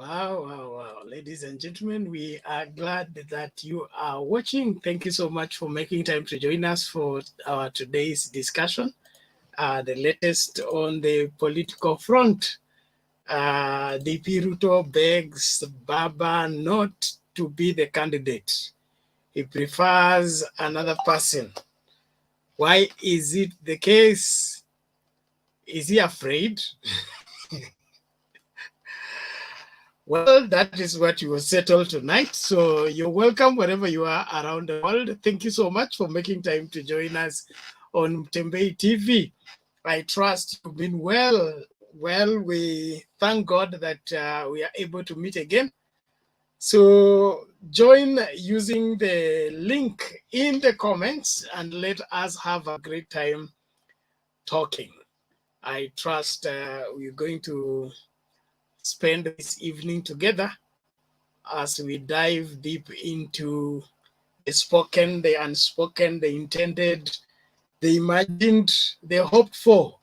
Wow, wow, wow. Ladies and gentlemen, we are glad that you are watching. Thank you so much for making time to join us for our today's discussion. The latest on the political front. DP Ruto begs Baba not to be the candidate. He prefers another person. Why is it the case? Is he afraid? Well, that is what you will settle tonight. So you're welcome wherever you are around the world. Thank you so much for making time to join us on Mtembei TV. I trust you've been well. Well, we thank God that we are able to meet again. So join using the link in the comments and let us have a great time talking. I trust we're going to spend this evening together as we dive deep into the spoken, the unspoken, the intended, the imagined, the hoped for,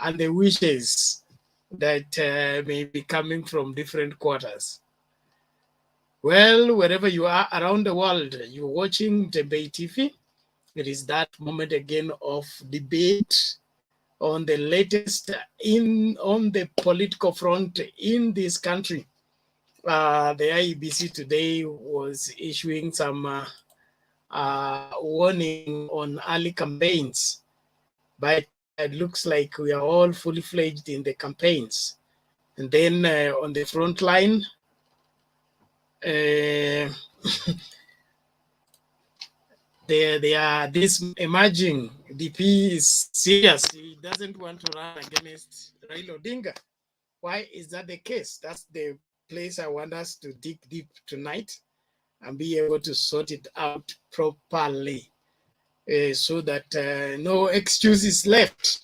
and the wishes that may be coming from different quarters. Well, wherever you are around the world, you're watching Debate TV. It is that moment again of debate on the latest on the political front in this country. The IEBC today was issuing some warning on early campaigns, but it looks like we are all fully fledged in the campaigns. And then on the front line, there are this emerging DP is serious. He doesn't want to run against Raila Odinga. Why is that the case? That's the place I want us to dig deep tonight and be able to sort it out properly so that no excuse is left.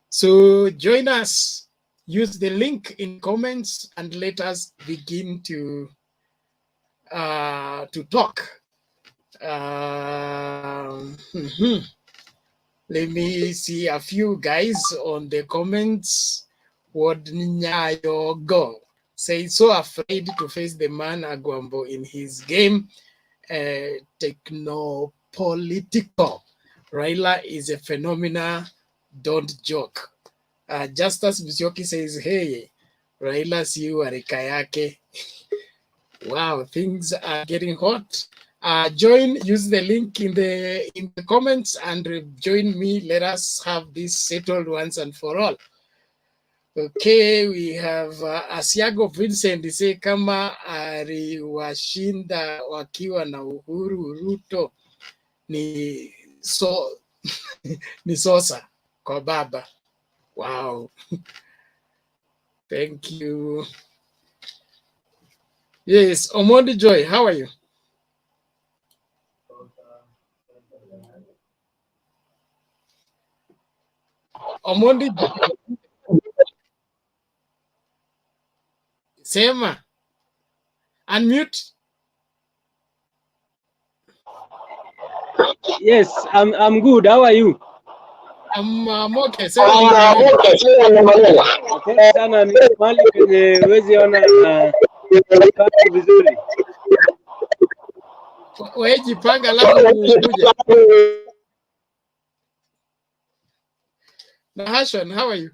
So join us. Use the link in comments and let us begin to talk. Let me see a few guys on the comments. What Nyayo go say so afraid to face the man Agwambo in his game. Technopolitical. Raila is a phenomena. Don't joke. Justus Musyoki says, hey, Raila si warika yake. Wow, things are getting hot. Use the link in the comments and join me. Let us have this settled once and for all. Okay, we have Asiago Vincent say kama aliwashinda wakiwa na Uhuru Ruto ni Sosa kwa baba. Wow. Thank you. Yes, Omondi Joy, how are you? Omondi Joy. Sema. Unmute. Yes, I'm good. How are you? I'm okay. Okay, sana ni mali kwenye wezi ona kati vizuri. Weji panga alafu kuja. Nahashon, how are you?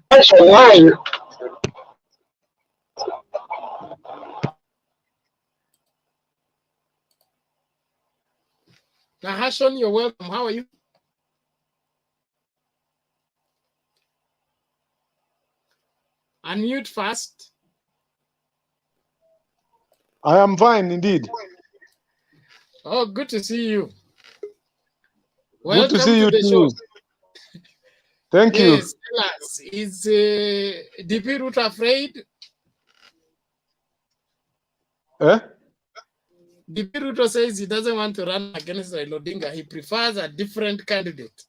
Nahashon, you're welcome. How are you? Unmute first. I am fine indeed. Oh, good to see you. Welcome good to see you the too. Show. Thank you. Yes, tell us, is DP Ruto afraid? DP Ruto says he doesn't want to run against Raila Odinga. He prefers a different candidate.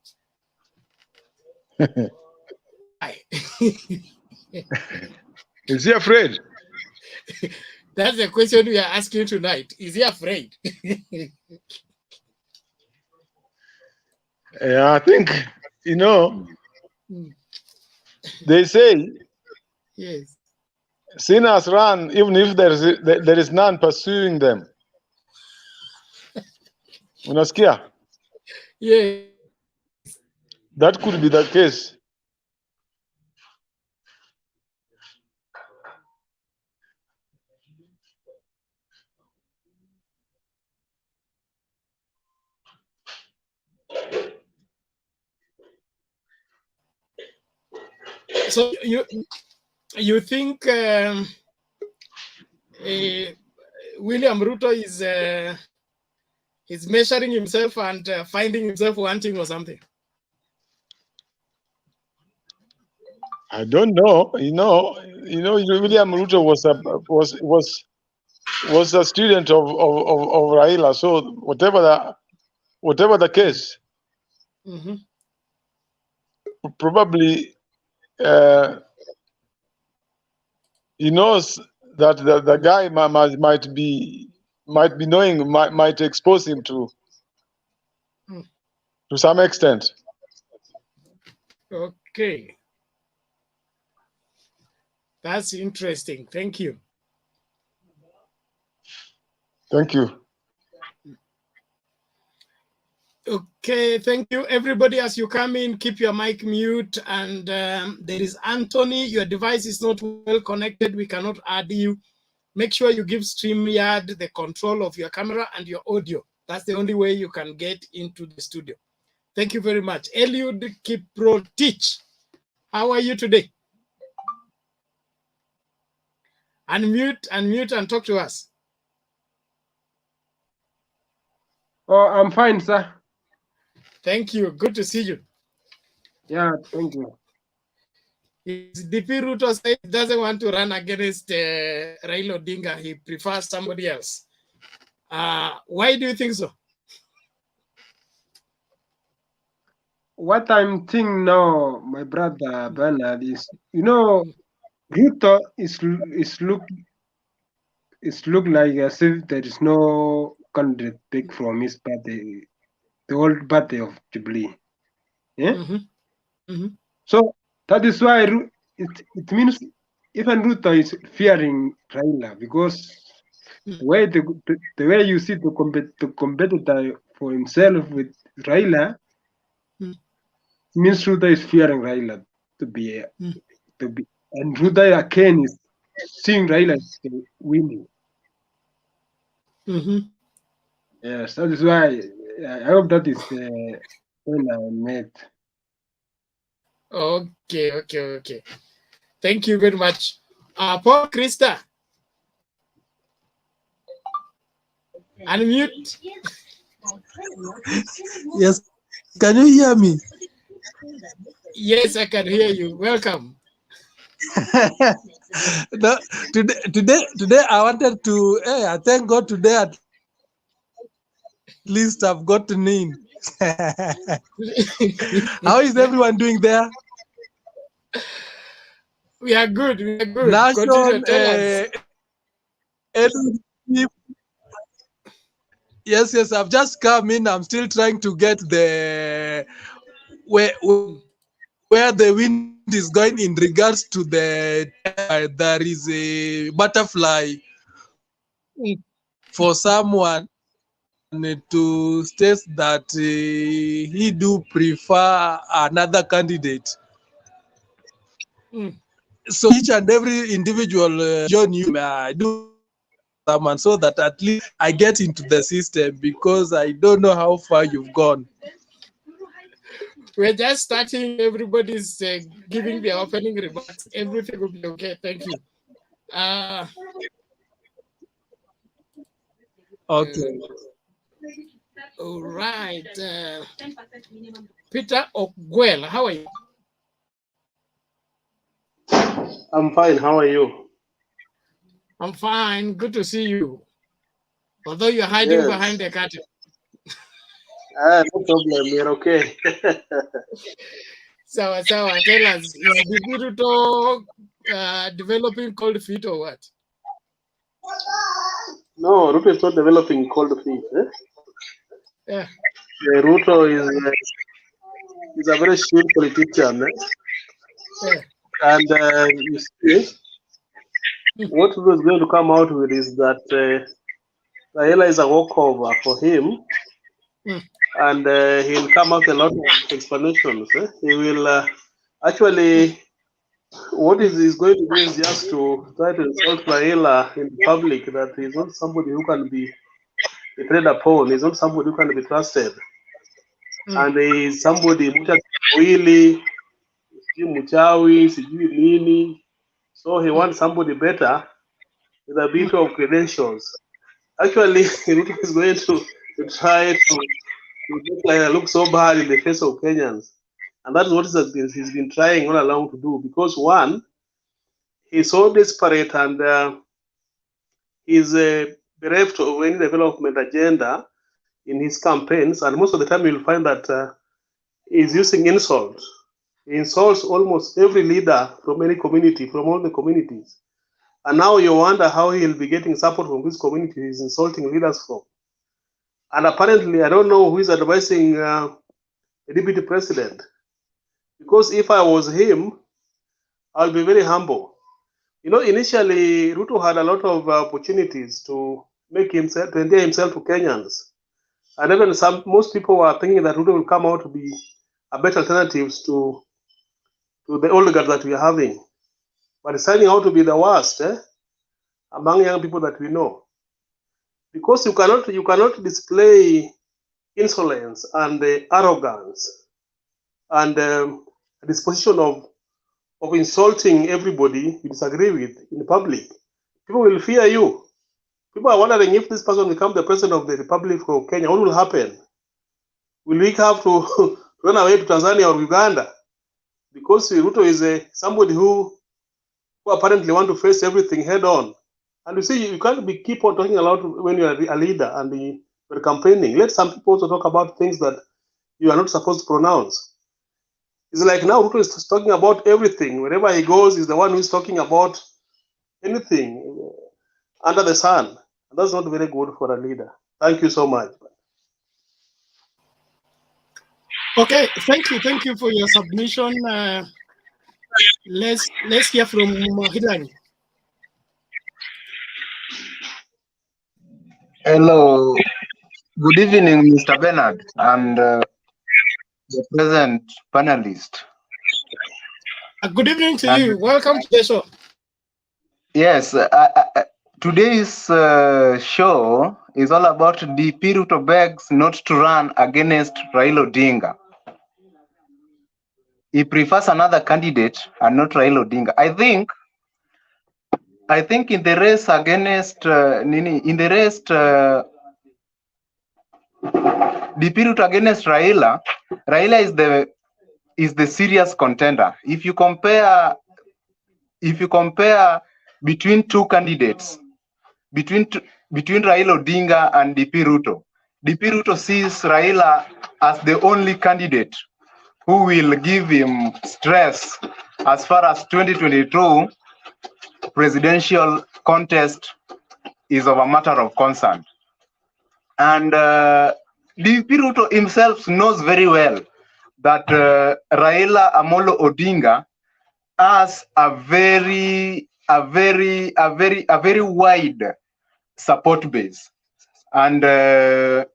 Is he afraid? That's the question we are asking tonight. Is he afraid? Yeah, I think, they say Yes. Sinners run even if there is none pursuing them. Unasikia? Yes. That could be the case. So you think William Ruto is measuring himself and finding himself wanting or something? I don't know. William Ruto was a student of Raila. So whatever the case, Mm-hmm. probably he knows that the guy might be knowing, might expose him to some extent. Okay. That's interesting. Thank you. Thank you. Okay, thank you. Everybody, as you come in, keep your mic mute. And there is Anthony. Your device is not well connected. We cannot add you. Make sure you give StreamYard the control of your camera and your audio. That's the only way you can get into the studio. Thank you very much. Eliud Kiprotich, how are you today? Unmute and talk to us. Oh, I'm fine, sir. Thank you. Good to see you. Yeah, thank you. DP Ruto said he doesn't want to run against Raila Odinga. He prefers somebody else. Why do you think so? What I'm thinking now, my brother Bernard, is, Ruto is look like as if there is no candidate pick from his party, the old party of Jubilee. Yeah. Mm-hmm. Mm-hmm. So that is why it means even Ruto is fearing Raila, because the way you see the competitor for himself with Raila, means Ruto is fearing Raila to be, and Ruto again is seeing Raila as winning. Mm-hmm. Yes, that is why I hope that is when I met. Okay. Thank you very much. Paul Krista. Unmute. Yes, can you hear me? Yes, I can hear you. Welcome. Today I wanted to. Hey, I thank God today at least I've got a name. How is everyone doing there? We are good. Nation, yes. I've just come in. I'm still trying to get the where the wind is going in regards to the there is a butterfly for someone to state that he do prefer another candidate. So each and every individual join you, I do someone so that at least I get into the system, because I don't know how far you've gone. We're just starting. Everybody's giving their opening remarks. Everything will be okay. Thank you. Okay. All right. Peter Ogwell, how are you? I'm fine. How are you? I'm fine. Good to see you. Although you're hiding behind the curtain. No problem. You're okay. So tell us, is Ruto developing cold feet or what? No, Ruto is not developing cold feet. Yeah. Ruto is a very shrewd politician. Yeah. And you see, what Ruto is going to come out with is that Raila is a walkover for him, and he'll come out with a lot of explanations. He will actually, what he's going to do is just to try to insult Raila in public that he's not somebody who can be depended upon, he's not somebody who can be trusted, and he's somebody really mchawi, sijui nini. So he wants somebody better with a bit of credentials. Actually, Ruto is going to try to look so bad in the face of Kenyans. And that's what he's been trying all along to do. Because one, he's so desperate and he's bereft of any development agenda in his campaigns. And most of the time you'll find that he's using insult. He insults almost every leader from any community, from all the communities. And now you wonder how he'll be getting support from this community he's insulting leaders from. And apparently, I don't know who is advising the deputy president. Because if I was him, I'll be very humble. You know, initially, Ruto had a lot of opportunities to make himself, to endear himself to Kenyans. And even most people were thinking that Ruto will come out to be a better alternative to the oligarchs that we are having. But it's turning out to be the worst among young people that we know. Because you cannot display insolence and arrogance and a disposition of insulting everybody you disagree with in public. People will fear you. People are wondering if this person becomes the president of the Republic of Kenya, what will happen? Will we have to run away to Tanzania or Uganda? Because Ruto is somebody who apparently want to face everything head on. And you see, you can't keep on talking a lot when you are a leader and you're campaigning. Let some people also talk about things that you are not supposed to pronounce. It's like now Ruto is talking about everything. Wherever he goes, he's the one who's talking about anything under the sun. And that's not very good for a leader. Thank you so much. Okay, thank you for your submission. Let's hear from Hilary. Hello, good evening, Mr. Bernard, and the present panelist. Good evening to you. Welcome to the show. Yes, today's show is all about DP Ruto begs not to run against Raila Odinga. He prefers another candidate and not Raila Odinga. I think in the race against DP Ruto against Raila is the serious contender. If you compare between two candidates, between Raila Odinga and DP Ruto sees Raila as the only candidate who will give him stress as far as 2022 presidential contest is of a matter of concern. And DP Ruto himself knows very well that Raila Amolo Odinga has a very wide support base, and that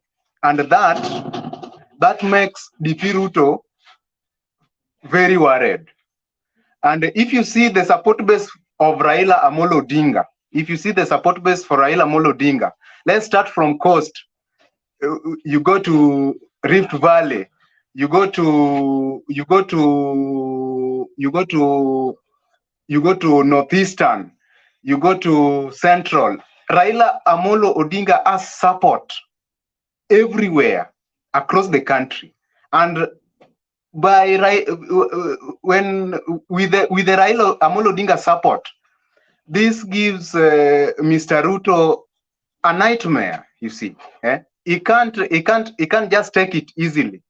makes DP Ruto very worried. And if you see the support base of Raila Amolo Odinga, if you see the support base for Raila Amolo Odinga, let's start from coast. You go to Rift Valley, you go to Northeastern, you go to Central. Raila Amolo Odinga has support everywhere across the country, and with the Raila Amolo Odinga support, this gives Mr. Ruto a nightmare. You see, he can't just take it easily,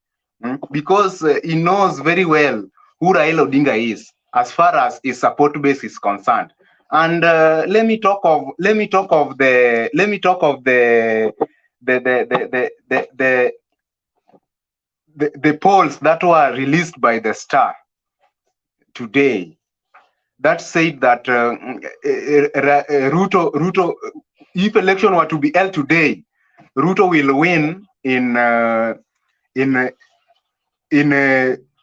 because he knows very well who Raila Odinga is as far as his support base is concerned. And let me talk of the polls that were released by the Star today. that said that Ruto, if election were to be held today, Ruto will win in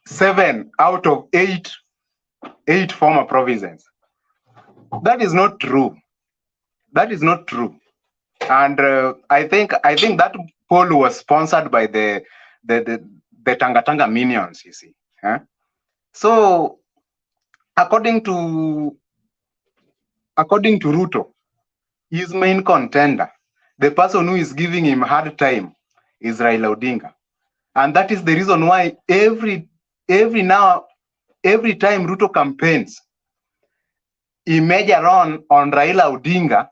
7 out of 8 former provinces. That is not true. That is not true. And I think that poll was sponsored by the Tanga minions. You see, huh? So according to Ruto, his main contender, the person who is giving him hard time, is Raila Odinga, and that is the reason why every time Ruto campaigns, he major on Raila Odinga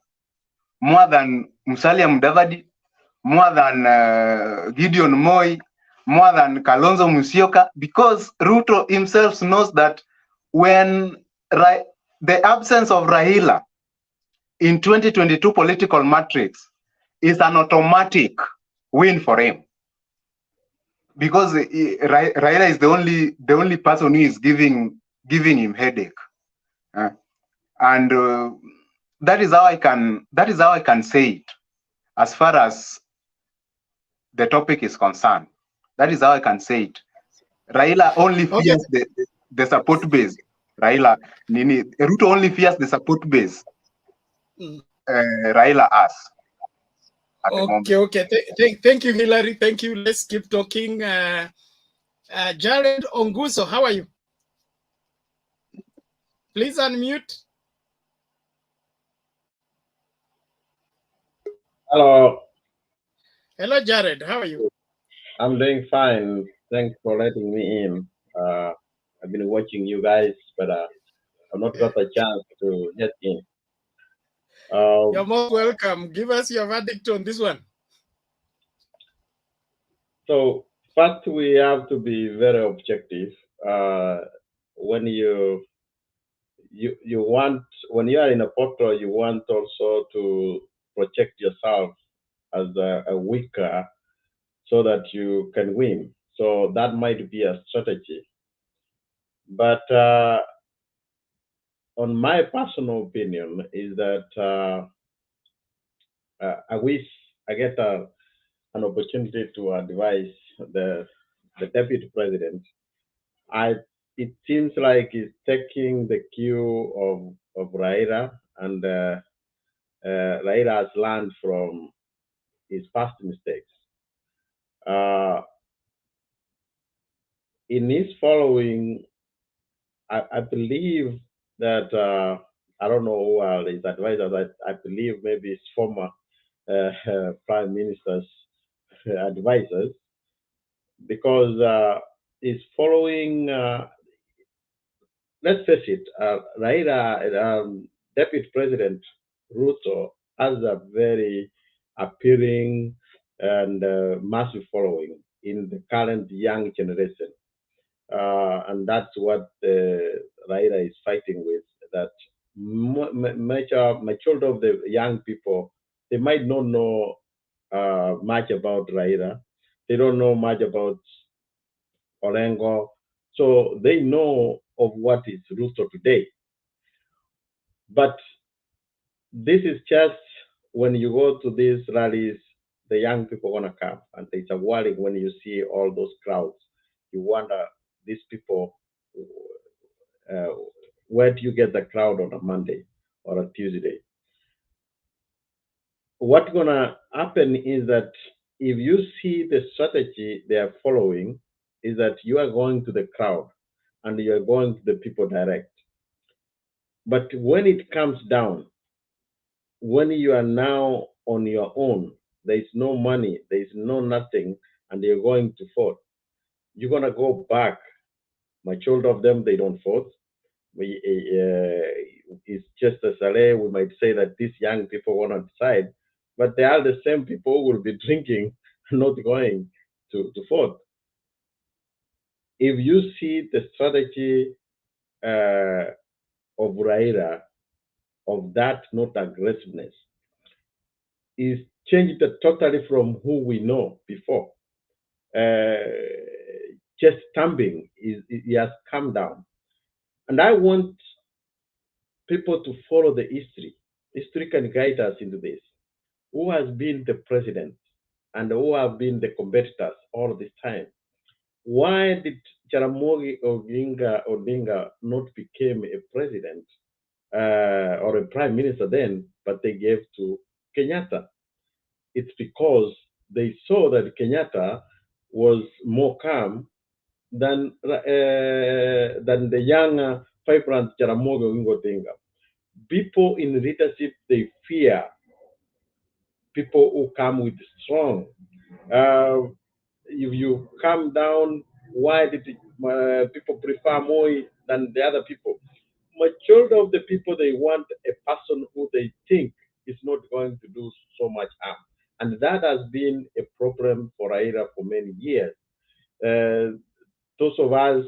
more than Musalia Mudavadi, more than Gideon Moi, more than Kalonzo Musyoka, because Ruto himself knows that when the absence of Raila in 2022 political matrix is an automatic win for him, because Raila is the only person who is giving him headache, and that is how I can say it. As far as the topic is concerned, that is how I can say it. Raila only fears the support base. Ruto only fears the support base. Raila has. Okay. Thank you, Hillary. Thank you. Let's keep talking. Jared Onguso, how are you? Please unmute. Hello. Hello, Jared. How are you? I'm doing fine. Thanks for letting me in. I've been watching you guys, but I've not got a chance to get in. You're most welcome. Give us your verdict on this one. So first, we have to be very objective. When you want, when you are in a portal, you want also to protect yourself as a weaker, so that you can win. So that might be a strategy. But on my personal opinion is that I wish I get an opportunity to advise the deputy president. It seems like he's taking the cue of Raila, and Raila has learned from his past mistakes. In his following, I believe that I don't know who are his advisors. I believe maybe his former prime minister's advisors, because he's following. Let's face it, Raila, Deputy President Ruto has a very appealing and massive following in the current young generation. And that's what Raila is fighting with, that majority of the young people, they might not know much about Raila. They don't know much about Orengo. So they know of what is Ruto today. But this is just when you go to these rallies, the young people want to come. And it's a worry when you see all those crowds. You wonder, these people, where do you get the crowd on a Monday or a Tuesday? What's going to happen is that if you see the strategy they are following, is that you are going to the crowd and you are going to the people direct. But when it comes down, when you are now on your own, there is no money, there is no nothing, and you're going to vote, you're going to go back. Majority of them, they don't vote. It's just a salary. We might say that these young people want to decide, but they are the same people who will be drinking, not going to vote. If you see the strategy of Raila, of that not aggressiveness, is changed totally from who we know before. Just stamping, he has come down. And I want people to follow the history. History can guide us into this. Who has been the president and who have been the competitors all this time? Why did Jaramogi Odinga not become a president or a prime minister then, but they gave to Kenyatta? It's because they saw that Kenyatta was more calm than the young, vibrant Jaramogi Odinga. People in leadership, they fear people who come with strong. If you come down, why did people prefer Moi than the other people? Majority of the people, they want a person who they think is not going to do so much harm. And that has been a problem for Raila for many years. Those of us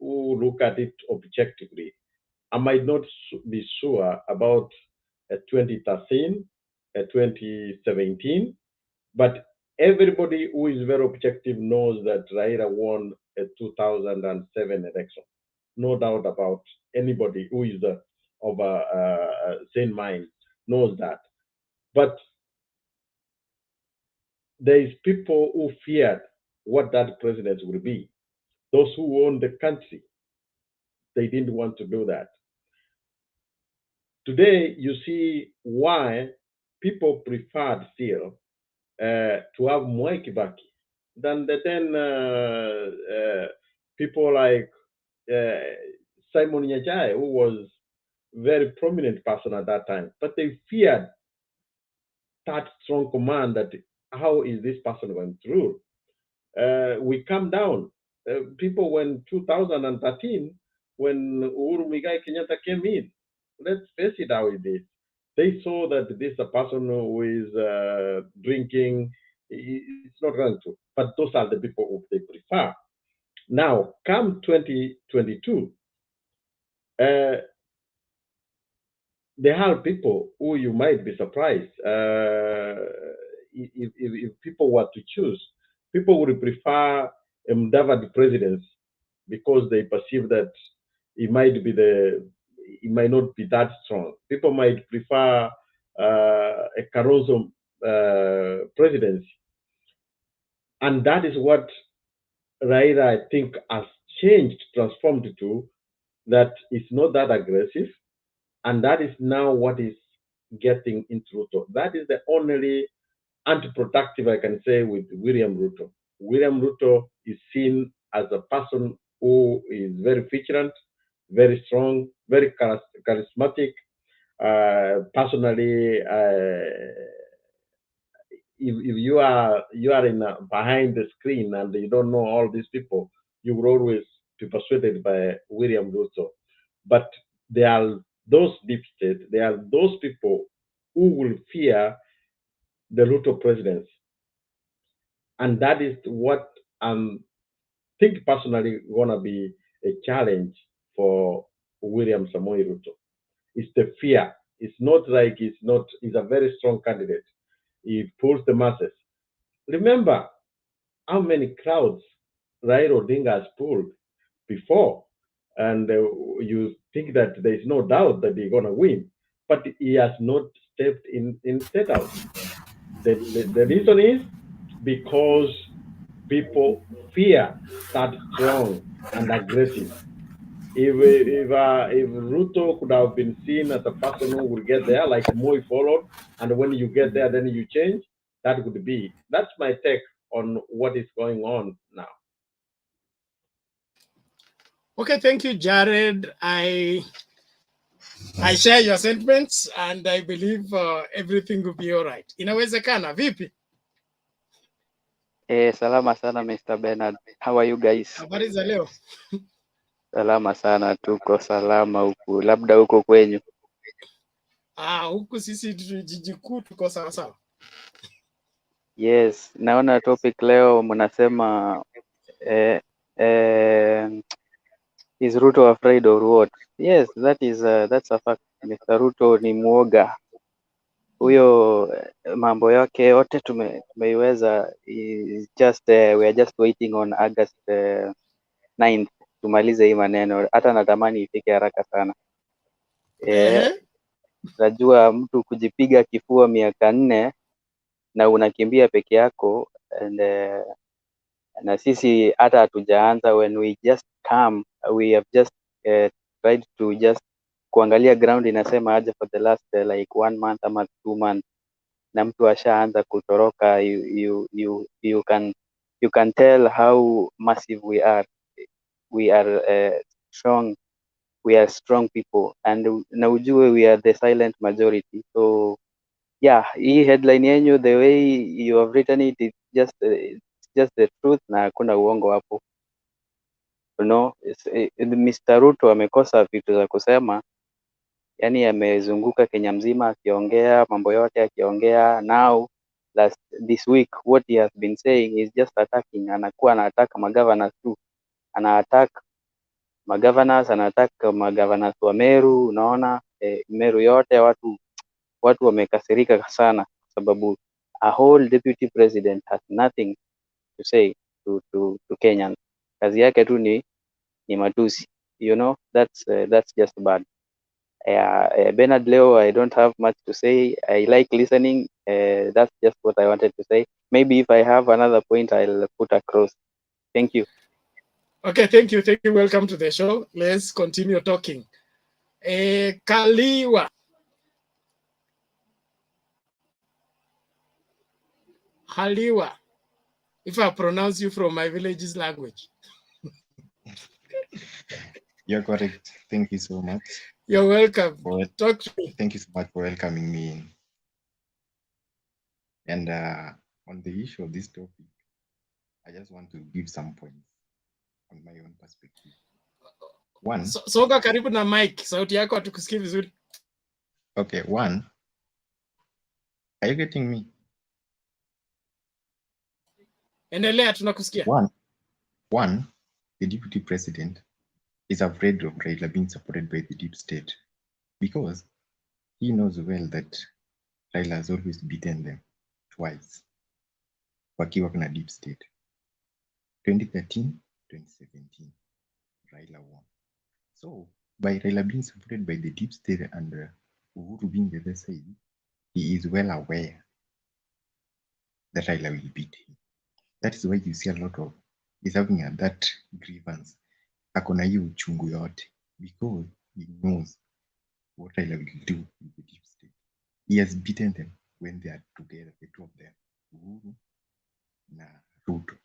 who look at it objectively, I might not be sure about 2013, 2017, but everybody who is very objective knows that Raila won a 2007 election. No doubt about anybody who is of a sane mind knows that. But there is people who feared what that president will be. Those who own the country, they didn't want to do that. Today, you see why people preferred still to have Mwai Kibaki than the then people like Simon Nyachai, who was very prominent person at that time. But they feared that strong command that how is this person going to rule? We come down. People when 2013, when Uhuru Muigai Kenyatta came in, let's face it how it is. They saw that this is a person who is drinking, it's not going to. But those are the people who they prefer. Now, come 2022, there are people who you might be surprised if people were to choose. People would prefer Mudavadi presidency because they perceive that it might not be that strong. People might prefer a Carozo presidency, and that is what Raila, I think, has changed, transformed to. That is not that aggressive, and that is now what is getting into Ruto. That is the only anti-productive I can say with William Ruto. William Ruto is seen as a person who is very vigilant, very strong, very charismatic. Personally, if you are in behind the screen and you don't know all these people, you will always be persuaded by William Ruto. But there are those deep state, there are those people who will fear the Ruto presidency. And that is what I think personally gonna be a challenge for William Samoei Ruto. It's the fear. It's not like he's a very strong candidate. He pulls the masses. Remember how many crowds Raila Odinga has pulled before, and you think that there is no doubt that he's gonna win, but he has not stepped in state house. The reason is because people fear that strong and aggressive. If Ruto could have been seen as a person who will get there, like Moi followed, and when you get there, then you change, that would be. That's my take on what is going on now. Okay, thank you, Jared. I share your sentiments and I believe everything will be all right. Inawezekana, vipi? Salama sana Mr. Bernard. How are you guys? Habari za leo? Salama sana, tuko salama huku. Labda huko kwenyu? Huku sisi jiji kuu tuko sawa sawa. Yes, naona topic leo mnasema is Ruto afraid or what? Yes, that's a fact. Mr. Ruto ni muoga. Huyo mambo yake yote tumeiweza, just we are just waiting on August 9th tumalize hii maneno. Hata natamani ifike haraka sana. Najua mtu kujipiga kifua miaka 4 na unakimbia peke yako, and na sisi hata hatujaanza. When we just come, we have just tried to just kuangalia ground inasema aje for the last like 1 month ama 2 months, na mtu ashaanza kutoroka. You can tell how massive we are. We are strong. We are strong people, and na ujue we are the silent majority. So yeah, hii headline yenyu, the way you have written it, it's just the truth na hakuna uongo hapo. Mr. Ruto amekosa vitu za kusema, yani amezunguka Kenya mzima akiongea mambo yote, akiongea. Now this week what he has been saying is just attacking. Anakuwa anaattack magovernors tu, anaattack magovernors, anaattack magovernors wa Meru. Unaona Meru yote watu wamekasirika sana, sababu a whole deputy president has nothing to say to Kenyans. Kazi yake tu ni matusi. That's just bad. Bernard Leo, I don't have much to say. I like listening. That's just what I wanted to say. Maybe if I have another point, I'll put across. Thank you. Okay, thank you. Welcome to the show. Let's continue talking. Kaliwa. Haliwa, if I pronounce you from my village's language. You're correct. Thank you so much. You're welcome. Talk to me. Thank you so much for welcoming me in. And on the issue of this topic, I just want to give some points on my own perspective. One. Soga karibu na mic, sauti yako hatukusikii vizuri. Okay, one. Are you getting me? Endelea, tunakusikia. One, the deputy president is afraid of Raila being supported by the deep state because he knows well that Raila has always beaten them twice. Wakiwa kuna deep state. 2013, 2017, Raila won. So, by Raila being supported by the deep state and Uhuru being the other side, he is well aware that Raila will beat him. That is why you see a lot of, he's having that grievance. Akona hiyo uchungu yote because he knows what Raila will do with the deep state. He has beaten them when they are together, the two of them, Uhuru na Ruto,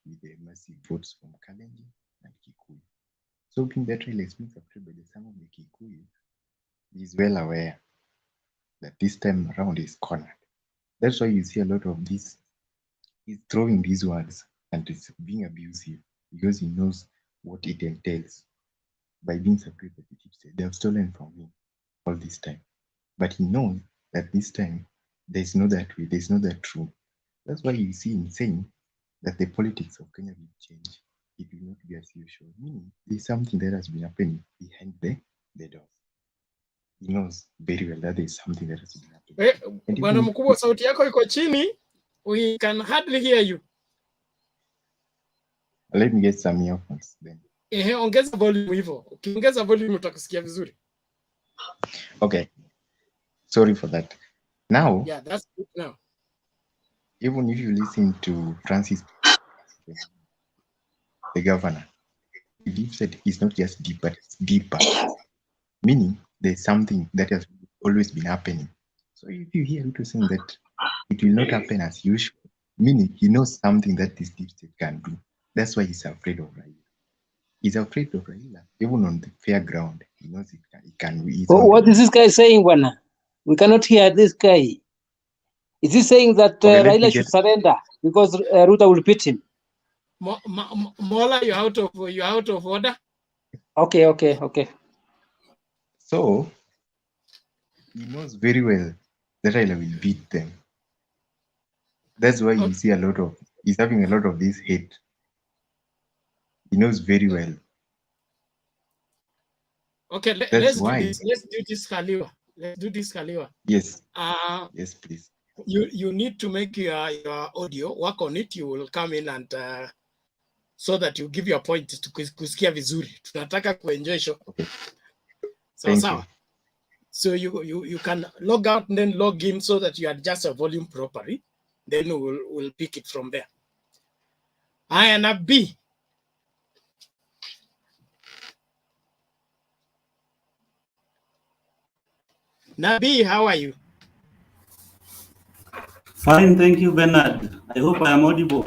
with the massive votes from Kalenjin and Kikuyu. So being that Raila is being supported by the son of the Kikuyu, he is well aware that this time around is cornered. That's why you see a lot of this. He's throwing these words and it's being abusive because he knows what it entails. By being supported by the deep state, they have stolen from him all this time. But he knows that this time there's no that way, there's no that true. That's why you see him saying that the politics of Kenya will change. It will not be as usual. Meaning there's something that has been happening behind the doors. He knows very well that there's something that has been happening. Bwana mkubwa, sauti yako iko chini. We can hardly hear you. Let me get some earphones then. Ongeza volume hivyo. Ukiongeza volume utakusikia vizuri. Okay. Sorry for that. Now, yeah, that's good now. Even if you listen to Francis, the governor, he believes that it's not just deep, but it's deeper. Meaning there's something that has always been happening. So if you hear Ruto saying that it will not happen as usual, meaning he knows something that this deep state can do. That's why he's afraid of Raila. He's afraid of Raila, even on the fair ground. He knows it can be. What is this guy saying, Wana? We cannot hear this guy. Is he saying that Raila should surrender because Ruto will beat him? Mola, you're out of order. Okay. So he knows very well that Raila will beat them. That's why you see he's having a lot of this hate. He knows very well. Okay, let's do this, Khaliwa. Let's do this, Khaliwa. Yes. Yes, please. You need to make your audio, work on it. You will come in and so that you give your point to kusikia vizuri. Tunataka kuenjoy show. Okay. Sawa. So you can log out and then log in so that you adjust your volume properly. Then we'll pick it from there. I and a B. Nabi, how are you? Fine, thank you, Bernard. I hope I am audible.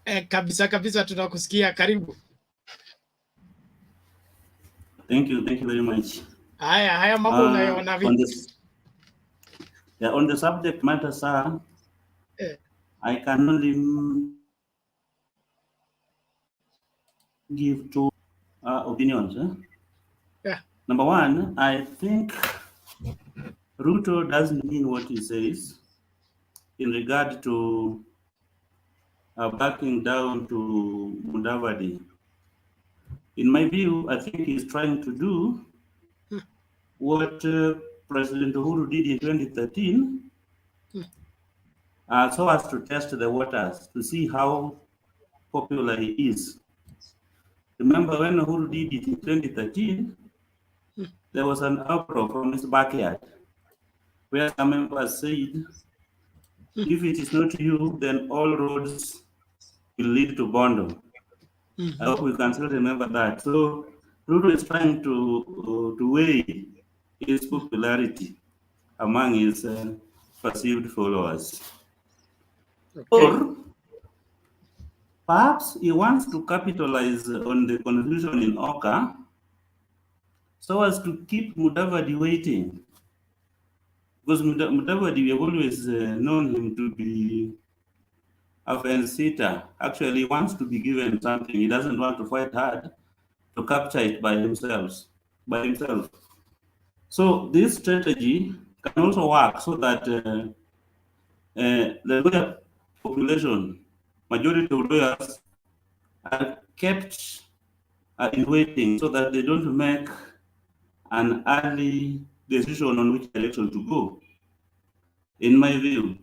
Kabisa kabisa, tunakusikia. Karibu. Thank you very much. Haya mambo unayoona vipi? On the subject matter, sir, I can only give two opinions. Yeah. Number one, I think Ruto doesn't mean what he says in regard to backing down to Mudavadi. In my view, I think he's trying to do what President Uhuru did in 2013, so as to test the waters, to see how popular he is. Remember when Uhuru did it in 2013, there was an uproar from his backyard, where some members said, if it is not you, then all roads will lead to Bondo. I hope we can still remember that. So Ruto is trying to weigh his popularity among his perceived followers. Okay. Or perhaps he wants to capitalize on the confusion in Oka so as to keep Mudavadi waiting. Because Mudavadi, we have always known him to be a fence-sitter. Actually, he wants to be given something. He doesn't want to fight hard to capture it by himself. So this strategy can also work so that the lawyer population, majority of lawyers, are kept in waiting so that they don't make an early decision on which election to go, in my view.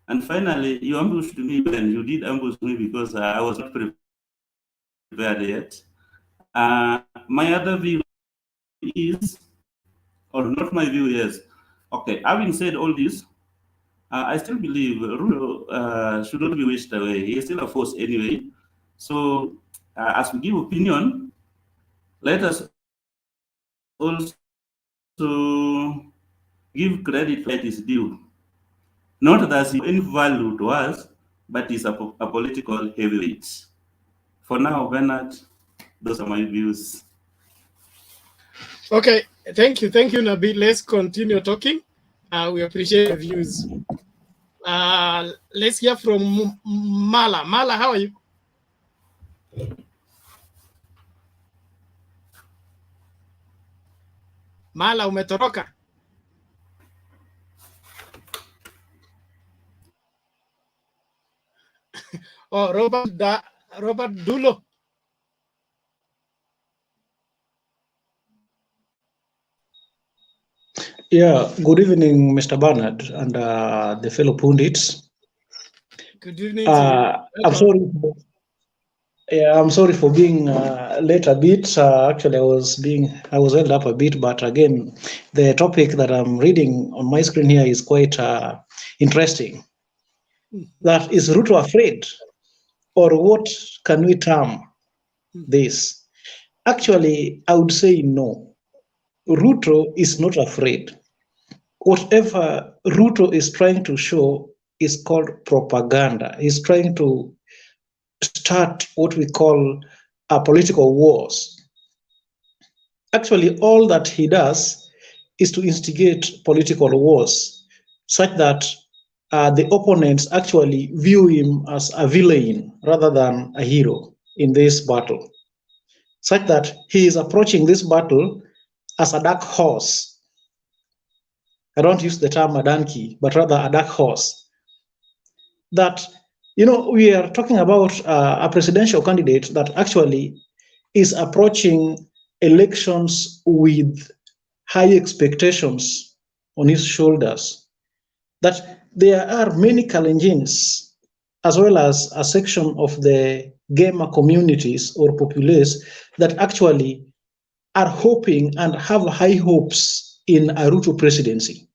And finally, you ambushed me, Ben. You did ambush me because I was not prepared yet. My other view is, or not my view, yes. Okay, having said all this, I still believe Ruto should not be wished away. He is still a force anyway. So as we give opinion, let us also give credit where it is due. Not that he any value to us, but he's a political heavyweight. For now, Bernard, those are my views. Okay, thank you, Nabi. Let's continue talking. We appreciate the views. Let's hear from Mala. Mala, how are you? Mala, umetoroka? Oh, Robert Dulo. Yeah, good evening, Mr. Bernard and the fellow pundits. Good evening to you. I'm sorry for being late a bit. Actually, I was held up a bit, but again, the topic that I'm reading on my screen here is quite interesting. That is Ruto afraid, or what can we term this? Actually, I would say no. Ruto is not afraid. Whatever Ruto is trying to show is called propaganda. He's trying to start what we call political wars. Actually, all that he does is to instigate political wars, such that the opponents actually view him as a villain rather than a hero in this battle, such that he is approaching this battle as a dark horse. I don't use the term a donkey, but rather a dark horse. That, we are talking about a presidential candidate that actually is approaching elections with high expectations on his shoulders. That there are many Kalenjins, as well as a section of the gamer communities or populace that actually are hoping and have high hopes in a Ruto presidency.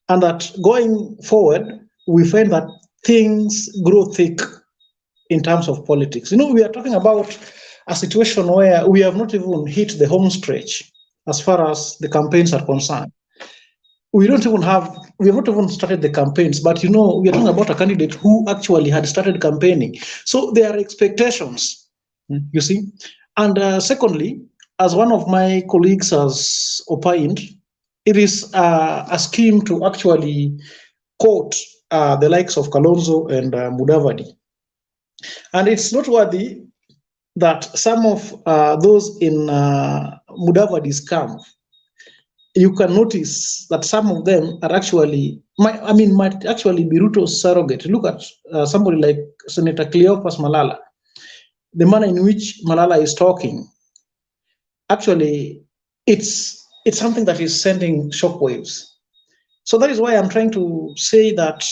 And that going forward, we find that things grow thick in terms of politics. We are talking about a situation where we have not even hit the home stretch as far as the campaigns are concerned. We have not even started the campaigns, but we are talking about a candidate who actually had started campaigning. So there are expectations, you see. And secondly, as one of my colleagues has opined, it is a scheme to actually court the likes of Kalonzo and Mudavadi. And it's noteworthy that some of those in Mudavadi's camp, you can notice that some of them are actually, might actually be Ruto's surrogate. Look at somebody like Senator Cleopas Malala. The manner in which Malala is talking, actually, it's something that is sending shockwaves. So that is why I'm trying to say that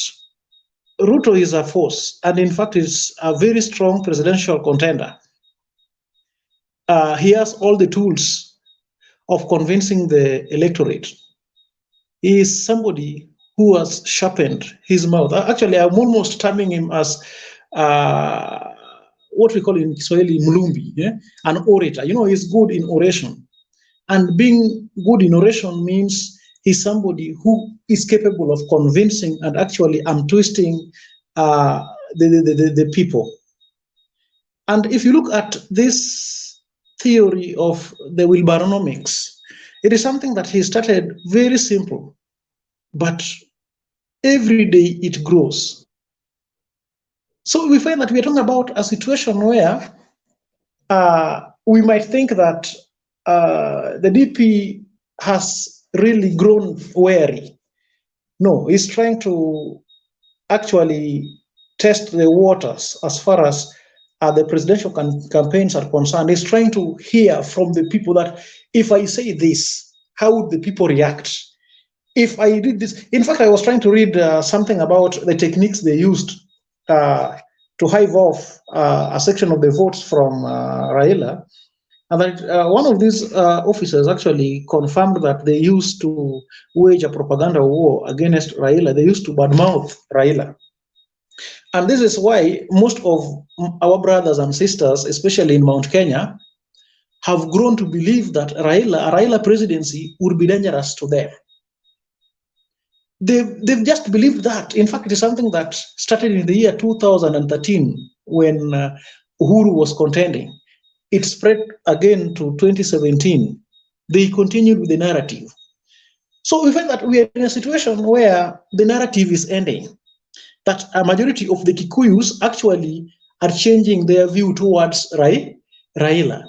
Ruto is a force, and in fact is a very strong presidential contender. He has all the tools of convincing the electorate. He is somebody who has sharpened his mouth. Actually, I'm almost terming him as what we call in Kiswahili mulumbi, an orator. He's good in oration. And being good in oration means he's somebody who is capable of convincing and actually twisting the people. And if you look at this theory of the Wilbaronomics, it is something that he started very simple, but every day it grows. So we find that we are talking about a situation where we might think that the DP has really grown wary. No, he's trying to actually test the waters as far as the presidential campaigns are concerned. He's trying to hear from the people that if I say this, how would the people react? If I did this, in fact, I was trying to read something about the techniques they used to hive off a section of the votes from Raila. And that one of these officers actually confirmed that they used to wage a propaganda war against Raila. They used to badmouth Raila. And this is why most of our brothers and sisters, especially in Mount Kenya, have grown to believe that a Raila presidency would be dangerous to them. They've just believed that. In fact, it is something that started in the year 2013 when Uhuru was contending. It spread again to 2017. They continued with the narrative. So we find that we are in a situation where the narrative is ending, that a majority of the Kikuyus actually are changing their view towards Raila.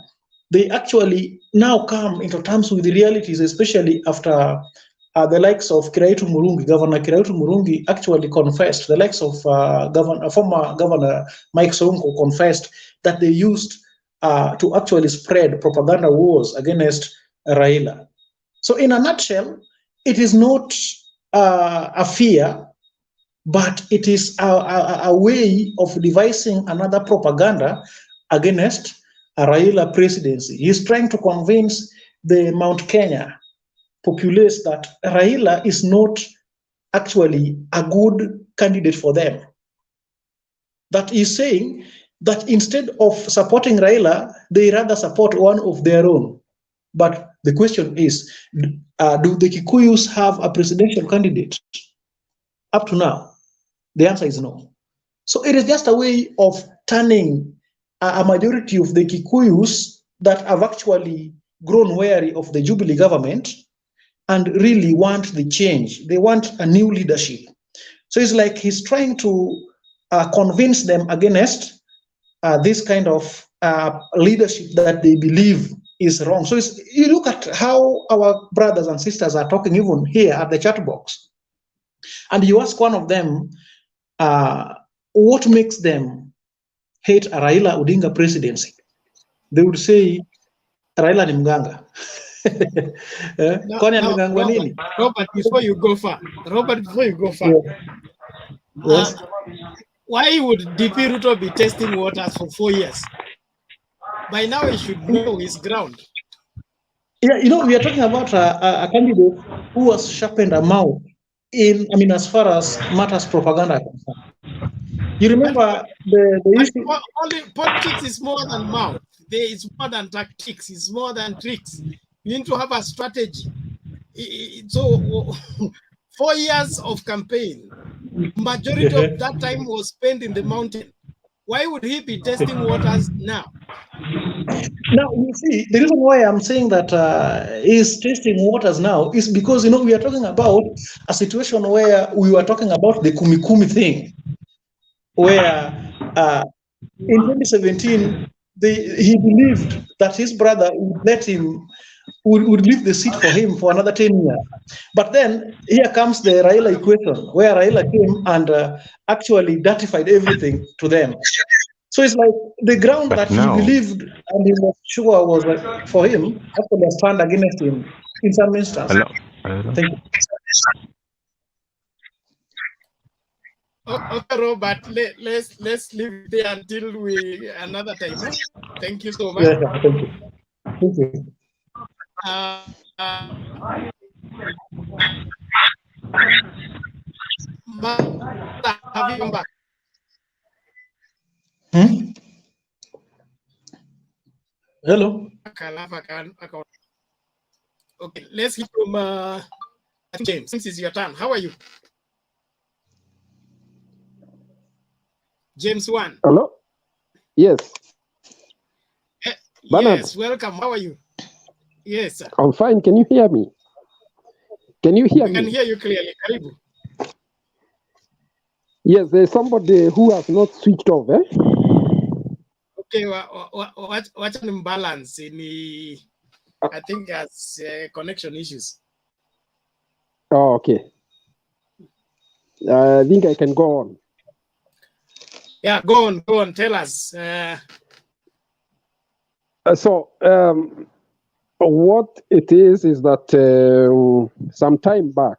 They actually now come into terms with the realities, especially after the likes of Kiraitu Murungi, Governor Kiraitu Murungi actually confessed, the likes of former Governor Mike Sonko confessed that they used to actually spread propaganda wars against Raila. So in a nutshell, it is not a fear, but it is a way of devising another propaganda against a Raila presidency. He's trying to convince the Mount Kenya populace that Raila is not actually a good candidate for them. That is saying that instead of supporting Raila, they rather support one of their own. But the question is, do the Kikuyus have a presidential candidate? Up to now, the answer is no. So it is just a way of turning a majority of the Kikuyus that have actually grown wary of the Jubilee government and really want the change. They want a new leadership. So it's like he's trying to convince them against this kind of leadership that they believe is wrong. So you look at how our brothers and sisters are talking even here at the chat box, and you ask one of them, what makes them hate a Raila Odinga presidency? They would say, Raila ni mganga. Robert, before you go far, yes. Why would DP Ruto be testing waters for 4 years? By now, he should know his ground. Yeah, we are talking about a candidate who was sharpened a mouth as far as matters propaganda are concerned. You remember the issue? Politics is more than mouth. It's more than tactics. It's more than tricks. You need to have a strategy. So 4 years of campaign, majority of that time was spent in the mountain. Why would he be testing waters now? Now, you see, the reason why I'm saying that he's testing waters now is because, we are talking about a situation where we were talking about the kumi thing, where in 2017, he believed that his brother would leave the seat for him for another 10 years. But then here comes the Raila equation, where Raila came and actually ratified everything to them. So it's like the ground that he believed and he was sure was for him actually stand against him in some instance. Thank you. Okay, Robert, let's leave it there until another time. Thank you so much. Yeah, thank you. Thank you. Have you come back? Hello. Okay, let's hear from James. Since it's your turn, how are you? James 1. Hello? Yes. Yes, welcome. How are you? Yes, sir. I'm fine. Can you hear me? Can you hear me? I can hear you clearly. Karibu. Yes, there's somebody who has not switched off, eh? Okay, what's an imbalance in the, I think that's connection issues. Oh, okay. I think I can go on. Yeah, go on, tell us. What it is that some time back,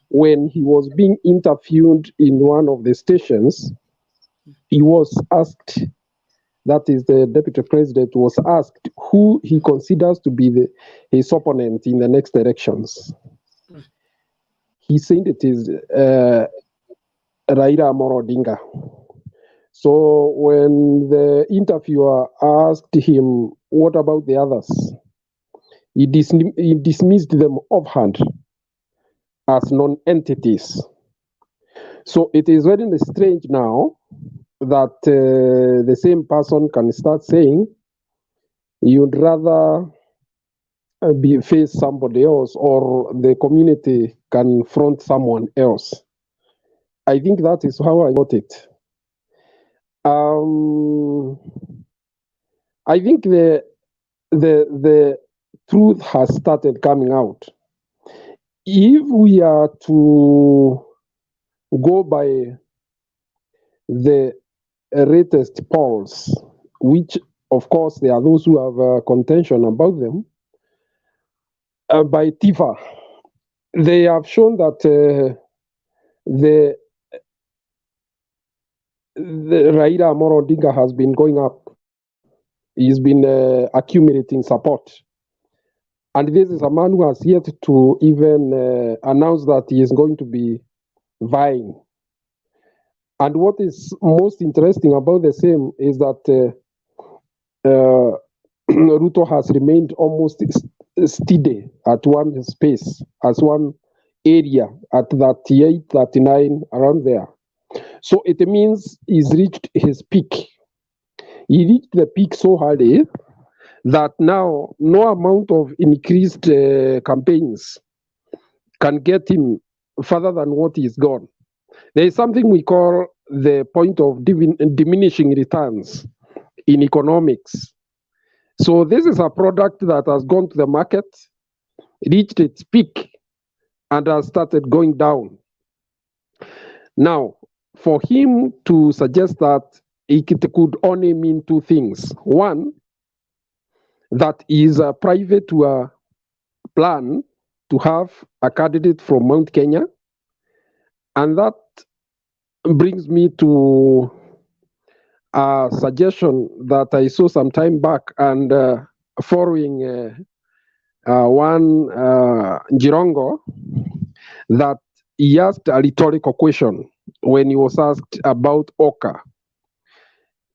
when he was being interviewed in one of the stations, he was asked, that is the deputy president was asked who he considers to be his opponent in the next elections. He said it is Raila Odinga. So when the interviewer asked him, what about the others? He dismissed them offhand as non-entities. So it is very strange now that the same person can start saying you'd rather face somebody else, or the community can front someone else. I think that is how I got it. I think the truth has started coming out. If we are to go by the latest polls, which of course there are those who have contention about them, by TIFA, they have shown that the Raila Odinga has been going up. He's been accumulating support. And this is a man who has yet to even announce that he is going to be vying. And what is most interesting about the same is that Ruto has remained almost steady at one space, as one area at 38, 39, around there. So it means he's reached his peak. He reached the peak so early that now no amount of increased campaigns can get him further than what he's gone. There is something we call the point of diminishing returns in economics. So this is a product that has gone to the market, reached its peak, and has started going down. Now, for him to suggest that it could only mean two things. One, that is a private plan to have a candidate from Mount Kenya. And that brings me to a suggestion that I saw some time back, and following one Njirongo, that he asked a rhetorical question when he was asked about Oka.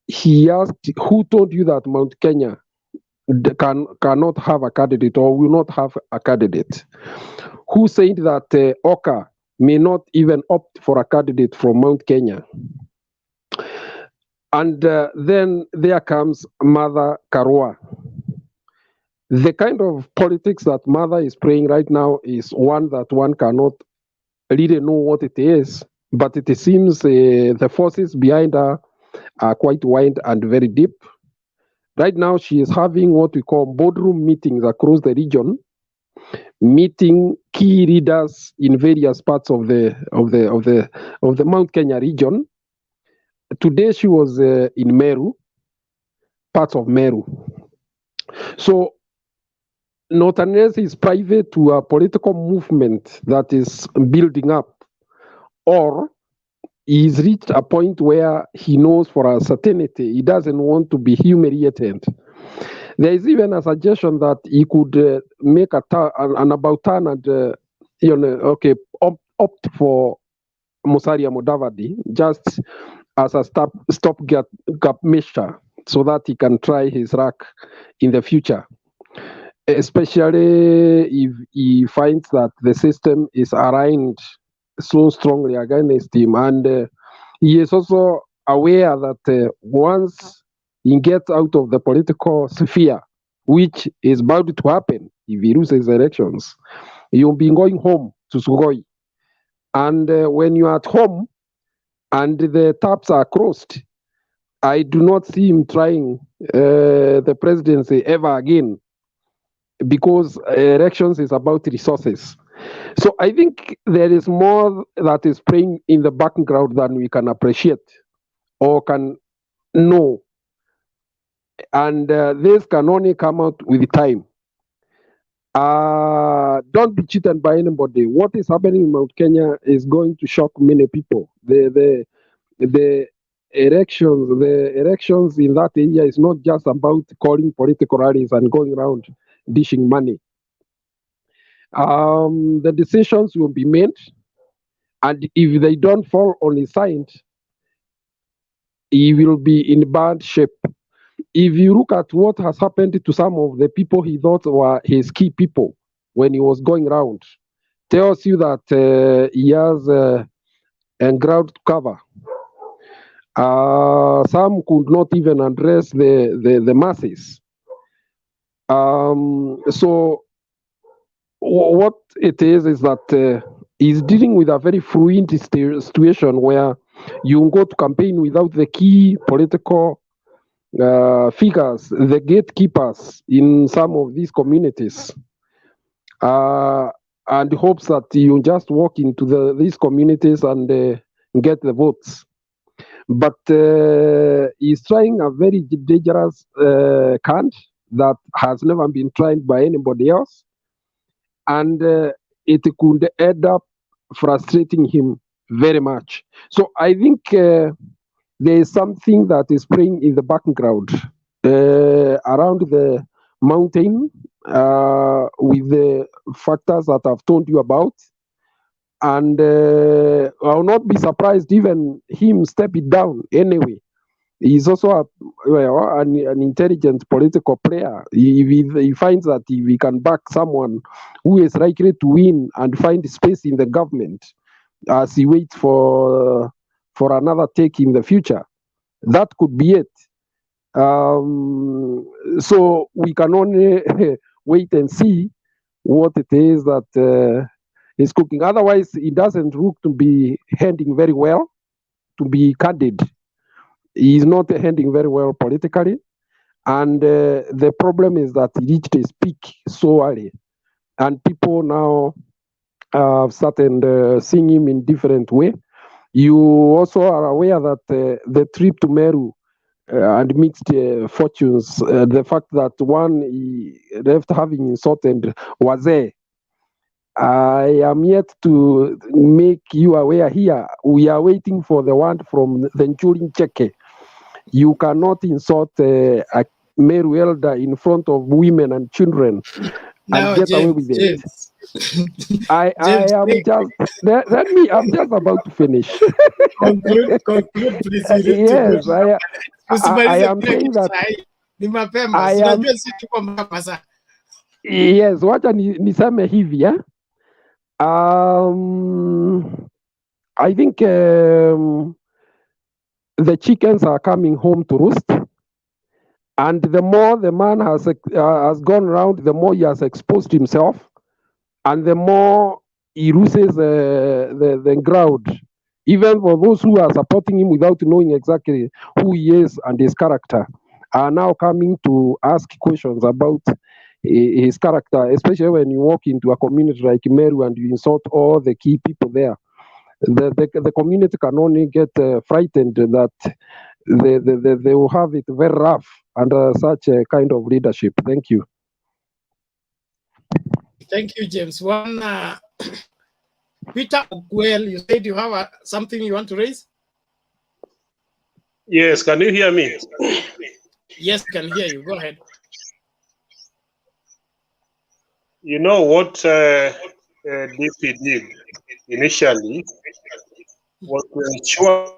He asked, who told you that Mount Kenya cannot have a candidate or will not have a candidate? Who said that Oka may not even opt for a candidate from Mount Kenya? And then there comes Mother Karua. The kind of politics that Mother is playing right now is one that one cannot really know what it is, but it seems the forces behind her are quite wide and very deep. Right now, she is having what we call boardroom meetings across the region, meeting key leaders in various parts of the Mount Kenya region. Today, she was in Meru, parts of Meru. So, not unless it's private to a political movement that is building up, or he's reached a point where he knows for a certainty he doesn't want to be humiliated. There is even a suggestion that he could make an about turn and opt for Musalia Mudavadi just as a stopgap measure, so that he can try his luck in the future, especially if he finds that the system is aligned so strongly against him. And he is also aware that once he gets out of the political sphere, which is bound to happen if he loses elections, you'll be going home to Sugoi. And when you are at home and the taps are crossed, I do not see him trying the presidency ever again, because elections is about resources. So I think there is more that is playing in the background than we can appreciate or can know. And this can only come out with time. Don't be cheated by anybody. What is happening in Mount Kenya is going to shock many people. The elections in that area is not just about calling political rallies and going around dishing money. The decisions will be made, and if they don't fall on his side, he will be in bad shape. If you look at what has happened to some of the people he thought were his key people when he was going around, tells you that he has a ground to cover. Some could not even address the masses. So what it is that he's dealing with a very fluid situation where you go to campaign without the key political figures, the gatekeepers in some of these communities, and hopes that you just walk into these communities and get the votes. But he's trying a very dangerous cant that has never been tried by anybody else, and it could end up frustrating him very much. So I think there is something that is playing in the background around the mountain with the factors that I've told you about. And I'll not be surprised even him stepping down anyway. He's also an intelligent political player. He finds that if he can back someone who is likely to win and find space in the government as he waits for another take in the future, that could be it. So we can only wait and see what it is that is cooking. Otherwise, it doesn't look to be handling very well, to be candid. He's not handling very well politically. And the problem is that he reached his peak so early. And people now have started seeing him in different way. You also are aware that the trip to Meru and mixed fortunes, the fact that one he left having insulted Wazee. I am yet to make you aware here. We are waiting for the one from the Nchurin Cheke. You cannot insult a Meru elder in front of women and children and get away with it. I am just let me. I'm just about to finish. conclude, please. Yes, I am saying that I am. Yes, wacha niseme hivi eh? I think the chickens are coming home to roost, and the more the man has gone around, the more he has exposed himself, and the more he loses the ground, even for those who are supporting him without knowing exactly who he is and his character, are now coming to ask questions about his character, especially when you walk into a community like Meru and you insult all the key people there. The community can only get frightened that they will have it very rough under such a kind of leadership. Thank you. Thank you, James. One, Peter, well, you said you have something you want to raise? Yes, can you hear me? Yes, I can hear you. Go ahead. You know what DP did initially was to ensure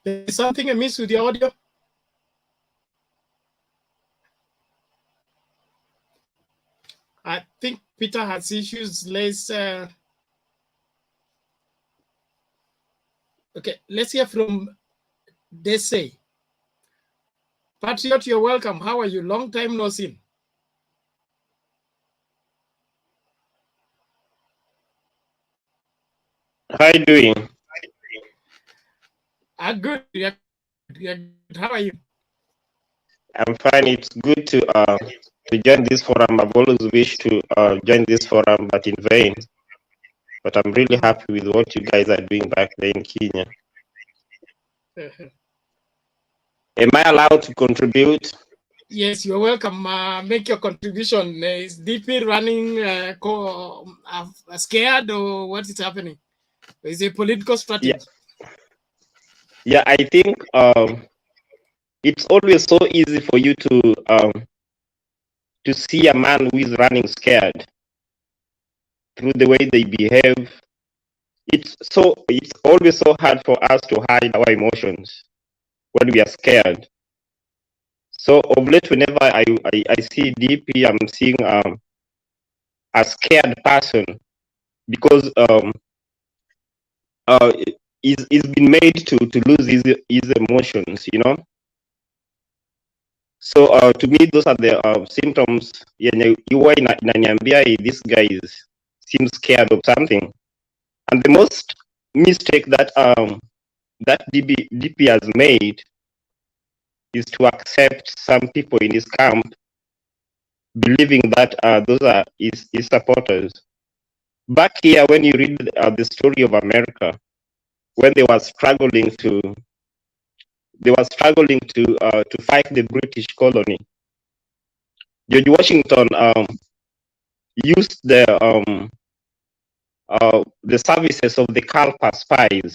There's something amiss with your audio? I think Peter has issues. Okay, let's hear from Dese. Patriot, you're welcome. How are you? Long time no see. How are you doing? Good. How are you? I'm fine. It's good to join this forum. I've always wished to join this forum, but in vain. But I'm really happy with what you guys are doing back there in Kenya. Am I allowed to contribute? Yes, you're welcome. Make your contribution. Is DP running scared, or what is happening? Is it a political strategy? Yeah, I think it's always so easy for you to see a man who is running scared through the way they behave. It's always so hard for us to hide our emotions when we are scared. So of late, whenever I see DP, I'm seeing a scared person because he's been made to lose his emotions, you know. So to me, those are the symptoms. This guy seems scared of something, and the most mistake that that DP has made is to accept some people in his camp, believing that those are his supporters. Back here, when you read the story of America, when they were struggling to fight the British colony, George Washington used the services of the Kalpa spies,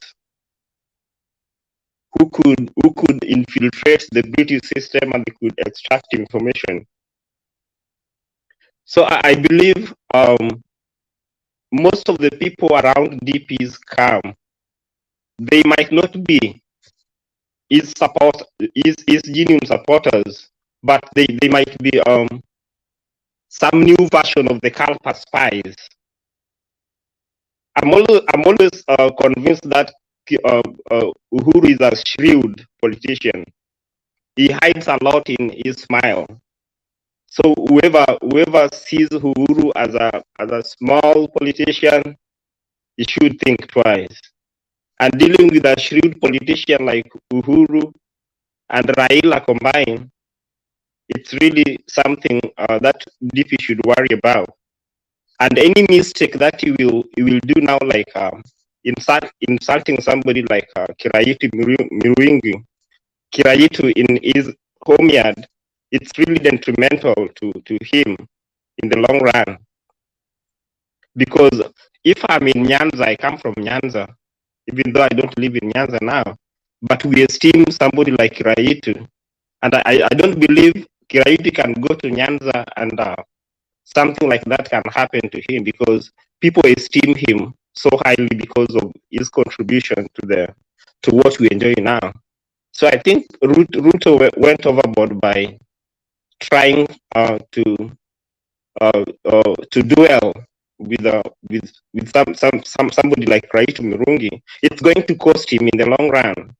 who could infiltrate the British system and they could extract information. So I believe most of the people around DP's camp, they might not be his genuine supporters, but they might be some new version of the Kalpa spies. I'm always convinced that Uhuru is a shrewd politician. He hides a lot in his smile. So whoever sees Uhuru as a small politician, he should think twice. And dealing with a shrewd politician like Uhuru and Raila combined, it's really something that DP should worry about. And any mistake that he will do now, like insulting somebody like Kiraitu Mirwingi, Kiraitu in his home yard, it's really detrimental to him in the long run. Because if I'm in Nyanza, I come from Nyanza, even though I don't live in Nyanza now, but we esteem somebody like Kiraitu And I don't believe Kiraiti can go to Nyanza and something like that can happen to him, because people esteem him so highly because of his contribution to what we enjoy now. So I think Ruto went overboard by trying to duel with somebody like Raitu Mirungi. It's going to cost him in the long run.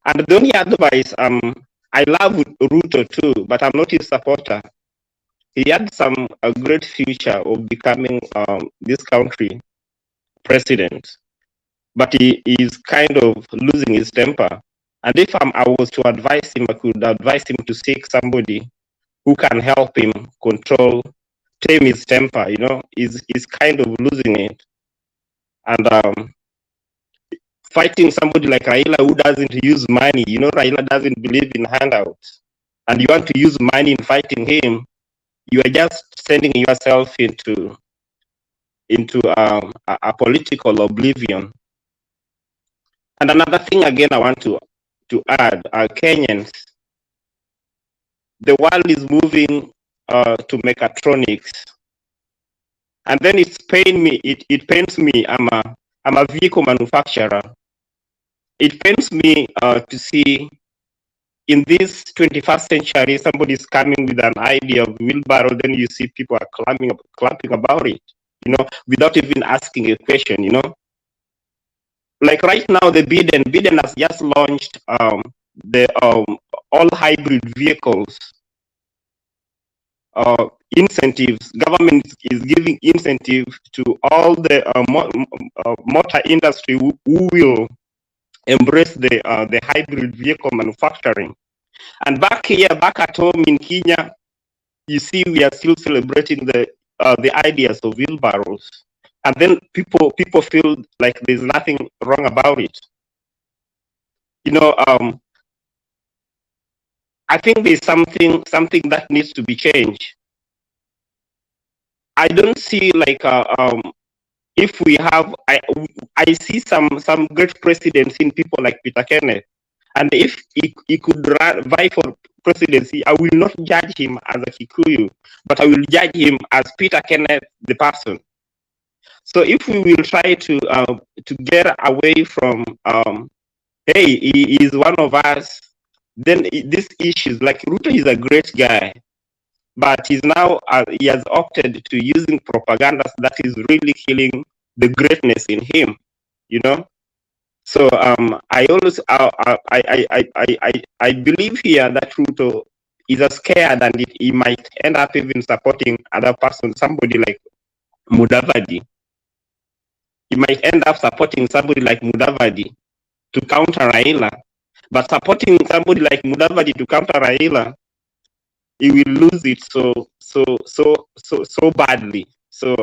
And the only advice, I love Ruto too, but I'm not his supporter. He had a great future of becoming this country president, but he is kind of losing his temper. And if I was to advise him, I could advise him to seek somebody who can help him tame his temper. You know, he's kind of losing it. And fighting somebody like Raila who doesn't use money, you know, Raila doesn't believe in handouts, and you want to use money in fighting him, you are just sending yourself into a political oblivion. And another thing again I want to add, Kenyans, the world is moving to mechatronics, and then it pains me. I'm a vehicle manufacturer. It pains me to see in this 21st century somebody's coming with an idea of wheelbarrow, then you see people are clapping about it, you know, without even asking a question, you know. Like right now, the Biden has just launched the all hybrid vehicles incentives. Government is giving incentive to all the motor industry who will embrace the hybrid vehicle manufacturing. And back at home in Kenya, you see we are still celebrating the ideas of wheelbarrows, and then people feel like there's nothing wrong about it. You know, I think there's something that needs to be changed. I don't see like if we have, I see some great presidents in people like Peter Kenneth, and if he could vie for presidency, I will not judge him as a Kikuyu, but I will judge him as Peter Kenneth, the person. So if we will try to get away from, hey, he is one of us, then these issues, like Ruto is a great guy, but he's now he has opted to using propaganda that is really killing the greatness in him, you know. So I always I believe here that Ruto is scared, and he might end up even supporting other person, somebody like Mudavadi. He might end up supporting somebody like Mudavadi to counter Raila, but supporting somebody like Mudavadi to counter Raila, he will lose it so badly. So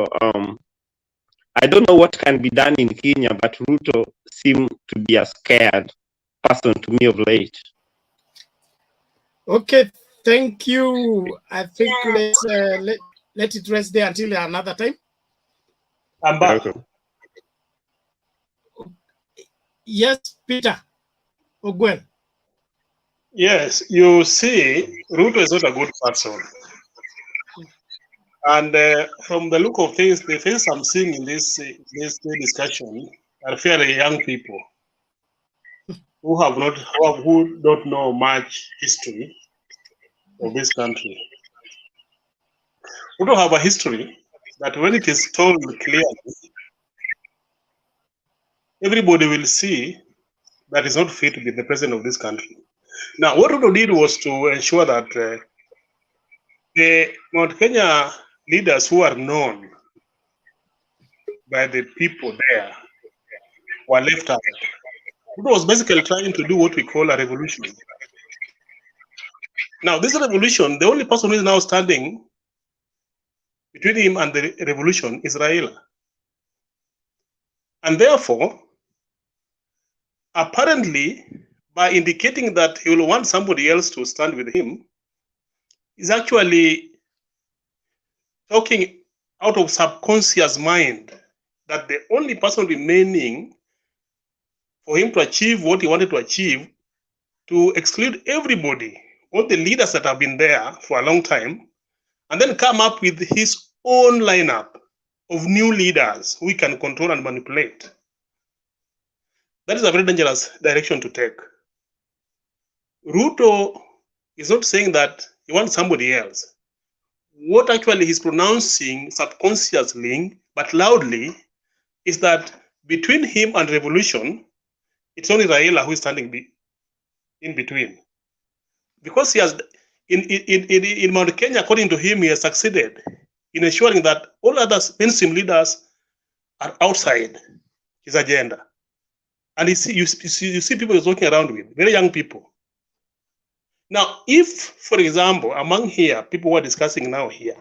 I don't know what can be done in Kenya, but Ruto seems to be a scared person to me of late. Okay, thank you. I think let's let it rest there until another time. I'm back. Yes, Peter Ogwen. Yes, you see, Ruto is not a good person. And from the look of things, the things I'm seeing in this discussion are fairly young people who don't know much history of this country. We don't have a history that when it is told clearly, everybody will see that is not fit to be the president of this country. Now, what Ruto did was to ensure that the Mount Kenya leaders who are known by the people there were left out. Ruto was basically trying to do what we call a revolution. Now, this revolution, the only person who is now standing between him and the revolution is Raila. And therefore, apparently, by indicating that he will want somebody else to stand with him, is actually talking out of subconscious mind that the only person remaining for him to achieve what he wanted to achieve to exclude everybody, all the leaders that have been there for a long time, and then come up with his own lineup of new leaders who he can control and manipulate. That is a very dangerous direction to take. Ruto is not saying that he wants somebody else. What actually he's pronouncing subconsciously but loudly is that between him and revolution, it's only Raila who is standing in between. Because he has, in Mount Kenya, according to him, he has succeeded in ensuring that all other mainstream leaders are outside his agenda. And you see people he's walking around with, very young people. Now, if, for example, among here, people who are discussing now here,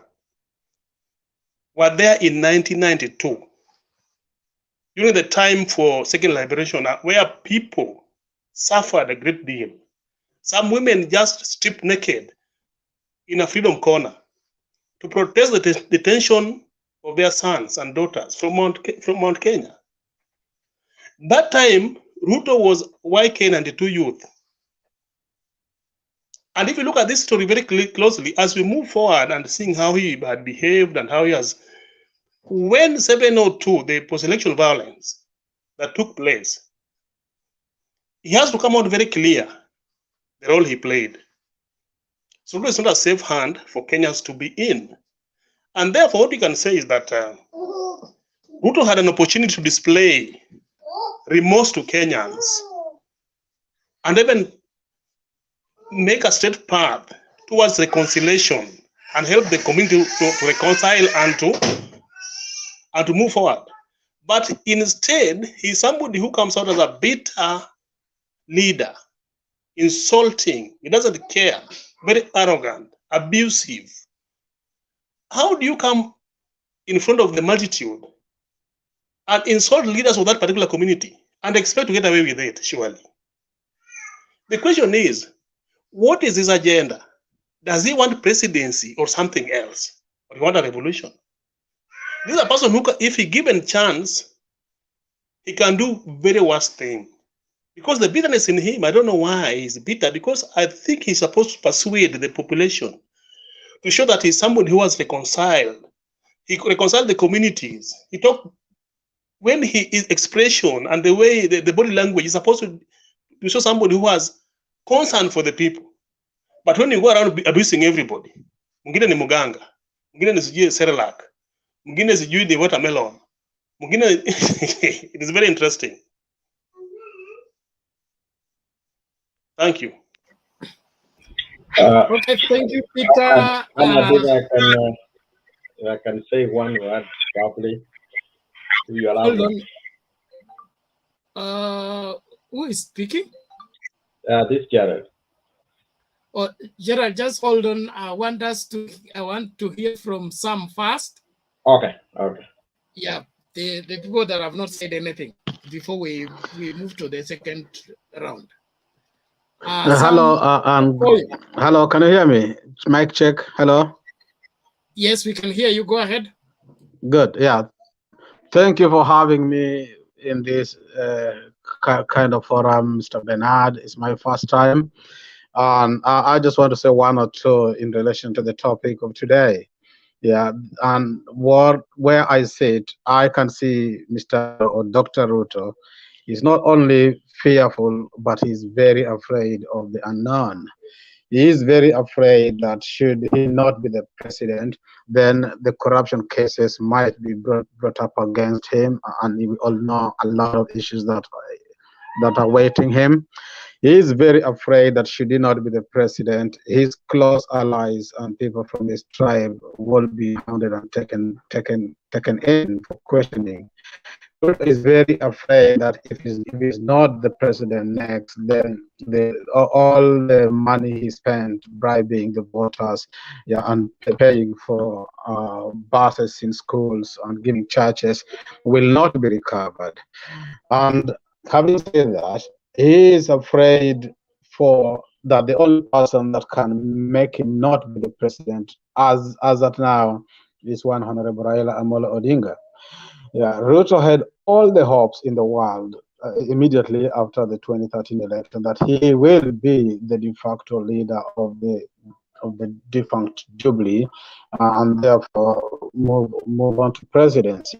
were there in 1992, during the time for second liberation, where people suffered a great deal. Some women just stripped naked in a freedom corner to protest the detention of their sons and daughters from Mount Kenya. That time, Ruto was YK92 youth. And if you look at this story very closely, as we move forward and seeing how he had behaved and how he has, when 702, the post-election violence that took place, he has to come out very clear the role he played. So Ruto is not a safe hand for Kenyans to be in. And therefore, what we can say is that Ruto had an opportunity to display remorse to Kenyans and even make a straight path towards reconciliation and help the community to reconcile and to move forward. But instead, he's somebody who comes out as a bitter leader, insulting, he doesn't care, very arrogant, abusive. How do you come in front of the multitude and insult leaders of that particular community and expect to get away with it, surely? The question is, what is his agenda? Does he want presidency or something else? Or he want a revolution? This is a person who, if he given chance, he can do very worst thing. Because the bitterness in him, I don't know why he's bitter, because I think he's supposed to persuade the population to show that he's somebody who has reconciled. He reconciled the communities. He talked, when his expression and the way, the body language is supposed to show somebody who has concern for the people. But when you go around abusing everybody, mwingine ni muganga, mwingine ni sijui Cerelac, mwingine sijui ni watermelon, mwingine it is very interesting. Thank you. Okay, thank you, Peter. I can say one word properly. Hold on. Who is speaking? This Jared. Oh, Gerald, just hold on. I want to hear from Sam first. Okay. Yeah, the people that have not said anything before we move to the second round. Hello, hello. Can you hear me? Mic check. Hello. Yes, we can hear you. Go ahead. Good. Yeah. Thank you for having me in this kind of forum, Mr. Bernard. It's my first time. And I just want to say one or two in relation to the topic of today. Yeah, and where I sit, I can see Mr. or Dr. Ruto is not only fearful, but he's very afraid of the unknown. He is very afraid that should he not be the president, then the corruption cases might be brought up against him, and we all know a lot of issues that are waiting him. He is very afraid that should he not be the president, his close allies and people from his tribe will be hounded and taken in for questioning. Ruto is very afraid that if he's not the president next, then all the money he spent bribing the voters, and paying for buses in schools and giving churches will not be recovered. And having said that, he is afraid that the only person that can make him not be the president as at now is one Honorable Raila Odinga. Yeah, Ruto had all the hopes in the world immediately after the 2013 election that he will be the de facto leader of the defunct Jubilee, and therefore move on to presidency.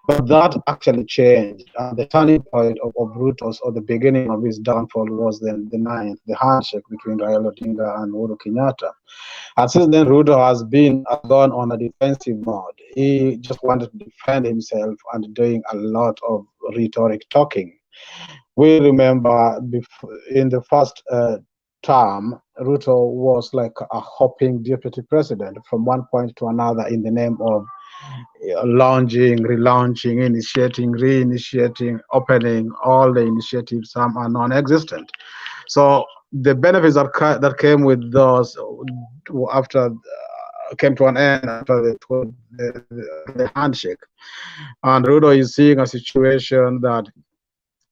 But that actually changed, and the turning point of Ruto's, or the beginning of his downfall, was then the handshake between Raila Odinga and Uhuru Kenyatta. And since then, Ruto has gone on a defensive mode. He just wanted to defend himself and doing a lot of rhetoric talking. We remember in the first term, Ruto was like a hopping deputy president from one point to another in the name of launching, relaunching, initiating, reinitiating, opening. All the initiatives, some are non-existent. So the benefits that came with those after came to an end after the handshake. And Ruto is seeing a situation that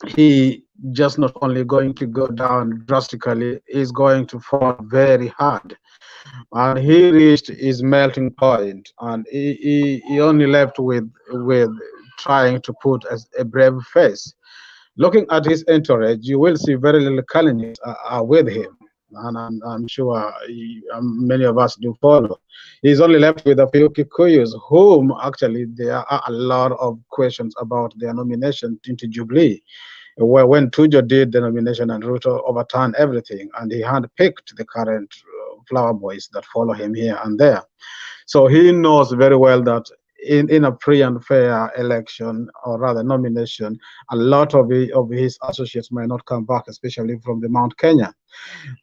he just not only going to go down drastically, is going to fall very hard. And he reached his melting point, and he only left with trying to put a brave face. Looking at his entourage, you will see very little candidates are with him, and I'm sure many of us do follow. He's only left with a few Kikuyus, whom actually there are a lot of questions about their nomination into Jubilee. When Tujo did the nomination and Ruto overturned everything, and he handpicked the current flower boys that follow him here and there. So he knows very well that in a free and fair election, or rather nomination, a lot of his associates might not come back, especially from the Mount Kenya.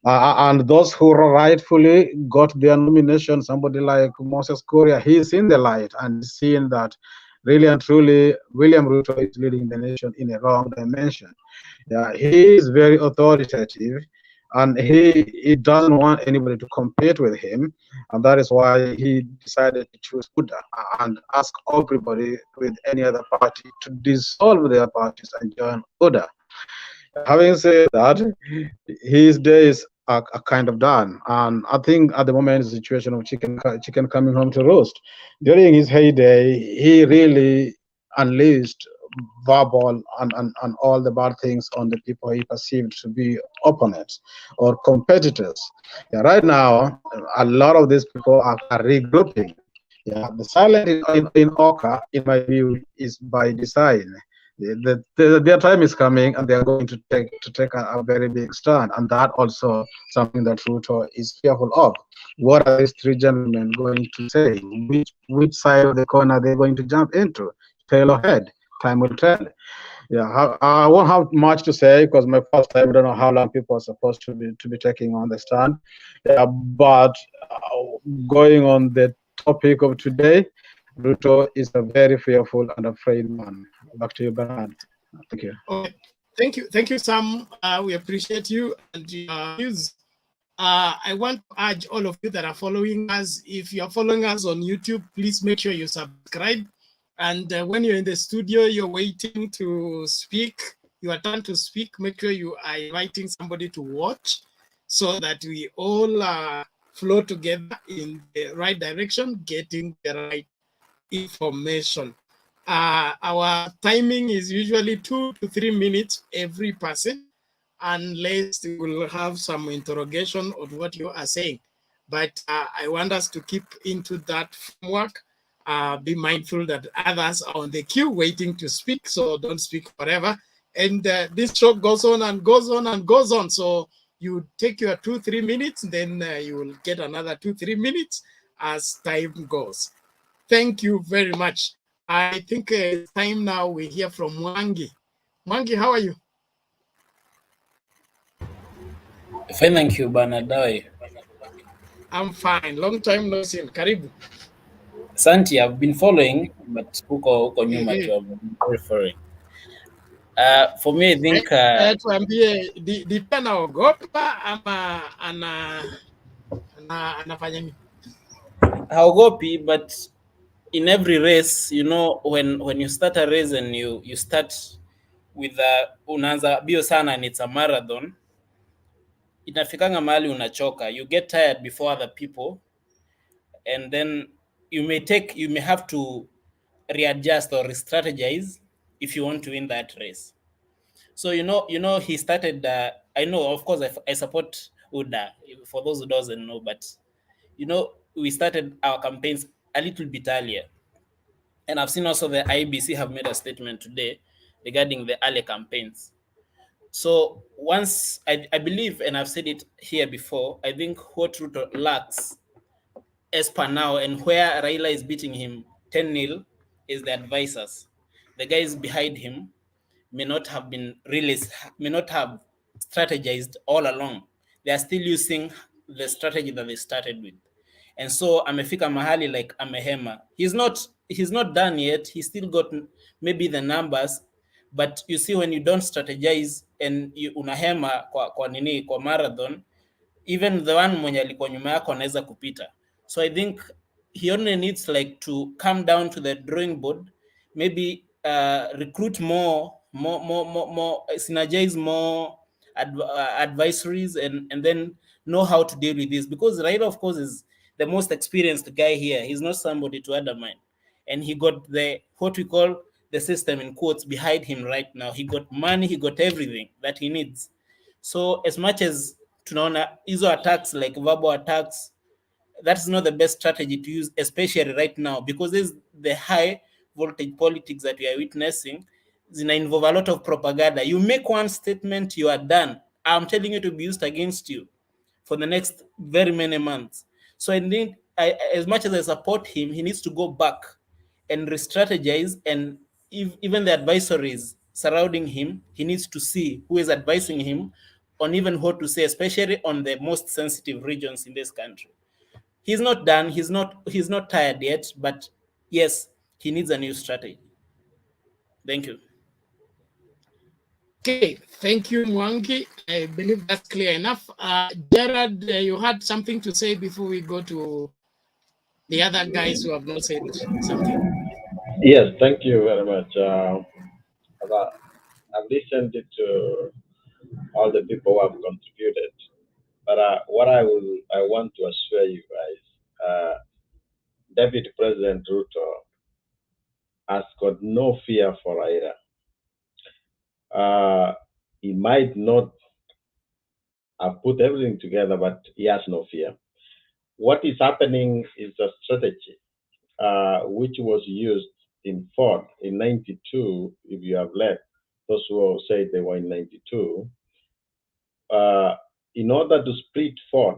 And those who rightfully got their nomination, somebody like Moses Kuria, he's in the light and seeing that really and truly William Ruto is leading the nation in a wrong dimension. Yeah, he is very authoritative, and he doesn't want anybody to compete with him, and that is why he decided to choose UDA and ask everybody with any other party to dissolve their parties and join UDA. Having said that, his days are kind of done, and I think at the moment it's a situation of chicken coming home to roast. During his heyday, he really unleashed verbal and all the bad things on the people he perceived to be opponents or competitors. Yeah, right now, a lot of these people are regrouping. Yeah, the silence in Oka, in my view, is by design. Their time is coming, and they are going to take a very big stand, and that also something that Ruto is fearful of. What are these three gentlemen going to say? Which side of the corner are they going to jump into? Tail or head? Time will tell. Yeah, I won't have much to say because my first time, I don't know how long people are supposed to be taking on the stand. Yeah, but going on the topic of today, Ruto is a very fearful and afraid man. Back to you, Bernard. Thank you. Okay. Thank you, Sam. We appreciate you and your views. I want to urge all of you that are following us, if you are following us on YouTube, please make sure you subscribe. And when you're in the studio, you're waiting to speak, your turn to speak, make sure you are inviting somebody to watch so that we all flow together in the right direction, getting the right information. Our timing is usually 2 to 3 minutes every person, unless we will have some interrogation on what you are saying. But I want us to keep into that framework. Be mindful that others are on the queue waiting to speak, so don't speak forever. And this show goes on and goes on and goes on. So you take your 2-3 minutes, then you will get another 2-3 minutes as time goes. Thank you very much. I think it's time now we hear from Mwangi. Mwangi, how are you? Fine, thank you, Bernard. I'm fine. Long time no see. Karibu. Santi, I've been following, but huko nyuma tu, I've been referring. For me, I think tuambie DP anaogopa ama anafanya nini? haogopi, but in every race, you know, when you start a race and you start with unaanza bio sana and it's a marathon, inafikanga mahali unachoka. You get tired before other people, and then you may have to readjust or re-strategize if you want to win that race. So he started. I know, of course, I support UDA. For those who doesn't know, but we started our campaigns a little bit earlier, and I've seen also the IBC have made a statement today regarding the early campaigns. So once I believe, and I've said it here before, I think what Ruto lacks as per now, and where Raila is beating him 10-0, is the advisors. The guys behind him may not have strategized all along. They are still using the strategy that they started with. And so amefika mahali like amehema. He's not done yet. He's still got maybe the numbers, but you see, when you don't strategize and you unahema kwa marathon, even the one mwenye alikuwa nyuma yako anaweza kupita. So I think he only needs like to come down to the drawing board, maybe recruit more, synergize more advisories, and then know how to deal with this. Because Raila, of course, is the most experienced guy here. He's not somebody to undermine. And he got what we call the system in quotes behind him right now. He got money, he got everything that he needs. So as much as tunaona hizo attacks, like verbal attacks, that's not the best strategy to use, especially right now, because there's the high voltage politics that we are witnessing. Zina involve a lot of propaganda. You make one statement, you are done. I'm telling you, to be used against you for the next very many months. So I think, as much as I support him, he needs to go back and re-strategize, and even the advisories surrounding him, he needs to see who is advising him on even what to say, especially on the most sensitive regions in this country. He's not done. He's not tired yet, but yes, he needs a new strategy. Thank you. Okay, thank you, Mwangi. I believe that's clear enough. Gerard, you had something to say before we go to the other guys who have not said something. Yes, thank you very much. I've listened to all the people who have contributed, but what I want to assure you guys, Deputy President Ruto has got no fear for Raila. He might not have put everything together, but he has no fear. What is happening is a strategy which was used in Ford in 92. If you have left, those who say they were in 92, in order to split Ford,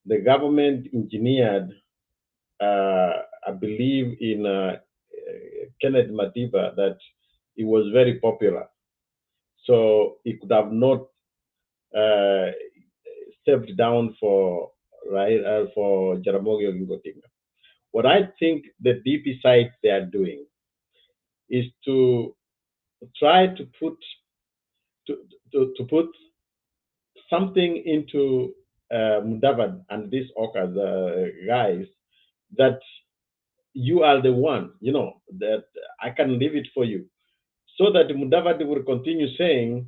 the government engineered, I believe, in Kenneth Madiba, that he was very popular. So he could have not stepped down for Jaramogi Oginga Odinga. What I think the DP side they are doing is to try to put something into Mudavad and these Okas guys, that you are the one, that I can leave it for you, so that Mudavad will continue saying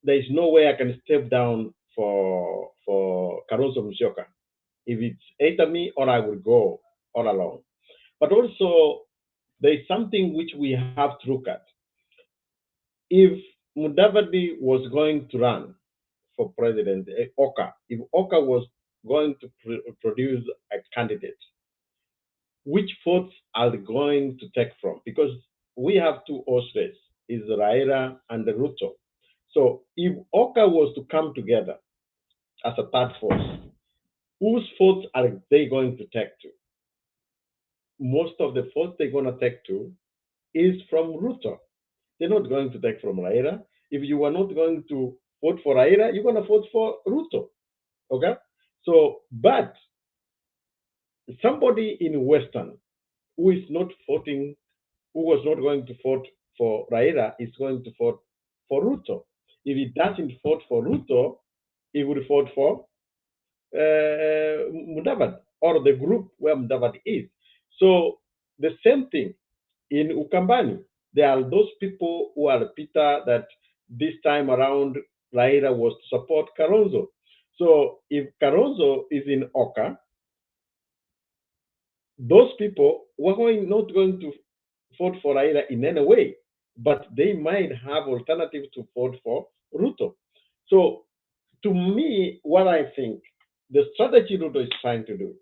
there is no way I can step down for Kalonzo Musyoka. If it's either me or I will go all along. But also, there is something which we have to look at. If Mudavadi was going to run for president, if Oka was going to produce a candidate, which votes are they going to take from? Because we have two horses, is Raila and the Ruto. So if Oka was to come together as a third force, whose votes are they going to take to? Most of the votes they're going to take to is from Ruto. They're not going to take from Raila. If you are not going to vote for Raila, you're going to vote for Ruto. Okay? So, but somebody in Western who is not voting, who was not going to vote for Raila, is going to vote for Ruto. If he doesn't vote for Ruto, he would vote for Mudavad, or the group where Mudavad is. So the same thing in Ukambani. There are those people who are Peter that this time around Raila was to support Kalonzo. So if Kalonzo is in Oka, those people were not going to vote for Raila in any way. but they might have alternatives to vote for Ruto. So, to me, what I think the strategy Ruto is trying to do,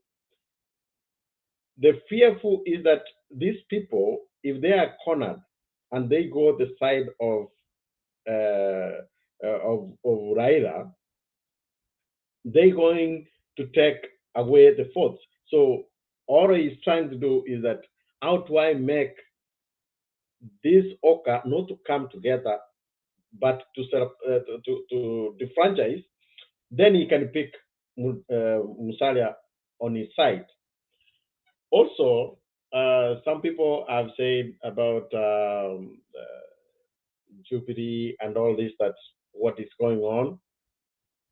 the fearful is that these people, if they are cornered and they go the side of Raila, they're going to take away the votes. So all he's trying to do is that how do I make this Oka not to come together, but to set up, to defranchise, then he can pick Musalia on his side. Also, some people have said about Jubilee and all this, that's what is going on.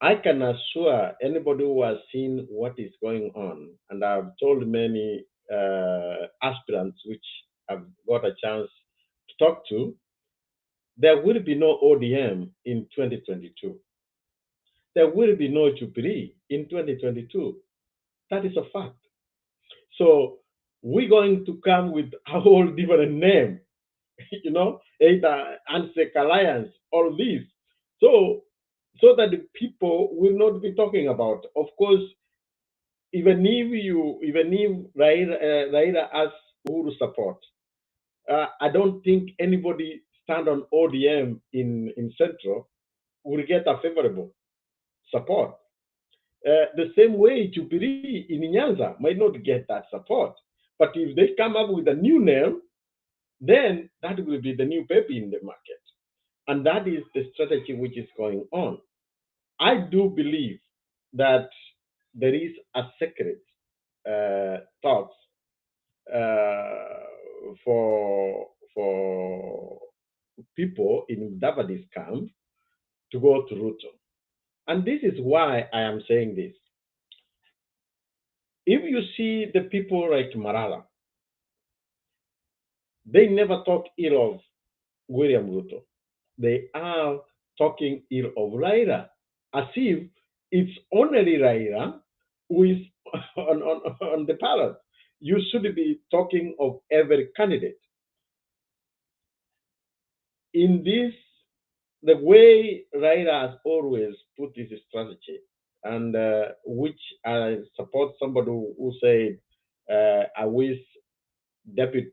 I can assure anybody who has seen what is going on, and I've told many aspirants which I've got a chance to talk to, there will be no ODM in 2022. There will be no Jubilee in 2022. That is a fact. So we're going to come with a whole different name, either Ansec Alliance, all these. So that the people will not be talking about. Of course, even if Raila has Uhuru support, I don't think anybody stand on ODM in Central will get a favorable support. The same way Jubilee in Nyanza might not get that support. But if they come up with a new name, then that will be the new baby in the market. And that is the strategy which is going on. I do believe that there is a secret talks for people in Davadi's camp to go to Ruto. And this is why I am saying this. If you see the people like Marala, they never talk ill of William Ruto. They are talking ill of Raila, as if it's only Raila who is on the ballot. You should be talking of every candidate. In this, the way Raila has always put his strategy, and which I support somebody who said, I wish Deputy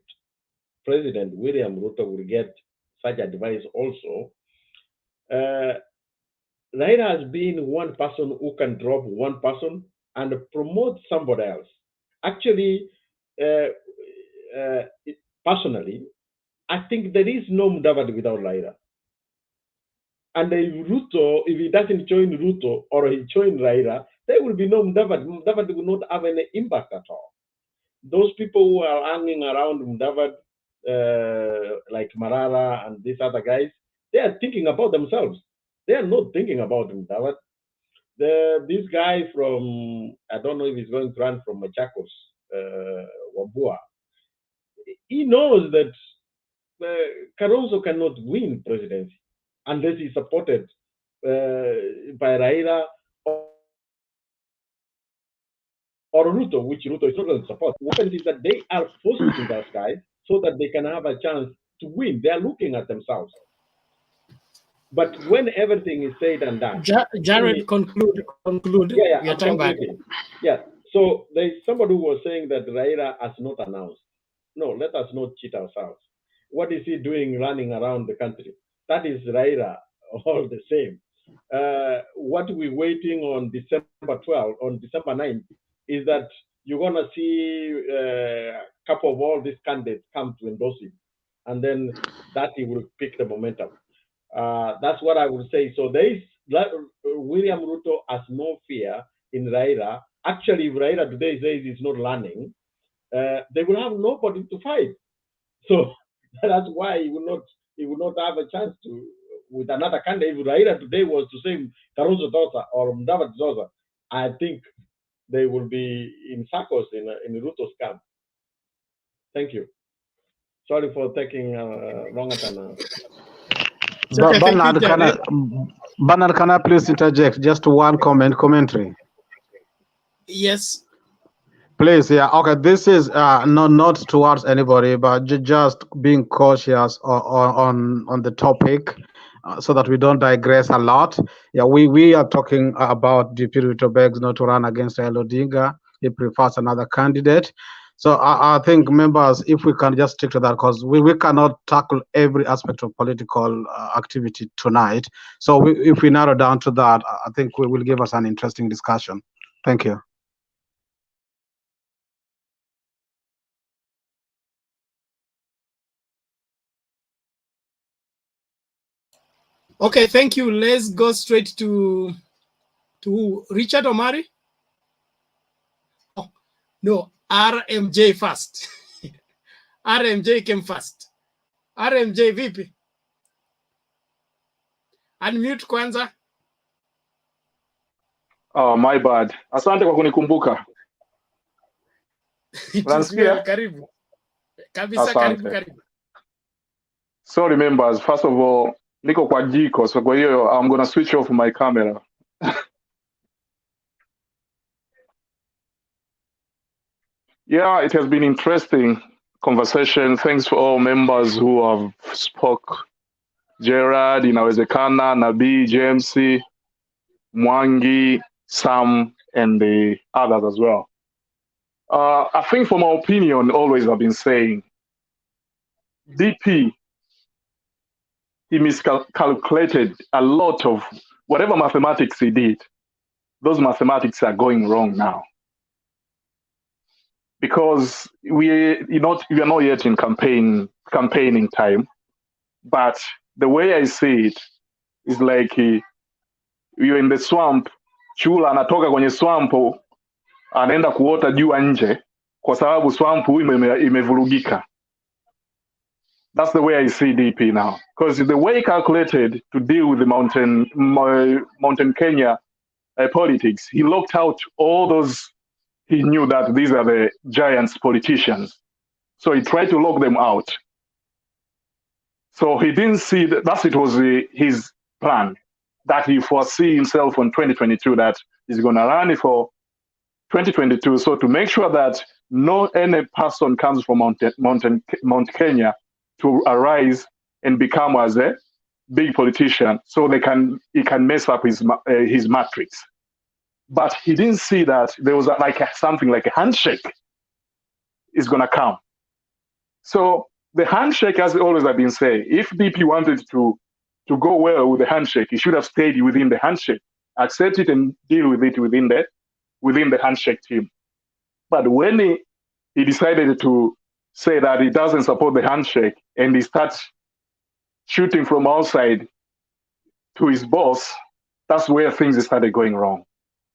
President William Ruto will get such advice also. Raila has been one person who can drop one person and promote somebody else. Actually, personally, I think there is no Mudavadi without Raila. And if Ruto, if he doesn't join Ruto or he join Raila, there will be no Mudavadi. Mudavadi will not have any impact at all. Those people who are hanging around Mudavadi, like Marara and these other guys, they are thinking about themselves. They are not thinking about Mudavadi. This guy from, I don't know if he's going to run from Machakos, Wabua, he knows that Kalonzo cannot win presidency unless he's supported by Raila or Ruto, which Ruto is not going to support. What happens is that they are forcing those guys so that they can have a chance to win. They are looking at themselves. But when everything is said and done, Jared, conclude. Yeah, Your I'm time back. concluding. Yeah. So there's somebody who was saying that Raila has not announced. No, let us not cheat ourselves. What is he doing running around the country? That is Raila all the same. What we're waiting on December 12th, on December 9th, is that you're going to see a couple of all these candidates come to endorse him. And then that he will pick the momentum. That's what I would say. So there is, William Ruto has no fear in Raila. Actually, if Raila today says he's not running, they will have nobody to fight. So that's why he will not have a chance to with another candidate. If Raila today was to say Kalonzo Dosa or Mudavadi Dosa, I think they will be in circles in Ruto's camp. Thank you. Sorry for taking longer than. Bernard, can I please interject just one commentary? Yes. Please, yeah, okay. This is not towards anybody, but just being cautious on the topic, so that we don't digress a lot. Yeah, we are talking about DP Ruto begs not to run against Raila Odinga. He prefers another candidate. So I think members, if we can just stick to that, because we cannot tackle every aspect of political activity tonight. So if we narrow down to that, I think we will give us an interesting discussion. Thank you. Okay, thank you. Let's go straight to Richard Omari. Oh, no, RMJ first. RMJ came first. RMJ vipi? Unmute kwanza. Oh, my bad. Asante kwa kunikumbuka. It is Unanisikia? well, karibu. Kabisa, karibu, Asante. karibu. Sorry members, first of all, niko kwa jiko, so kwa hiyo I'm gonna switch off my camera. Yeah, it has been interesting conversation. Thanks for all members who have spoke. Gerard, inawezekana, Nabii, James, Mwangi, Sam, and the others as well. I think from my opinion, always I've been saying, DP, he miscalculated a lot of whatever mathematics he did. Those mathematics are going wrong now. Because we are not yet in campaigning time, but the way I see it is like you're in the swamp, chula anatoka kwenye swamp, anaenda kuota jua nje kwa sababu swamp imevurugika. That's the way I see DP now, because the way he calculated to deal with the mountain Kenya politics, he locked out all those. He knew that these are the giants politicians. So he tried to lock them out. So he didn't see that it was his plan, that he foresee himself on 2022, that he's going to run for 2022. So to make sure that no any person comes from Mount Kenya to arise and become as a big politician, so he can mess up his matrix. But he didn't see that there was something like a handshake is going to come. So the handshake, as always I've been saying, if DP wanted to go well with the handshake, he should have stayed within the handshake, accept it and deal with it within the handshake team. But when he decided to say that he doesn't support the handshake and he starts shooting from outside to his boss, that's where things started going wrong.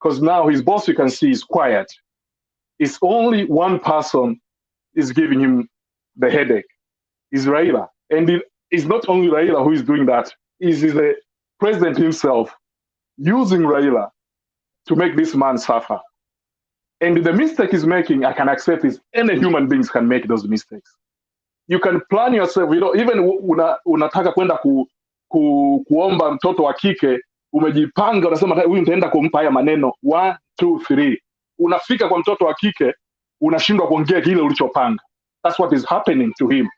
Because now his boss, you can see, is quiet. It's only one person is giving him the headache, is Raila. And it's not only Raila who is doing that, it is the president himself using Raila to make this man suffer. And the mistake he's making, I can accept, is any human beings can make those mistakes. You can plan yourself, even unataka kwenda kuomba mtoto wa kike, umejipanga, unasema huyu nitaenda kumpa haya maneno 1 2 3. Unafika kwa mtoto wa kike, unashindwa kuongea kile ulichopanga. That's what is happening to him.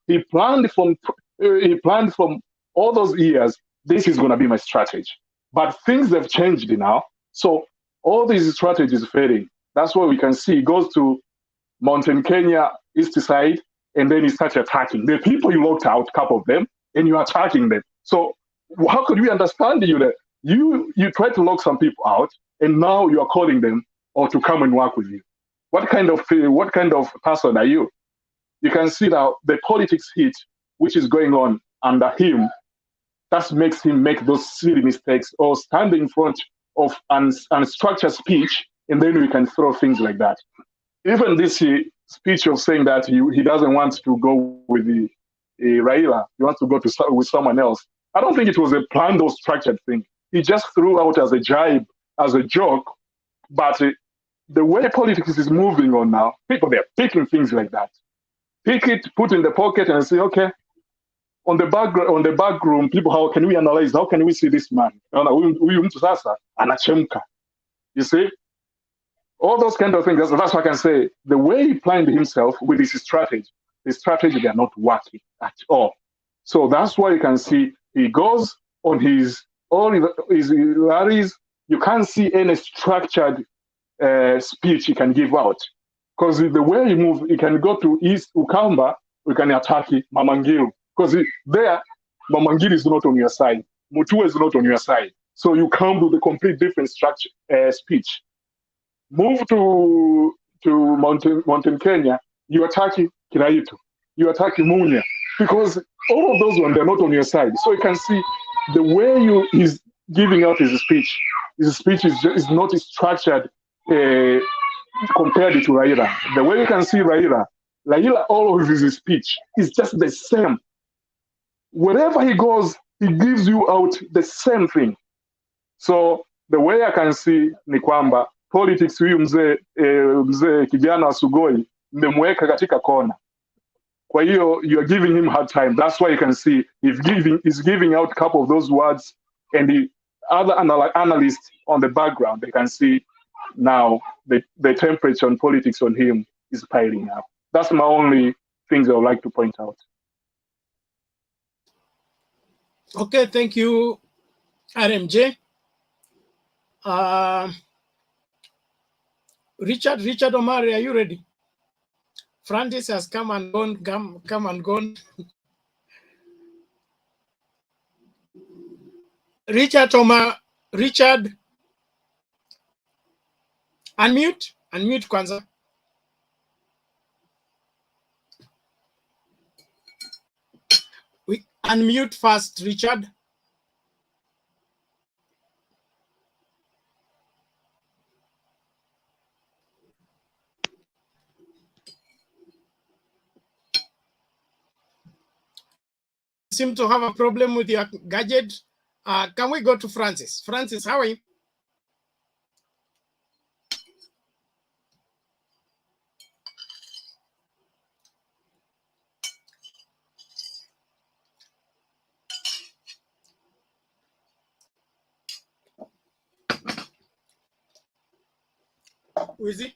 He planned from all those years, this is going to be my strategy. But things have changed now. So all these strategies failing. That's what we can see. He goes to Mountain Kenya, east side, and then he starts attacking. The people you locked out, a couple of them, and you're attacking them. So how could we understand you that you try to lock some people out, and now you are calling them or to come and work with you? What kind of person are you? You can see now the politics hit, which is going on under him, that makes him make those silly mistakes or stand in front of unstructured speech, and then we can throw things like that. Even this speech of saying that he doesn't want to go with the Raila, he wants to go with someone else. I don't think it was a planned or structured thing. He just threw out as a jibe, as a joke. But the way politics is moving on now, people, they're picking things like that. Pick it, put in the pocket, and say, okay. On the back room, people, how can we analyze? How can we see this man? You see? all those kind of things. That's what I can say. The way he planned himself with his strategy, they are not working at all. So that's why you can see he goes on all his rallies. You can't see any structured speech he can give out. Because the way he moves, he can go to East Ukamba, we can attack Mamangiru. Because there, Mamangiru is not on your side. Mutua is not on your side. So you come with a complete different structure speech. Move to Mountain Kenya, you attack Kiraitu, you attack Munya. Because all of those ones, they're not on your side. So you can see the way he's giving out his speech is not structured compared to Raila. The way you can see Raila, all of his speech is just the same. Wherever he goes, he gives you out the same thing. So the way I can see ni kwamba politics huyu mzee kijana wa Sugoi mmemweka katika kona. Kwa hiyo you are giving him hard time. That's why you can see he's giving out a couple of those words, and the other analysts on the background, they can see now the temperature on politics on him is piling up. That's my only things I would like to point out. Okay, thank you, RMJ. Richard Omari, are you ready? Francis has come and gone. Richard, unmute kwanza. We unmute first, Richard. Seem to have a problem with your gadget. Can we go to Francis? Francis, how are you? Who is he?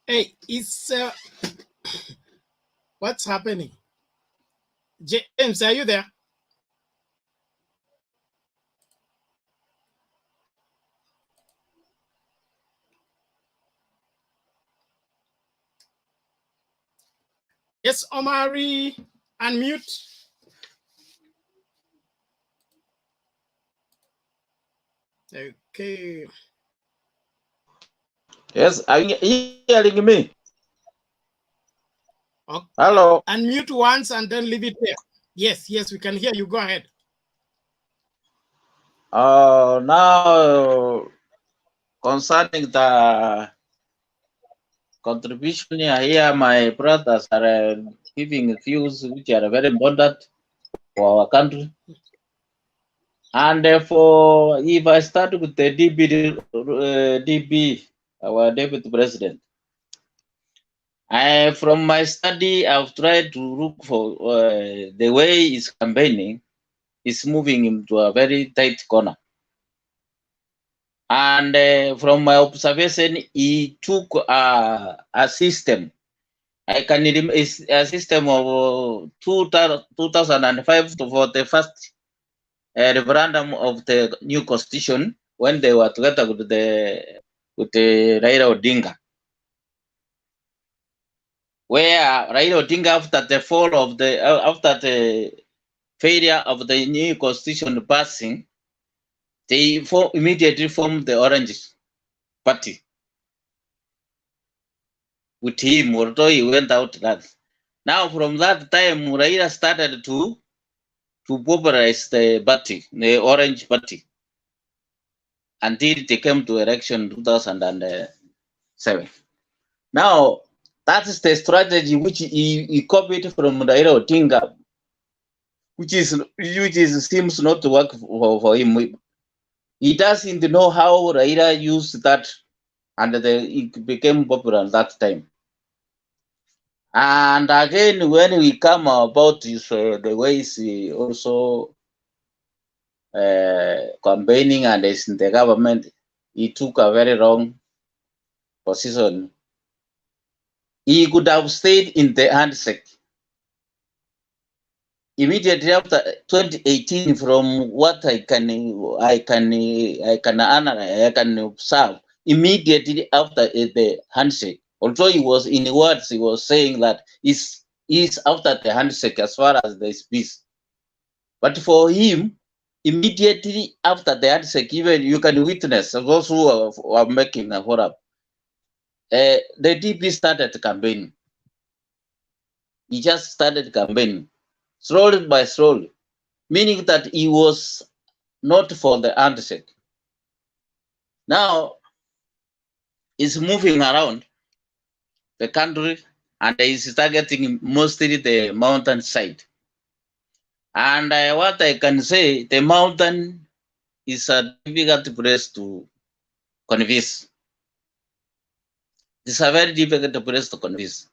Hey, it's what's happening? James, are you there? Yes, Omari, unmute. Okay. Yes, are you hearing me? Okay. Hello. Unmute once and then leave it there. Yes, we can hear you. Go ahead. Now concerning the contribution here, my brothers are giving views which are very important for our country. And therefore, if I start with the DB, our deputy president, from my study, I've tried to look for the way he's campaigning is moving into a very tight corner. And from my observation, he took a system. I can remember a system of 2005 for the first referendum of the new constitution when they were together with the Raila Odinga, where Raila Odinga, after the fall of after the failure of the new constitution passing, they immediately formed the Orange Party. With him, although he went out that. Now, from that time, Raila started to popularize the party, the Orange Party, until they came to election 2007. Now, that is the strategy which he copied from Raila Odinga which seems not to work for him. He doesn't know how Raila used that, and it became popular at that time. And again, when we come about this, the ways he also campaigning and is in the government, he took a very wrong position. He could have stayed in the handshake. Immediately after 2018, from what I can observe, immediately after the handshake, although he was in words, he was saying that he's after the handshake as far as there is peace. But for him, immediately after the handshake, even you can witness those who are making a horror. The DP started campaigning. He just started campaigning, slowly by slowly, meaning that he was not for the handshake. Now, he's moving around the country and he's targeting mostly the mountain side. And what I can say, the mountain is a difficult place to convince. It's a very difficult place to convince.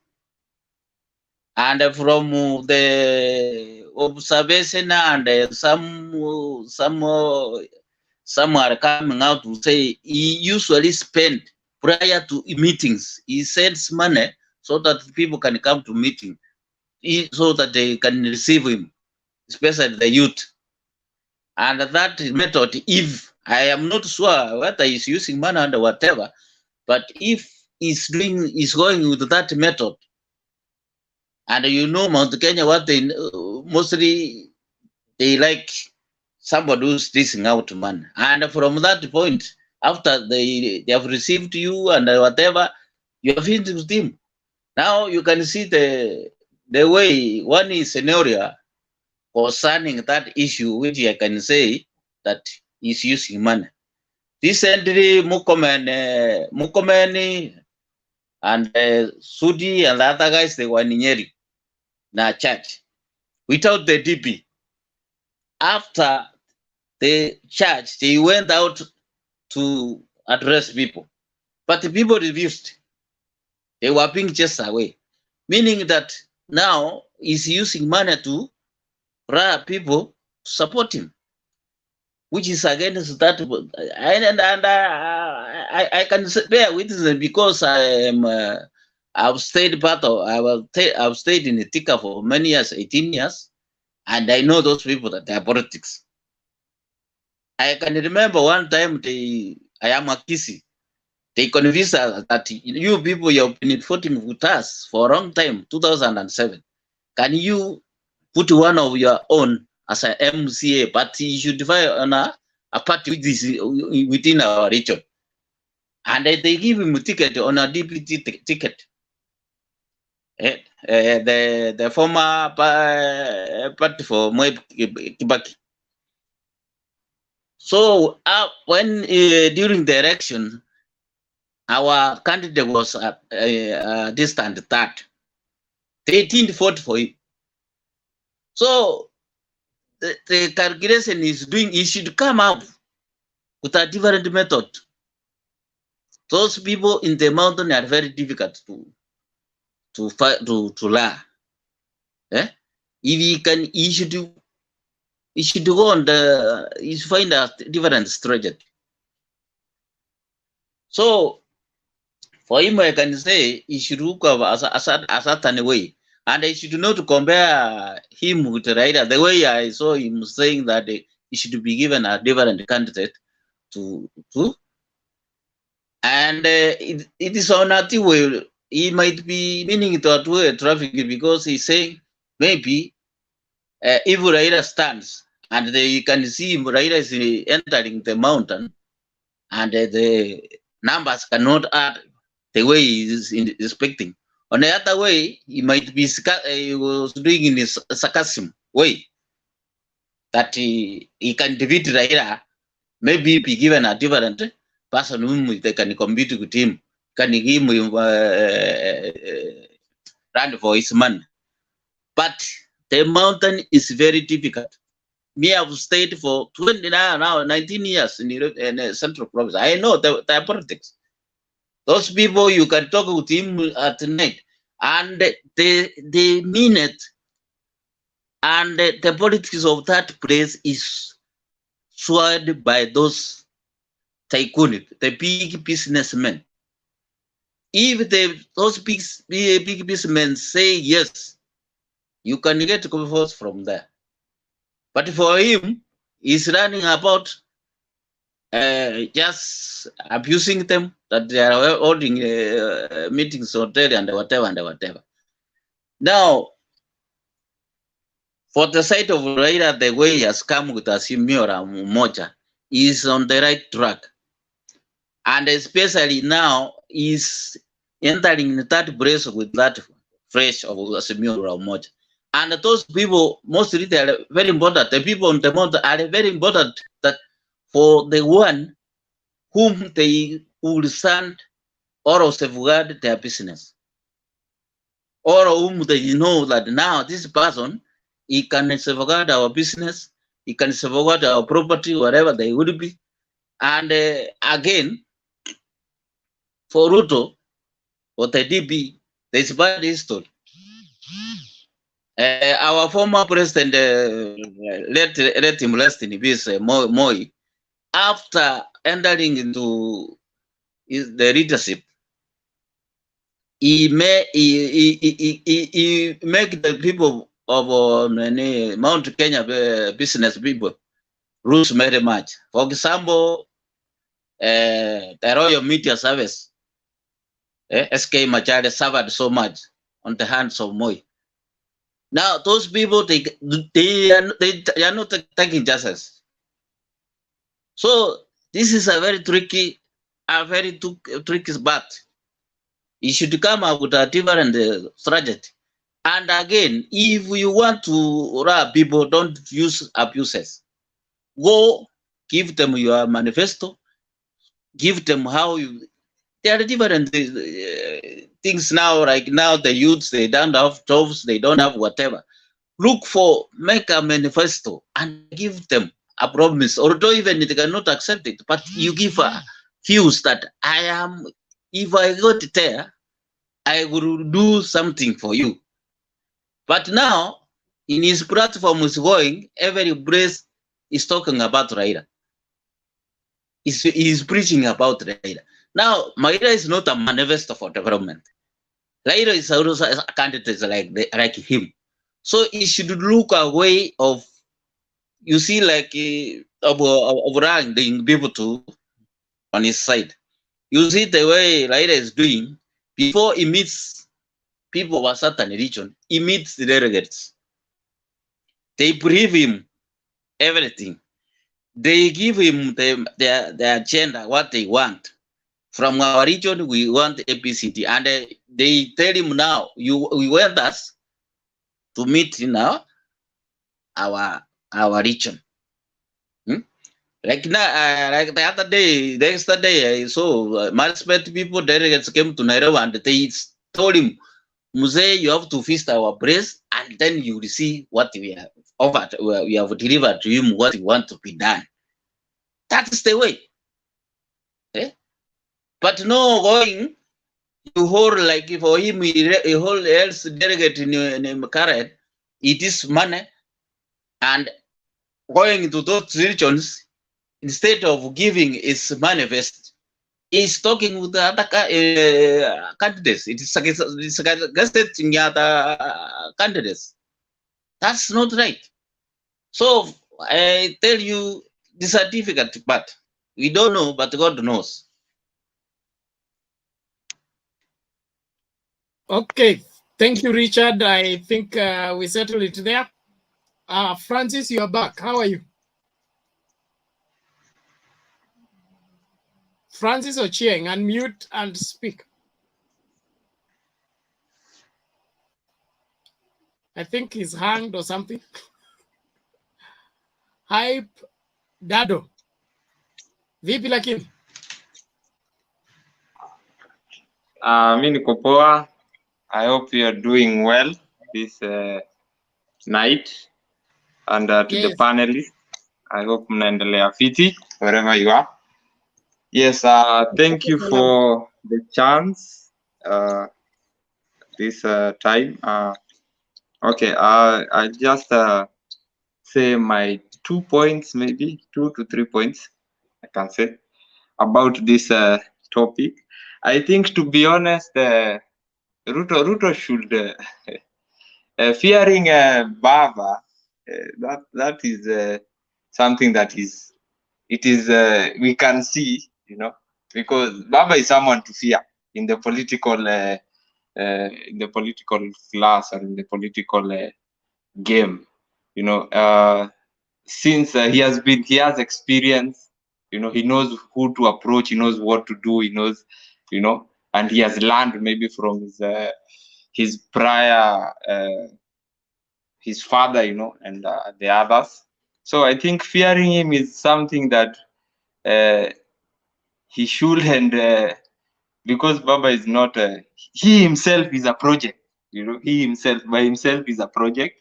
And from the observation and some are coming out to say he usually spend prior to meetings. He sends money so that people can come to meeting, so that they can receive him, especially the youth. And that method, if I am not sure whether he's using money or whatever, but if he's going with that method, and you know Mount Kenya, what they mostly they like somebody who's dishing out money. And from that point, after they have received you and whatever, you have finished with him. Now you can see the way one is scenario concerning that issue, which I can say that is using money. Recently, Mukomeni and Sudi and the other guys, they were in Nyeri, na church, without the DP. After the church, they went out to address people, but the people refused. They were being chased away, meaning that now he's using money to bribe people to support him, which is against that. I can bear witness because I've stayed I've stayed in Tika for many years, 18 years, and I know those people that they are politics. I can remember one time I am a Kisi. They convinced us that you people, you have been voting with us for a long time, 2007. Can you put one of your own as an MCA, but you should find on a party which is within our region? And they give him a ticket on a DPT ticket. The former party for Moi Kibaki. So when during the election, our candidate was distant third. They didn't vote for him. So the calculation is doing, he should come up with a different method. Those people in the mountain are very difficult to learn. If he can, he should go on he should find a different strategy. So for him, I can say he should look at a certain way, and I should not compare him with Raila. The way I saw him saying that he should be given a different candidate to and it is on a way. He might be meaning to a traffic because he's saying maybe if Raila stands and you can see Raila is entering the mountain and the numbers cannot add the way he is expecting. On the other way, he might be he was doing in his sarcasm way that he can defeat Raila, maybe be given a different person whom they can compete with him, can give him run for his man. But The mountain is very difficult. Me, I've stayed for 19 years in Central Province. I know the politics. Those people, you can talk with him at night, and they mean it. And the politics of that place is swayed by those tycoon, the big businessmen. If those big businessmen say yes, you can get votes from there. But for him, he's running about just abusing them, that they are holding meetings hotel and whatever. Now, for the side of Raila, the way he has come with Asimiora Moja is on the right track. And especially now, is entering the third brace with that fresh of Asimiora Moja. And those people, mostly they are very important. The people on the mountain are very important that for the one whom they will stand or safeguard their business. Or whom they know that now this person, he can safeguard our business, he can safeguard our property, whatever they would be. And again, for Ruto, for the DB, there's bad history. Our former president, let him rest in peace, Moi, after entering into the leadership, he make the people of Mount Kenya business people lose very much. For example, the Royal Media Service, SK Machare suffered so much on the hands of Moi. Now those people they are not taking justice. So this is a very tricky spot. You should come up with a different strategy. And again, if you want to rob people, don't use abuses. Go give them your manifesto, give them how you. There are different things now. Like now, the youths, they don't have jobs, they don't have whatever. Make a manifesto and give them a promise, although even they cannot accept it, but you give a views that if I got there, I will do something for you. But now, in his platform is going, every place is talking about Raila. He's preaching about Raila. Now, Raila is not a manifesto for development. Raila is also a candidate like him. So he should look a way of, you see, like of ranking people to on his side. You see the way Raila is doing, before he meets people of a certain region, he meets the delegates. They brief him everything. They give him the agenda, what they want. From our region, we want APCT. And they tell him now, we want us to meet now our region. Like now, like the other day, yesterday, I saw Malspet people, delegates came to Nairobi and they told him, Muse, you have to feast our praise, and then you will see what we have offered. We have delivered to him what we want to be done. That is the way. But no going, you hold like for him, he hold else delegate in Karen, it is money, and going to those regions, instead of giving his manifest, he's talking with the other candidates. It is against the other candidates. That's not right. So I tell you, this is a difficult part. We don't know, but God knows. Okay, thank you, Richard. I think we settled it there. Francis, you are back. How are you? Francis Ochieng, unmute and speak. I think he's hanged or something. Hype Dado. Vipi lakini? Mi niko poa. I hope you are doing well this night, and to the Yes. panelists. I hope mnaendelea fiti wherever you are. Yes, thank you for the chance this time. Okay, I just say my 2 points, maybe 2 to 3 points, I can say, about this topic. I think, to be honest, Ruto should fearing Baba. That is something that is we can see, because Baba is someone to fear in the political class or in the political game, since he has experience, he knows who to approach, he knows what to do, he knows, and he has learned maybe from his prior his father, and the others. So I think fearing him is something that he shouldn't, because Baba is not he himself is a project, he himself by himself is a project.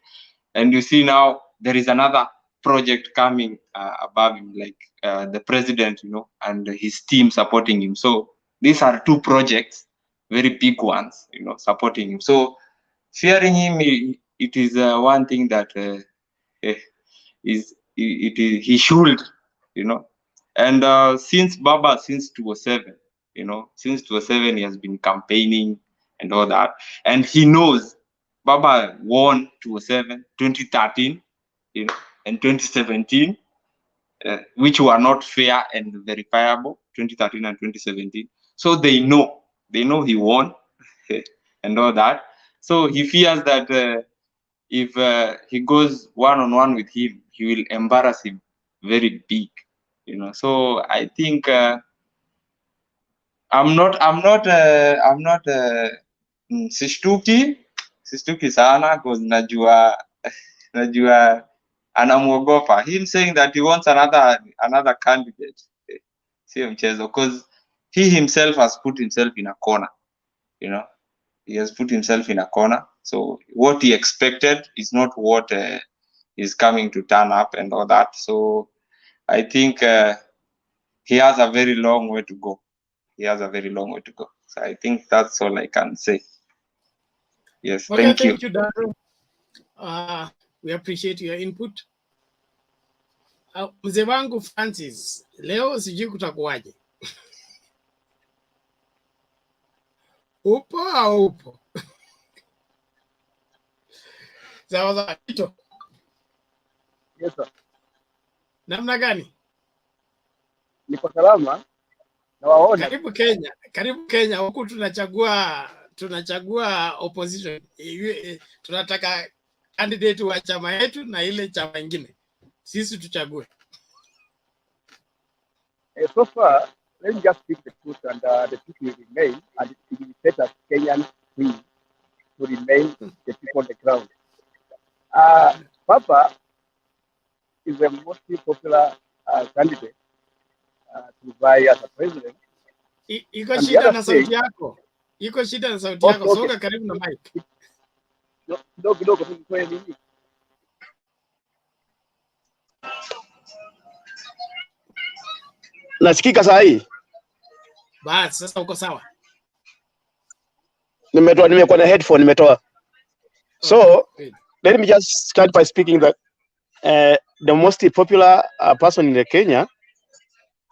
And you see now there is another project coming above him, like the president, and his team supporting him. So these are two projects, very big ones, supporting him. So fearing him, it is one thing that he should, and since Baba, since 2007, since 2007 he has been campaigning and all that, and he knows Baba won 2007, 2013, and 2017, which were not fair and verifiable, 2013 and 2017. So they know he won and all that. So he fears that if he goes one-on-one with him, he will embarrass him very big, So I think I'm not sishtuki sana, because najua anamuogopa. Him saying that he wants another candidate, sio mchezo, because he himself has put himself in a corner, he has put himself in a corner. So what he expected is not what is coming to turn up and all that. So I think he has a very long way to go. So I think that's all I can say. Yes, Okay, thank you. Thank you, Daro. We appreciate your input. Mzee wangu Francis, leo sijui kutakuwaje. Upo au upo? Sawa Tito. Yes, sir. Namna gani? Niko salama. Nawaona. Karibu Kenya. Huku tunachagua opposition. Tunataka candidate wa chama yetu na ile chama ingine. Sisi tuchague. So far, let me just speak the truth, and the truth will remain, and it will set us Kenyan free to remain the people on the ground. Papa is the most popular candidate to vie as a president. Iko shida na sauti yako. Soka karibu na mic. Kidogo kwa nini? Nasikika saa hii? Basi sasa uko sawa. Nimekuwa na headphone nimetoa. So let me just start by speaking that the most popular person in the Kenya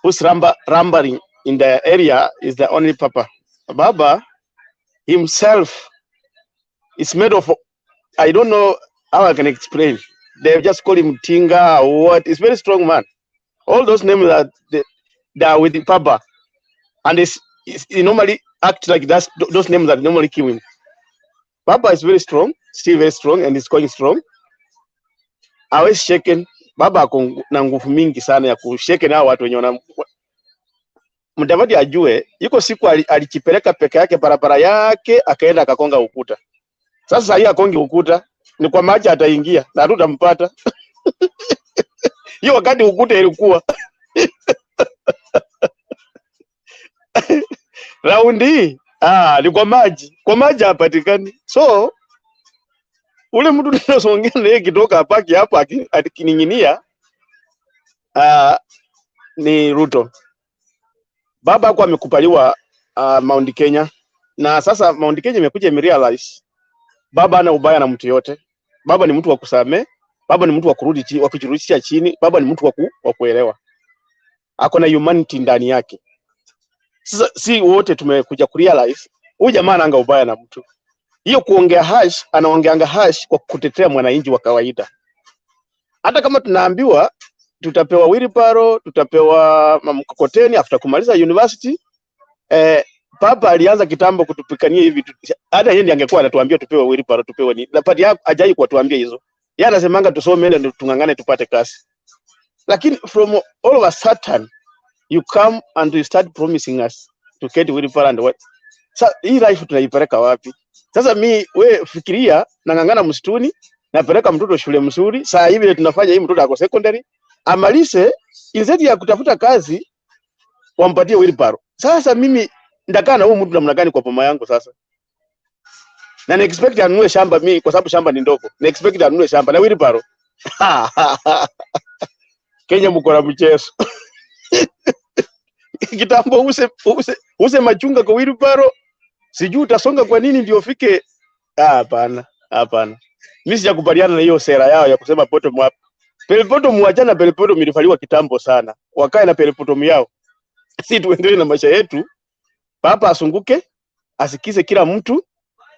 who's rambling in the area is the only Papa. Baba himself is made of, I don't know how I can explain. They just call him Tinga or what. He's a very strong man. All those names that they are with the Papa, and he normally act like that. Those names that normally kill him. Baba is very strong, still very strong, and is going strong. Always shaken. Baba ako na nguvu mingi sana ya kushake na watu wenye wana Mudavadi ajue yuko siku alijipeleka peke yake barabara yake akaenda akakonga ukuta. Sasa hii akongi ukuta ni kwa maji ataingia na tutampata. Hiyo wakati ukuta ilikuwa raundi ni kwa maji hapatikani. So ule mtu tunasongea naye kitoka hapaki hapa akining'inia ni Ruto. Baba kwa amekupaliwa Mount Kenya, na sasa Mount Kenya imekuja imerealize baba ana ubaya na mtu yote. Baba ni mtu wa kusamee, baba ni mtu wa kurudi chini, wa kujirudisha chini, baba ni mtu wa kuelewa. Ako na humanity ndani yake. Sasa si wote tumekuja kurealize huyu jamaa anaanga ubaya na mtu. Hiyo kuongea hash, anaongeanga hash kwa kutetea mwananchi wa kawaida. Hata kama tunaambiwa tutapewa wheelbarrow, tutapewa mkokoteni after kumaliza university, Papa alianza kitambo kutupikania hivi. Hata yeye ndiye angekuwa anatuambia tupewe wheelbarrow, tupewe nini. Lakini hajai kutuambia hizo. Yeye anasemanga tusome ndio tungangane tupate kazi. Lakini from all of a sudden you come and you start promising us to get wheelbarrow and what. Sasa hii life tunaipeleka wapi? Sasa we fikiria, nangangana msituni, napeleka mtoto shule mzuri. Saa hivi tunafanya hii mtoto ako secondary, amalize instead ya kutafuta kazi wampatie wheelbarrow. Sasa mimi ndakaa na huyu mtu namna gani kwa poma yangu sasa? Na na expect anunue shamba kwa sababu shamba ni ndogo. Na expect anunue shamba na wheelbarrow. Kenya mko na mchezo. Kitambo use machunga kwa wheelbarrow. Sijui utasonga kwa nini ndio ufike. Hapana. Mimi sijakubaliana na hiyo sera yao ya kusema bottom up. Bottom muachana, bottom ilifaliwa kitambo sana. Wakae na bottom yao. Si tuendelee na maisha yetu. Papa asunguke, asikize kila mtu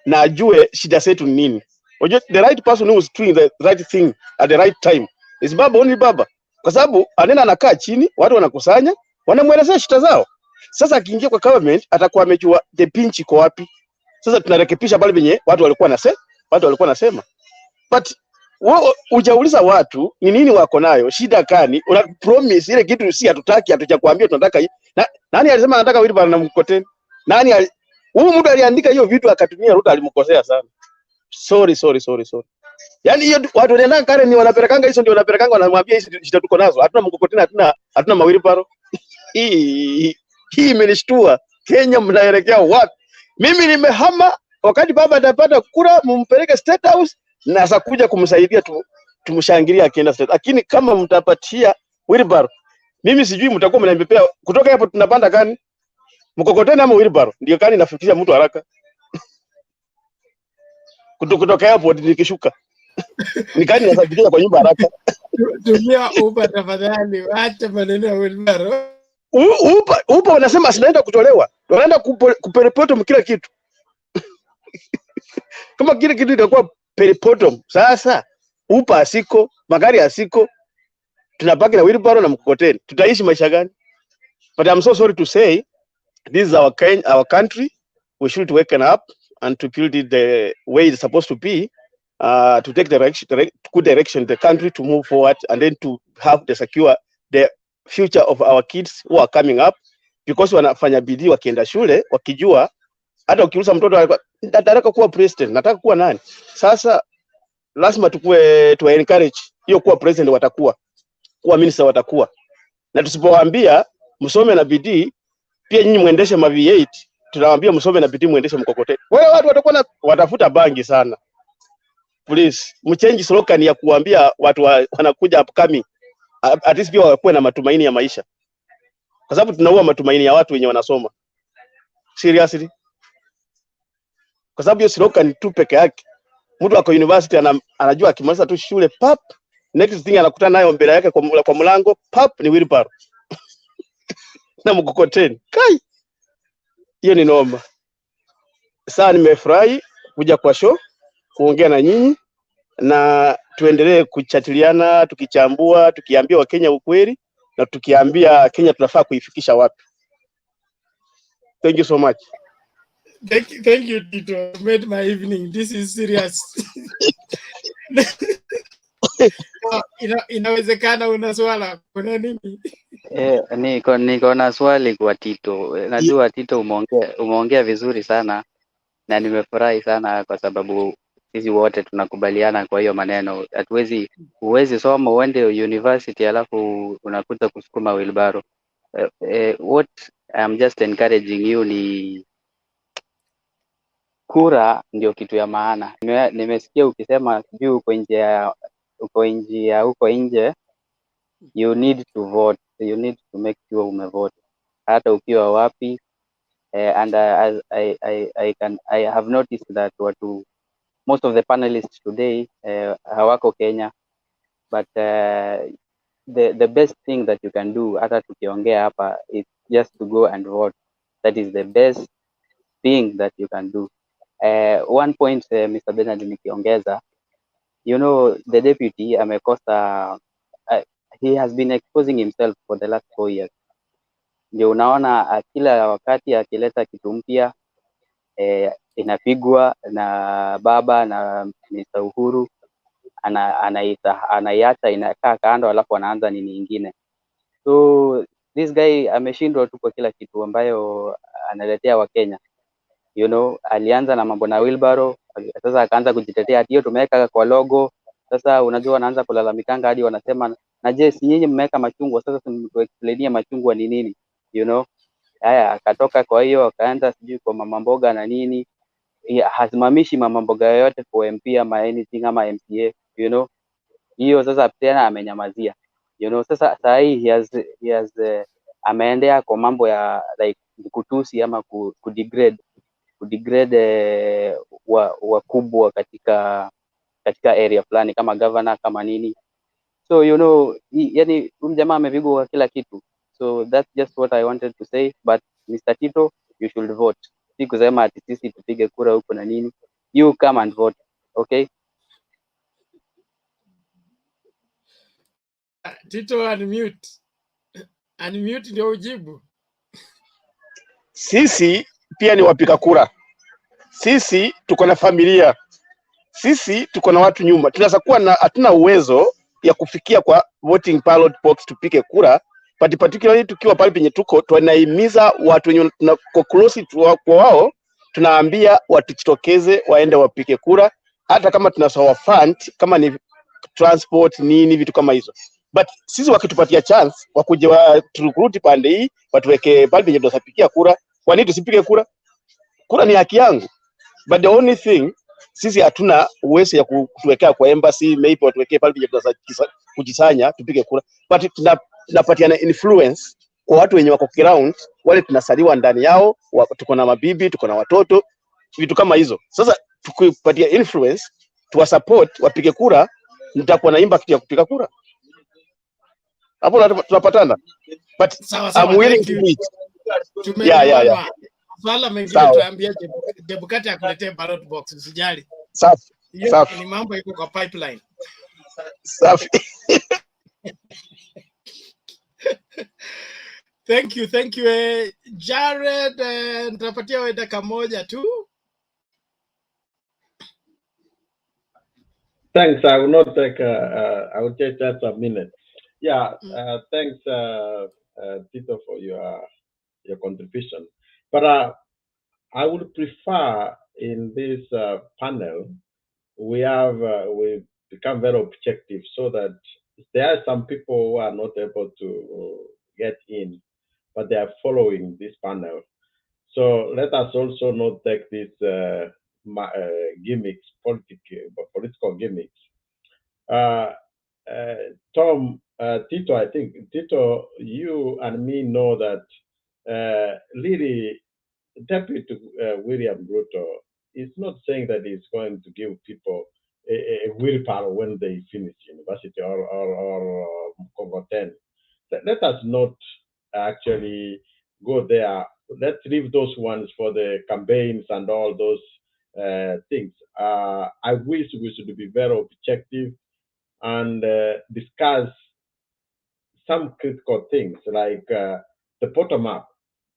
na ajue shida zetu ni nini. The right person who is doing the right thing at the right time is baba, only baba. Kwa sababu anena anakaa chini, watu wanakusanya, wanamuelezea shida zao. Sasa akiingia kwa government atakuwa amejua the pinch iko wapi. Sasa tunarekebisha pale penye watu walikuwa nasema. But wewe hujauliza watu ni nini wako nayo, shida gani? Una promise ile kitu si hatutaki, hatujakwambia tunataka hii. Nani alisema anataka wheelbarrow na mkokoteni? Huyu mtu aliandika hiyo vitu akatumia Ruto, alimkosea sana. Sorry. Yaani hiyo watu wanaenda kare ni wanapelekanga hizo, ndio wanapelekanga, wanamwambia hizi shida tuko nazo. Hatuna mkokoteni, hatuna mawheelbarrow. Hii imenishtua. Kenya mnaelekea wapi? Mimi nimehama wakati baba atapata kura, mumpeleke State House na sasa kuja kumsaidia tumshangilia akienda State. Lakini kama mtapatia wheelbarrow, mimi sijui mtakuwa mnanipea kutoka hapo tunapanda gani? Mkokoteni ama wheelbarrow? Ndio kani nafikisha mtu haraka. Kutoka hapo nikishuka. Nikani nasafirisha kwa nyumba haraka. Tumia Uber tafadhali, acha maneno ya wheelbarrow. Upo wanasema sinaenda kutolewa. Wanaenda kuperipoto kila kitu. Kama kile kitu itakuwa peripoto. Sasa upa asiko, magari asiko, tunabaki na wheelbarrow na mkokoteni. Tutaishi maisha gani? But I'm so sorry to say, this is our country. We should waken up and to build it the way it's supposed to be, to take the good direction, the country to move forward, and then to have the future of our kids who are coming up, because wanafanya bidii wakienda shule wakijua hata ukiuliza mtoto nataka kuwa president, nataka kuwa nani. Sasa lazima tu encourage hiyo kuwa president, watakuwa kuwa minister, watakuwa na tusipowaambia msome na bidii pia nyinyi muendeshe ma V8, tunawaambia msome na bidii muendeshe mkokoteni. Wale watu watakuwa watafuta bangi sana. Please mchange slogan ya kuambia watu wanakuja upcoming, at least pia wakuwe na matumaini ya maisha, kwa sababu tunaua matumaini ya watu wenye wanasoma seriously. Kwa sababu hiyo slogan tu peke yake, mtu wako university anajua akimaliza tu shule pap, next thing anakutana nayo mbele yake kwa mlango pap ni wheelbarrow na mkokoteni. Kai, hiyo ni noma. Sasa nimefurahi kuja kwa show kuongea na nyinyi, na tuendelee kuchatiliana, tukichambua, tukiambia Wakenya ukweli, na tukiambia Kenya tunafaa kuifikisha wapi. Thank you so much. Thank you, Tito. Made my evening. This is serious. Inawezekana una swala, kuna nini? Niko na swali kwa Tito. Najua Tito umeongea vizuri sana na nimefurahi sana kwa sababu sisi wote tunakubaliana kwa hiyo maneno. Huwezi soma uende university alafu unakuta kusukuma wheelbarrow. What I'm just encouraging you ni kura ndio kitu ya maana. Nimesikia ukisema sijui uko nje, you need to vote, you need to make sure umevote hata ukiwa wapi. And I have noticed that most of the panelists today hawako Kenya, but the best thing that you can do, hata tukiongea hapa, is just to go and vote. That is the best thing that you can do. One point Mr. Bernard nikiongeza, you know, the deputy amekosa he has been exposing himself for the last 4 years. Ndio unaona kila wakati akileta kitu mpya inapigwa na baba na Mr. Uhuru, anaiacha inakaa kando, alafu anaanza nini ingine. So this guy ameshindwa tu kwa kila kitu ambayo analetea Wakenya. You know, alianza na mambo na wheelbarrow, sasa akaanza kujitetea ati hiyo tumeweka kwa logo. Sasa unajua wanaanza kulalamikanga hadi wanasema, na je, si nyinyi mmeweka machungwa, sasa simtuexplainie machungwa ni nini, you know. Haya, akatoka kwa hiyo akaenda sijui kwa mama mboga na nini. Hasimamishi mama mboga yoyote kwa MP ama anything ama MCA, you know. Hiyo sasa tena amenyamazia, you know. Sasa saa hii he has ameendea kwa mambo ya like kutusi ama kudegrade wakubwa katika area fulani kama governor kama nini. So you know, yani jamaa amepigwa kila kitu. So that's just what I wanted to say, but Mr. Tito, you should vote. Si kusema ati sisi tupige kura huko na nini. You come and vote, okay? Tito, unmute ndio ujibu. Sisi pia ni wapiga kura. Sisi tuko na familia. Sisi tuko na watu nyuma. Tunaweza kuwa hatuna uwezo ya kufikia kwa voting ballot box tupige kura, but particularly tukiwa pale penye tuko, tunahimiza watu wenye tunako close kwa wao, tunaambia watujitokeze waende wapige kura, hata kama tunasawa fund kama ni transport nini vitu kama hizo. But sisi wakitupatia chance wakuje recruit pande hii, watuweke pale penye tunapigia kura, kwa nini tusipige kura? Kura ni haki yangu. But the only thing, sisi hatuna uwezo ya kutuwekea kwa embassy, maybe watuwekee pale penye kujisanya tupige kura, but tunapatiana influence kwa watu wenye wako ground, wale tunasaliwa ndani yao, tuko na mabibi, tuko na watoto, vitu kama hizo. Sasa tukipatia influence, tuwa support wapige kura, nitakuwa na impact ya kupiga kura. Hapo tunapatana. But I'm willing to meet. Yeah. Swala mengine tuambia Debukati akuletee ballot box, usijali. Safi. Ni mambo iko kwa pipeline. Safi. Thank you. Jared, nitapatia wewe dakika moja tu. Thanks. I will not take. I will take just a minute. Yeah. Thanks, Tito, for your contribution. But I would prefer in this panel we become very objective, so that there are some people who are not able to get in, but they are following this panel. So let us also not take these gimmicks, political gimmicks. Tom, Tito, I think, Tito, you and me know that really Deputy William Ruto is not saying that he's going to give people a willpower when they finish university or Congo 10. Let us not actually go there. Let's leave those ones for the campaigns and all those things. I wish we should be very objective and discuss some critical things like the bottom up.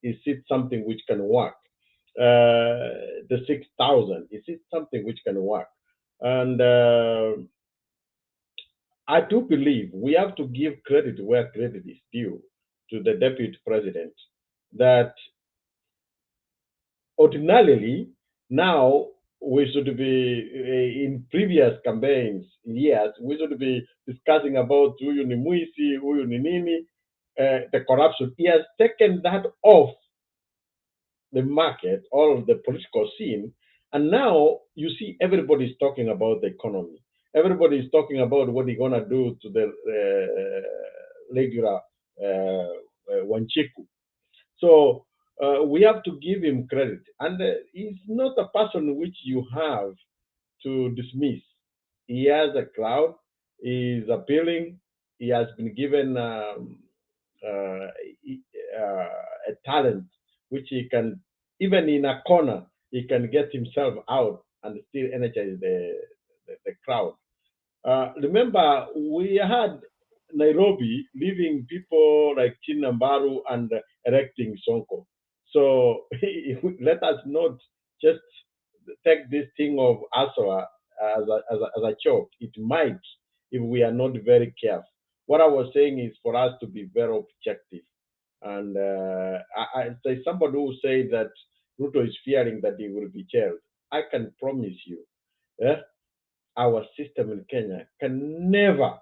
Is it something which can work? The 6,000, is it something which can work? And I do believe we have to give credit where credit is due to the deputy president, that ordinarily now we should be, in previous campaigns years, we should be discussing about huyu ni mwizi, huyu ni nini, the corruption. He has taken that off the market or the political scene, And now you see everybody's talking about the economy. Everybody's talking about what they're gonna do to the regular Wanchiku. So we have to give him credit, and he's not a person which you have to dismiss. He has a crowd. He's appealing. He has been given a talent which he can, even in a corner, he can get himself out and still energize the crowd. Remember, we had Nairobi leaving people like Chinambaru and erecting Sonko. So let us not just take this thing of Aswa as a joke. It might, if we are not very careful. What I was saying is for us to be very objective. And there's somebody who say that Ruto is fearing that he will be jailed. I can promise you, our system in Kenya can never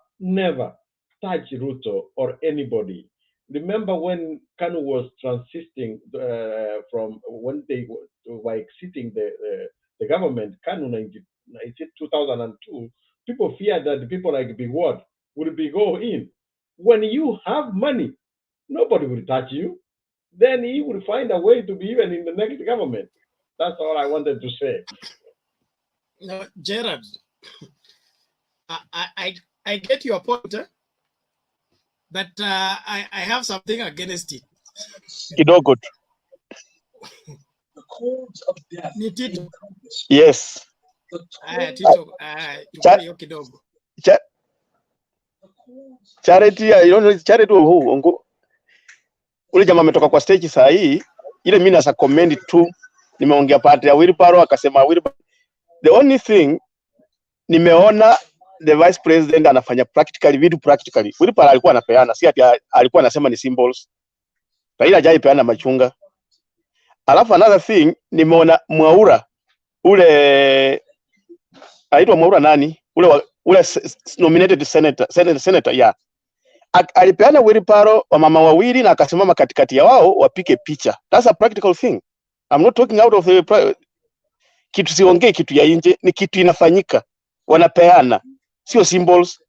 touch Ruto or anybody. Remember when KANU was transiting from when they were exiting the government, KANU in 2002, people feared that people like Big Ward would be go in. When you have money, nobody will touch you. Then he will find a way to be even in the next government. That's all I wanted to say. No, Gerard, I get your point, but I have something against it. Kidogo. The cause of death. Ni Tito. Yes. Tito, kidogo. Charity, you know, Charity who ule jamaa ametoka kwa stage saa hii, ile mimi nasa comment tu, nimeongea part ya Wilparo akasema Wilparo. The only thing nimeona the vice president anafanya practically vitu practically. Wilparo alikuwa anapeana, si ati alikuwa anasema ni symbols. Raila hajaipeana machunga. Alafu another thing nimeona Mwaura ule aitwa Mwaura nani? Ule nominated senator yeah. Alipeana Wilparo wa mama wawili na akasimama katikati ya wao wapike picha. That's a practical thing. I'm not talking out of the kitu siongee kitu ya nje, ni kitu inafanyika. Wanapeana, sio symbols.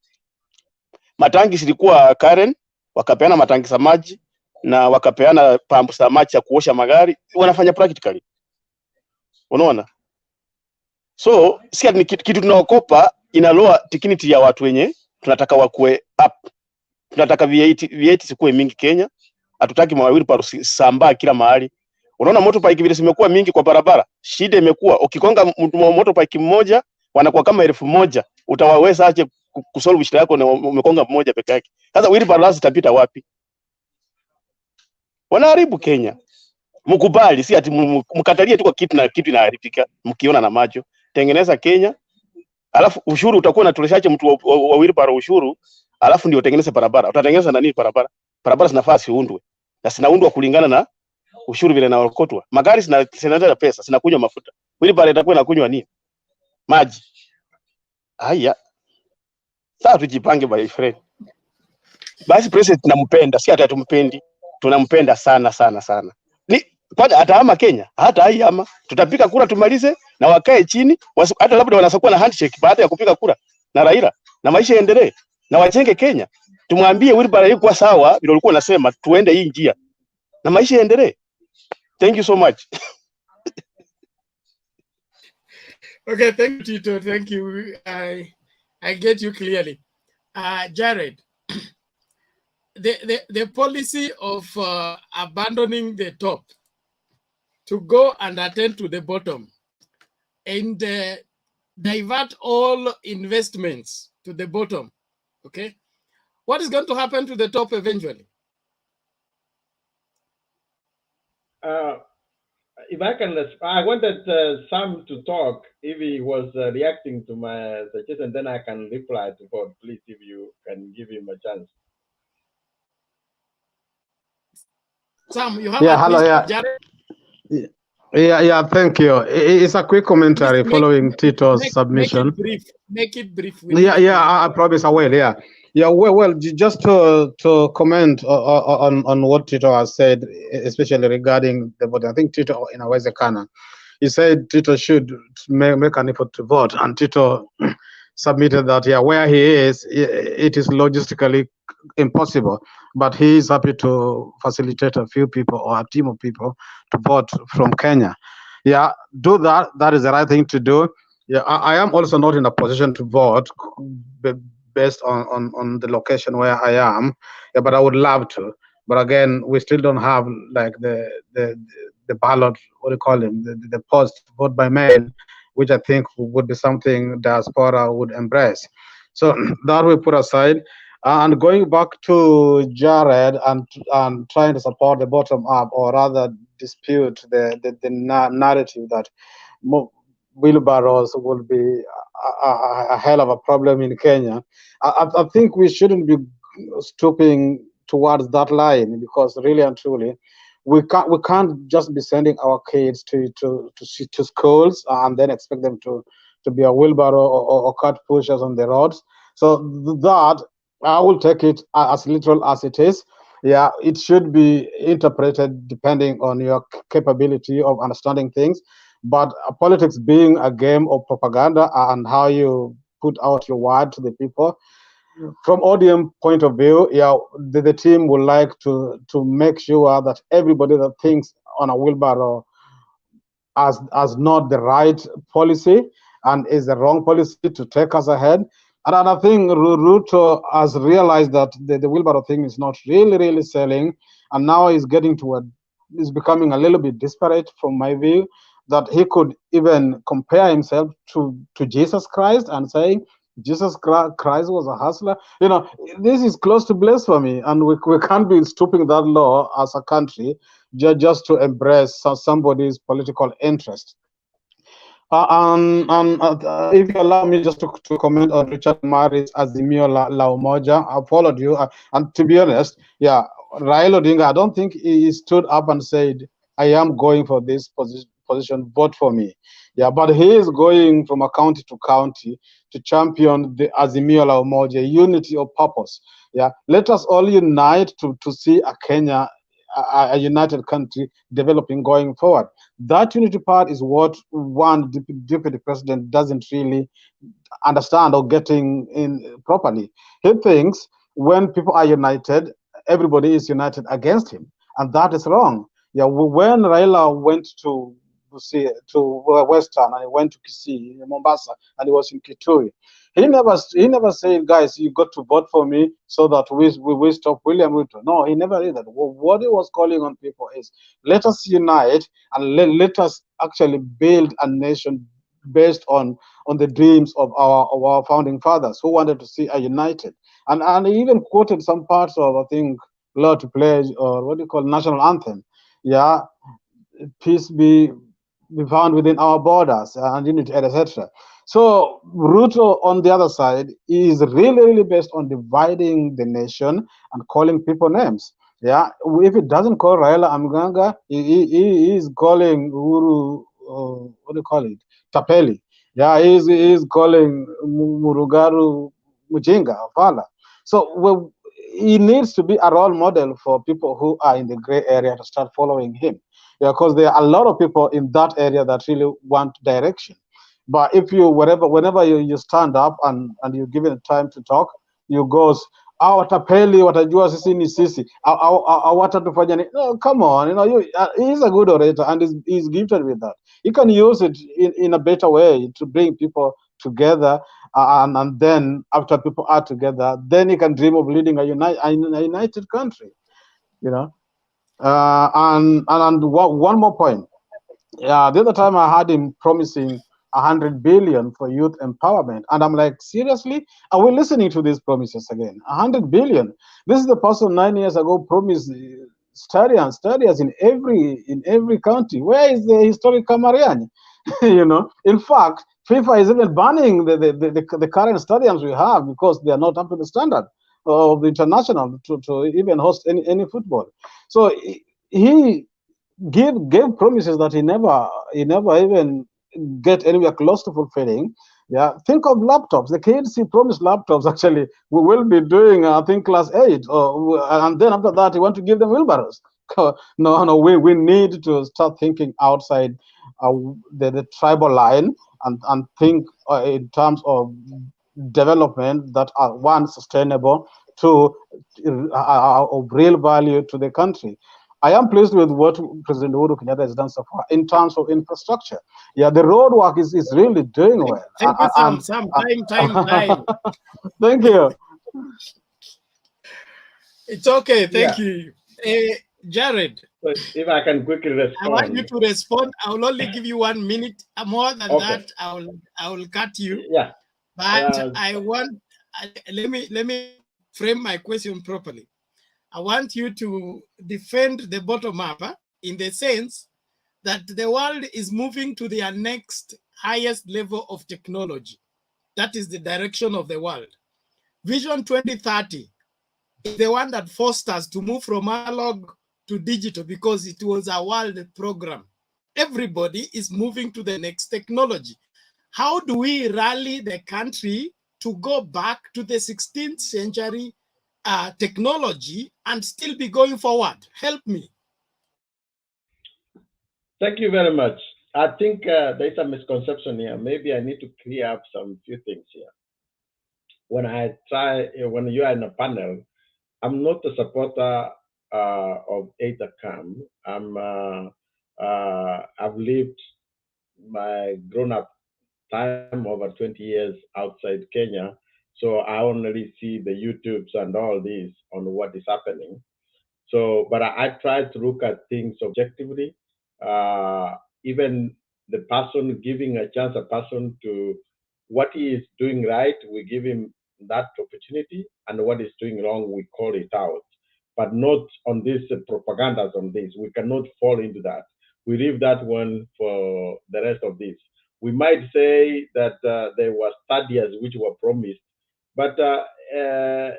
Matangi zilikuwa Karen, wakapeana matangi za maji na wakapeana pampu za maji ya kuosha magari, wanafanya practically. Unaona? So, si ni kitu tunaokopa inaloa dignity ya watu wenye tunataka wakue up. Tunataka V8 sikuwe mingi Kenya. Hatutaki mawili pa sambaa kila mahali. Unaona motorbike vile zimekuwa mingi kwa barabara. Shida imekuwa ukikonga motorbike mmoja wanakuwa kama 1000. Utawaweza aje kusolve shida yako na umekonga mmoja peke yake. Sasa wheelbarrow zitapita wapi? Wanaharibu Kenya. Mkubali, si ati mkatalie tu kwa kitu na kitu inaharibika mkiona na macho. Tengeneza Kenya. Alafu ushuru utakuwa unatoleshaje mtu wa wheelbarrow ushuru? Alafu ndio utengeneze barabara. Utatengeneza na nini barabara? Barabara zinafaa siundwe. Na zinaundwa kulingana na ushuru vile naokotwa. Magari zinaenda pesa, zinakunywa mafuta. Wheelbarrow itakuwa inakunywa nini? Maji. Haya. Sasa tujipange by friend. Basi president tunampenda, si hata tumpendi. Tunampenda sana sana sana. Ni kwani atahama Kenya? Hata haihama. Tutapika kura tumalize na wakae chini, hata labda wanasakuwa na handshake baada ya kupiga kura na Raila na maisha yaendelee. Na wajenge Kenya. Tumwambie Wilbaro yuko sawa, vile ulikuwa unasema tuende hii njia. Na maisha yaendelee. Thank you so much. Okay, thank you, Tito. Thank you. I get you clearly. Jared, the policy of abandoning the top to go and attend to the bottom and divert all investments to the bottom, okay? What is going to happen to the top eventually? If I can, I wanted Sam to talk if he was reacting to my suggestion, then I can reply to God. Please, if you can give him a chance. Sam, you have hello, yeah, thank you. It's a quick commentary following Tito's submission. Make it brief. I promise I will, yeah. Yeah, well, just to comment on what Tito has said, especially regarding the vote. I think Tito in a way kana. he said Tito should make an effort to vote, and Tito submitted that, yeah, where he is, it is logistically impossible, but he is happy to facilitate a few people or a team of people to vote from Kenya. Yeah, do that. That is the right thing to do. Yeah, I am also not in a position to vote based on the location where I am. Yeah, but I would love to. But again, we still don't have like the ballot, what do you call them, the post vote by mail, which I think would be something diaspora would embrace. So that we put aside. And going back to Jared and trying to support the bottom up, or rather dispute the narrative that wheelbarrows will be a hell of a problem in Kenya. I think we shouldn't be stooping towards that line, because really and truly, we can't just be sending our kids to schools and then expect them to be a wheelbarrow or cart pushers on the roads. So that, I will take it as literal as it is. Yeah, it should be interpreted depending on your capability of understanding things. But politics being a game of propaganda and how you put out your word to the people, from ODM point of view, yeah, the team would like to make sure that everybody that thinks on a wheelbarrow as not the right policy and is the wrong policy to take us ahead. And I think Ruto has realized that the wheelbarrow thing is not really selling, and now is getting to is becoming a little bit disparate from my view, that he could even compare himself to Jesus Christ and saying Jesus Christ was a hustler. You know, this is close to blasphemy, and we can't be stooping that low as a country just to embrace somebody's political interest. If you allow me just to comment on Richard Mari's Azimio la Umoja, I followed you. And to be honest, yeah, Raila Odinga, I don't think he stood up and said, I am going for this position, vote for me. Yeah, but he is going from a county to county to champion the Azimio la Umoja, unity of purpose. Yeah, let us all unite to see a Kenya, a united country developing going forward. That unity part is what one deputy president doesn't really understand or getting in properly. He thinks when people are united, everybody is united against him, and that is wrong. Yeah, when Raila went to Western, and he went to Kisii, Mombasa, and he was in Kitui, he never said, guys, you got to vote for me so that we stop William Ruto. No, he never did that. What he was calling on people is, let us unite and let us actually build a nation based on the dreams of our founding fathers, who wanted to see a united. And he even quoted some parts of, I think, Law to Pledge, or what do you call, national anthem. Yeah, peace be found within our borders and unity, etc. So Ruto, on the other side, is really based on dividing the nation and calling people names. Yeah, if it doesn't call Raila Amganga, he is calling Uhuru, what do you call it, Tapeli. Yeah, he is calling Murugaru Mujinga, Fala. So he needs to be a role model for people who are in the gray area to start following him. Yeah, because there are a lot of people in that area that really want direction. But if you, whenever you stand up and you give it time to talk, you goes, watapeli watajua sisi ni sisi, watatufanya ni. No, come on, he's a good orator and he's gifted with that. He can use it in a better way to bring people together, and then after people are together, then he can dream of leading a united country, And one more point. Yeah, the other time I had him promising 100 billion for youth empowerment, and I'm like, seriously? Are we listening to these promises again? 100 billion. This is the person 9 years ago promised stadiums in every county. Where is the historic Kamariani? In fact, FIFA is even banning the current stadiums we have because they are not up to the standard of the international to even host any football. So he gave promises that he never even get anywhere close to fulfilling. Yeah, think of laptops. The kids he promised laptops. Actually, we will be doing, I think, class 8, and then after that, he want to give them wheelbarrows. No, we need to start thinking outside the tribal line and think in terms of development that are one sustainable, two of real value to the country. I am pleased with what President Uhuru Kenyatta has done so far in terms of infrastructure. Yeah, the road work is really doing well. Thank you, Sam. Time. Thank you. It's okay. Thank Yeah. you. Jared. But if I can quickly I want you respond. to respond. I will only give you 1 minute. More than Okay. that, I will cut you. Yeah. But I want let me frame my question properly. I want you to defend the bottom up in the sense that the world is moving to their next highest level of technology. That is the direction of the world. Vision 2030 is the one that forced us to move from analog to digital because it was a world program. Everybody is moving to the next technology. How do we rally the country to go back to the 16th century technology and still be going forward? Help me. Thank you very much. I think there's a misconception here. Maybe I need to clear up some few things here. When you are in a panel, I'm not a supporter of either camp. I've lived my grown-up time over 20 years outside Kenya, so I only see the YouTubes and all this on what is happening. So, but I try to look at things objectively. Even the person giving a chance, a person to what he is doing right, we give him that opportunity, and what is doing wrong, we call it out. But not on this propagandas on this. We cannot fall into that. We leave that one for the rest of this. We might say that there were studies which were promised, but by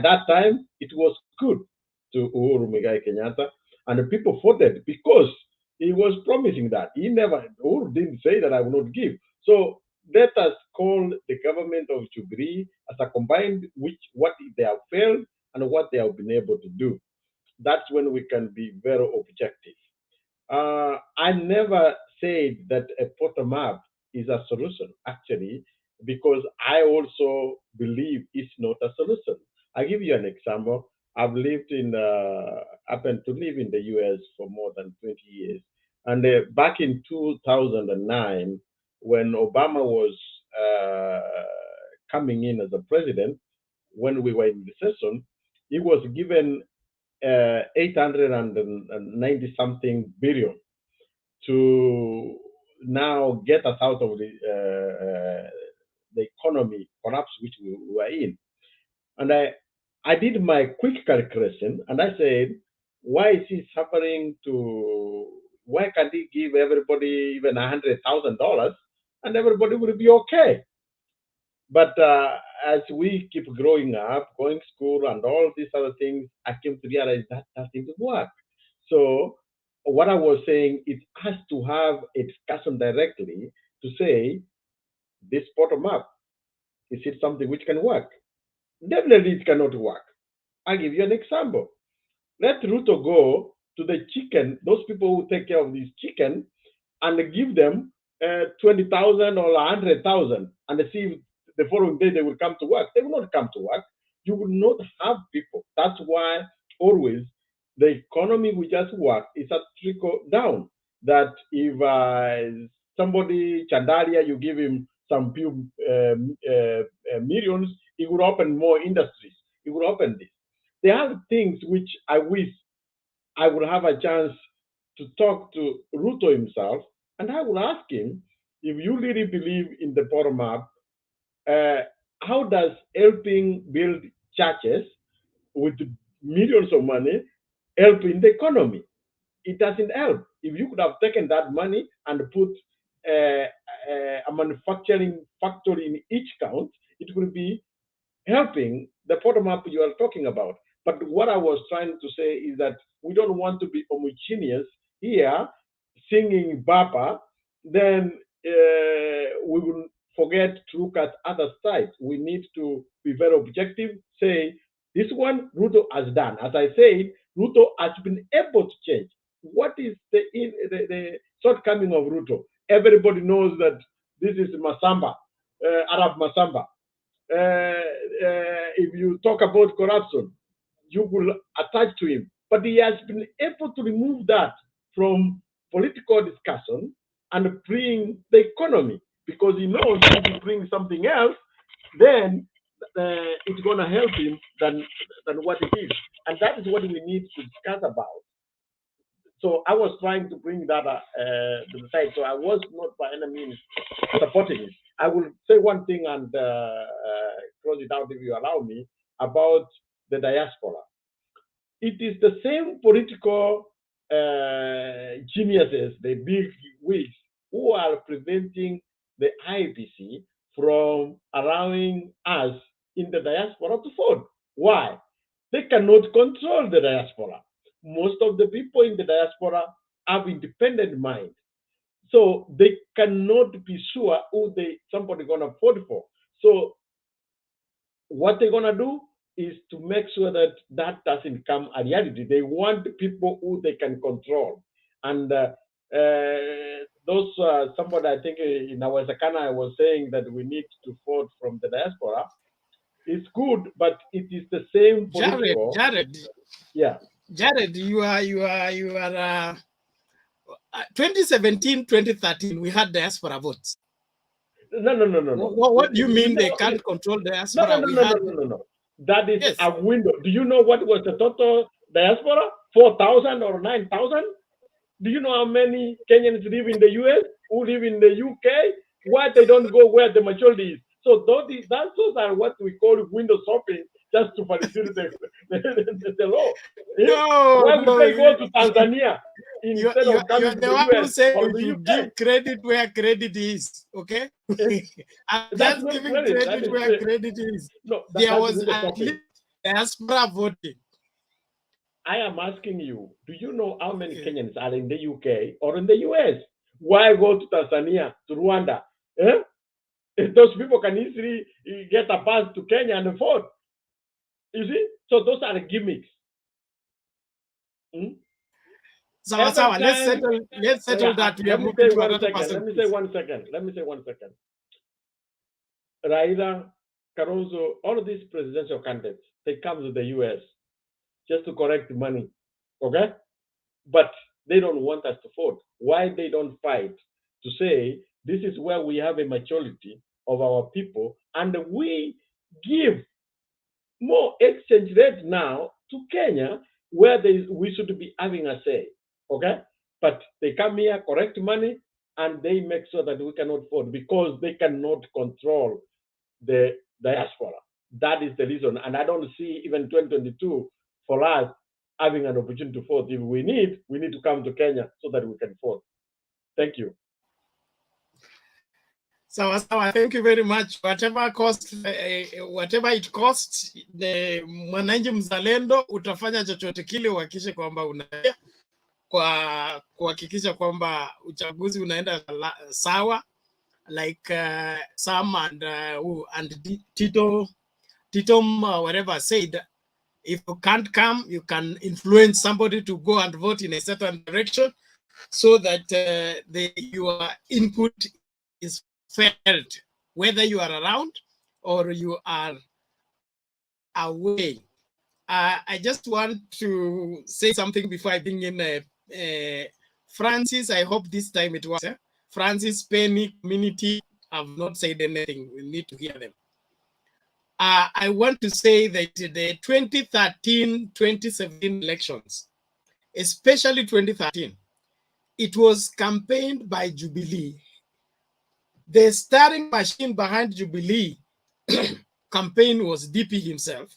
that time it was good to Uhuru Muigai Kenyatta, and the people voted because he was promising that. Uhuru didn't say that I will not give. So let us call the government of Jubilee as a combined what they have failed and what they have been able to do. That's when we can be very objective. I never said that a bottom-up is a solution, actually, because I also believe it's not a solution. I'll give you an example. I've happened to live in the US for more than 20 years. And back in 2009, when Obama was coming in as a president, when we were in recession, he was given 890 something billion to now get us out of the economy collapse which we were in. And I did my quick calculation and I said, why is he suffering why can't he give everybody even $100,000 and everybody will be okay? But as we keep growing up, going to school and all these other things, I came to realize that doesn't work. So what I was saying, it has to have a discussion directly to say, this bottom up, is it something which can work? Definitely it cannot work. I'll give you an example. Let Ruto go to the chicken, those people who take care of these chicken, and give them 20,000 or 100,000 and see if the following day they will come to work. They will not come to work. You will not have people. That's why always the economy will just work. It's a trickle down. That if somebody, Chandaria, you give him some few millions, he will open more industries. He will open this. There are things which I wish I would have a chance to talk to Ruto himself, and I will ask him, if you really believe in the bottom up, how does helping build churches with millions of money help in the economy? It doesn't help. If you could have taken that money and put a manufacturing factory in each count, it would be helping the bottom up you are talking about. But what I was trying to say is that we don't want to be homogeneous here, singing Baba, then we will forget to look at other sides. We need to be very objective, say, this one Ruto has done. As I said, Ruto has been able to change. What is the shortcoming of Ruto. Everybody knows that this is Masamba, Arab Masamba. If you talk about corruption, you will attach to him. But he has been able to remove that from political discussion and bring the economy, because he knows that if he brings something else, then it's going to help him than what it is. And that is what we need to discuss about. So I was trying to bring that to the side. So I was not by any means supporting it. I will say one thing and close it out if you allow me, about the diaspora. It is the same political geniuses, the big wigs, who are preventing the IBC from allowing us in the diaspora to vote. Why? They cannot control the diaspora. Most of the people in the diaspora have independent mind. So they cannot be sure who somebody gonna vote for. So what they're gonna do is to make sure that that doesn't become a reality. They want people who they can control. And somebody, I think in our Sakana was saying that we need to vote from the diaspora. It's good, but it is the same political. Jared. Yeah. Jared, you are 2017, 2013, we had diaspora votes. No. What do you mean they can't control diaspora? No. That is a window. Do you know what was the total diaspora? 4,000 or 9,000? Do you know how many Kenyans live in the US, who live in the UK? Why they don't go where the majority is? So those are what we call window shopping, just to facilitate the law. Why would they go to Tanzania instead of coming to the one US who said or you the should UK? give credit where credit is, okay? I'm That's just not giving credit. credit where credit is. No, There was at least diaspora voting. I am asking you, do you know how many Kenyans are in the UK or in the US? Why go to Tanzania, to Rwanda? Those people can easily get a pass to Kenya and vote. You see? So those are the gimmicks. Let's settle that. We are moving to another person. Let me say one second. Raila, Kalonzo, all of these presidential candidates, they come to the US just to collect money, okay? But they don't want us to vote. Why they don't fight to say this is where we have a majority of our people, and we give more exchange rate now to Kenya, where we should be having a say, okay? But they come here, collect money, and they make sure that we cannot vote because they cannot control the diaspora. That is the reason. And I don't see even 2022 for us having an opportunity to vote. If we need to come to Kenya so that we can vote. Thank you. So thank you very much. Whatever it costs, the mwananchi mzalendo utafanya chochote kile uhakikishe kwamba kuhakikisha kwamba uchaguzi unaenda sawa, like Sam and Tito whatever said. If you can't come, you can influence somebody to go and vote in a certain direction, so that your input is felt, whether you are around or you are away. I just want to say something before I bring in Francis. I hope this time it was. Francis, Penny, community have not said anything. We need to hear them. I want to say that the 2013-2017 elections, especially 2013, it was campaigned by Jubilee. The steering machine behind Jubilee campaign was DP himself.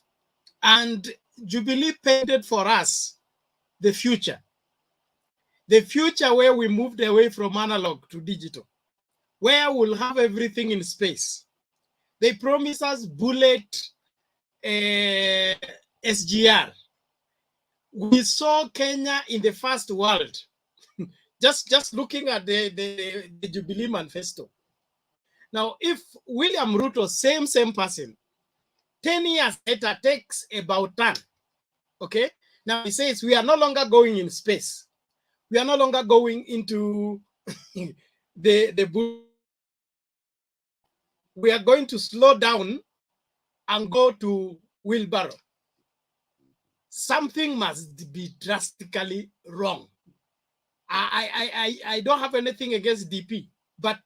And Jubilee painted for us the future where we moved away from analog to digital, where we'll have everything in space. They promised us bullet SGR. We saw Kenya in the first world, just looking at the Jubilee manifesto. Now, if William Ruto, same person, 10 years later takes about 10, okay? Now he says we are no longer going in space. We are no longer going into we are going to slow down and go to wheelbarrow. Something must be drastically wrong. I don't have anything against DP, but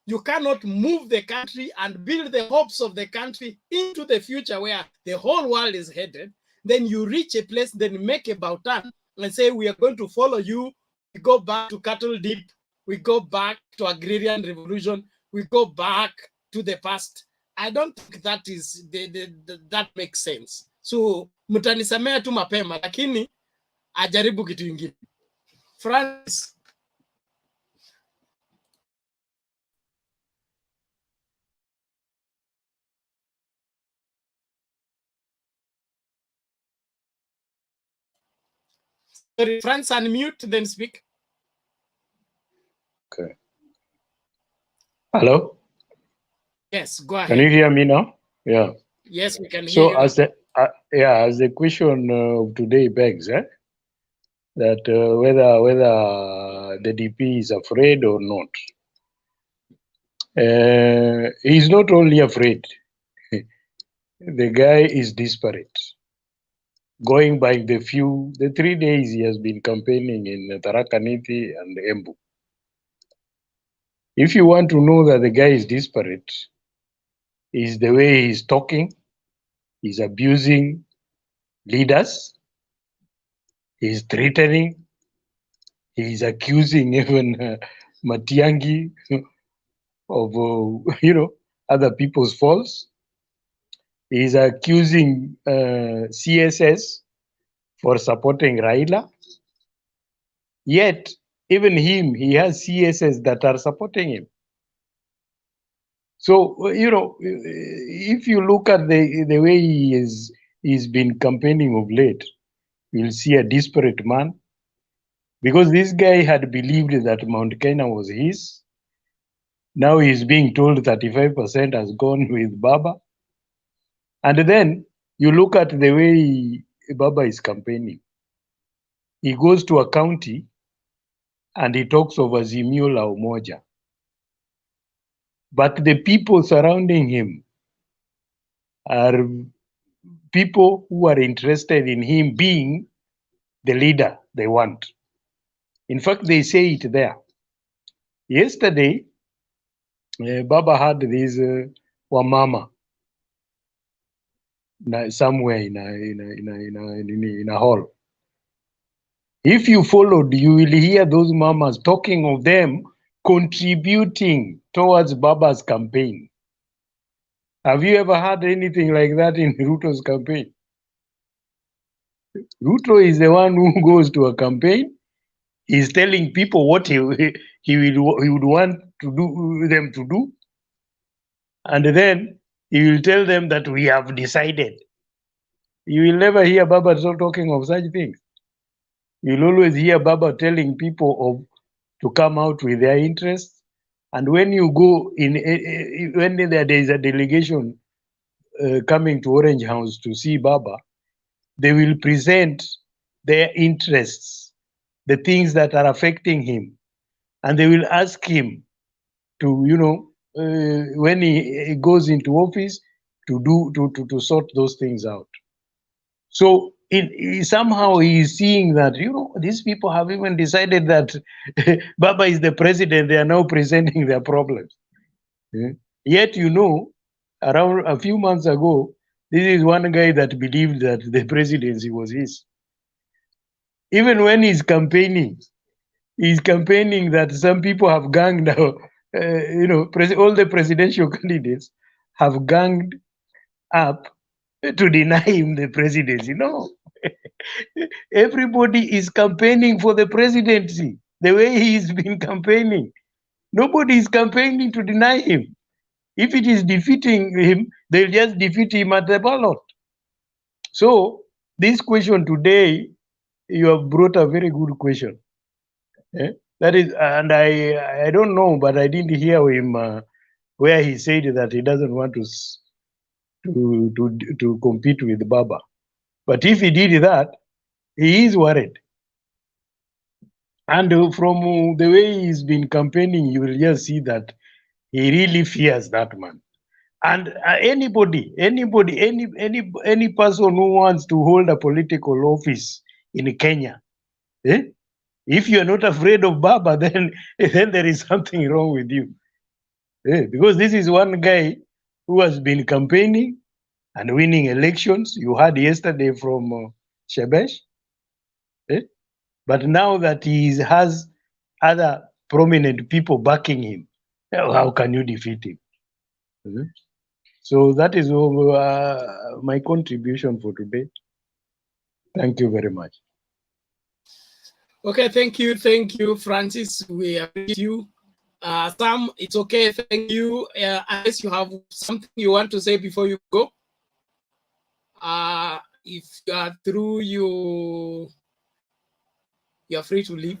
you cannot move the country and build the hopes of the country into the future where the whole world is headed. Then you reach a place, then make a bow-turn and say, we are going to follow you. We go back to cattle dip. We go back to agrarian revolution. We go back to the past. I don't think that is that makes sense. So mtanisamea tu mapema, lakini ajaribu kitu ingine. Francis. Sorry, Francis, unmute, then speak. Okay. Hello? Yes, go ahead. Can you hear me now? Yeah. Yes, we can hear So you. as the as the question of today begs, that whether the DP is afraid or not. He's not only afraid. The guy is desperate. Going by the 3 days he has been campaigning in Tharaka Nithi and Embu. If you want to know that the guy is desperate, is the way he's talking, he's abusing leaders, he's threatening, he's accusing even Matiangi of other people's faults. He's accusing CSS for supporting Raila. Yet, even him, he has CSS that are supporting him. So, if you look at the way he's been campaigning of late, you'll see a desperate man. Because this guy had believed that Mount Kenya was his. Now he's being told 35% has gone with Baba. And then you look at the way Baba is campaigning. He goes to a county and he talks of Azimio la Umoja. But the people surrounding him are people who are interested in him being the leader they want. In fact, they say it there. Yesterday, Baba had this Wamama somewhere in a hall. If you followed, you will hear those mamas talking of them contributing towards Baba's campaign. Have you ever heard anything like that in Ruto's campaign? Ruto is the one who goes to a campaign. He's telling people what he would want to do them to do, and then he will tell them that we have decided. You will never hear Baba talking of such things. You'll always hear Baba telling people to come out with their interests. And when you go when there is a delegation coming to Orange House to see Baba, they will present their interests, the things that are affecting him, and they will ask him to, when he goes into office, to sort those things out. So somehow he is seeing that, these people have even decided that Baba is the president. They are now presenting their problems. Yet, around a few months ago, this is one guy that believed that the presidency was his. Even when he's campaigning that some people have ganged out, all the presidential candidates have ganged up to deny him the presidency. No. Everybody is campaigning for the presidency the way he's been campaigning. Nobody is campaigning to deny him. If it is defeating him, they'll just defeat him at the ballot. So this question today, you have brought a very good question. That is, and I don't know, but I didn't hear him where he said that he doesn't want to compete with Baba. But if he did that, he is worried. And from the way he's been campaigning, you will just see that he really fears that man. And any person who wants to hold a political office in Kenya, if you are not afraid of Baba, then there is something wrong with you. Because this is one guy who has been campaigning and winning elections. You heard yesterday from Shebesh. But now that he has other prominent people backing him, how can you defeat him? So that is my contribution for today. Thank you very much. Okay, thank you, Francis. We appreciate you. Sam, it's okay. Thank you. Unless you have something you want to say before you go. If you are through, you're free to leave.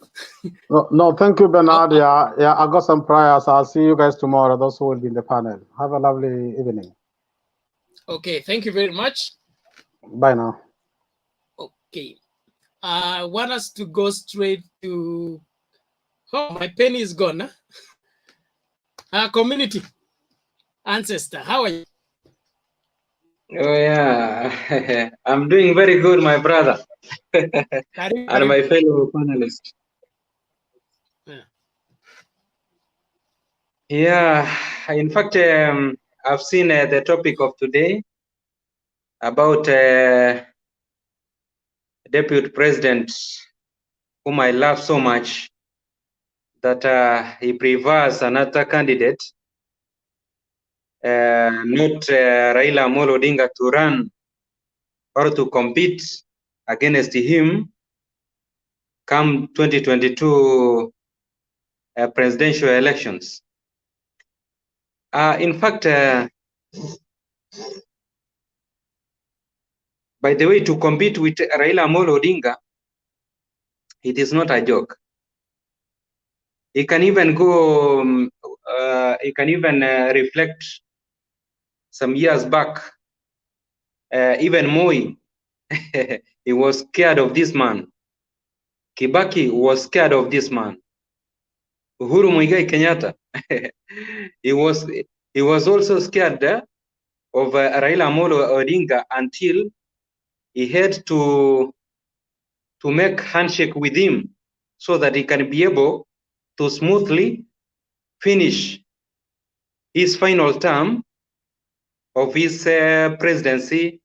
No, thank you, Bernard. Yeah, I got some prayers. I'll see you guys tomorrow, those who will be in the panel. Have a lovely evening. Okay, thank you very much. Bye now. Okay. I want us to go straight to... Oh, my pen is gone. Huh? Community. Ancestor, how are you? Oh yeah, I'm doing very good, my brother, and my fellow panelists. Yeah, in fact, I've seen the topic of today about Deputy President, whom I love so much, that he prefers another candidate, not Raila Odinga, to run or to compete against him come 2022 presidential elections. In fact, by the way, to compete with Raila Odinga, it is not a joke. He can even go, he can even reflect some years back, even Moi, he was scared of this man. Kibaki was scared of this man. Uhuru Muigai Kenyatta, he was also scared of Raila Odinga until he had to make handshake with him so that he can be able to smoothly finish his final term of his presidency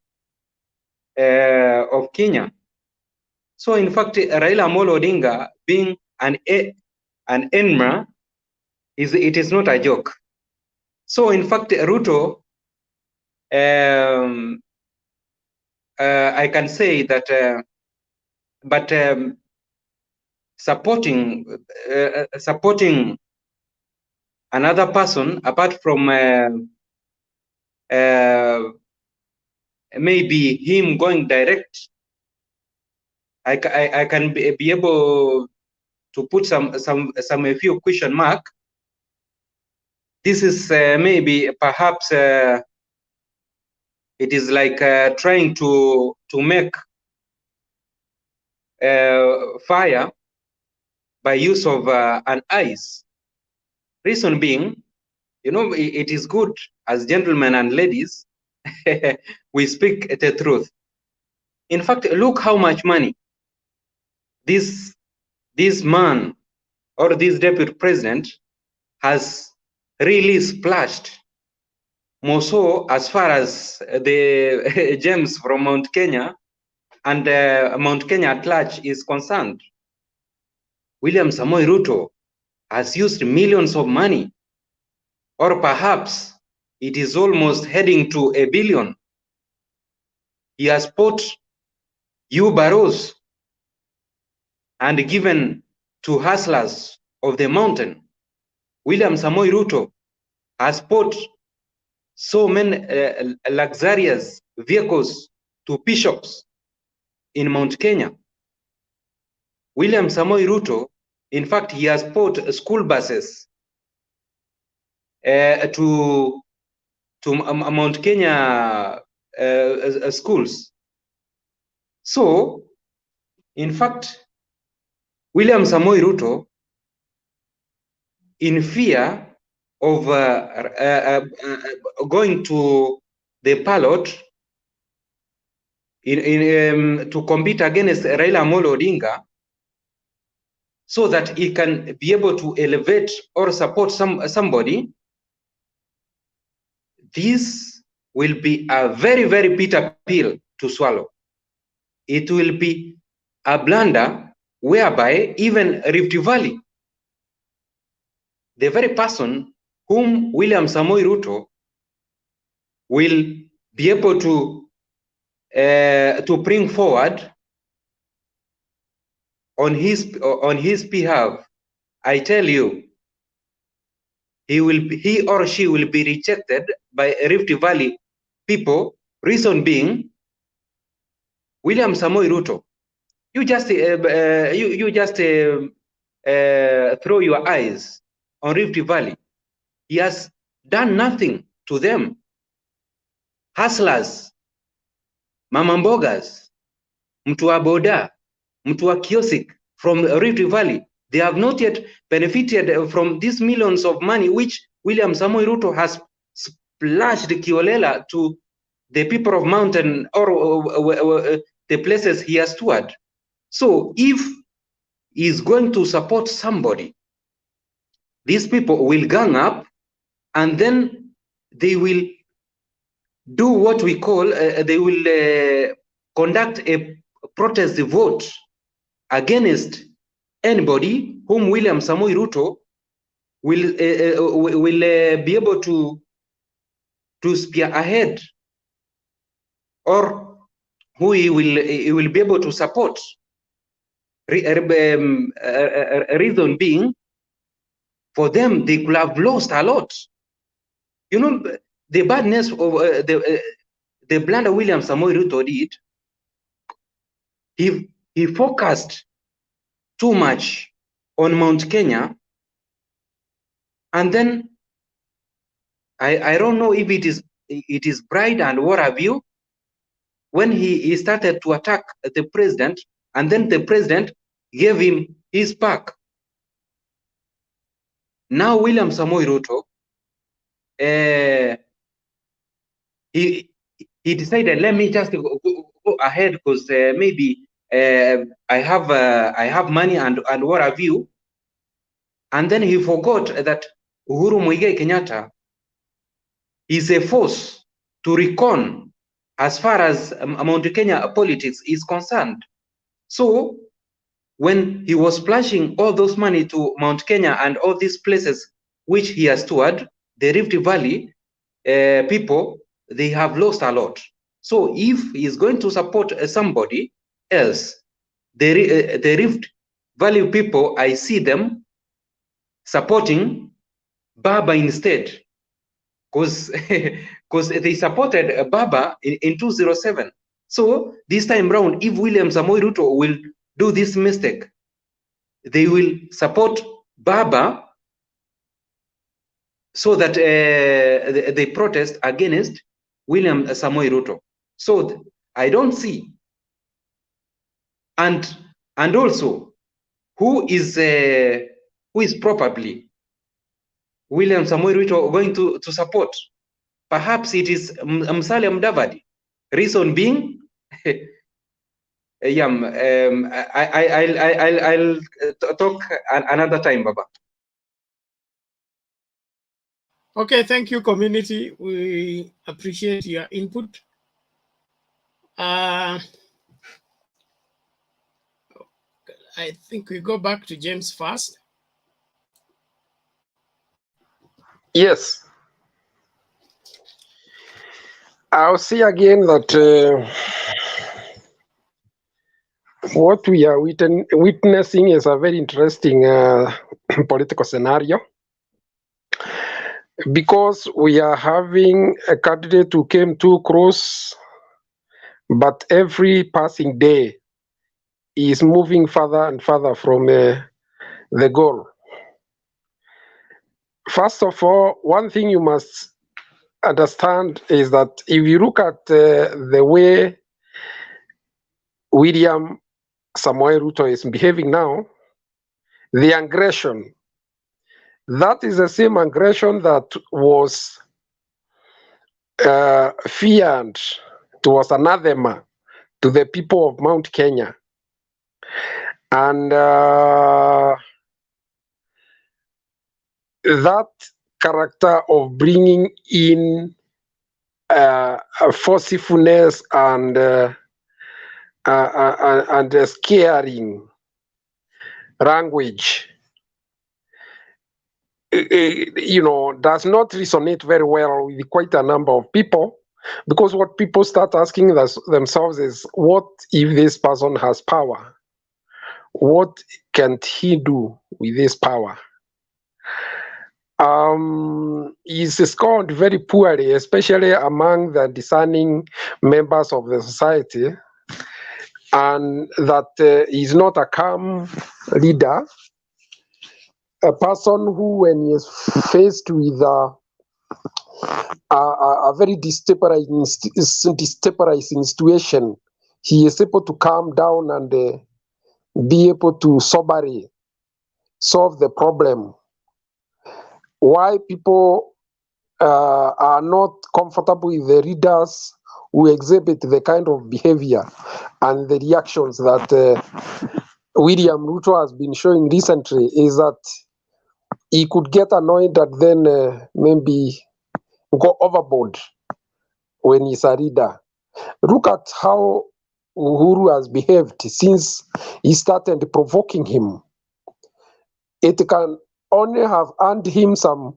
of Kenya. So in fact, Raila Odinga being an enemy, it is not a joke. So in fact, Ruto, I can say that, but supporting another person apart from maybe him going direct, I can be able to put some a few question mark. This is maybe perhaps it is like trying to make fire by use of an ice. Reason being, you know, it is good as gentlemen and ladies we speak the truth. In fact, look how much money this man or this deputy president has really splashed, more so as far as the gems from Mount Kenya and Mount Kenya at large is concerned. William Samoei Ruto has used millions of money, or perhaps it is almost heading to $1 billion. He has bought barrows and given to hustlers of the mountain. William Samoei Ruto has bought so many luxurious vehicles to bishops in Mount Kenya. William Samoei Ruto, in fact, he has bought school buses to Mount Kenya schools. So, in fact, William Samoei Ruto, in fear of going to the ballot to compete against Raila Odinga, so that he can be able to elevate or support somebody, this will be a very, very bitter pill to swallow. It will be a blunder whereby even Rift Valley, the very person whom William Samoei Ruto will be able to bring forward on his behalf, I tell you, he or she will be rejected by Rift Valley people. Reason being, William Samoei Ruto, you just throw your eyes on Rift Valley. He has done nothing to them. Hustlers, mama mbogas, mtu wa boda, mtu wa kiosk from Rift Valley, they have not yet benefited from these millions of money which William Samoei Ruto has splashed kiolela to the people of mountain or the places he has toured. So if he's going to support somebody, these people will gang up and then they will do what we call, they will conduct a protest vote against anybody whom William Samoei Ruto will be able to spear ahead, or who he will be able to support. Reason being, for them, they could have lost a lot. You know, the badness of the blunder William Samoei Ruto did, he focused too much on Mount Kenya, and then I don't know if it is pride and what have you, when he started to attack the president, and then the president gave him his back. Now William Samoei Ruto, he decided, let me just go ahead because maybe I have money and what have you, and then he forgot that Uhuru Muigai Kenyatta is a force to reckon as far as Mount Kenya politics is concerned. So when he was splashing all those money to Mount Kenya and all these places which he has toured, the Rift Valley people, they have lost a lot. So if he is going to support somebody else, the Rift Valley people, I see them supporting Baba instead, because they supported Baba in 2007. So this time round, if William Samoei Ruto will do this mistake, they will support Baba so that they protest against William Samoei Ruto. So I don't see. And also, who is probably William Samoei Ruto going to support? Perhaps it is Musalia Mudavadi. Reason being, I'll talk another time, Baba. Okay, thank you, community. We appreciate your input. I think we go back to James first. Yes. I'll see again that what we are witnessing is a very interesting political scenario, because we are having a candidate who came too close, but every passing day is moving further and further from the goal. First of all, one thing you must understand is that if you look at the way William Samoei Ruto is behaving now, the aggression. That is the same aggression that was feared. It was anathema to the people of Mount Kenya. And that character of bringing in forcefulness and scaring language, does not resonate very well with quite a number of people, because what people start asking themselves is, what if this person has power? What can he do with this power? He's scored very poorly, especially among the discerning members of the society, and that he's not a calm leader, a person who, when he is faced with a very destabilizing situation, he is able to calm down and be able to soberly solve the problem. Why people are not comfortable with the leaders who exhibit the kind of behavior and the reactions that William Ruto has been showing recently is that he could get annoyed and then maybe go overboard when he's a leader. Look at how Uhuru has behaved since he started provoking him. It can only have earned him some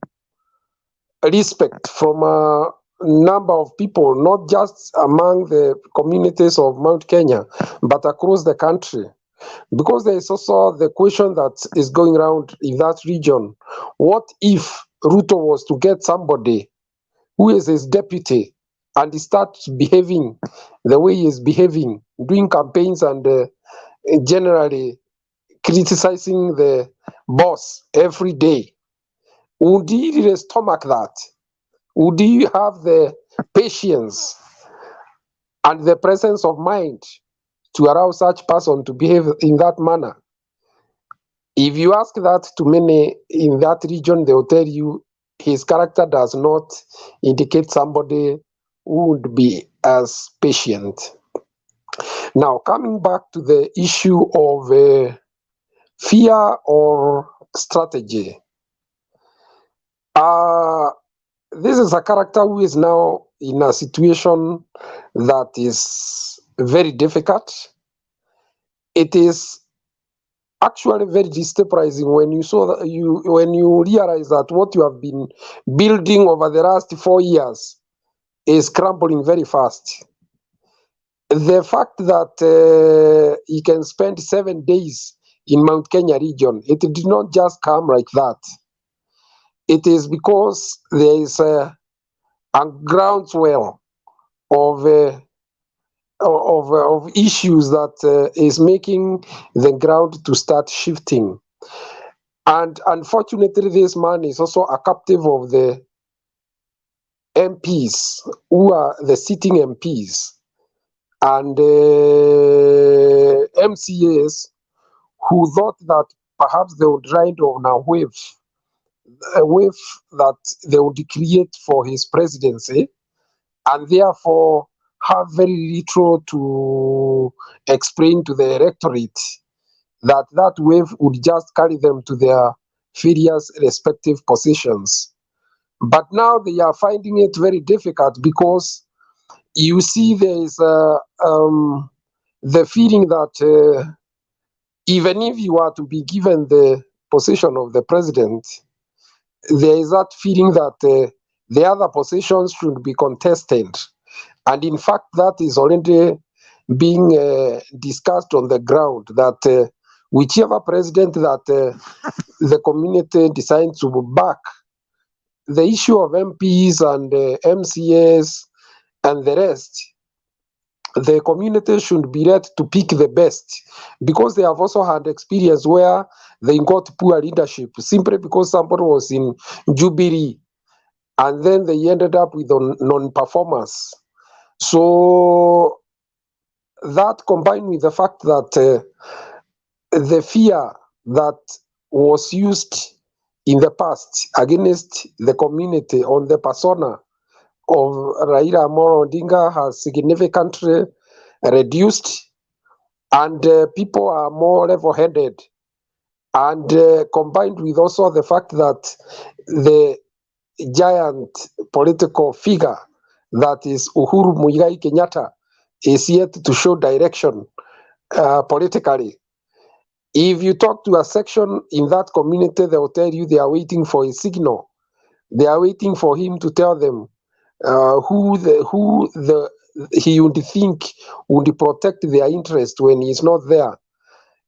respect from a number of people, not just among the communities of Mount Kenya, but across the country. Because there is also the question that is going around in that region. What if Ruto was to get somebody who is his deputy and he starts behaving the way he is behaving, doing campaigns and generally criticizing the boss every day? Would he really stomach that? Would he have the patience and the presence of mind to allow such person to behave in that manner? If you ask that to many in that region, they will tell you his character does not indicate somebody who would be as patient. Now, coming back to the issue of fear or strategy, this is a character who is now in a situation that is very difficult. It is actually very destabilizing when you realize that what you have been building over the last 4 years is crumbling very fast. The fact that he can spend 7 days in Mount Kenya region, it did not just come like that. It is because there is a groundswell of issues that is making the ground to start shifting. And unfortunately, this man is also a captive of the MPs, who are the sitting MPs, and MCAs who thought that perhaps they would ride on a wave that they would create for his presidency, and therefore have very little to explain to the electorate, that wave would just carry them to their various respective positions. But now they are finding it very difficult, because you see there is the feeling that even if you are to be given the position of the president, there is that feeling that the other positions should be contested. And in fact, that is already being discussed on the ground, that whichever president that the community decides to back, the issue of MPs and MCAs and the rest, the community should be led to pick the best, because they have also had experience where they got poor leadership simply because somebody was in Jubilee and then they ended up with non-performance. So that, combined with the fact that the fear that was used in the past against the community on the persona of Raila Amolo Odinga has significantly reduced, and people are more level-headed. And combined with also the fact that the giant political figure that is Uhuru Muigai Kenyatta is yet to show direction politically. If you talk to a section in that community, they will tell you they are waiting for a signal. They are waiting for him to tell them who he would think would protect their interest when he's not there.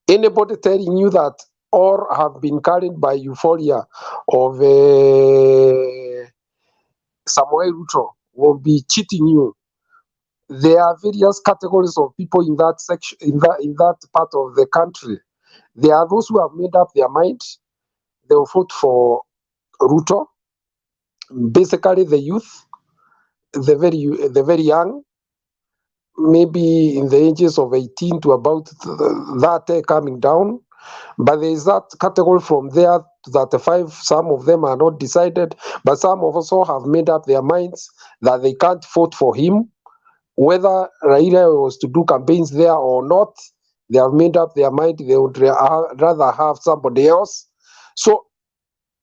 Anybody telling you that or have been carried by euphoria of Samuel Ruto will be cheating you. There are various categories of people in that section, in that part of the country. There are those who have made up their mind. They will vote for Ruto. Basically, the youth, the very young, maybe in the ages of 18 to about that coming down. But there is that category from there to 35. Some of them are not decided, but some of us also have made up their minds that they can't vote for him. Whether Raila was to do campaigns there or not, they have made up their mind. They would rather have somebody else. So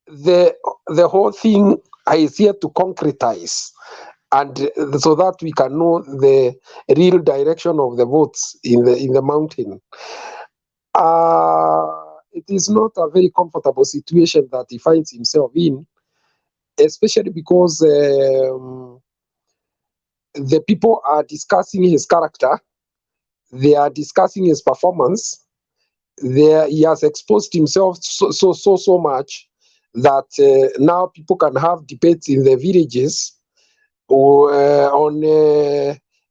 the whole thing is here to concretize, and so that we can know the real direction of the votes in the mountain. It is not a very comfortable situation that he finds himself in, especially because the people are discussing his character, they are discussing his performance. He has exposed himself so much that now people can have debates in the villages on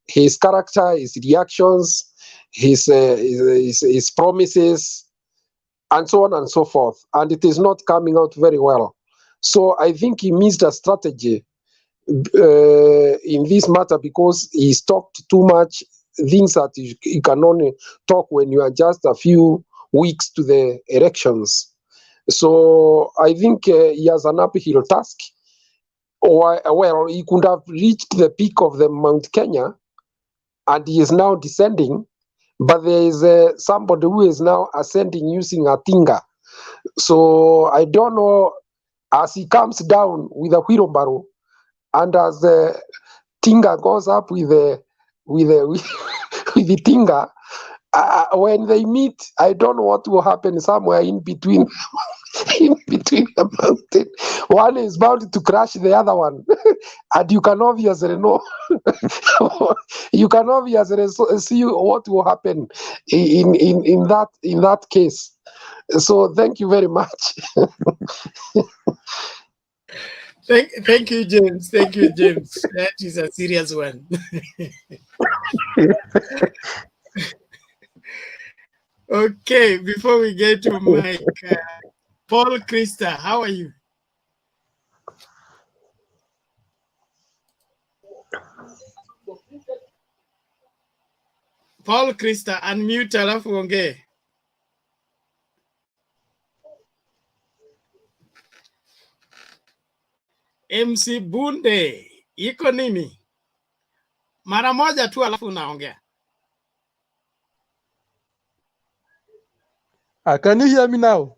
his character, his reactions, his promises, and so on and so forth. And it is not coming out very well. So I think he missed a strategy in this matter because he's talked too much things that you can only talk when you are just a few weeks to the elections. So I think he has an uphill task. Well, he could have reached the peak of the Mount Kenya, and he is now descending. But there is somebody who is now ascending using a tinga. So I don't know, as he comes down with a wheelbarrow, and as the tinga goes up with the with the tinga, when they meet, I don't know what will happen somewhere in between. In between the mountain, one is bound to crash the other one, and you can obviously know. You can obviously see what will happen in that case. So thank you very much. Thank you, James. Thank you, James. That is a serious one. Okay, before we get to Mike, Paul Krista, how are you? Paul Krista, unmute alafu ongee. MC Bunde, iko nini? Mara moja tu alafu unaongea. Can you hear me now?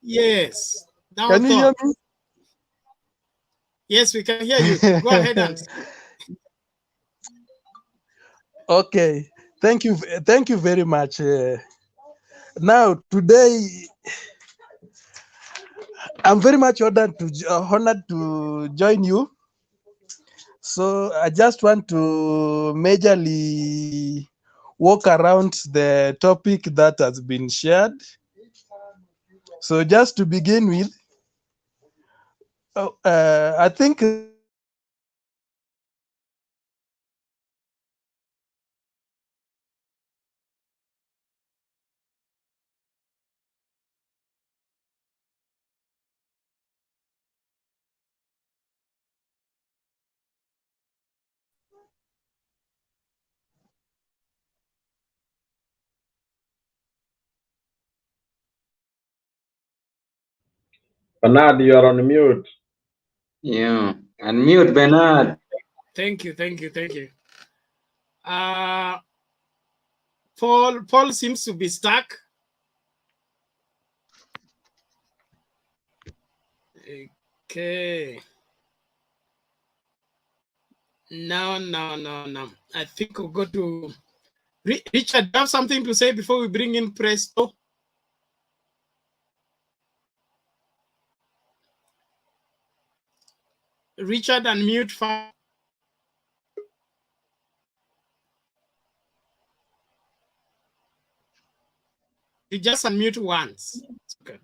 Yes. Now Can you hear me? Yes, we can hear you. Go ahead and Okay. Thank you very much. Now today, I'm very much honored to join you. So I just want to majorly walk around the topic that has been shared. So just to begin with, I think Bernard, you are on mute. Yeah, unmute Bernard. Thank you. Paul seems to be stuck. Okay. No. I think we'll go to Richard. Do you have something to say before we bring in Presto? Richard, unmute file. You just unmute once. It's okay.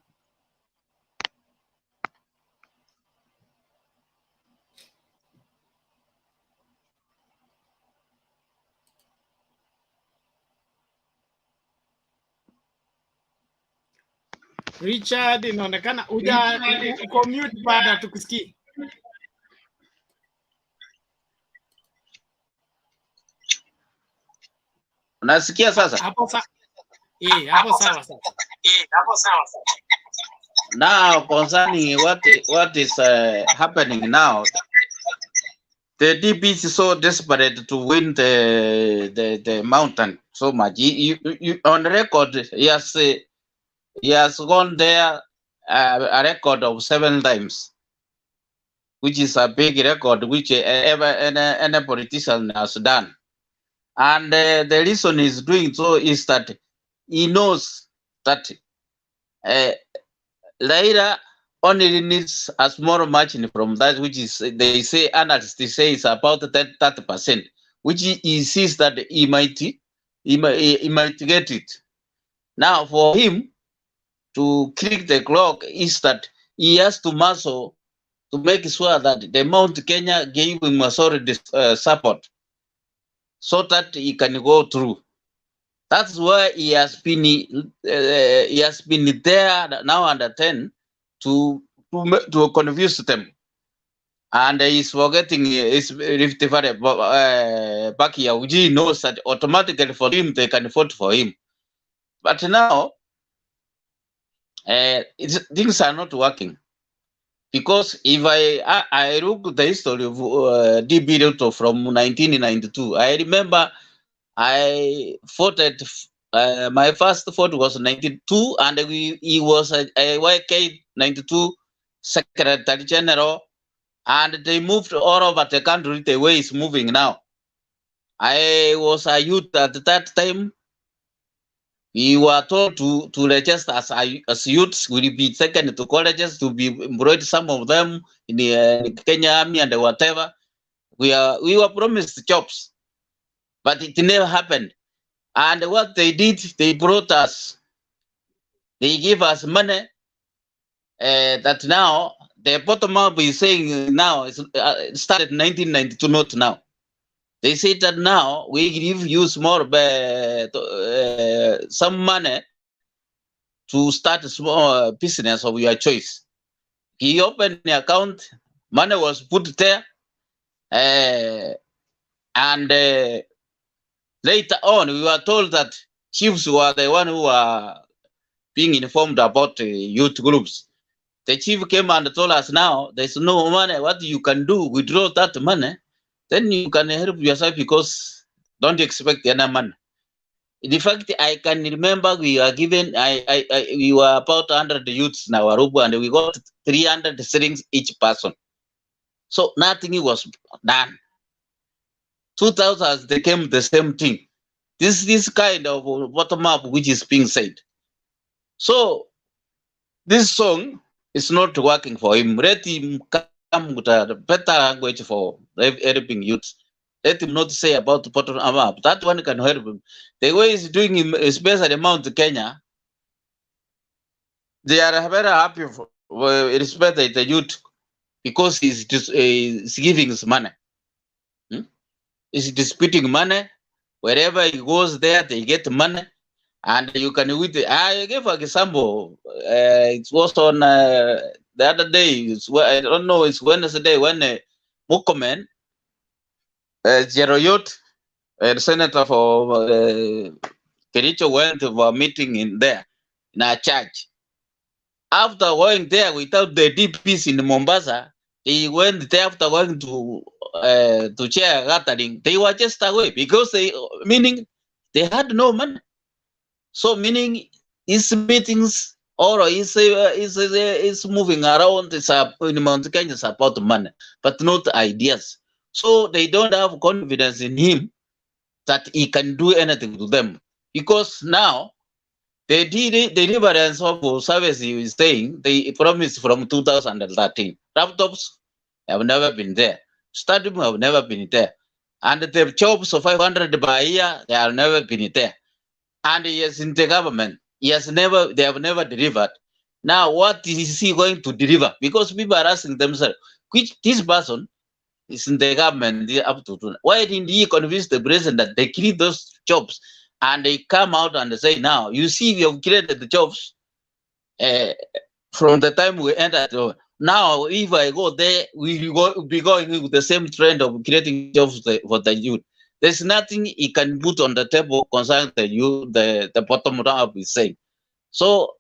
Richard, inaonekana uko mute bado tukusikii. Unasikia sasa? Hapo sawa sasa. Now concerning what is happening now, the DP is so desperate to win the mountain so much. You on record, he has gone there a record of 7 times, which is a big record which ever any politician has done. And the reason he's doing so is that he knows that Raila only needs a small margin from that, which is, they say, analysts say is about 30%, which he sees that he might get it. Now, for him to kick the clock is that he has to muscle to make sure that the Mount Kenya gave him majority support so that he can go through. That's why he has been there now under 10 to confuse them, and he's forgetting his Rift Valley back here, which he knows that automatically for him they can vote for him. But now things are not working, because if I look at the history of DB Ruto from 1992, I remember I voted. My first vote was 92, and he was a YK 92 Secretary General, and they moved all over the country the way it's moving now. I was a youth at that time. We were told to register as youths. We will be taken to colleges to be employed, some of them in the Kenya Army and whatever. We were promised jobs, but it never happened. And what they did, they brought us, they give us money that now, the bottom up is saying now, it started 1992, not now. They say that now we give you more, some money to start a small business of your choice. He opened the account, money was put there, and later on, we were told that chiefs were the one who were being informed about youth groups. The chief came and told us now there's no money. What you can do, withdraw that money, then you can help yourself, because don't expect any money. In fact, I can remember we were given, we were about 100 youths in our group, and we got 300 shillings each person. So nothing was done. 2000, they came the same thing. This kind of bottom up which is being said. So this song is not working for him. Let him come with a better language for helping youths. Let him not say about the bottom up. That one can help him. The way he's doing him, especially Mount Kenya, they are very happy for respect the youth, because he's giving his money. He's disputing money. Wherever he goes there, they get money. And you can with I gave an example. It was on the other day. I don't know. It's Wednesday when Mukomen, Jeroyot, the senator for Kericho, went to a meeting in there in our church. After going there without the DPs in Mombasa, they went there after going to chair a gathering. They were just away because meaning they had no money. So meaning his meetings or is moving around in Mount Kenya is about money, but not ideas. So they don't have confidence in him that he can do anything to them, because now the deliverance of service he is saying they promised from 2013. Laptops have never been there. Stadium have never been there. And the jobs of 500 per year, they have never been there. And he is in the government. They have never delivered. Now, what is he going to deliver? Because people are asking themselves, which this person is in the government up to why didn't he convince the president that they create those jobs? And they come out and say, now, you see, we have created the jobs from the time we entered. Now, if I go there, we will be going with the same trend of creating jobs for the youth. There's nothing he can put on the table concerning the youth, the bottom up is saying. So,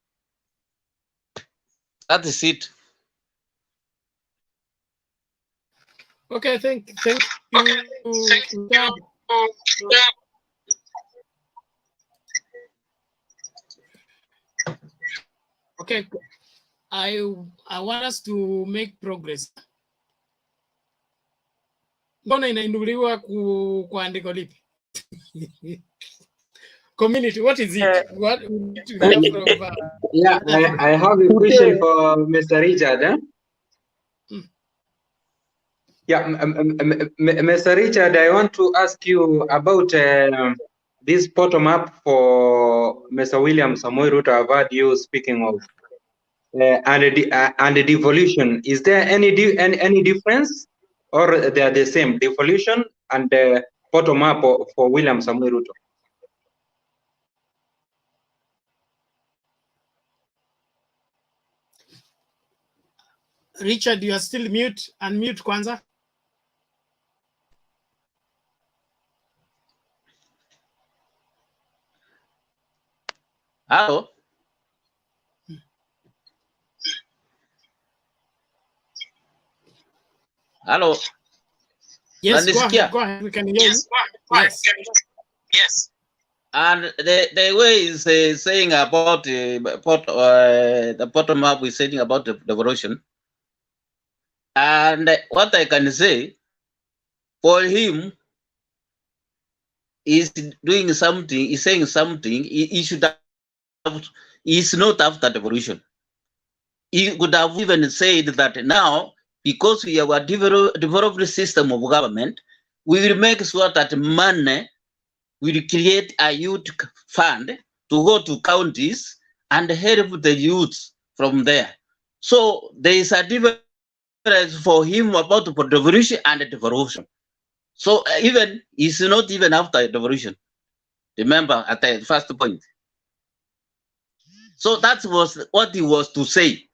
that is it. Okay, thank you. Okay, I want us to make progress. Mbona inainuliwa kwa andiko lipi? Community, what is it? What we need to hear from Yeah, I have a question for Mr. Richard. Yeah, Mr. Richard, I want to ask you about this bottom up for Mr. William Samoei Ruto. I've heard you speaking of and the devolution. Is there any difference, or they are the same? Devolution and bottom up for William Samoei Ruto. Richard, you are still mute. Unmute kwanza. Hello. Hello. Yes, go ahead. We can hear you. Yes. And the way is saying about the bottom up is saying about the devolution. And what I can say, for him, is doing something, he's saying something, he should have, he's not after devolution. He could have even said that now, because we have a developed system of government, we will make sure that money will create a youth fund to go to counties and help the youth from there. So there is a difference for him about the devolution and the devolution. So even he's not even after devolution. Remember at the first point. So that was what he was to say.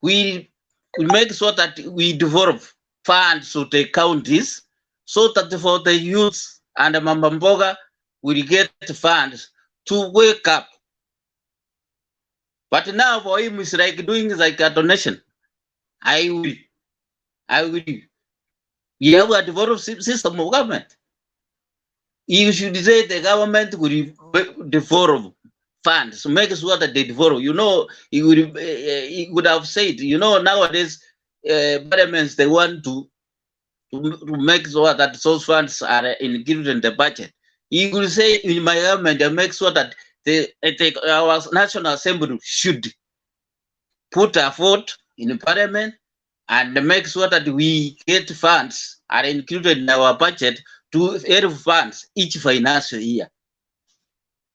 We make sure that we develop funds to the counties so that for the youth and the Mambamboga will get funds to wake up. But now for him, it's like doing like a donation. I will. We have a developed system of government. You should say the government will develop funds, so make sure that they develop. You know, he would have said, you know, nowadays, parliaments, they want to make sure that those funds are included in the budget. He will say in my government, they make sure that our National Assembly should put a vote in parliament and make sure that we get funds are included in our budget to help funds each financial year.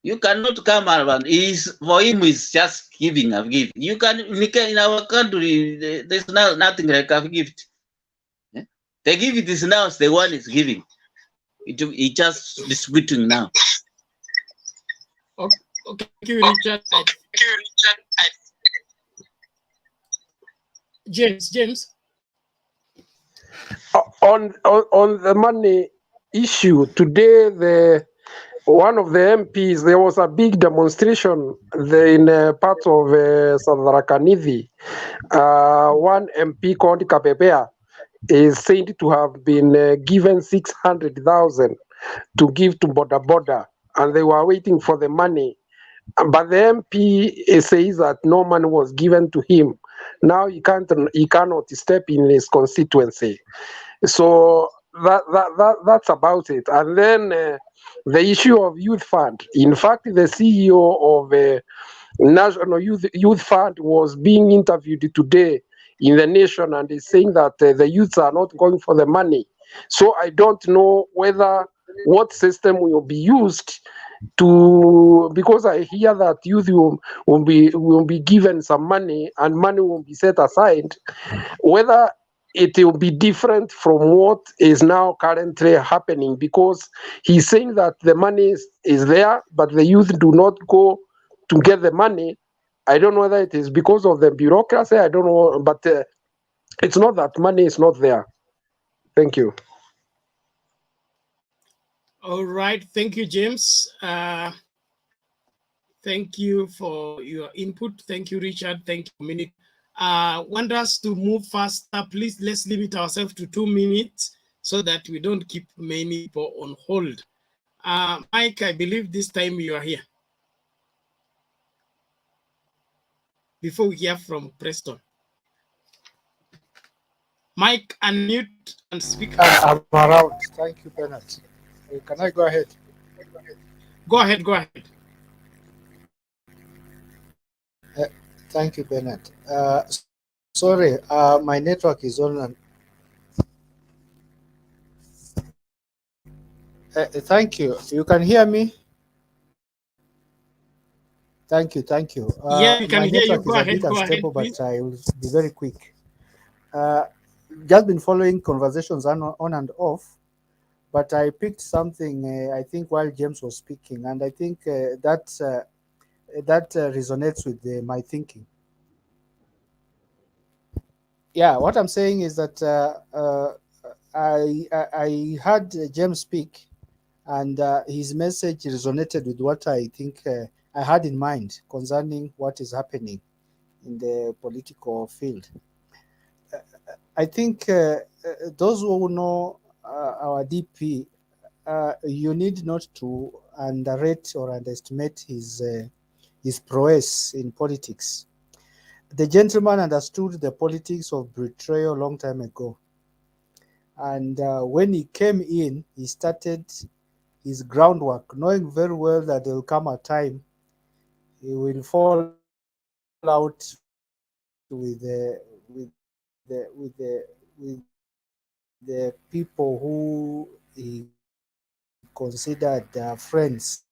You cannot come around. For him, it's just giving a gift. You can in our country, there's nothing like a gift. The gift is now the one is giving. It just distributing now. Okay, thank you, Richard. James. On the money issue today, one of the MPs, there was a big demonstration there in parts of Sadharakanithi. One MP called Kapepea is said to have been given 600,000 to give to Boda Boda, and they were waiting for the money. But the MP says that no money was given to him. Now he cannot step in his constituency. So that's about it. And then the issue of youth fund. In fact, the CEO of National Youth Fund was being interviewed today in the Nation, and is saying that the youths are not going for the money. So I don't know what system will be used to, because I hear that youth will be given some money and money will be set aside, whether it will be different from what is now currently happening, because he's saying that the money is there, but the youth do not go to get the money. I don't know whether it is because of the bureaucracy, I don't know, but it's not that money is not there. Thank you. All right, thank you, James. Thank you for your input. Thank you, Richard. Thank you, Minute. Want us to move faster, please. Let's limit ourselves to 2 minutes so that we don't keep many people on hold. Mike, I believe this time you are here. Before we hear from Preston. Mike, unmute and speak. I'm around. Thank you, Bernard. Can I go ahead? Go ahead, go ahead. Thank you, Bernard. Sorry, my network is on. Thank you. You can hear me? Thank you, thank you. Yeah, we can my hear you. network Go is a ahead, bit go ahead, unstable, please. but I will be very quick. Just been following conversations on and off, but I picked something, I think, while James was speaking, and I think that resonates with my thinking. Yeah, what I'm saying is that I heard James speak, and his message resonated with what I think I had in mind concerning what is happening in the political field. I think those who know our DP, you need not to underrate or underestimate his prowess in politics. The gentleman understood the politics of betrayal a long time ago. And when he came in, he started his groundwork, knowing very well that there will come a time he will fall out with the people who he considered friends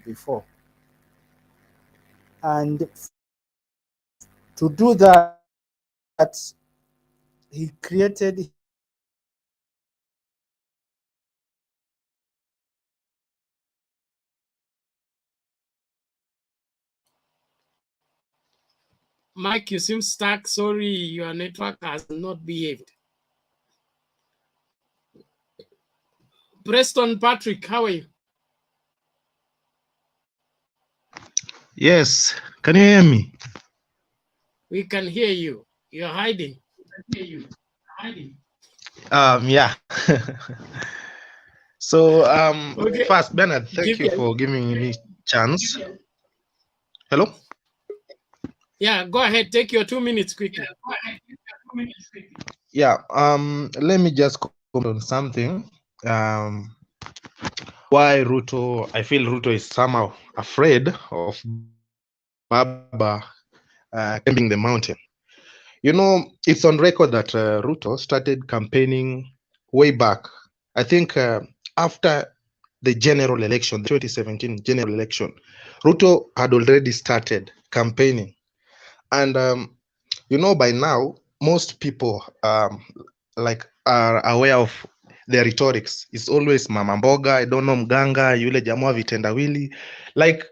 before. And to do that, he created Mike, you seem stuck. Sorry, your network has not behaved. Preston Patrick, how are you? Yes, can you hear me? We can hear you. You're hiding. Yeah. So Okay. first, Bernard, thank you for giving me chance. Hello? Yeah, go ahead. Take your 2 minutes quickly. Yeah, let me just comment on something. Why Ruto, I feel Ruto is somehow afraid of Baba climbing the mountain. You know, it's on record that Ruto started campaigning way back. I think after the general election, the 2017 general election, Ruto had already started campaigning. And, you know, by now, most people are aware of their rhetorics. It's always mama mboga, I don't know, mganga, yule jamaa vitendawili. Like,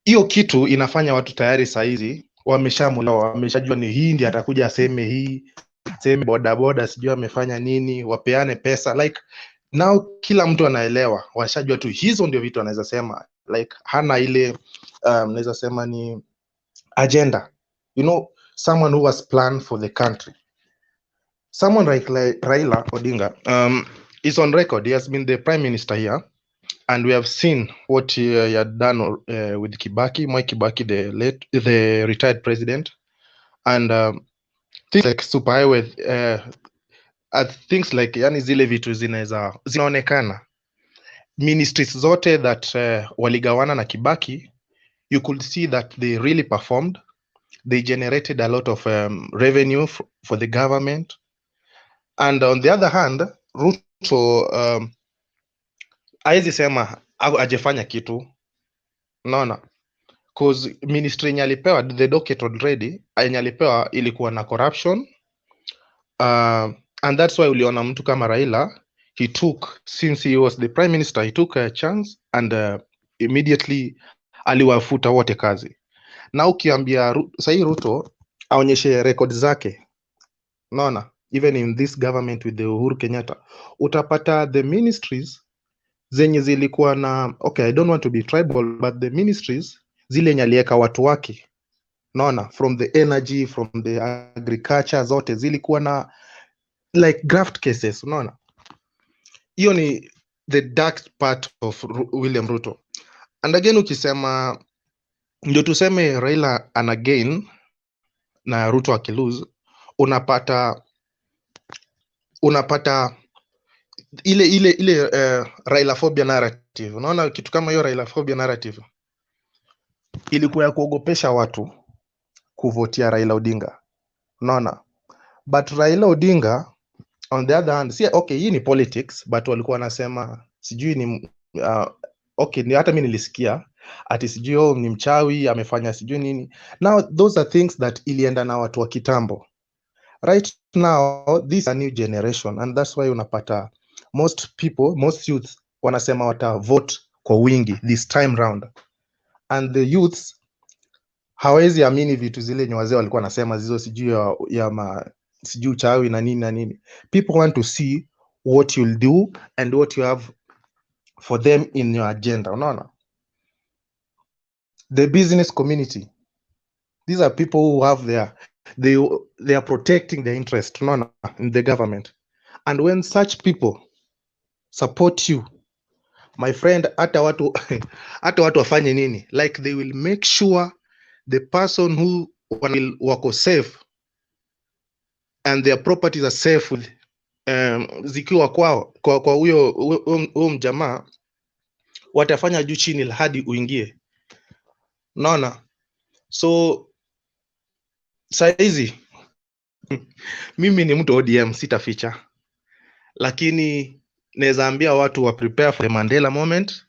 hiyo kitu inafanya watu tayari saizi wameshajua ni hii ndiye atakuja aseme hii, aseme bodaboda sijui amefanya nini, wapeane pesa. Like Now kila mtu anaelewa, washajua tu hizo ndio vitu anaweza sema, like hana ile naweza sema ni agenda, someone who has planned for the country. Someone like Raila Odinga is on record. He has been the prime minister here, and we have seen what he had done with Kibaki, Mwai Kibaki, the retired president, and things like super highway, things like yani zile vitu zinaonekana ministries zote that waligawana na Kibaki, you could see that they really performed. They generated a lot of revenue for the government. And on the other hand, Ruto haezi sema ajefanya kitu, naona, cause ministry yenye alipewa, the docket already yenye alipewa ilikuwa na corruption, and that's why uliona mtu kama Raila, he took, since he was the prime minister, he took a chance and immediately aliwafuta wote kazi. Na ukiambia sahii Ruto aonyeshe record zake, naona, even in this government with the Uhuru Kenyatta, utapata the ministries zenye zilikuwa na, okay, I don't want to be tribal, but the ministries zile yenye aliweka watu wake, naona, from the energy, from the agriculture, zote zilikuwa na like graft cases, unaona. Hiyo ni the dark part of William Ruto. And again, ukisema ndio tuseme Raila ana gain na Ruto akilose, unapata ile Raila phobia narrative. Unaona kitu kama hiyo Raila phobia narrative ilikuwa ya kuogopesha watu kuvotia Raila Odinga, unaona. But Raila Odinga on the other hand, okay, hii ni politics, but walikuwa wanasema sijui ni okay, ni hata mimi nilisikia ati sijui ni mchawi amefanya sijui nini. Now those are things that ilienda na watu wa kitambo. Right now this is a new generation, and that's why unapata most people, most youth wanasema wata vote kwa wingi this time round, and the youths hawezi amini vitu zile yenye wazee walikuwa nasema zizo sijui sijui uchawi na nini na nini. People want to see what you'll do and what you have for them in your agenda, unaona. The business community, these are people who have they are protecting their interest, unaona, in the government. And when such people support you, my friend, hata watu wafanye nini, like they will make sure the person who wako safe and their properties are safe with zikiwa kwao kwa huyo mjamaa, watafanya juu chini hadi uingie, unaona. So saizi mimi ni mtu ODM, sitaficha, lakini naweza ambia watu wa prepare for the Mandela moment,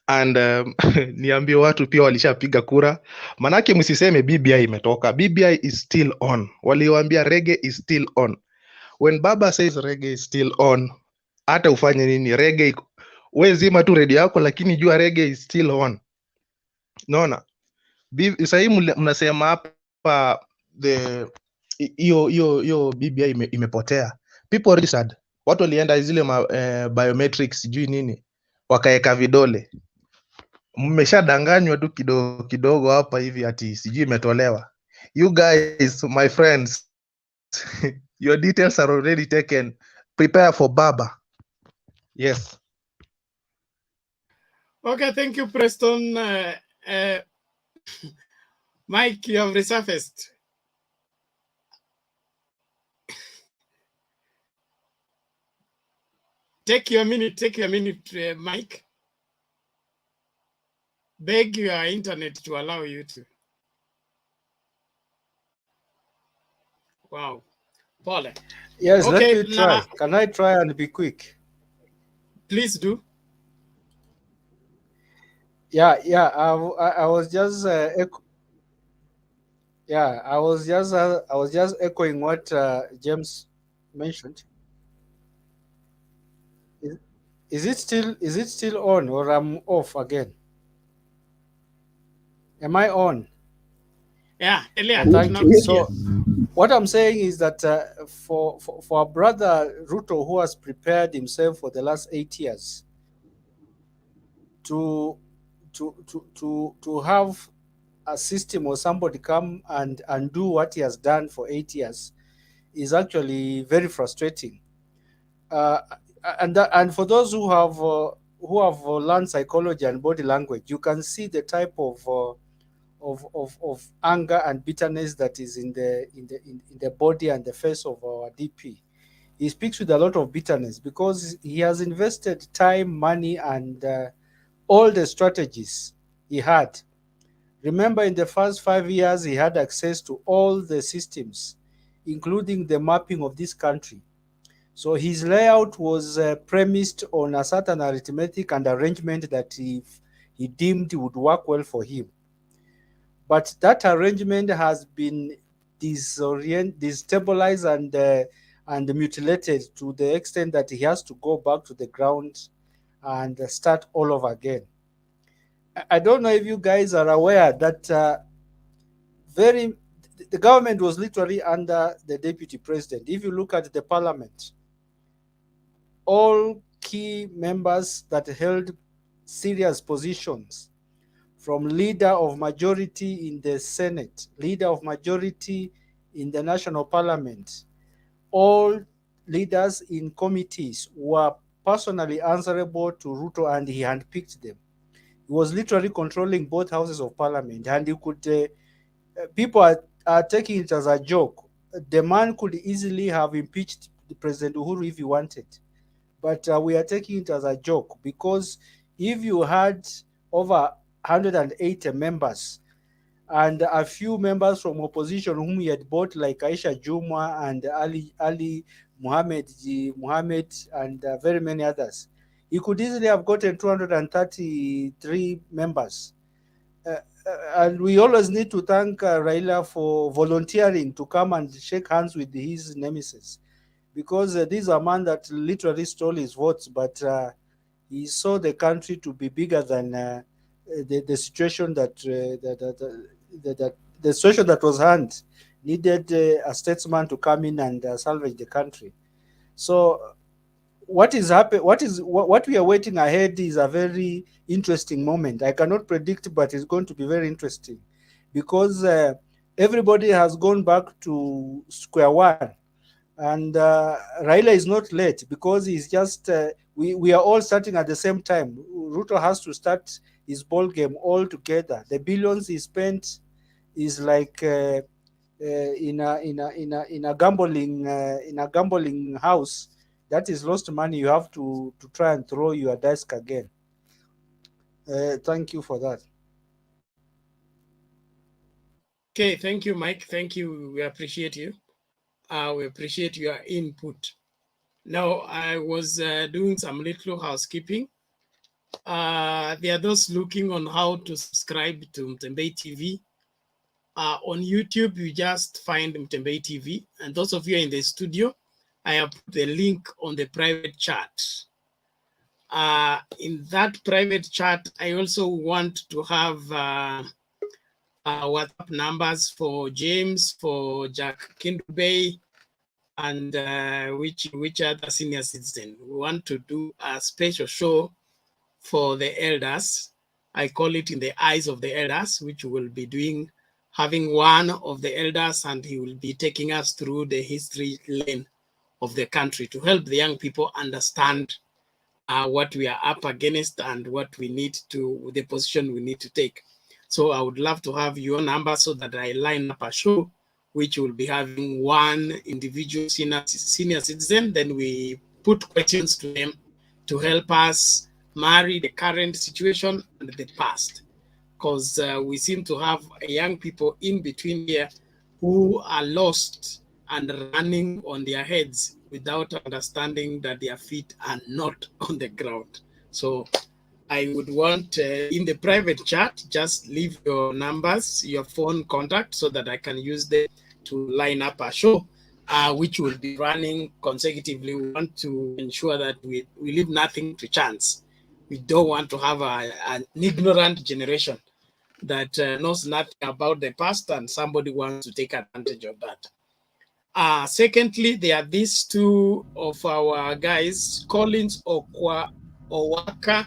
and niambie watu pia walishapiga kura, manake msiseme BBI imetoka. BBI is still on. Waliwaambia reggae is still on. When Baba says reggae is still on, hata ufanye nini, reggae wewe zima tu radio yako, lakini jua reggae is still on, unaona. Sasa mnasema hapa hiyo BBI imepotea. People registered, watu walienda zile biometrics sijui nini, wakaeka vidole. Mmeshadanganywa tu kidogo kidogo hapa hivi ati sijui imetolewa. You guys, my friends, your details are already taken. Prepare for Baba. Yes. Okay, thank you, Preston. Mike, you have resurfaced. Take your minute, Mike. Beg your internet to allow you to. Wow. Paul. Yes, okay, let me try. Can I try and be quick? Please do. Yeah. I was just I was just echoing what James mentioned. Is it still on, or I'm off again? Am I on? Yeah, Elia. Thank you. So what I'm saying is that for our brother Ruto, who has prepared himself for the last 8 years to have a system or somebody come and do what he has done for 8 years is actually very frustrating. And for those who have learned psychology and body language, you can see the type of anger and bitterness that is in the body and the face of our DP. He speaks with a lot of bitterness because he has invested time, money, and all the strategies he had. Remember, in the first 5 years, he had access to all the systems, including the mapping of this country. So his layout was premised on a certain arithmetic and arrangement that he deemed would work well for him. But that arrangement has been destabilized and mutilated to the extent that he has to go back to the ground and start all over again. I don't know if you guys are aware that the government was literally under the deputy president. If you look at the parliament, all key members that held serious positions, from leader of majority in the Senate, leader of majority in the national parliament, all leaders in committees were personally answerable to Ruto, and he handpicked them. He was literally controlling both houses of parliament, and he could. People are taking it as a joke. The man could easily have impeached the President Uhuru if he wanted, but we are taking it as a joke because if you had over 180 members and a few members from opposition whom he had bought, like Aisha Juma and Ali Muhammad and very many others, he could easily have gotten 233 members. And we always need to thank Raila for volunteering to come and shake hands with his nemesis, because this is a man that literally stole his votes, but he saw the country to be bigger than the situation that the situation that was hand needed a statesman to come in and salvage the country. So what is happening? What we are waiting ahead is a very interesting moment. I cannot predict, but it's going to be very interesting because everybody has gone back to square one, and Raila is not late because he's just we are all starting at the same time. Ruto has to start his ball game all together. The billions he spent is like in a gambling house that is lost money. You have to try and throw your desk again. Thank you for that. Okay, thank you, Mike. Thank you. We appreciate you. We appreciate your input. Now, I was doing some little housekeeping. There are those looking on how to subscribe to Mtembei TV. On YouTube, you just find Mtembei TV. And those of you in the studio, I have put the link on the private chat. In that private chat, I also want to have WhatsApp numbers for James, for Jack Kindubey, and which other senior citizen. We want to do a special show for the elders. I call it In the Eyes of the Elders, which will be doing, having one of the elders, and he will be taking us through the history lane of the country to help the young people understand what we are up against and what we need to, the position we need to take. So I would love to have your number so that I line up a show which will be having one individual senior citizen. Then we put questions to them to help us marry the current situation and the past. Because we seem to have young people in between here who are lost and running on their heads without understanding that their feet are not on the ground. So I would want in the private chat, just leave your numbers, your phone contact, so that I can use them to line up a show, which will be running consecutively. We want to ensure that we leave nothing to chance. We don't want to have an ignorant generation that knows nothing about the past and somebody wants to take advantage of that. Secondly, there are these two of our guys, Collins Owaka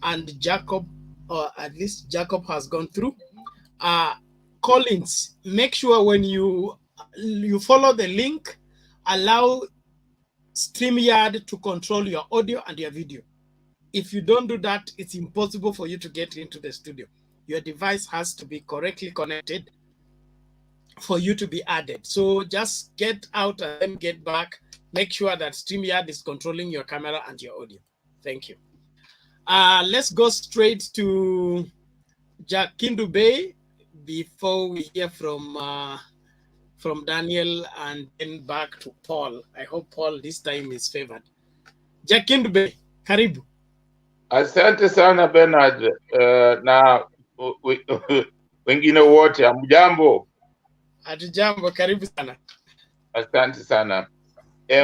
and Jacob, or at least Jacob has gone through. Collins, make sure when you follow the link, allow StreamYard to control your audio and your video. If you don't do that, it's impossible for you to get into the studio. Your device has to be correctly connected for you to be added. So just get out and then get back. Make sure that StreamYard is controlling your camera and your audio. Thank you. Let's go straight to Jakindu Bay before we hear from Daniel and then back to Paul. I hope Paul this time is favored. Jakindu Bay, karibu. Asante sana Bernard, na wengine wote hamjambo. Hatujambo, karibu sana. Asante sana.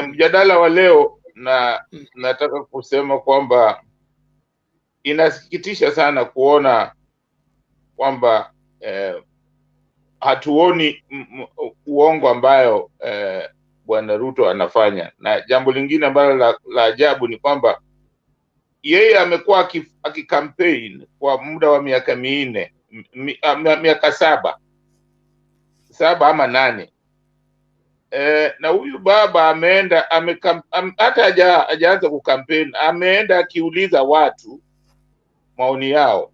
Mjadala wa leo nataka kusema kwamba inasikitisha sana kuona kwamba hatuoni uongo ambayo Bwana Ruto anafanya, na jambo lingine ambalo la ajabu ni kwamba yeye amekuwa akikampaign kwa muda wa miaka minne, miaka saba ama 8, na huyu baba ameenda hata hajaanza kukampeni, ameenda akiuliza watu maoni yao.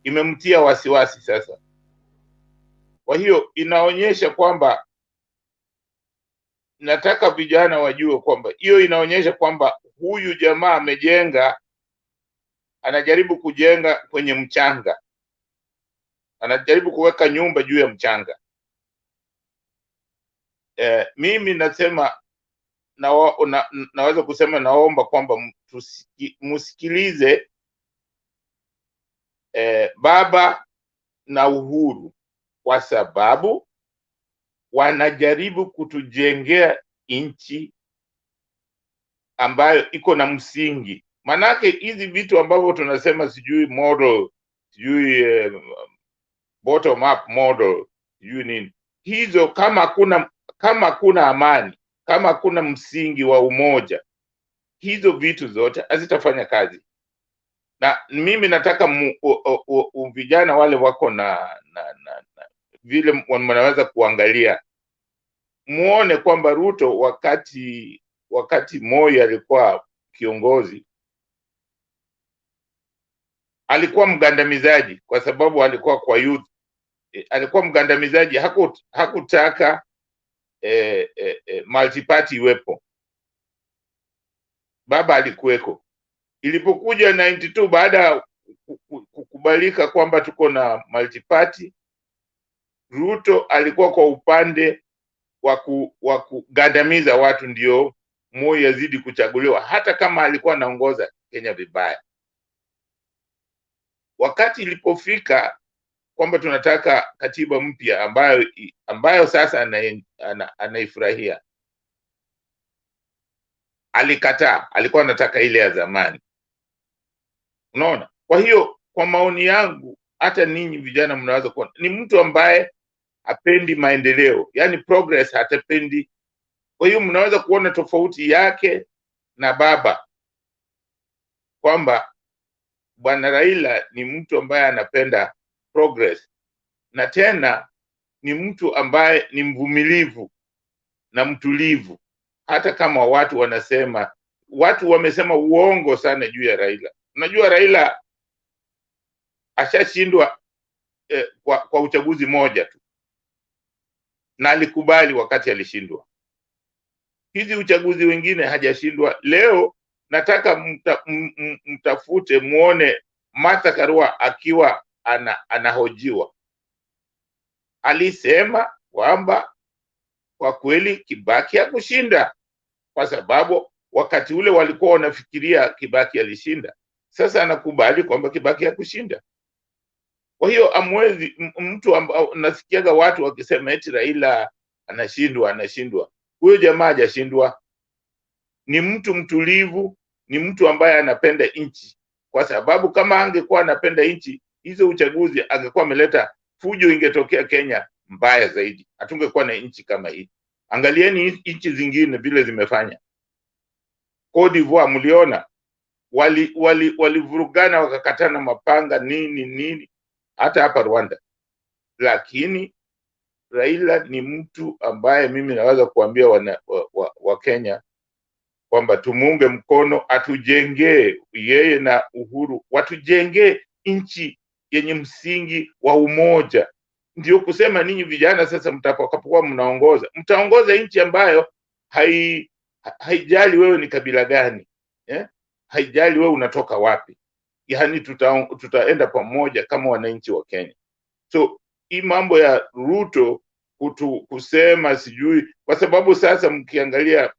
Imemtia wasiwasi sasa. Kwa hiyo inaonyesha kwamba, nataka vijana wajue kwamba hiyo inaonyesha kwamba huyu jamaa anajaribu kujenga kwenye mchanga, anajaribu kuweka nyumba juu ya mchanga. Mimi nasema naweza kusema naomba kwamba musikilize baba na Uhuru, kwa sababu wanajaribu kutujengea nchi ambayo iko na msingi. Manake hizi vitu ambavyo tunasema sijui model, sijui bottom up model, sijui nini, hizo kama kuna amani, kama kuna msingi wa umoja, hizo vitu zote hazitafanya kazi. Na mimi nataka vijana wale wako na vile wanaweza kuangalia, muone kwamba Ruto wakati Moi alikuwa kiongozi, alikuwa mgandamizaji, kwa sababu alikuwa kwa youth, alikuwa mgandamizaji. Hakutaka multiparty iwepo. Baba alikuweko. Ilipokuja 92 baada ya kukubalika kwamba tuko na multiparty, Ruto alikuwa kwa upande wa kugandamiza watu, ndio Moi yazidi kuchaguliwa, hata kama alikuwa anaongoza Kenya vibaya. Wakati ilipofika kwamba tunataka katiba mpya ambayo sasa anaifurahia, alikataa. Alikuwa anataka ile ya zamani. Unaona? Kwa hiyo kwa maoni yangu, hata ninyi vijana mnaweza kuona ni mtu ambaye hapendi maendeleo, yani progress hatapendi. Kwa hiyo mnaweza kuona tofauti yake na baba, kwamba Bwana Raila ni mtu ambaye anapenda progress, na tena ni mtu ambaye ni mvumilivu na mtulivu. Hata kama watu wamesema uongo sana juu ya Raila. Unajua Raila ashashindwa kwa uchaguzi moja tu, na alikubali wakati alishindwa. Hizi uchaguzi wengine hajashindwa. Leo nataka mtafute muone Martha Karua akiwa anahojiwa. Alisema kwamba kwa kweli Kibaki hakushinda, kwa sababu wakati ule walikuwa wanafikiria Kibaki alishinda. Sasa anakubali kwamba Kibaki hakushinda. Kwa hiyo amwezi mtu nasikiaga watu wakisema eti Raila anashindwa. Huyo jamaa hajashindwa. Ni mtu mtulivu, ni mtu ambaye anapenda nchi. Kwa sababu kama angekuwa anapenda nchi, hizo uchaguzi angekuwa ameleta fujo, ingetokea Kenya mbaya zaidi. Hatungekuwa na nchi kama hii. Angalieni nchi zingine vile zimefanya. Cote d'Ivoire mliona walivurugana wakakatana mapanga nini, hata hapa Rwanda. Lakini Raila ni mtu ambaye mimi naweza kuambia wa Kenya kwamba tumuunge mkono, atujengee yeye na Uhuru, watujengee nchi yenye msingi wa umoja. Ndio kusema ninyi vijana sasa mtakapokuwa mtaongoza nchi ambayo haijali wewe ni kabila gani, haijali wewe unatoka wapi. Yaani tutaenda pamoja kama wananchi wa Kenya. So hii mambo ya Ruto kusema sijui, kwa sababu sasa mkiangalia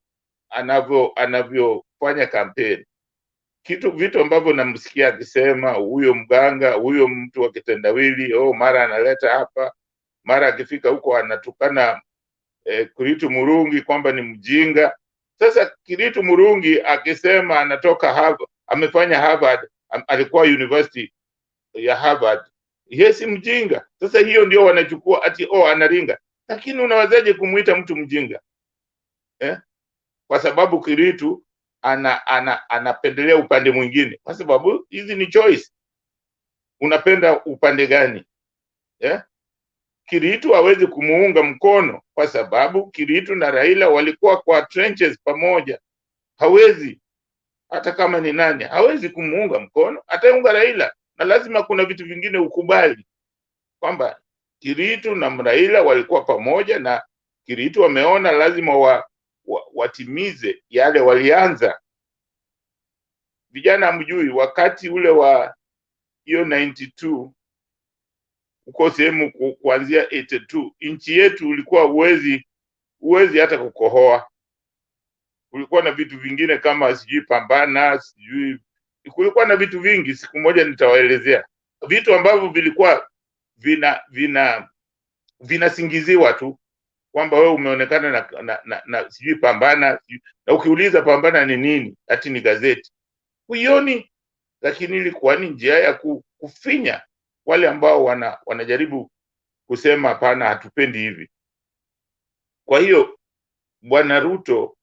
anavyofanya kampeni, vitu ambavyo namsikia akisema, huyo mganga, huyo mtu wa kitendawili, mara analeta hapa, mara akifika huko anatukana Kiritu Murungi kwamba ni mjinga. Sasa Kiritu Murungi akisema anatoka Harvard, amefanya Harvard, alikuwa university ya Harvard, yeye si mjinga. Sasa hiyo ndio wanachukua ati anaringa. Lakini unawezaje kumuita mtu mjinga? Kwa sababu Kiritu anapendelea upande mwingine. Kwa sababu hizi ni choice. Unapenda upande gani? Kiritu hawezi kumuunga mkono kwa sababu Kiritu na Raila walikuwa kwa trenches pamoja. Hawezi, hata kama ni nani, hawezi kumuunga mkono, ataunga Raila. Na lazima kuna vitu vingine ukubali kwamba Kiritu na Raila walikuwa pamoja, na Kiritu wameona lazima watimize yale walianza. Vijana mjui, wakati ule wa hiyo 92 uko sehemu kuanzia 82, nchi yetu ulikuwa uwezi hata kukohoa. Kulikuwa na vitu vingine kama sijui pambana, sijui kulikuwa na vitu vingi. Siku moja nitawaelezea vitu ambavyo vilikuwa vinasingiziwa tu kwamba wewe umeonekana na sijui pambana, na ukiuliza pambana ni nini, ati ni gazeti. Huioni, lakini ilikuwa ni njia ya kufinya wale ambao wanajaribu kusema hapana, hatupendi hivi. Kwa hiyo Bwana Ruto,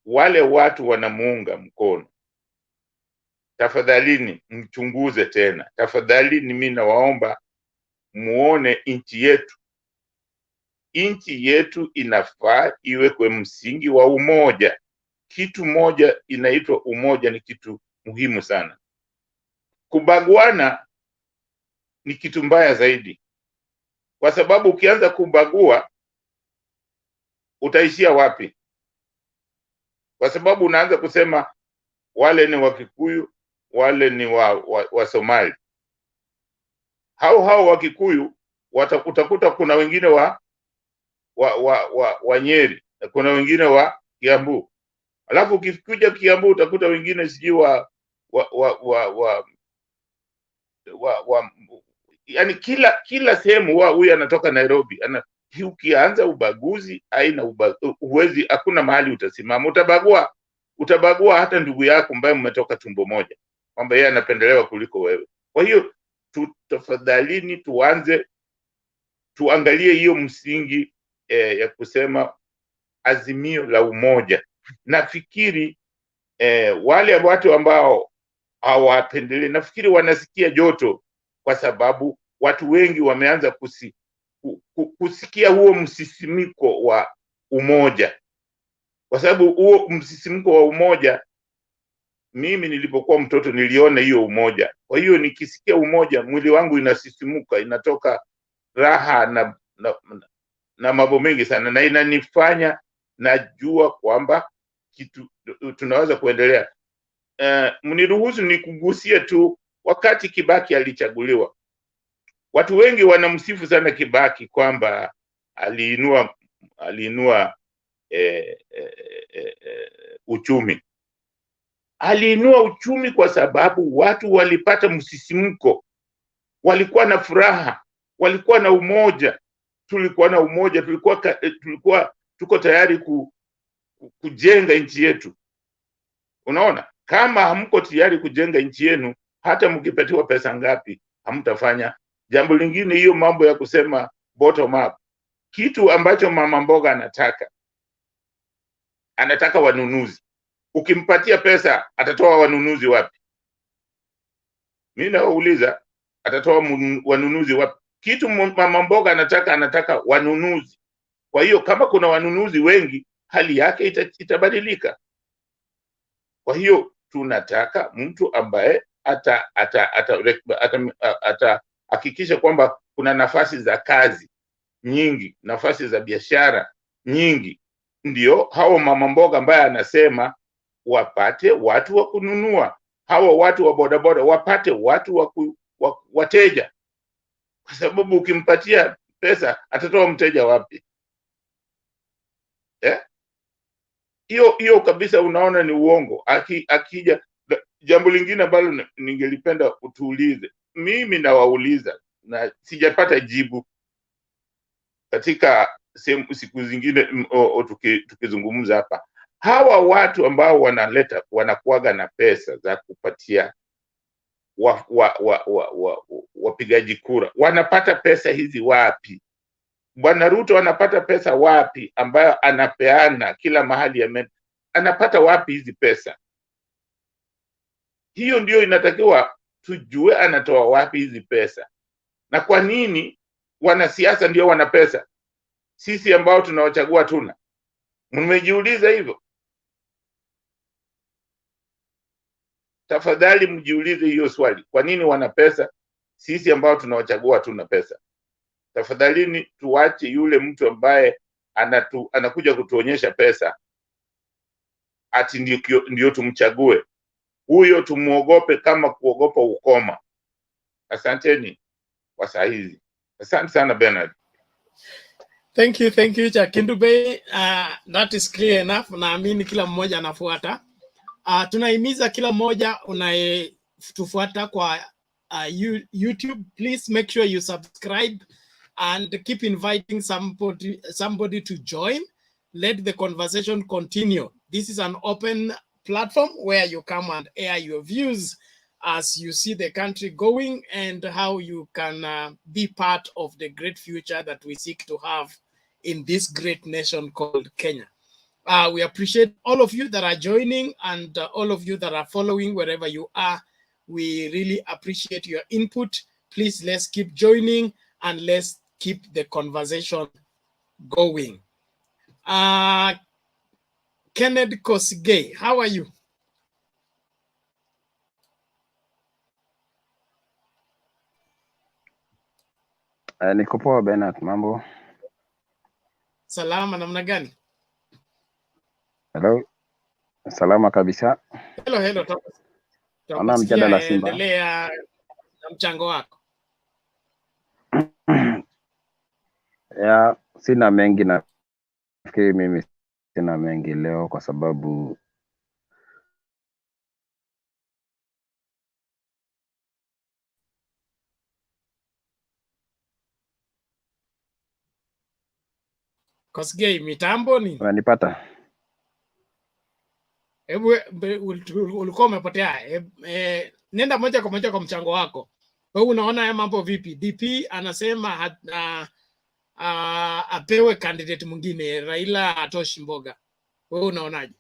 wale watu wanamuunga mkono, tafadhalini mchunguze tena. Tafadhalini mimi nawaomba muone nchi yetu. Nchi yetu inafaa iwe kwa msingi wa umoja. Kitu moja inaitwa umoja, ni kitu muhimu sana. Kubaguana ni kitu mbaya zaidi, kwa sababu ukianza kubagua utaishia wapi? Kwa sababu unaanza kusema wale ni Wakikuyu, wale ni wa Somali. Hao Wakikuyu utakuta kuna wengine wa Nyeri, na kuna wengine wa Kiambu. Alafu ukikuja Kiambu utakuta wengine sijui yani kila sehemu huyu anatoka Nairobi. Ukianza ubaguzi huwezi, hakuna mahali utasimama. Utabagua hata ndugu yako ambaye mmetoka tumbo moja, kwamba yeye anapendelewa kuliko wewe. Kwa hiyo tafadhalini tuangalie hiyo msingi ya kusema azimio la umoja. Nafikiri wale watu ambao hawapendelee, nafikiri wanasikia joto, kwa sababu watu wengi wameanza kusikia huo msisimiko wa umoja. Kwa sababu huo msisimiko wa umoja, mimi nilipokuwa mtoto niliona hiyo umoja. Kwa hiyo nikisikia umoja, mwili wangu inasisimuka, inatoka raha na mambo mengi sana, na inanifanya najua kwamba kitu tunaweza kuendelea. Mniruhusu nikugusie tu, wakati Kibaki alichaguliwa, watu wengi wanamsifu sana Kibaki kwamba aliinua uchumi. Aliinua uchumi kwa sababu watu walipata msisimko, walikuwa na furaha, walikuwa na umoja. Tulikuwa na umoja, tuko tayari kujenga nchi yetu. Unaona, kama hamko tayari kujenga nchi yenu, hata mkipatiwa pesa ngapi hamtafanya. Jambo lingine, hiyo mambo ya kusema bottom up, kitu ambacho mama mboga anataka wanunuzi. Ukimpatia pesa atatoa wanunuzi wapi? Mimi nauliza, atatoa wanunuzi wapi? Kitu mama mboga anataka wanunuzi. Kwa hiyo kama kuna wanunuzi wengi, hali yake itabadilika. Kwa hiyo tunataka mtu ambaye atahakikisha kwamba kuna nafasi za kazi nyingi, nafasi za biashara nyingi, ndio hao mama mboga ambaye anasema wapate watu wa kununua, hawa watu wa bodaboda wapate watu wateja, kwa sababu ukimpatia pesa atatoa mteja wapi? Hiyo kabisa, unaona ni uongo. Akija jambo lingine ambalo ningelipenda utuulize, mimi nawauliza na sijapata jibu katika siku zingine tukizungumza hapa. Hawa watu ambao wanakuaga na pesa za kupatia wapigaji kura, wanapata pesa hizi wapi? Bwana Ruto anapata pesa wapi ambayo anapeana kila mahali anapata wapi hizi pesa? Hiyo ndio inatakiwa tujue, anatoa wapi hizi pesa. Na kwa nini wanasiasa ndio wana pesa, sisi ambao tunawachagua tuna? Mmejiuliza hivyo? Tafadhali mjiulize hiyo swali. Kwa nini wana pesa, sisi ambao tunawachagua tuna pesa? Tafadhalini tuache yule mtu ambaye anakuja kutuonyesha pesa ati ndio tumchague. Huyo tumuogope kama kuogopa ukoma. Asanteni kwa saa hizi. Asante sana Bernard. Thank you Chakindu Bey. That is clear enough. Naamini kila mmoja anafuata. Tunahimiza kila mmoja unayetufuata kwa YouTube, please make sure you subscribe and keep inviting somebody to join. Let the conversation continue. This is an open platform where you come and air your views as you see the country going and how you can be part of the great future that we seek to have in this great nation called Kenya. We appreciate all of you that are joining and all of you that are following wherever you are. We really appreciate your input. Please, let's keep joining and let's keep the conversation going. Kenneth Kosigei, how are you? Niko poa Bernard, mambo? Salama, namna gani? Hello. Salama kabisa. Hello. Naona mjadala Simba. Endelea na mchango wako. Ya, sina mengi, nafikiri mimi sina mengi leo kwa sababu Kosigei, mitambo ni? unanipata? Hebu ulikuwa umepotea. Nenda moja kwa moja kwa mchango wako. Wewe unaona haya mambo vipi? DP anasema apewe candidate mwingine, Raila atoshi mboga. Wewe unaonaje?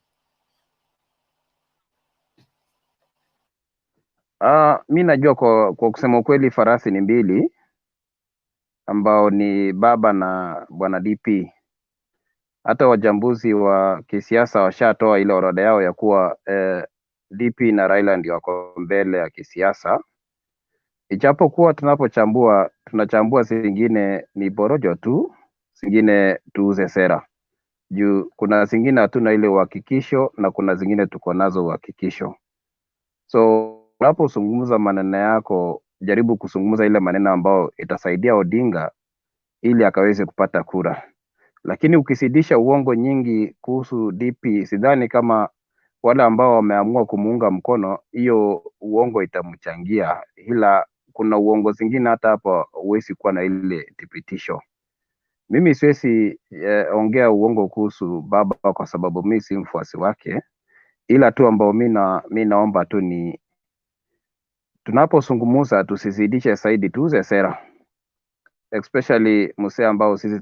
Mi najua kwa kusema ukweli farasi ni mbili ambao ni baba na bwana DP. Hata wajambuzi wa kisiasa washatoa ile orodha yao ya kuwa DP na Raila ndio wako mbele ya kisiasa. Ijapokuwa tunachambua zingine ni borojo tu, zingine tuuze sera. Juu kuna zingine hatuna ile uhakikisho na kuna zingine tuko nazo uhakikisho. So unapozungumza maneno yako, jaribu kuzungumza ile maneno ambayo itasaidia Odinga ili akaweze kupata kura. Lakini ukisidisha uongo nyingi kuhusu DP, sidhani kama wale ambao wameamua kumuunga mkono hiyo uongo itamchangia, ila kuna uongo zingine hata hapa huwezi kuwa na ile thibitisho. Mimi siwezi ongea uongo kuhusu baba kwa sababu mimi si mfuasi wake, ila tu ambao mimi naomba tu ni tunapozungumza tusizidishe zaidi, tuuze sera. especially msee ambao sisi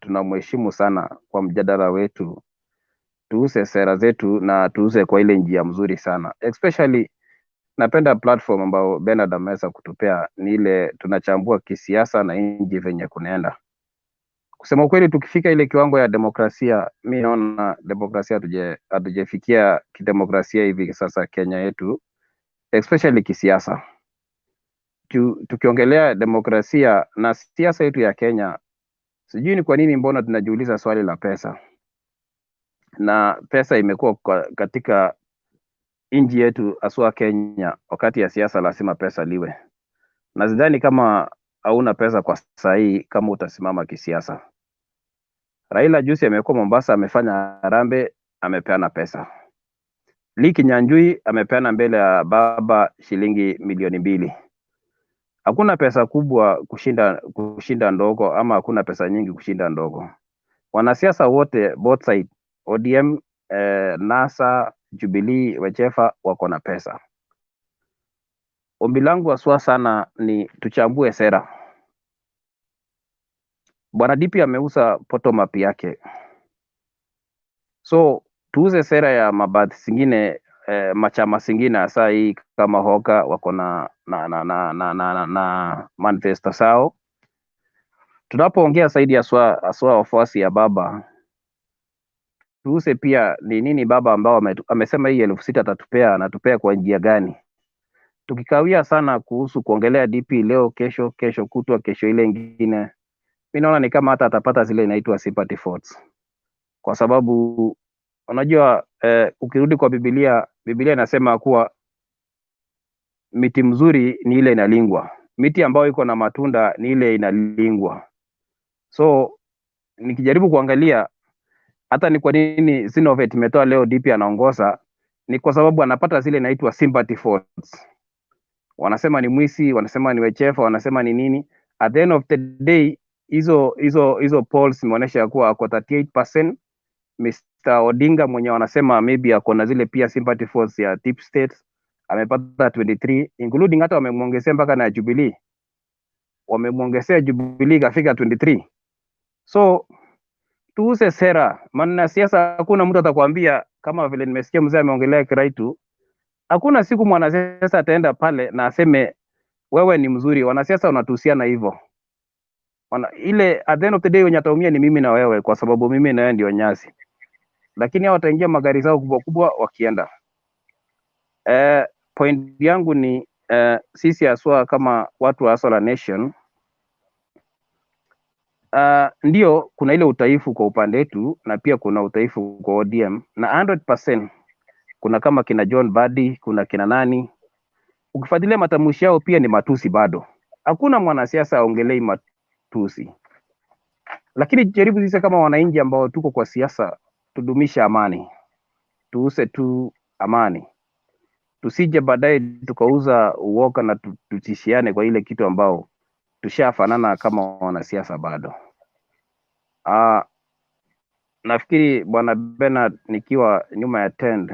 tunamheshimu sana kwa mjadala wetu, tuuse sera zetu na tuuse kwa ile njia mzuri sana. Especially napenda platform ambao Bernard ameweza kutupea, ni ile tunachambua kisiasa na nchi venye kunaenda. Kusema ukweli, tukifika ile kiwango ya demokrasia, mi naona demokrasia hatujafikia kidemokrasia hivi sasa Kenya yetu, especially kisiasa. Tukiongelea demokrasia na siasa yetu ya Kenya, sijui ni kwa nini, mbona tunajiuliza swali la pesa, na pesa imekuwa katika nchi yetu aswa Kenya. Wakati ya siasa lazima pesa liwe, na sidhani kama hauna pesa kwa sahi kama utasimama kisiasa. Raila juzi amekuwa Mombasa, amefanya harambee, amepeana pesa. Liki Nyanjui amepeana mbele ya baba shilingi milioni 2. Hakuna pesa kubwa kushinda ndogo, ama hakuna pesa nyingi kushinda ndogo. Wanasiasa wote both side, ODM, NASA, Jubilee, Wechefa, wako na pesa. Ombi langu aswa sana ni tuchambue sera. Bwana DP ameuza bottom up yake, so tuuze sera ya mabadhi singine, machama singine hasa hii kama Hoka wako na manifesto sao. Tunapoongea zaidi aswa wafuasi ya baba, tuuse pia ni nini baba ambao amesema hii 6,000 atatupea, anatupea kwa njia gani? Tukikawia sana kuhusu kuongelea DP leo, kesho kutwa, kesho ile ingine, mimi naona ni kama hata atapata zile inaitwa sympathy votes, kwa sababu unajua ukirudi kwa Biblia inasema kuwa miti mzuri ni ile inalingwa, miti ambayo iko na matunda ni ile inalingwa. So nikijaribu kuangalia hata ni kwa nini Sinovet imetoa leo DP anaongoza, ni kwa sababu anapata zile inaitwa sympathy votes. Wanasema ni mwisi, wanasema ni Wechefa, wanasema ni nini. At the end of the day, hizo polls imeonyesha kuwa ako 38%. Mr. Odinga mwenye wanasema maybe ako na zile pia sympathy votes ya deep state amepata 23, including hata wamemwongezea mpaka na Jubilee. Wamemwongezea Jubilee kafika 23. So tuuse sera, maana siasa hakuna mtu atakwambia, kama vile nimesikia mzee ameongelea Kiraitu, hakuna siku mwanasiasa ataenda pale na aseme wewe ni mzuri. Wanasiasa wanatuhusiana hivyo. Ile at the end of the day wenye ataumia ni mimi na wewe, kwa sababu mimi na wewe ndio nyasi. Lakini hao wataingia magari zao kubwa kubwa wakienda. Point yangu ni sisi aswa kama watu wa Asola Nation, ndio kuna ile utaifu kwa upande wetu, na pia kuna utaifu kwa ODM, na 100% kuna kama kina John Badi, kuna kina nani, ukifuatilia matamshi yao pia ni matusi bado. Hakuna mwanasiasa aongelei matusi. Lakini jaribu sisi kama wananchi ambao tuko kwa siasa, tudumisha amani. Tuuse tu amani. Tusije baadaye tukauza uoga na tutishiane kwa ile kitu ambao tushafanana kama wanasiasa bado. Nafikiri Bwana Bernard, nikiwa nyuma ya tent,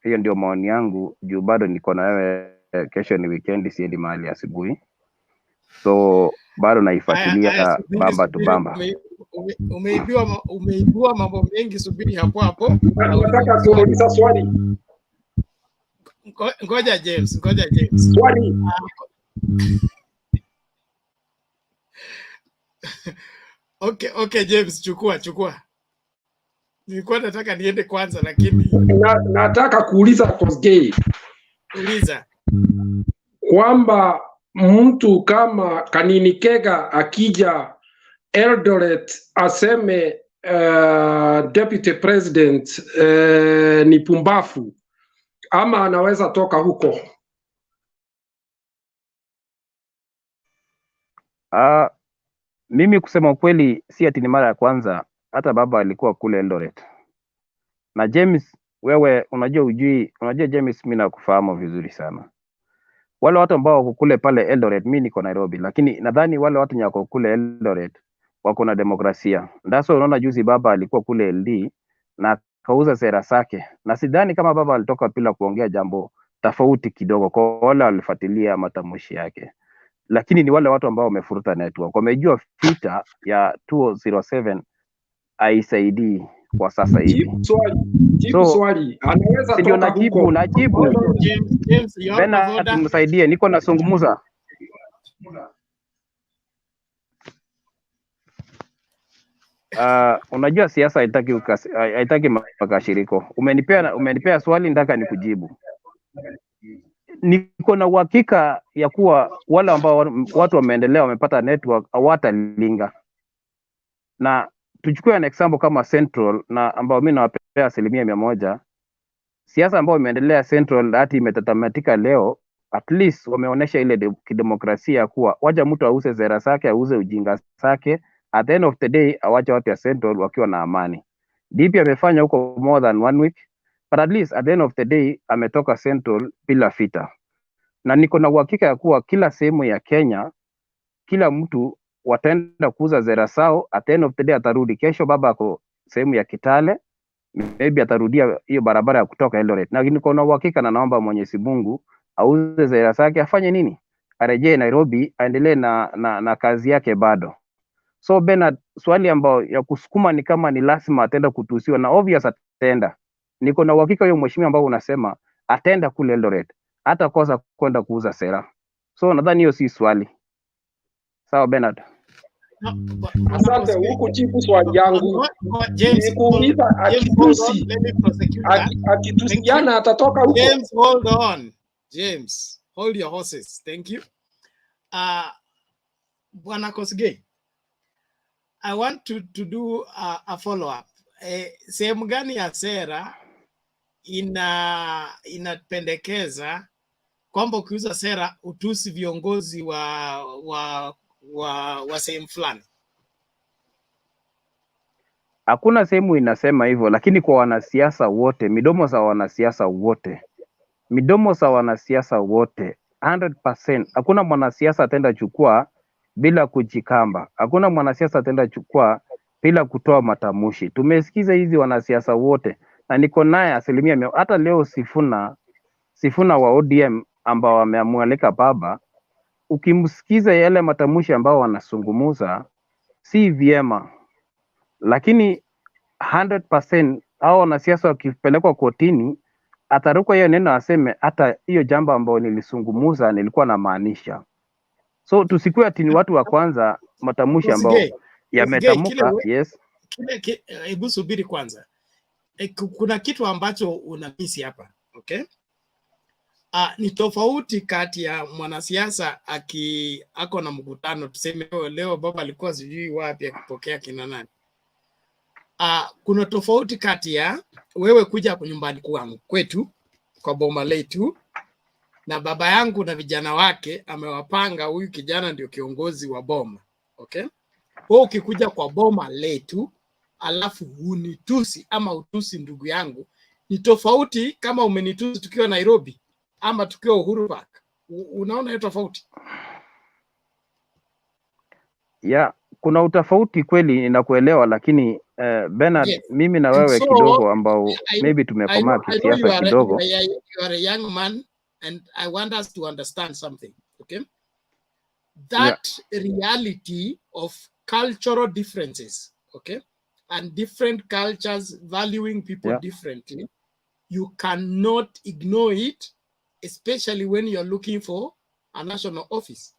hiyo ndio maoni yangu, juu bado niko na wewe. Kesho ni weekend, siendi mahali asubuhi, so bado naifuatilia bamba tu bamba. Umeibiwa mambo mengi, subiri hapo. Nataka kuuliza swali. Ngoja James. Swali. Okay James, chukua. Nilikuwa nataka niende kwanza, lakini nataka kuuliza Kosgei. Uliza. Kwamba mtu kama Kanini Kega akija Eldoret aseme deputy president ni pumbafu, ama anaweza toka huko? Mimi kusema ukweli, si ati ni mara ya kwanza, hata baba alikuwa kule Eldoret. Na James, wewe unajua James, mimi nakufahamu vizuri sana. Wale watu ambao wako kule pale Eldoret, mimi niko Nairobi, lakini nadhani wale watu nyako kule Eldoret wako na demokrasia. Ndaso unaona juzi baba alikuwa kule LD na kauza sera zake, na sidhani kama baba alitoka bila kuongea jambo tofauti kidogo kwa wale walifuatilia matamshi yake. lakini ni wale watu ambao wamefuruta network, wamejua vita ya 2007 haisaidii kwa sasa hivi. Jibu swali. Anaweza Ndio toka huko. najibu. James, you're out of Bernard, order. msaidie, niko nasungumuza. Unajua siasa haitaki makashiriko. Umenipea swali, nataka nikujibu. Niko na uhakika ya kuwa wale ambao watu wameendelea wamepata network hawatalinga, na tuchukue an example kama Central na ambao mimi nawapea 100%. Siasa ambayo imeendelea Central hati imetatamatika leo, at least wameonyesha ile kidemokrasia kuwa wacha mtu auze sera zake, auze ujinga zake, at the end of the day awacha watu ya Central wakiwa na amani. DP amefanya huko more than 1 week, but at least at the end of the day ametoka Central bila vita. Na niko na uhakika ya kuwa kila sehemu ya Kenya, kila mtu wataenda kuuza zera sao, at the end of the day atarudi. Kesho baba ako sehemu ya Kitale, maybe atarudia hiyo barabara ya kutoka Eldoret. Na niko na uhakika na naomba Mwenyezi Mungu auze zera zake, afanye nini? Arejee Nairobi, aendelee na kazi yake bado. So Bernard, swali ambao ya kusukuma ni kama ni lazima atenda kutusiwa, na obvious atenda. Niko na uhakika huyo mheshimiwa ambao unasema atenda kule Eldoret, hata kosa kwenda kuuza sera. So nadhani hiyo si swali. Sawa Bernard. Asante, huku jibu swali yangu. James, Nikuuliza akitusi. Akitusiana atatoka huko. James, hold on. James, hold your horses. Thank you. Bwana Kosgei, I want to do a follow-up. Sehemu gani ya sera inapendekeza kwamba ukiuza sera utusi viongozi wa sehemu fulani? Hakuna sehemu inasema hivyo, lakini kwa wanasiasa wote, midomo za wanasiasa wote 100%, hakuna mwanasiasa atenda chukua bila kujikamba, hakuna mwanasiasa atenda chukua bila kutoa matamushi. Tumesikiza hizi wanasiasa wote, na niko naye 100%. Hata leo Sifuna wa ODM ambao wameamwalika baba, ukimsikiza yale matamushi ambao wanasungumuza si vyema, lakini 100% hao wanasiasa wakipelekwa kotini ataruka hiyo neno aseme hata hiyo jambo ambao nilisungumuza nilikuwa na maanisha. So tusikue ati ni watu wa kwanza matamushi ambao yametamuka. Yes, hebu subiri kwanza. Kuna kitu ambacho unamisi hapa, okay? Ni tofauti kati ya mwanasiasa ako na mkutano, tuseme leo baba alikuwa sijui wapi akipokea kina nani. Kuna tofauti kati ya wewe kuja kwa nyumbani kwangu kwetu kwa boma letu na baba yangu na vijana wake amewapanga huyu kijana ndio kiongozi wa boma, okay? Wewe ukikuja kwa boma letu alafu unitusi ama utusi ndugu yangu, ni tofauti kama umenitusi tukiwa Nairobi ama tukiwa Uhuru Park. Unaona hiyo tofauti? Yeah, kuna utofauti kweli, ninakuelewa, lakini Bernard, yes. Mimi na wewe kidogo ambao maybe tumekomaa kisiasa kidogo. You are a young man and I want us to understand something, okay? That reality of cultural differences, okay? And different cultures valuing people differently, you cannot ignore it, especially when you're looking for a national office.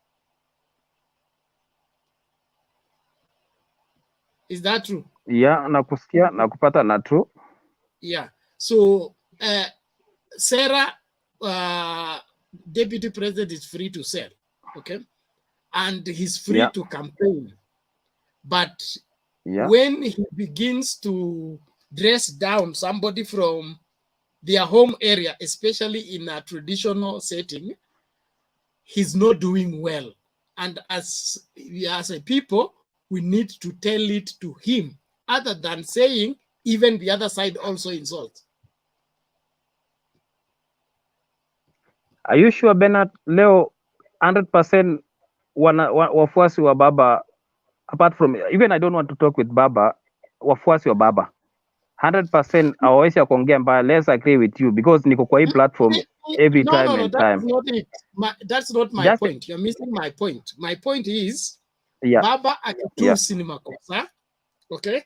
Is that true? Yeah, nakusikia, nakupata na true. Yeah. So, Sarah, Deputy President is free to sell, okay? And he's free to campaign. But when he begins to dress down somebody from their home area, especially in a traditional setting, he's not doing well. And as a people, we need to tell it to him, other than saying even the other side also insults. Are you sure, Bernard? Leo 100% wafuasi wa baba, apart from, even I don't want to talk with baba, wafuasi wa baba 100% hawezi kuongea mbaya. Let's agree with you because niko kwa hii platform every time No, and that time. is not it. That's not my Just point. You're missing my point. My point is yeah, baba yeah. akitusi ni makosa. Okay?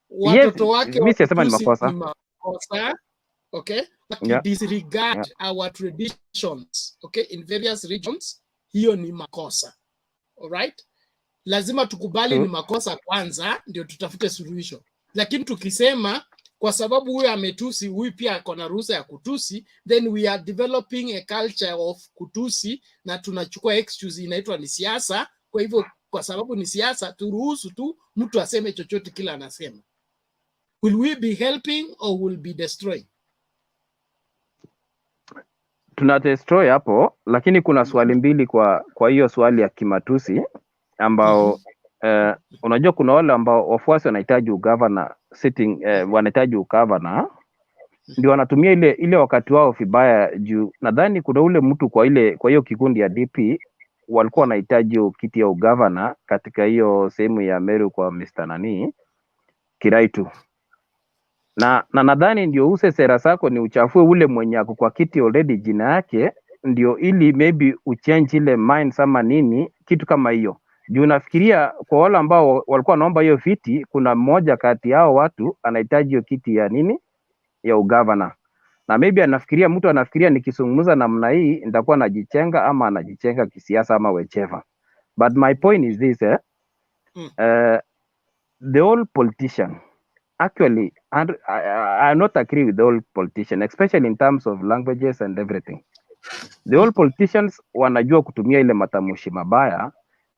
Yes, Watoto wake mimi sisema ni wakitusi ni makosa. makosa. Okay? Yeah. Disregard Yeah. our traditions. Okay? In various regions, hiyo ni makosa. All right? Lazima tukubali True. ni makosa kwanza ndio tutafute suluhisho. Lakini tukisema kwa sababu huyu ametusi, huyu pia ako na ruhusa ya kutusi, then we are developing a culture of kutusi na tunachukua excuse inaitwa ni siasa. Kwa hivyo kwa sababu ni siasa, turuhusu tu mtu aseme chochote kila anasema. Will we be helping or will be destroying? Tuna destroy hapo, lakini kuna swali mbili kwa hiyo swali ya kimatusi ambao unajua kuna wale ambao wafuasi wanahitaji ugavana sitting wanahitaji ugavana ndio wanatumia ile wakati wao vibaya juu nadhani kuna ule mtu kwa hiyo kikundi ya DP walikuwa wanahitaji kiti ya ugavana katika hiyo sehemu ya Meru kwa Mr. nani Kiraitu na nadhani ndio use sera zako ni uchafue ule mwenye ako kwa kiti already jina yake ndio ili maybe uchange ile mind sama nini kitu kama hiyo. Juu nafikiria kwa wale ambao walikuwa naomba hiyo viti kuna mmoja kati yao watu anahitaji hiyo kiti ya nini ya ugavana. Na maybe mtu anafikiria nikizungumza namna hii nitakuwa najichenga ama anajichenga kisiasa ama whichever. But my point is this the whole politician actually, and I not agree with the whole politician, especially in terms of languages and everything. The whole politicians wanajua kutumia ile matamushi mabaya,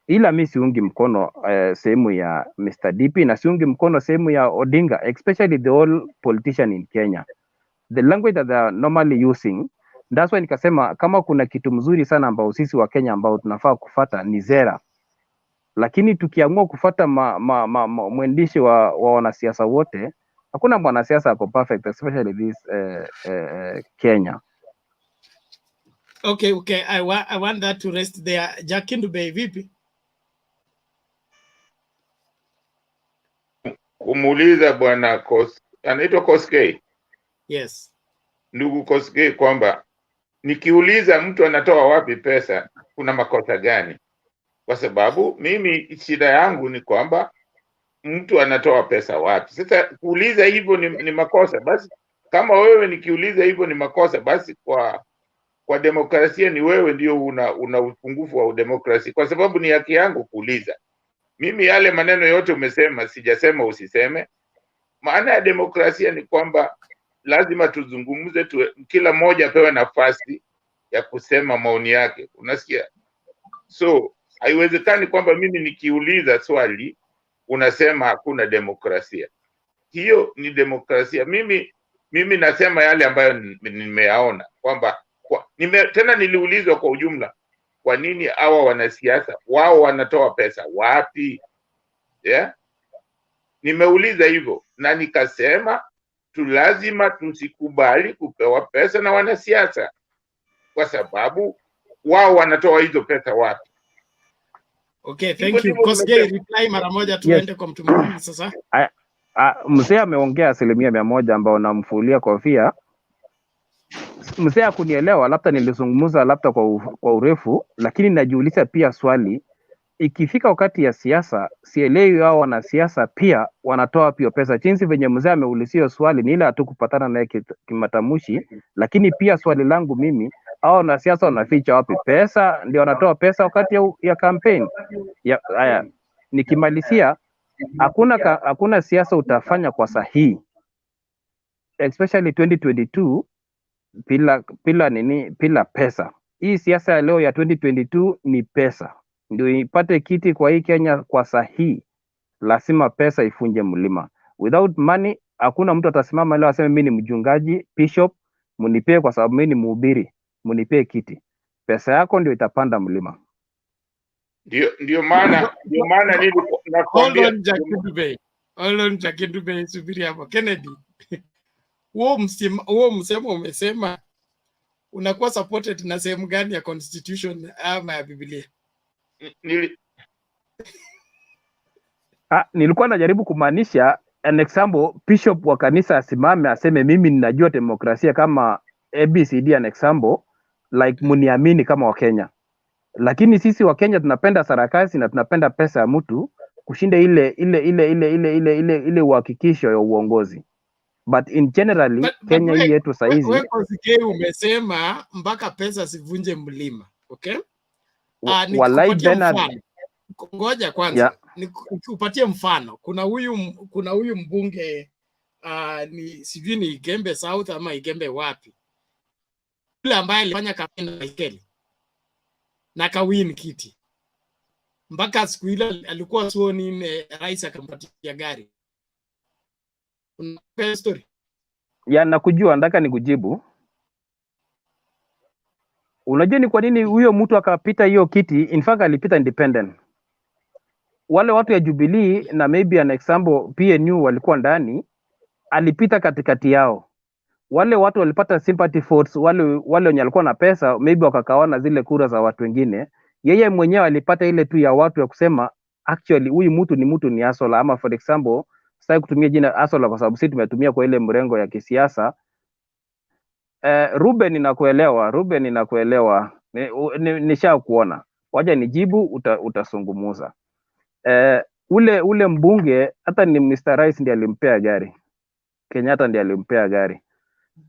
ila mi siungi mkono sehemu ya Mr. DP na siungi mkono sehemu ya Odinga, especially the whole politician in Kenya. The language that they are normally using, that's why nikasema kama kuna kitu mzuri sana ambao sisi wa Kenya ambao tunafaa kufata ni zera. Lakini tukiamua kufata mwendishi wa wanasiasa wote, hakuna mwanasiasa ako perfect, especially this Kenya. Okay. I want that to rest there. Jakindu Bay vipi? Kumuuliza bwana anaitwa Koskei. Yes. Ndugu Koskei kwamba nikiuliza mtu anatoa wapi pesa kuna makosa gani? Kwa sababu mimi shida yangu ni kwamba mtu anatoa pesa wapi. Sasa kuuliza hivyo ni makosa. Basi kama wewe nikiuliza hivyo ni makosa, basi kwa demokrasia ni wewe ndio una upungufu wa demokrasia, kwa sababu ni haki yangu kuuliza. Mimi yale maneno yote umesema sijasema usiseme. Maana ya demokrasia ni kwamba lazima tuzungumze kila mmoja apewe nafasi ya kusema maoni yake. Unasikia? So haiwezekani kwamba mimi nikiuliza swali unasema hakuna demokrasia. Hiyo ni demokrasia. Mimi nasema yale ambayo nimeyaona kwamba tena niliulizwa kwa ujumla, kwa nini hawa wanasiasa wao wanatoa pesa wapi? Yeah? Nimeuliza hivyo na nikasema lazima tusikubali kupewa pesa na wanasiasa, kwa sababu wao wanatoa hizo pesa wapi? Okay, thank you. Koskei, reply mara moja tuende kwa mtu mwingine sasa. Mzee ameongea 100% ambao namfulia kofia. Mzee hakunielewa, labda nilizungumza labda kwa urefu, lakini najiuliza pia swali, ikifika wakati ya siasa, sielewi hao wanasiasa pia wanatoa pia pesa. Jinsi venye mzee ameulizia swali ni ile hatukupatana naye kimatamushi, lakini pia swali langu mimi, hao wanasiasa wanaficha wapi pesa? Ndio wanatoa pesa wakati ya campaign. Haya, nikimalizia, hakuna siasa utafanya kwa sahihi, especially 2022 bila pesa. Hii siasa ya leo ya 2022 ni pesa. Ndio ipate kiti kwa hii Kenya kwa sahihi, lazima pesa ifunje mlima. Without money hakuna mtu atasimama leo aseme mimi ni mchungaji bishop munipee kwa sababu mimi ni mhubiri, munipee kiti. Pesa yako ndio itapanda mlima. Ndio maana nakwambia. Hold on Jakindu Bay, subiri hapo. Kennedy, huo msemo umesema unakuwa supported na sehemu gani ya constitution ama ya Biblia? Nilikuwa najaribu kumaanisha an example, bishop wa kanisa asimame aseme mimi ninajua demokrasia kama ABCD, an example, like muniamini kama Wakenya. Lakini sisi Wakenya tunapenda sarakasi na tunapenda pesa ya mtu kushinda ile uhakikisho ya uongozi. But in generally Kenya hii yetu saizi wewe Koskei umesema mpaka pesa sivunje mlima, okay? Walai Bernard, ngoja kwanza nikupatie mfano. Kuna huyu mbunge ni sijui ni Igembe South ama Igembe wapi, yule ambaye alifanya kampeni na Ikeli na kawin kiti, mpaka siku ile alikuwa sworn in, rais akampatia gari. Una story ya nakujua, nataka nikujibu. Unajua ni kwa nini huyo mtu akapita hiyo kiti? In fact alipita independent. Wale watu ya Jubilee na maybe an example PNU walikuwa ndani, alipita katikati yao. Wale watu walipata sympathy votes, wale wenye walikuwa na pesa maybe wakakaona zile kura za watu wengine. Yeye mwenyewe alipata ile tu ya watu ya kusema actually huyu mtu ni asola, ama for example sitaki kutumia jina asola kwa sababu sisi tumetumia kwa ile mrengo ya kisiasa. Ruben inakuelewa. Nishakuona. Wacha nijibu, utasungumuza. Ule mbunge hata ni Mr. Rice ndiye alimpea gari. Kenyatta ndiye alimpea gari.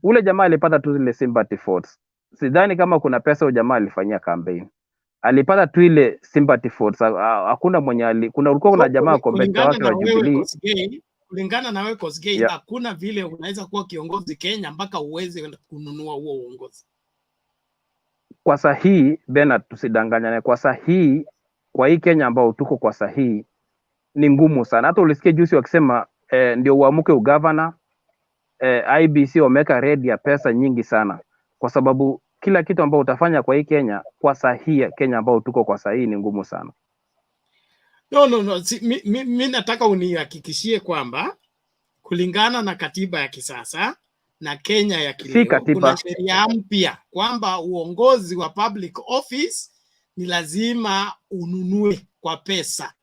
Ule jamaa alipata tu zile sympathy votes. Sidhani kama kuna pesa jamaa alifanyia campaign. Alipata tu ile sympathy votes. Hakuna mwenye kuna jamaa kompeta wake wa Jubilee. Kulingana na wewe Koskei, hakuna vile unaweza kuwa kiongozi Kenya mpaka uweze kununua huo uongozi. Kwa sahihi Bernard, tusidanganyane, kwa sahihi kwa hii Kenya ambao tuko kwa sahihi ni ngumu sana. Hata ulisikia juzi wakisema ndio uamuke ugavana, IBC wameka red ya pesa nyingi sana, kwa sababu kila kitu ambao utafanya kwa hii Kenya kwa sahihi, Kenya ambao tuko kwa sahihi ni ngumu sana. No. Mi nataka unihakikishie kwamba kulingana na katiba ya kisasa na Kenya ya kileo, kuna sheria mpya kwamba uongozi wa public office ni lazima ununue kwa pesa,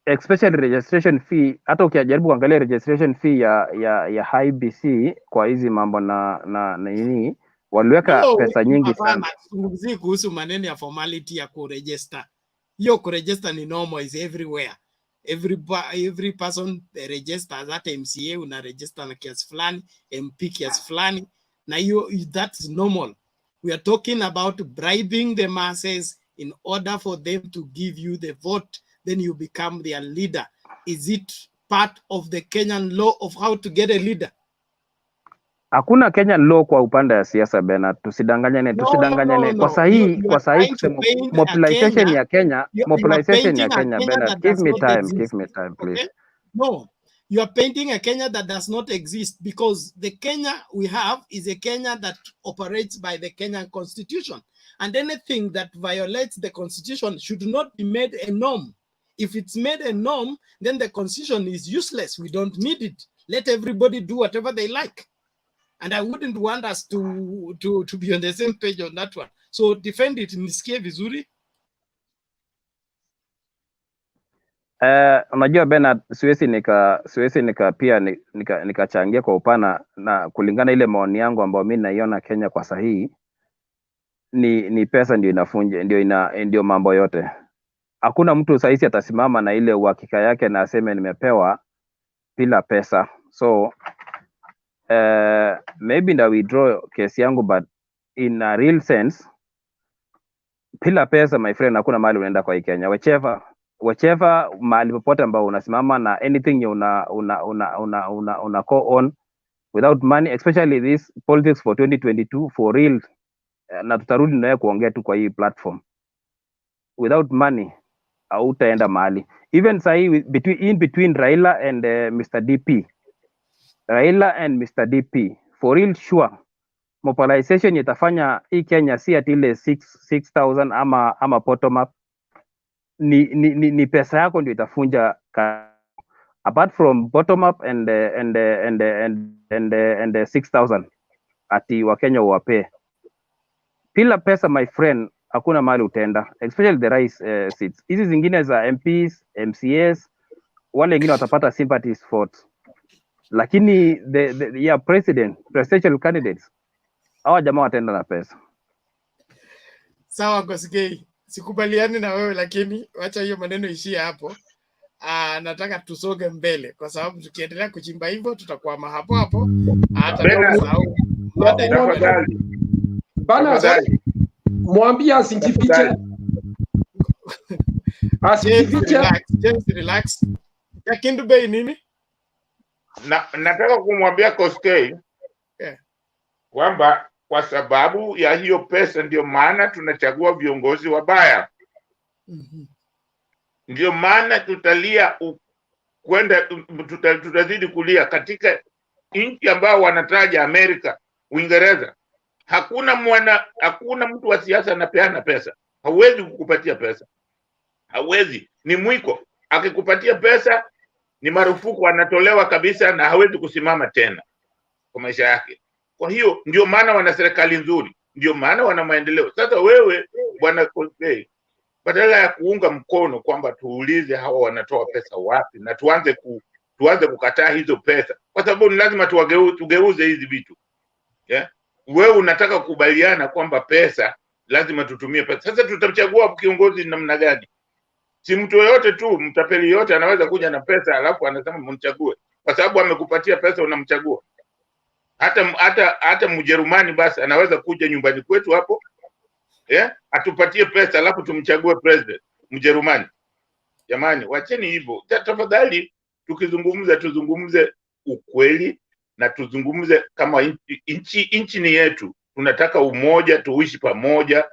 especially registration fee. Hata ukijaribu kuangalia registration fee ya IBC kwa hizi mambo na nini, waliweka pesa nyingi sana. Sizungumzii kuhusu maneno ya formality ya kuregister. Hiyo kuregister ni normal, is everywhere. Every person registers, hata MCA una register na kiasi fulani, MP kiasi fulani, na hiyo that's normal. We are talking about bribing the masses in order for them to give you the vote, then you become their leader. Is it part of the Kenyan law of how to get a leader? Hakuna Kenyan law kwa upande ya siasa Bernard, tusidanganyane. Kwa sahihi kusema mobilization ya Kenya Bernard, give me time please. Okay? No, you are painting a Kenya that does not exist, because the Kenya we have is a Kenya that operates by the Kenyan constitution, and anything that violates the constitution should not be made a norm. If it's made a norm, then the constitution is useless. We don't need it. Let everybody do whatever they like. And I wouldn't want us to be on the same page on that one. So defend it, nisikie vizuri. Unajua Bernard, siwezi nika pia nikachangia kwa upana, na kulingana ile maoni yangu ambayo mimi naiona Kenya kwa sahihi ni pesa ndio inafunja, ndio mambo yote. Hakuna mtu sahihi atasimama na ile uhakika yake na aseme nimepewa bila pesa. So maybe na withdraw kesi yangu, but in a real sense bila pesa my friend hakuna mahali unaenda kwa hii Kenya. Whichever mahali popote ambao unasimama na anything una call on without money, especially this politics for 2022 for real, na tutarudi naye kuongea tu kwa hii platform. Without money hautaenda mahali. Even sahi between Raila and Mr. DP, Raila and Mr. DP, for real sure mobilization itafanya hii Kenya si ati ile 6,000 ama bottom up. Ni pesa yako ndio itafunja, apart from bottom up and 6,000 ati Wakenya uwape. Bila pesa my friend hakuna mahali utaenda, especially the rice seats. Hizi zingine za MPs, MCAs wale wengine watapata sympathies votes, lakini the presidential candidates hawa jamaa wataenda na pesa. Sawa Koskei, sikubaliani na wewe, lakini wacha hiyo maneno ishie hapo. Nataka tusoge mbele, kwa sababu tukiendelea kuchimba hivyo tutakwama hapo hapo, hata tusahau mada ilikuwa. Bana, mwambie asijifiche. James, relax. Jakindu Bay nini? Nataka kumwambia Koskei kwamba kwa sababu ya hiyo pesa ndio maana tunachagua viongozi wabaya. Ndio maana tutalia tutazidi kulia katika nchi ambao wanataja Amerika, Uingereza. Hakuna mtu wa siasa anapeana pesa. Hawezi kukupatia pesa. Hawezi, ni mwiko. Akikupatia pesa ni marufuku, anatolewa kabisa na hawezi kusimama tena kwa maisha yake. Kwa hiyo ndio maana wana serikali nzuri, ndio maana wana maendeleo. Sasa wewe bwana Koskei, badala ya kuunga mkono kwamba tuulize hawa wanatoa pesa wapi na tuanze kukataa hizo pesa, kwa sababu ni lazima tugeuze hizi vitu. Wewe unataka kukubaliana kwamba pesa lazima tutumie pesa. Sasa tutachagua kiongozi namna gani? Si mtu yoyote tu, mtapeli yote anaweza kuja na pesa alafu anasema mchague. Kwa sababu amekupatia pesa unamchagua. Hata Mjerumani basi anaweza kuja nyumbani kwetu hapo, atupatie pesa alafu tumchague president Mjerumani. Jamani, wacheni hivyo. Tafadhali tuzungumze ukweli na tuzungumze kama nchi ni yetu. Tunataka umoja, tuishi pamoja,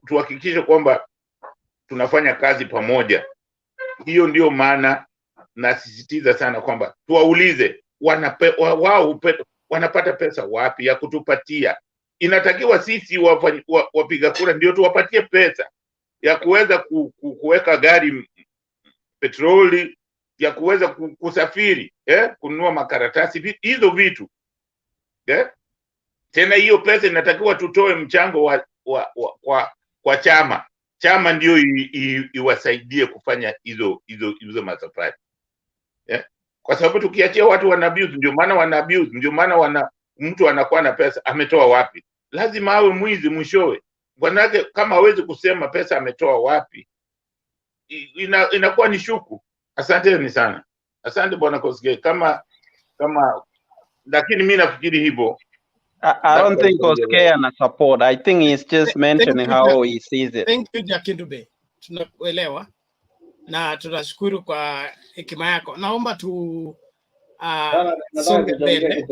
tuhakikishe kwamba tunafanya kazi pamoja. Hiyo ndio maana nasisitiza sana kwamba tuwaulize wao wanapata pesa wapi ya kutupatia. Inatakiwa sisi wapiga kura ndio tuwapatie pesa ya kuweza kuweka gari petroli, ya kuweza kusafiri, kununua makaratasi, hizo vitu. Tena hiyo pesa inatakiwa tutoe mchango kwa chama ndio iwasaidie kufanya hizo masafari. Kwa sababu tukiachia watu wana abuse, ndio maana mtu anakuwa na pesa, ametoa wapi? Lazima awe mwizi mwishowe. Bwanake kama hawezi kusema pesa ametoa wapi, inakuwa ni shuku. Asanteni sana. Asante bwana Koskei. Kama lakini mimi nafikiri hivyo. I don't think Koskei ana support. I think he's just mentioning how he sees it. Thank you Jakindu Bay. Tunakuelewa na tunashukuru kwa hekima yako. Naomba songe mbele.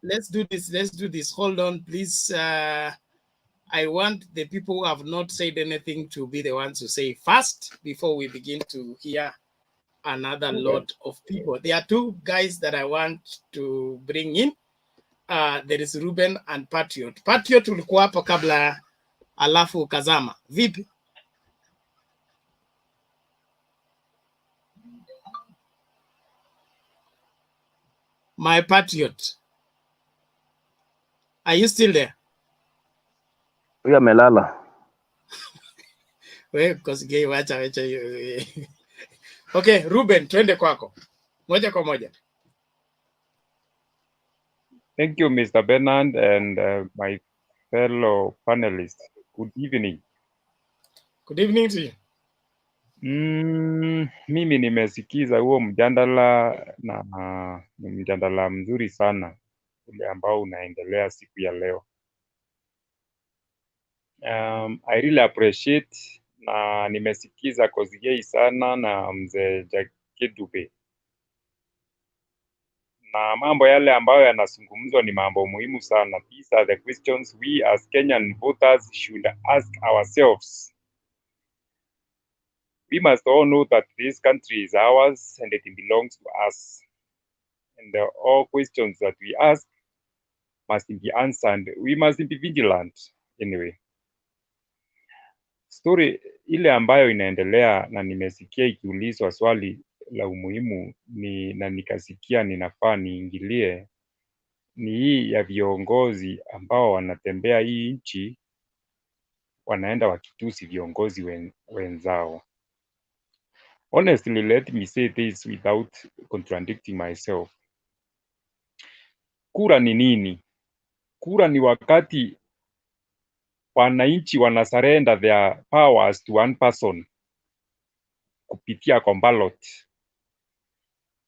Let's do this. Hold on please. I want the people who have not said anything to be the ones to say first before we begin to hear another lot of people. There are two guys that I want to bring in. There is Ruben and Patriot. Patriot ulikuwa hapo kabla alafu kazama. Vipi? My Patriot. Are you still there? Huyu amelala. Wewe Koskei, wacha hiyo. Okay, Ruben, twende kwako. Moja kwa moja. Thank you, Mr. Bernard and my fellow panelists. Good evening. Good evening to you. Mimi nimesikiza huo mjadala na ni mjadala mzuri sana ule ambao unaendelea siku ya leo. I really appreciate na nimesikiza Koskei sana na mzee Jakindu Bay. Na mambo yale ambayo yanazungumzwa ni mambo muhimu sana. These are the questions we as Kenyan voters should ask ourselves. We must all know that this country is ours and it belongs to us. And all questions that we ask must be answered. We must be vigilant anyway. Story ile ambayo inaendelea na nimesikia ikiulizwa swali la umuhimu na nikasikia ninafaa niingilie, ni hii ya viongozi ambao wanatembea hii nchi wanaenda wakitusi viongozi wenzao. Honestly, let me say this without contradicting myself. Kura ni nini? Kura ni wakati wananchi wanasurrender their powers to one person kupitia kwa ballot.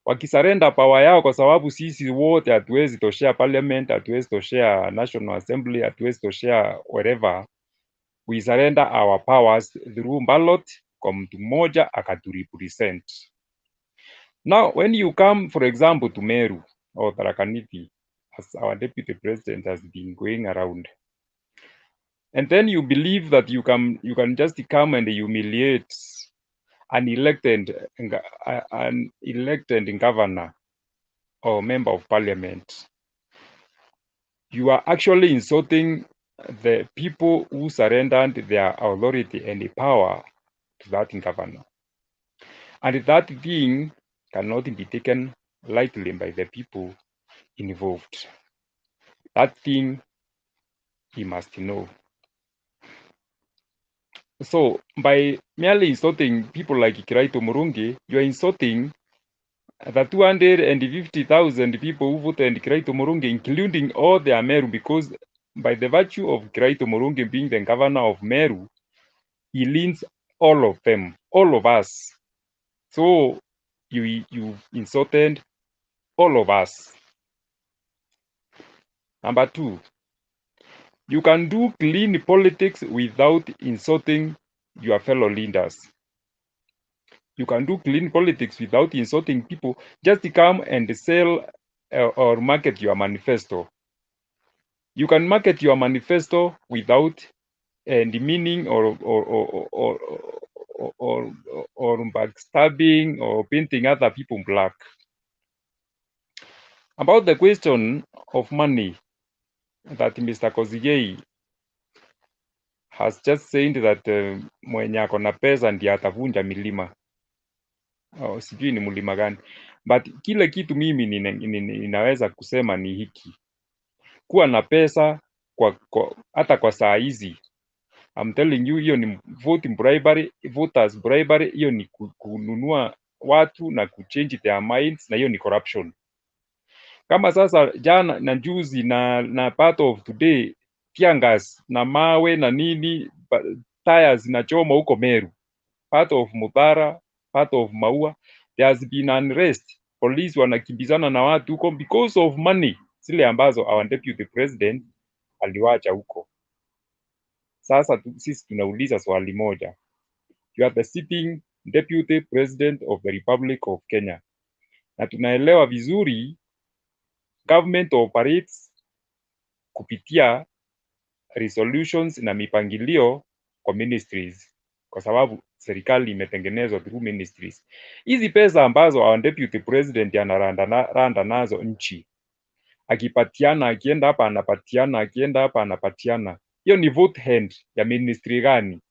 Wakisarenda power yao, kwa sababu sisi wote hatuwezi toshea parliament, hatuwezi toshea national assembly, hatuwezi toshea wherever, we surrender our powers through ballot kwa mtu mmoja akaturepresent. Now when you come for example to Meru or Tharaka Nithi, as our deputy president has been going around, and then you believe that you can just come and humiliate an elected governor or member of parliament, you are actually insulting the people who surrendered their authority and power to that governor. And that thing cannot be taken lightly by the people involved. That thing he must know. So by merely insulting people like Kiraito Murungi, you are insulting the 250,000 people who voted Kiraito Murungi, including all the Meru, because by the virtue of Kiraito Murungi being the governor of Meru, he leads all of them, all of us. So you insulted all of us. Number two, you can do clean politics without insulting your fellow leaders. You can do clean politics without insulting people. Just come and sell or market your manifesto. You can market your manifesto without demeaning or backstabbing or painting other people black. About the question of money that Mr. Kozigei has just said that mwenye ako na pesa ndiye atavunja milima. Sijui ni mlima gani, but kile kitu mimi ninaweza kusema ni hiki: kuwa na pesa hata kwa saa hizi, I'm telling you, hiyo ni voting bribery, voters bribery. Hiyo ni kununua watu na kuchange their minds, na hiyo ni corruption. Kama sasa jana na juzi na part of today, tiangas na mawe na nini, tires zinachoma huko Meru, part of Mudhara, part of Maua, there has been unrest. Police wanakimbizana na watu huko because of money zile ambazo our deputy president aliwacha huko. Sasa sisi tunauliza swali moja. You are the sitting deputy president of the Republic of Kenya, na tunaelewa vizuri government operates kupitia resolutions na mipangilio kwa ministries, kwa sababu serikali imetengenezwa through ministries. Hizi pesa ambazo our deputy president anaranda nazo nchi, akipatiana, akienda hapa anapatiana, akienda hapa anapatiana, hiyo ni vote hand ya ministry gani?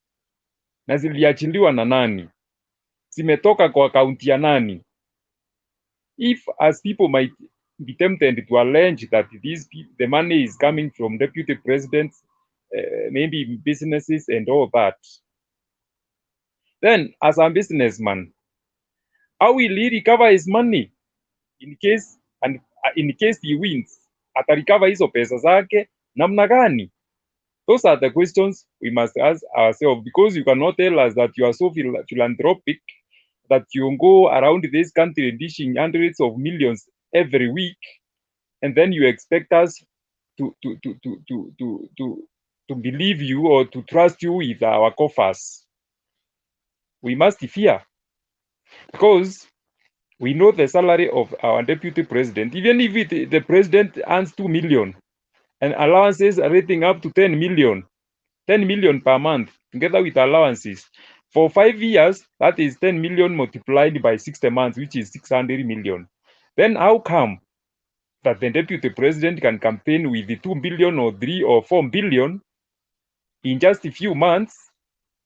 Na ziliachiliwa na nani? Zimetoka kwa kaunti ya nani? If as people might be tempted to allege that the money is coming from deputy presidents, maybe businesses and all that, then as a businessman, how will he recover his money in case he wins? Atarecover hizo pesa zake namna gani? Those are the questions we must ask ourselves, because you cannot tell us that you are so philanthropic that you go around this country dishing hundreds of millions every week, and then you expect us to believe you or to trust you with our coffers. We must fear, because we know the salary of our deputy president. Even if the president earns 2 million and allowances are rating up to 10 million per month, together with allowances, for 5 years, that is 10 million multiplied by 60 months, which is 600 million. Then how come that the deputy president can campaign with the 2 billion or 3 or 4 billion in just a few months,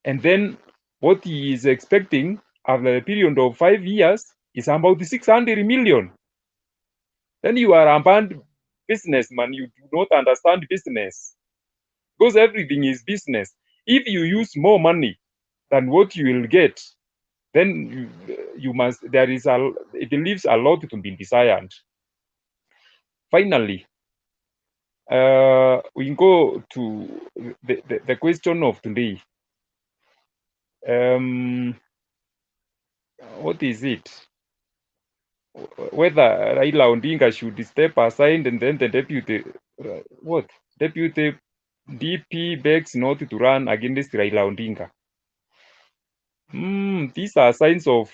and then what he is expecting after a period of 5 years is about 600 million? Then you are a bad businessman. You do not understand business, because everything is business. If you use more money than what you will get, then it leaves a lot to be desired. Finally, we go to the question of today. What is it? Whether Raila Odinga should step aside and then the deputy DP begs not to run against Raila Odinga. These are signs of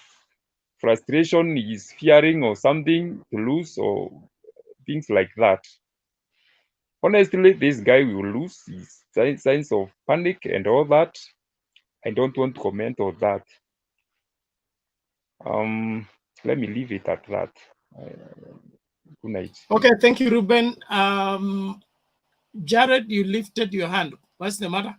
frustration, is fearing or something to lose or things like that. Honestly, this guy will lose. His signs of panic and all that. I don't want to comment on that. Let me leave it at that. Good night. Okay, thank you, Ruben. Jared, you lifted your hand. What's the matter?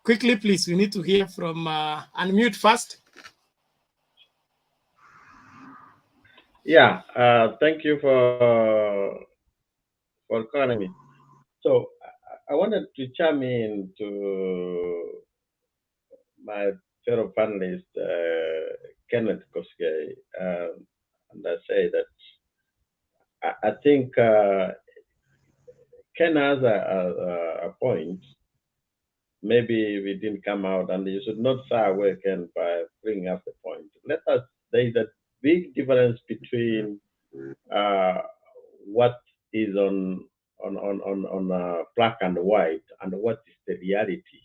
Quickly, please. We need to hear from unmute first. Yeah, thank you for calling me. So I wanted to chime in to my fellow panelist, Kenneth Koskei, and I say that I think Ken has a point. Maybe we didn't come out, and you should not shy away, Ken, by bringing up the point. There is a big difference between what is on black and white and what is the reality.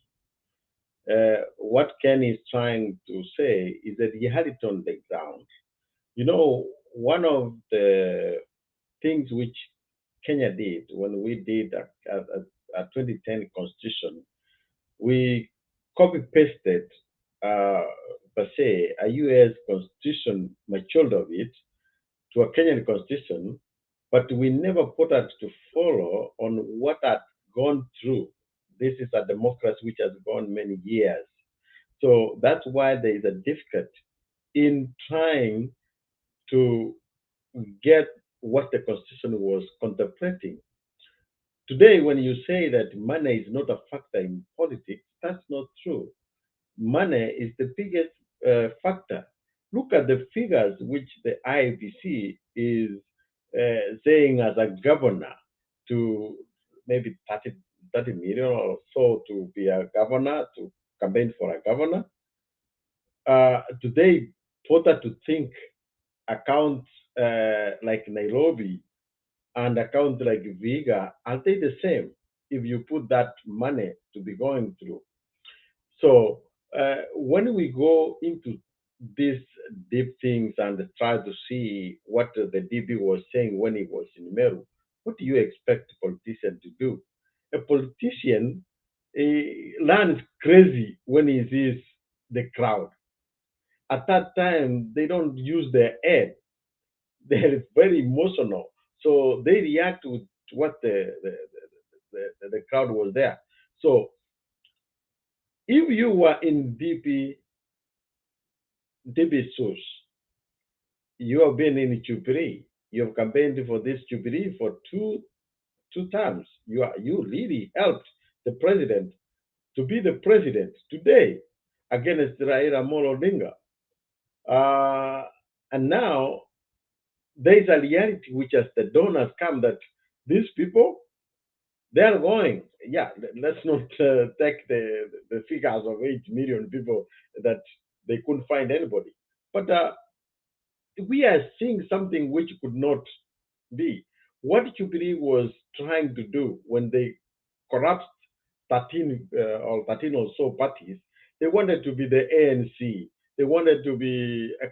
What Ken is trying to say is the reality on the ground. You know, one of the things which Kenya did when we did a 2010 constitution, we copy-pasted, per se, a US constitution, matured of it, to a Kenyan constitution, but we never put us to follow on what had gone through. This is a democracy which has gone many years. So that's why there is a difficulty in trying to get what the constitution was contemplating. Today, when you say that money is not a factor in politics, that's not true. Money is the biggest factor. Look at the figures which the IBC is saying as a governor to maybe 30 million or so to be a governor, to campaign for a governor. Today, further to think accounts like Nairobi and accounts like Viga, are they the same if you put that money to be going through? So when we go into these deep things and try to see what the DB was saying when he was in Meru, what do you expect a politician to do? A politician learns crazy when he sees the crowd. At that time, they don't use their head. They're very emotional. So they react to what the crowd was there. So if you were in DP shoes, you have been in Jubilee. You have campaigned for this Jubilee for two terms. You really helped the president to be the president today against Raila Odinga. And now there is a reality which has the dawn has come that these people, they are going. Yeah, let's not take the figures of 8 million people that they couldn't find anybody. But we are seeing something which could not be. What Jubilee was trying to do when they corrupt 13 or so parties, they wanted to be the ANC. They wanted to be a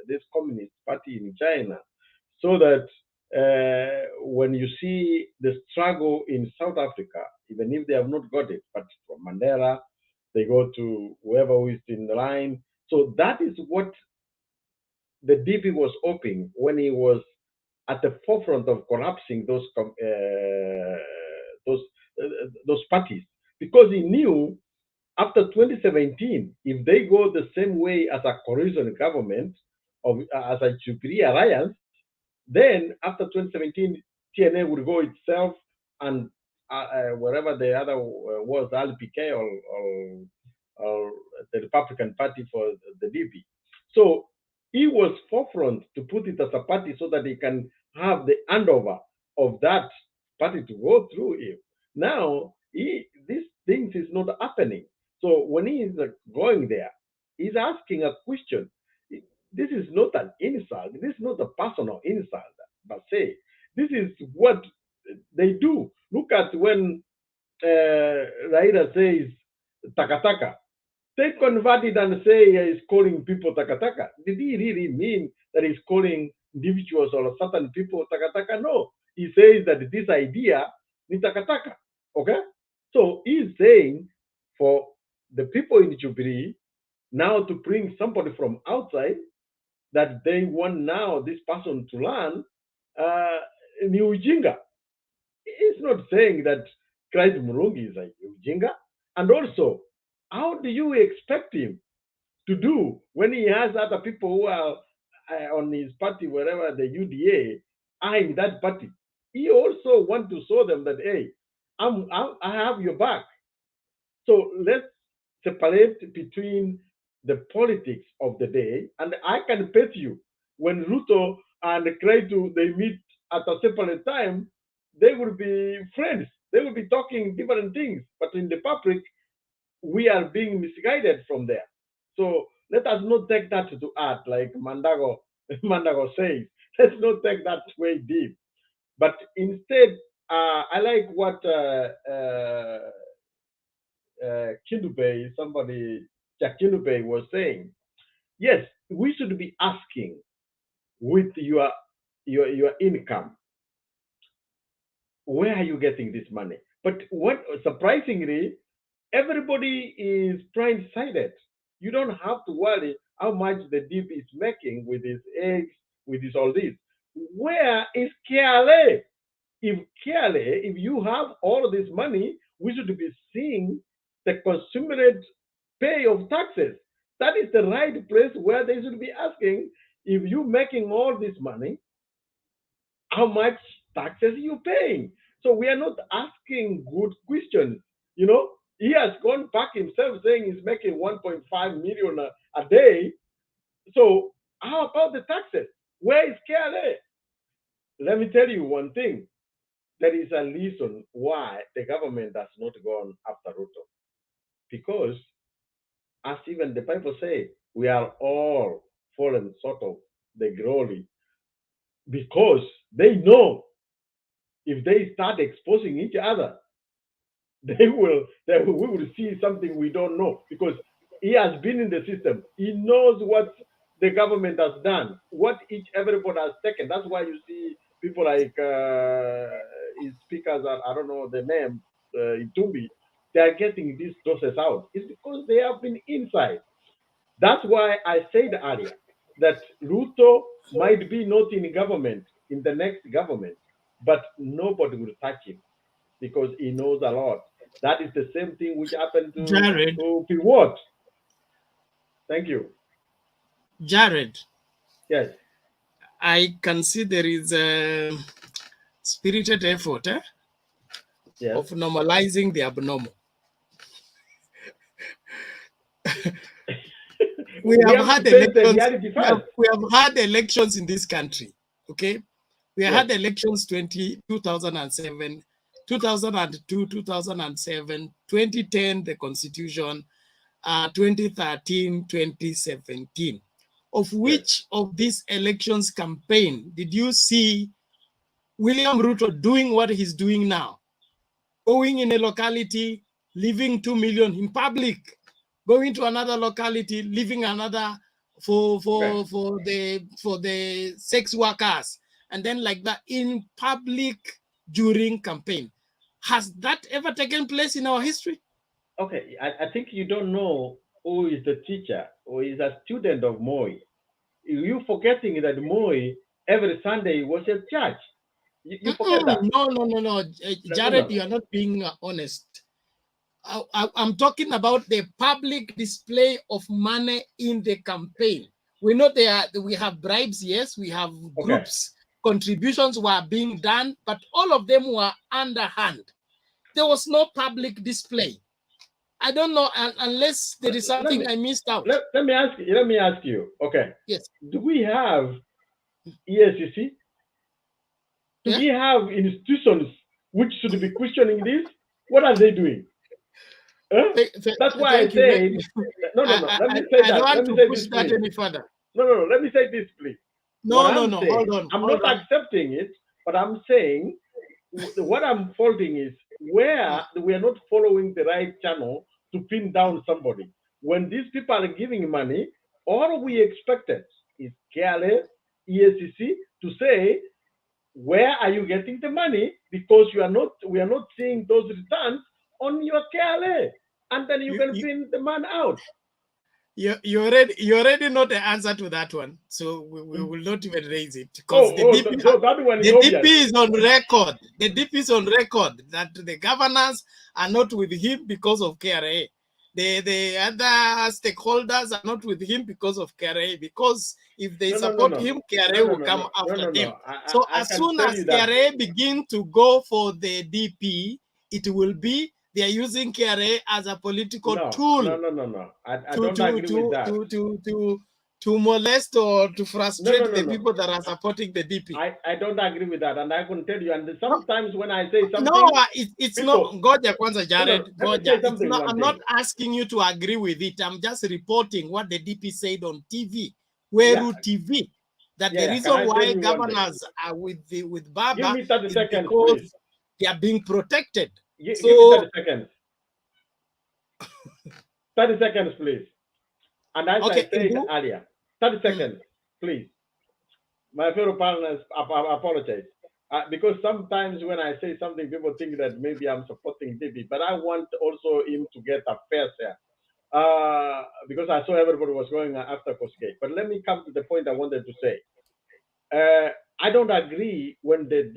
this communist party in China, so that when you see the struggle in South Africa, even if they have not got it, but from Mandela, they go to whoever is in the line. So that is what the DP was hoping when he was at the forefront of collapsing those parties, because he knew after 2017, if they go the same way as a coalition government of as a Jubilee alliance, then after 2017, TNA would go itself and wherever the other was, LPK or the Republican Party for the DP. So he was forefront to put it as a party so that he can have the handover of that party to go through him. Now, these things is not happening. So when he is going there, he's asking a question. This is not an insult. This is not a personal insult, but say, this is what they do. Look at when Raila says takataka. They convert it and say he's calling people takataka. Did he really mean that he's calling individuals or certain people takataka? No. He says that this idea is takataka. Okay? So he's saying for the people in Jubilee now to bring somebody from outside that they want now this person to learn new Ujinga. He's not saying that Christ Murungi is a Ujinga. And also, how do you expect him to do when he has other people who are on his party, wherever the UDA are in that party? He also wants to show them that, hey, I have your back. So let's separate between the politics of the day, and I can bet you when Ruto and Kretu they meet at a separate time, they will be friends. They will be talking different things, but in the public, we are being misguided from there. So let us not take that to heart, like Mandago says. Let's not take that way deep. But instead, I like what Kindube, Jack Kindube was saying. Yes, we should be asking with your income, where are you getting this money? But what surprisingly, everybody is blindsided. You don't have to worry how much the DP is making with his eggs, with his all this. Where is KLA? If you have all of this money, we should be seeing the consummate pay of taxes. That is the right place where they should be asking, if you're making all this money, how much taxes are you paying? So we are not asking good questions. You know, he has gone back himself saying he's making 1.5 million a day. So how about the taxes? Where is KLA? Let me tell you one thing. There is a reason why the government has not gone after Ruto. Because, as even the Bible says, we are all fallen short of the glory. Because they know if they start exposing each other, we will see something we don't know. Because he has been in the system. He knows what the government has done, what everybody has taken. That's why you see people like his speakers, I don't know the name, Itumbi, they are getting these doses out. It's because they have been inside. That's why I said earlier that Ruto might be not in government, in the next government, but nobody will touch him because he knows a lot. That is the same thing which happened to Piwot. Thank you. Jared. Yes. I can see there is a spirited effort of normalizing the abnormal. we have had elections. We have had elections in this country. Okay, we had elections 2007, 2002, 2007, 2010, the Constitution, 2013, 2017. Of which of these elections campaign did you see William Ruto doing what he's doing now? Going in a locality, leaving 2 million in public, going to another locality, leaving another for the sex workers, and then like that in public during campaign. Has that ever taken place in our history? Okay, I think you don't know who is the teacher or is a student of Moi. You forgetting that Moi every Sunday was at church. You forget that. No. Jared, you are not being honest. I'm talking about the public display of money in the campaign. We know we have bribes, yes, we have groups, contributions were being done, but all of them were underhand. There was no public display. I don't know unless there is something I missed out. Let me ask you. Okay. Yes. Do we have ESCC? Do we have institutions which should be questioning this? What are they doing? That's why I said no. Let me say I don't that. Let want me to say push this, that please. any further. No. Let me say this, please. No. Hold on. I'm not accepting it, but I'm saying what I'm faulting is where we are not following the right channel to pin down somebody. When these people are giving money, all we expected is KLA, ESCC to say, where are you getting the money? Because we are not seeing those returns on your KLA. And then you can pin the man out. You already know the answer to that one, so we will not even raise it because so that one is the obvious. DP is on record. The DP is on record that the governors are not with him because of KRA. The other stakeholders are not with him because of KRA. Because if they support him, KRA will come after him. So as soon as KRA begin to go for the DP, it will be they are using KRA as a political tool. No. I don't agree with that. To molest or to frustrate the people that are supporting the DP. I don't agree with that, and I can tell you. And sometimes when I say something, no, it's not. Goja Kwanza Jared. Goja, I'm not asking you to agree with it. I'm just reporting what the DP said on TV, Weru TV. That the reason why governors are with Baba give me 30 is seconds, because please. they are being protected. Give me 30 seconds. 30 seconds, please. And as I said earlier, 30 seconds, please. My fellow partners, I apologize. Because sometimes when I say something, people think that maybe I'm supporting DB, but I want also him to get a fair share. Because I saw everybody was going after Kosuke. But let me come to the point I wanted to say. I don't agree when the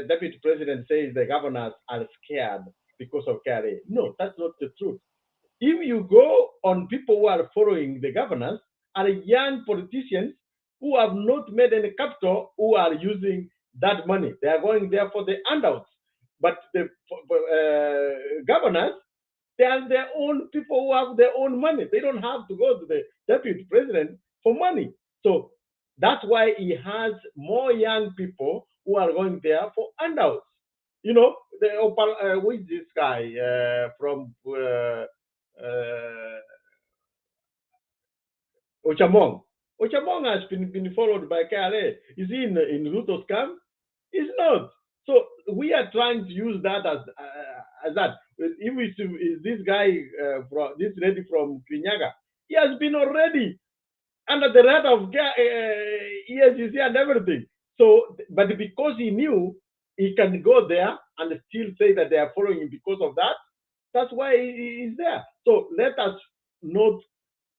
deputy president says the governors are scared because of KRA. No, that's not the truth. If you go on people who are following the governors, are young politicians who have not made any capital, who are using that money. They are going there for the handouts. But the governors, they are their own people who have their own money. They don't have to go to the deputy president for money. So that's why he has more young people who are going there for handouts. You know, who is this guy from Ochamong? Ochamong has been followed by KRA. Is he in Ruto's camp? He's not. So we are trying to use that as that. If is this guy, this lady from Kinyaga, he has been already under the radar of ESGC and everything. So, but because he knew he can go there and still say that they are following him because of that, that's why he is there. So let us not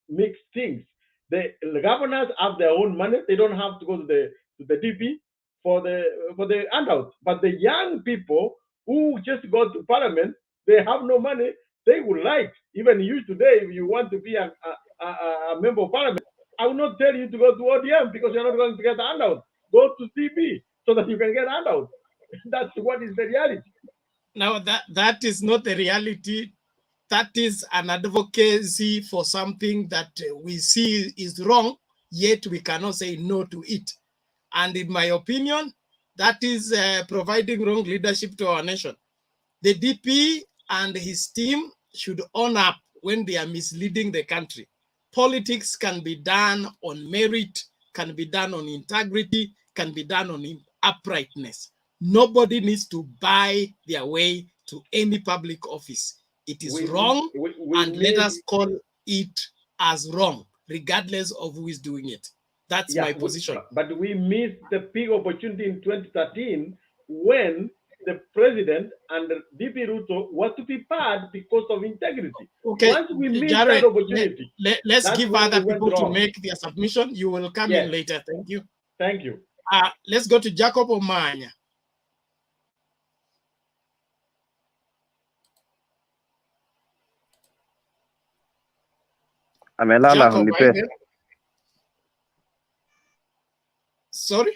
mix things. The governors have their own money. They don't have to go to the DP for the handouts. But the young people who just go to parliament, they have no money. They would like, even you today, if you want to be a member of parliament, I will not tell you to go to ODM because you're not going to get a handout. Go to DP so that you can get handouts. That's what is the reality. Now that is not the reality. That is an advocacy for something that we see is wrong, yet we cannot say no to it. And in my opinion, that is providing wrong leadership to our nation. The DP and his team should own up when they are misleading the country. Politics can be done on merit, can be done on integrity, can be done on uprightness. Nobody needs to buy their way to any public office. It is wrong, and let us call it as wrong, regardless of who is doing it. That's my position. But we missed the big opportunity in 2013 when the president and DP Ruto was to be barred because of integrity. Okay, once we missed Jared, that opportunity, let's give other people to wrong. make their submission. You will come in later. Thank you. Thank you. Let's go to Jacob Omanya. Amelala, Jacob, nipe. Sorry?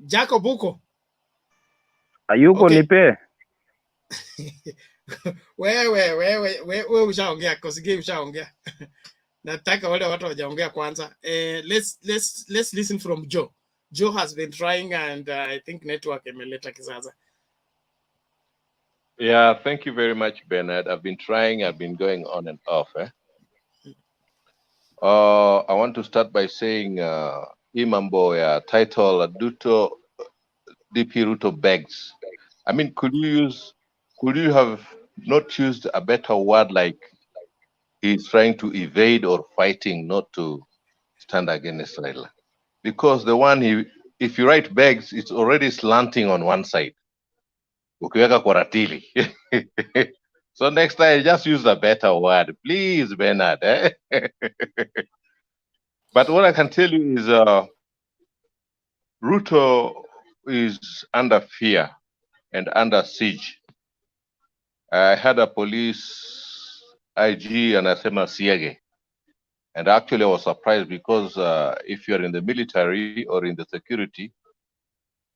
Jacob uko? Ayuko Okay. nipe. wewe ushaongea, Kosgei ushaongea. Nataka wale watu wajaongea kwanza. Let's listen from Joe. Joe has been trying and I think network imeleta kizaza. Yeah, thank you very much, Bernard. I've been trying, I've been going on and off. I want to start by saying Imambo title Duto DP Ruto begs. I mean, could you have not used a better word like he's trying to evade or fighting not to stand against Raila? Because the one if you write begs, it's already slanting on one side. Ukiweka kwa ratili. So next time, just use a better word, please, Bernard. But what I can tell you is Ruto is under fear and under siege. I had a police IG and Asema Siege. And actually, I was surprised because if you're in the military or in the security,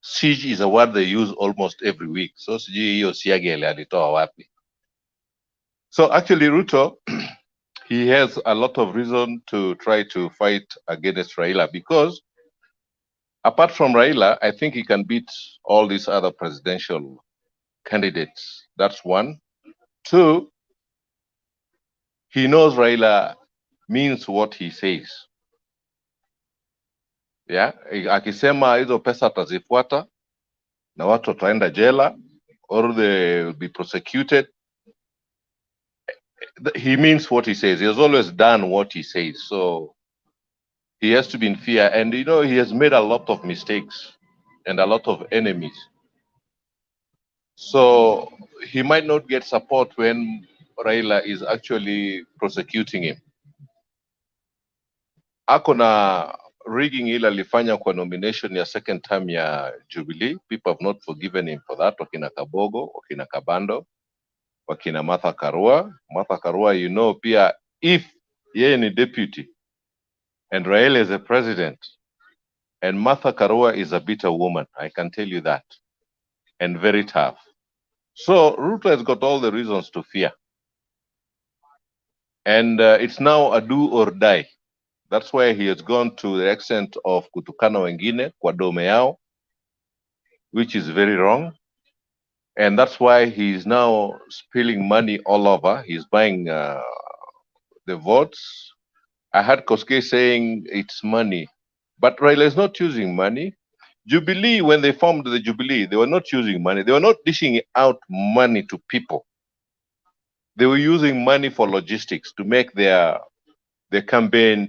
siege is a word they use almost every week. So Siege alitoa wapi. So actually, Ruto, he has a lot of reason to try to fight against Raila because apart from Raila, I think he can beat all these other presidential candidates. That's one. Two, he knows Raila means what he says. Yeah, akisema hizo pesa atazifuata na watu wataenda jela or they will be prosecuted. He means what he says. He has always done what he says. So he has to be in fear. And, you know, he has made a lot of mistakes and a lot of enemies. So he might not get support when Raila is actually prosecuting him. Ako na rigging ile alifanya kwa nomination ya second term ya Jubilee. People have not forgiven him for that. Wakina Kabogo, wakina Kabando, wakina Martha Karua. Martha Karua, you know, pia if yeye ni deputy and Raila is a president and Martha Karua is a bitter woman, I can tell you that, and very tough. So Ruto has got all the reasons to fear. And it's now a do or die. That's why he has gone to the extent of kutukana wengine kwa dome yao, which is very wrong. And that's why he's now spilling money all over. He's buying the votes. I heard Koske saying it's money, but Raila is not using money. Jubilee, when they formed the Jubilee, they were not using money. They were not dishing out money to people. They were using money for logistics to make their campaign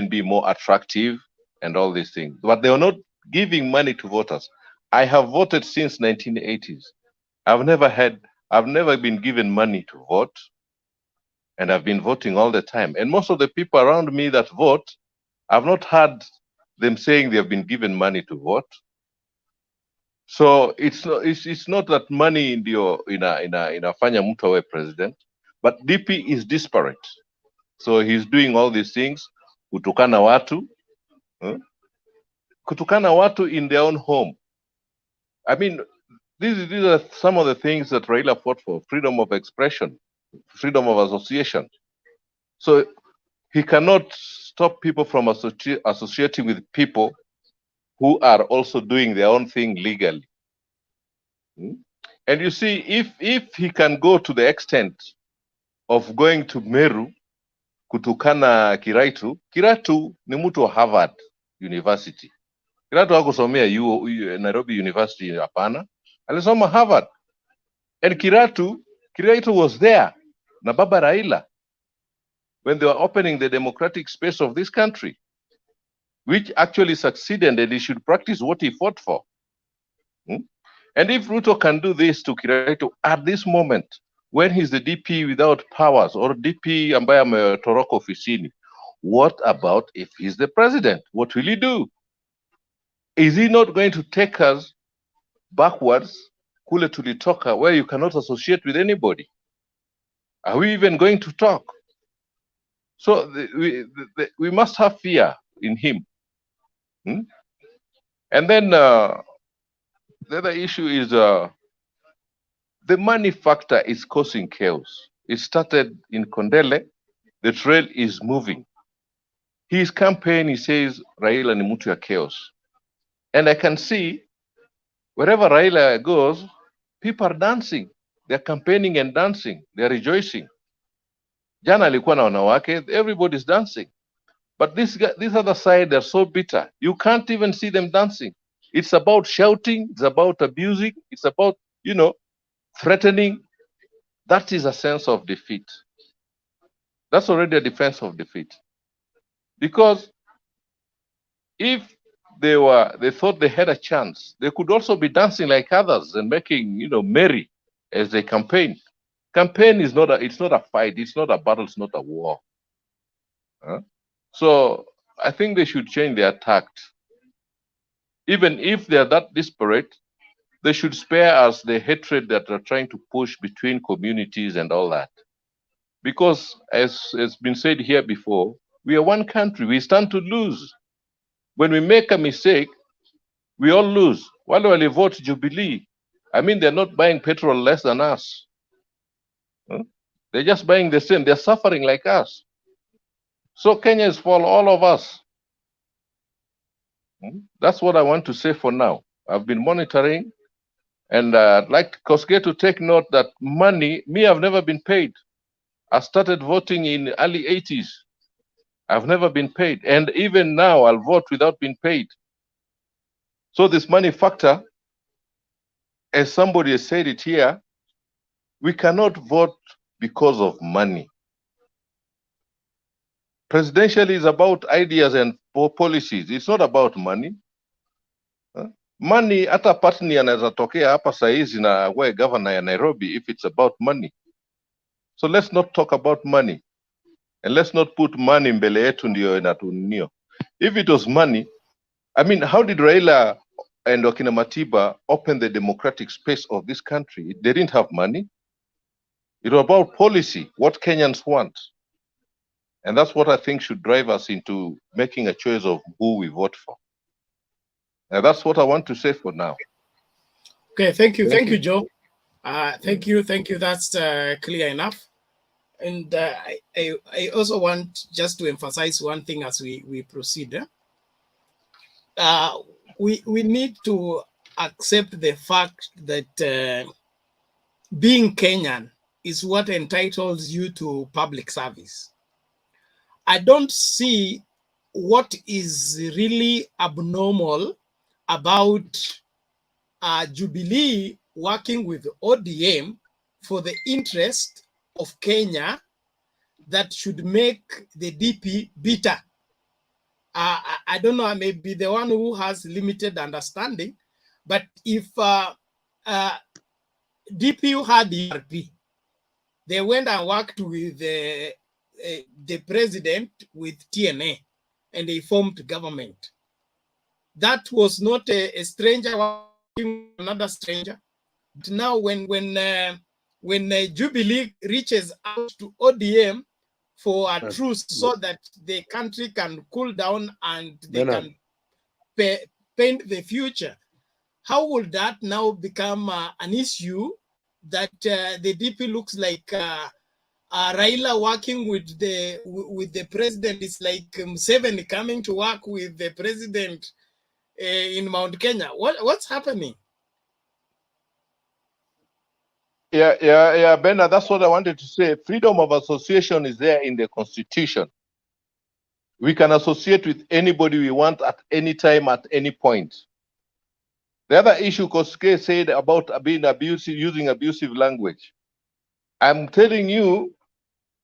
be more attractive and all these things. But they were not giving money to voters. I have voted since 1980s. I've never been given money to vote, and I've been voting all the time. And most of the people around me that vote, I've not heard them saying they have been given money to vote. So it's not that money inafanya mtu awe president, but DP is disparate. So he's doing all these things, kutukana watu, kutukana watu in their own home. I mean, these are some of the things that Raila fought for: freedom of expression, freedom of association. So he cannot stop people from associating with people who are also doing their own thing legally. And you see, if he can go to the extent of going to Meru kutukana Kiratu ni mtu wa Harvard University. Kiratu hakusomea Nairobi University, hapana. Alisoma Harvard. And Kiratu was there na Baba Raila when they were opening the democratic space of this country, which actually succeeded, and he should practice what he fought for. And if Ruto can do this to Kiraitu at this moment, when he's the DP without powers or DP ambaye ametoroka ofisini, what about if he's the president? What will he do? Is he not going to take us backwards, kule tulitoka, where you cannot associate with anybody? Are we even going to talk? So we must have fear in him. And then the other issue is The money factor is causing chaos. It started in Kondele. The trail is moving. His campaign, he says, Raila ni mtu ya chaos. And I can see wherever Raila goes, people are dancing. They're campaigning and dancing. They're rejoicing. Jana alikuwa na wanawake, everybody's dancing. But this other side, they're so bitter. You can't even see them dancing. It's about shouting. It's about abusing. It's about, threatening. That is a sense of defeat. That's already a defense of defeat. Because if they thought they had a chance, they could also be dancing like others and making, merry as they campaign. Campaign is it's not a fight. It's not a battle. It's not a war. So I think they should change their tact. Even if they're that desperate, they should spare us the hatred that they're trying to push between communities and all that. Because as has been said here before, we are one country. We stand to lose. When we make a mistake, we all lose. Wale wale vote Jubilee. I mean, they're not buying petrol less than us. They're just buying the same. They're suffering like us. So Kenya is for all of us. That's what I want to say for now. I've been monitoring, and I'd like Koske to take note that money, I've never been paid. I started voting in early 80s. I've never been paid. And even now, I'll vote without being paid. So this money factor, as somebody has said it here, we cannot vote because of money. Presidential is about ideas and policies. It's not about money. Money, hata partner anaweza tokea hapa saizi na we governor ya Nairobi if it's about money. So let's not talk about money. And let's not put money mbele yetu ndio inatunio. If it was money, I mean, how did Raila and Okina Matiba open the democratic space of this country? They didn't have money. It was about policy, what Kenyans want. And that's what I think should drive us into making a choice of who we vote for. And that's what I want to say for now. Okay, thank you. Thank you, Joe. Thank you. That's clear enough. And I also want just to emphasize one thing as we proceed. We need to accept the fact that being Kenyan is what entitles you to public service. I don't see what is really abnormal about Jubilee working with ODM for the interest of Kenya that should make the DP bitter. I don't know, I may be the one who has limited understanding, but if DPU had the ERP, they went and worked with the president with TNA, and they formed government. That was not a stranger working with another stranger. But now when Jubilee reaches out to ODM for a truce so that the country can cool down and they can paint the future, how will that now become an issue that the DP looks like Raila working with the president is like Museveni coming to work with the president in Mount Kenya? What's happening? Yeah, Bernard, that's what I wanted to say. Freedom of association is there in the Constitution. We can associate with anybody we want at any time, at any point. The other issue Koske said about being abusive, using abusive language. I'm telling you,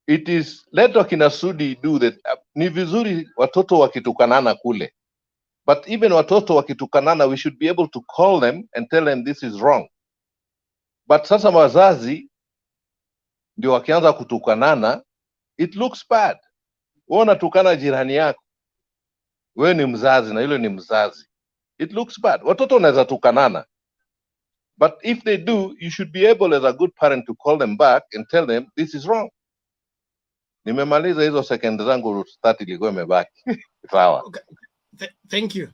it is, let wakina Sudi do that. Ni vizuri watoto wakitukanana kule. But even watoto wakitukanana, we should be able to call them and tell them this is wrong. But sasa wazazi ndio wakianza kutukanana, it looks bad. Wewe unatukana jirani yako, wewe ni mzazi na yule ni mzazi. It looks bad. Watoto wanaweza tukanana. But if they do, you should be able as a good parent to call them back and tell them this is wrong. Nimemaliza hizo second zangu 30 ilikuwa imebaki. Sawa. Okay. Thank you.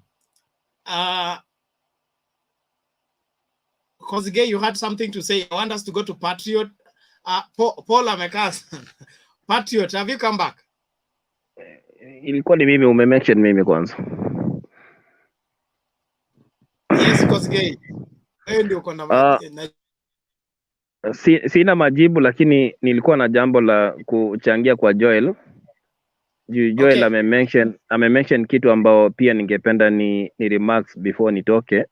Kosgei, you had something to say. I want us to go to Patriot. Paul Amekas. Patriot, have you come back? Ilikuwa ni mimi, umemention mimi kwanza. Yes, Kosgei. Wewe ndio uko na Sina majibu, lakini nilikuwa na jambo la kuchangia kwa Joel. Joel amemention kitu ambao pia ningependa ni remarks before nitoke.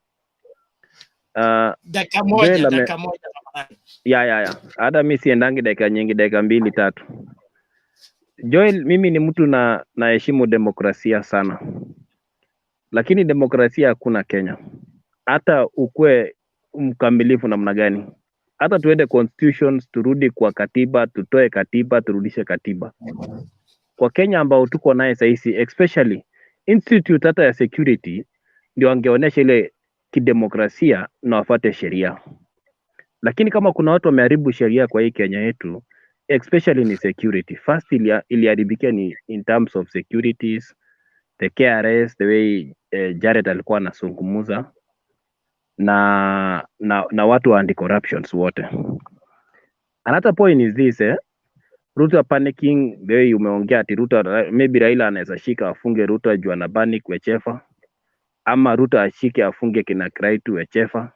Dakika moja. Ya. Hata mimi siendangi dakika nyingi, dakika 2-3. Joel, mimi ni mtu naheshimu demokrasia sana. Lakini demokrasia hakuna Kenya. Hata ukue mkamilifu namna gani. Hata tuende constitutions, turudi kwa katiba, tutoe katiba, turudishe katiba. Kwa Kenya ambao tuko naye sahizi, especially institute hata ya security, ndio angeonyesha ile kidemokrasia na wafuate sheria. Lakini kama kuna watu wameharibu sheria kwa hii Kenya yetu, especially ni security. First iliharibikia ni in terms of securities, the KRS, the way Jared alikuwa anazungumza na watu wa anti-corruptions wote. Another point is this, Ruto panicking, the way umeongea ati Ruto, maybe Raila anaweza shika afunge Ruto juu ana panic wechefa, ama Ruto ashike afunge kina Kraitu wechefa.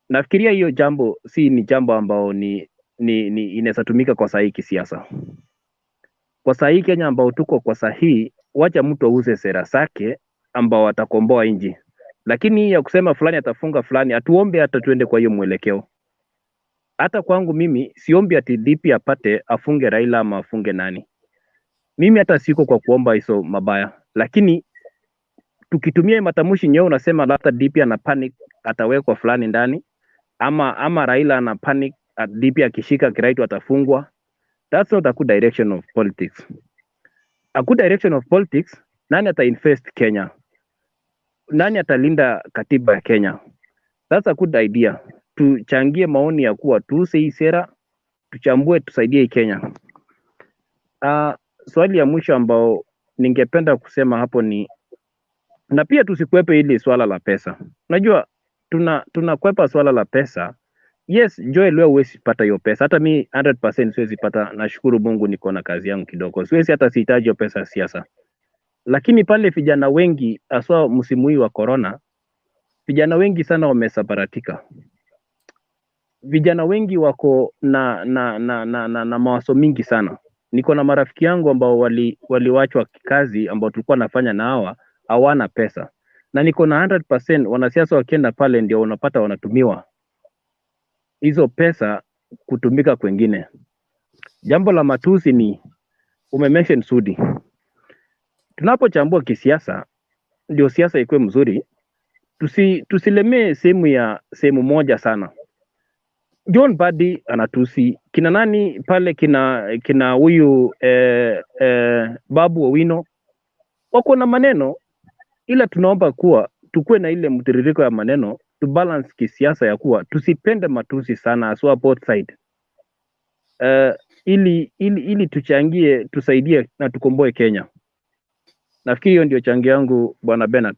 Nafikiria hiyo jambo ni jambo ambao ni inaweza tumika kwa sahihi kisiasa. Kwa sahihi Kenya ambao tuko kwa sahihi, wacha mtu auze sera zake ambao watakomboa nchi. Lakini hii ya kusema fulani atafunga fulani, atuombe hata tuende kwa hiyo mwelekeo. Hata kwangu mimi siombi ati DP apate afunge Raila ama afunge nani. Mimi hata siko kwa kuomba hizo mabaya. Lakini tukitumia matamushi nyeo unasema hata DP ana panic atawekwa fulani ndani, ama Raila ana panic at DP akishika Kiraitu atafungwa. That's not a good direction of politics. A good direction of politics, nani ata-invest Kenya? Nani atalinda katiba ya Kenya? That's a good idea. Tuchangie maoni ya kuwa tuuse hii sera, tuchambue, tusaidie Kenya. Swali ya mwisho ambao ningependa kusema hapo ni, na pia tusikwepe hili swala la pesa. Unajua tunakwepa swala la pesa. Yes, Joel leo huwezi pata hiyo pesa. Hata mi 100% siwezi pata. Nashukuru Mungu niko na kazi yangu kidogo. Siwezi hata sihitaji hiyo pesa ya siasa. Lakini pale vijana wengi aswa msimu hii wa corona, vijana wengi sana wamesabaratika. Vijana wengi wako na mawazo mingi sana. Niko na marafiki yangu ambao waliwachwa kazi ambao tulikuwa nafanya na hawana pesa. Na niko na 100% wanasiasa wakienda pale ndio unapata wanatumiwa hizo pesa kutumika kwengine. Jambo la matusi ni umemention Sudi. Tunapochambua kisiasa ndio siasa ikuwe mzuri. Tusilemee sehemu moja sana. John Badi anatusi kina nani pale, kina huyu Babu Owino wako na maneno, ila tunaomba kuwa tukue na ile mtiririko ya maneno, to balance kisiasa ya kuwa tusipende matusi sana aswa both side. Ili tuchangie, tusaidie na tukomboe Kenya. Nafikiri hiyo ndio changi yangu Bwana Bernard.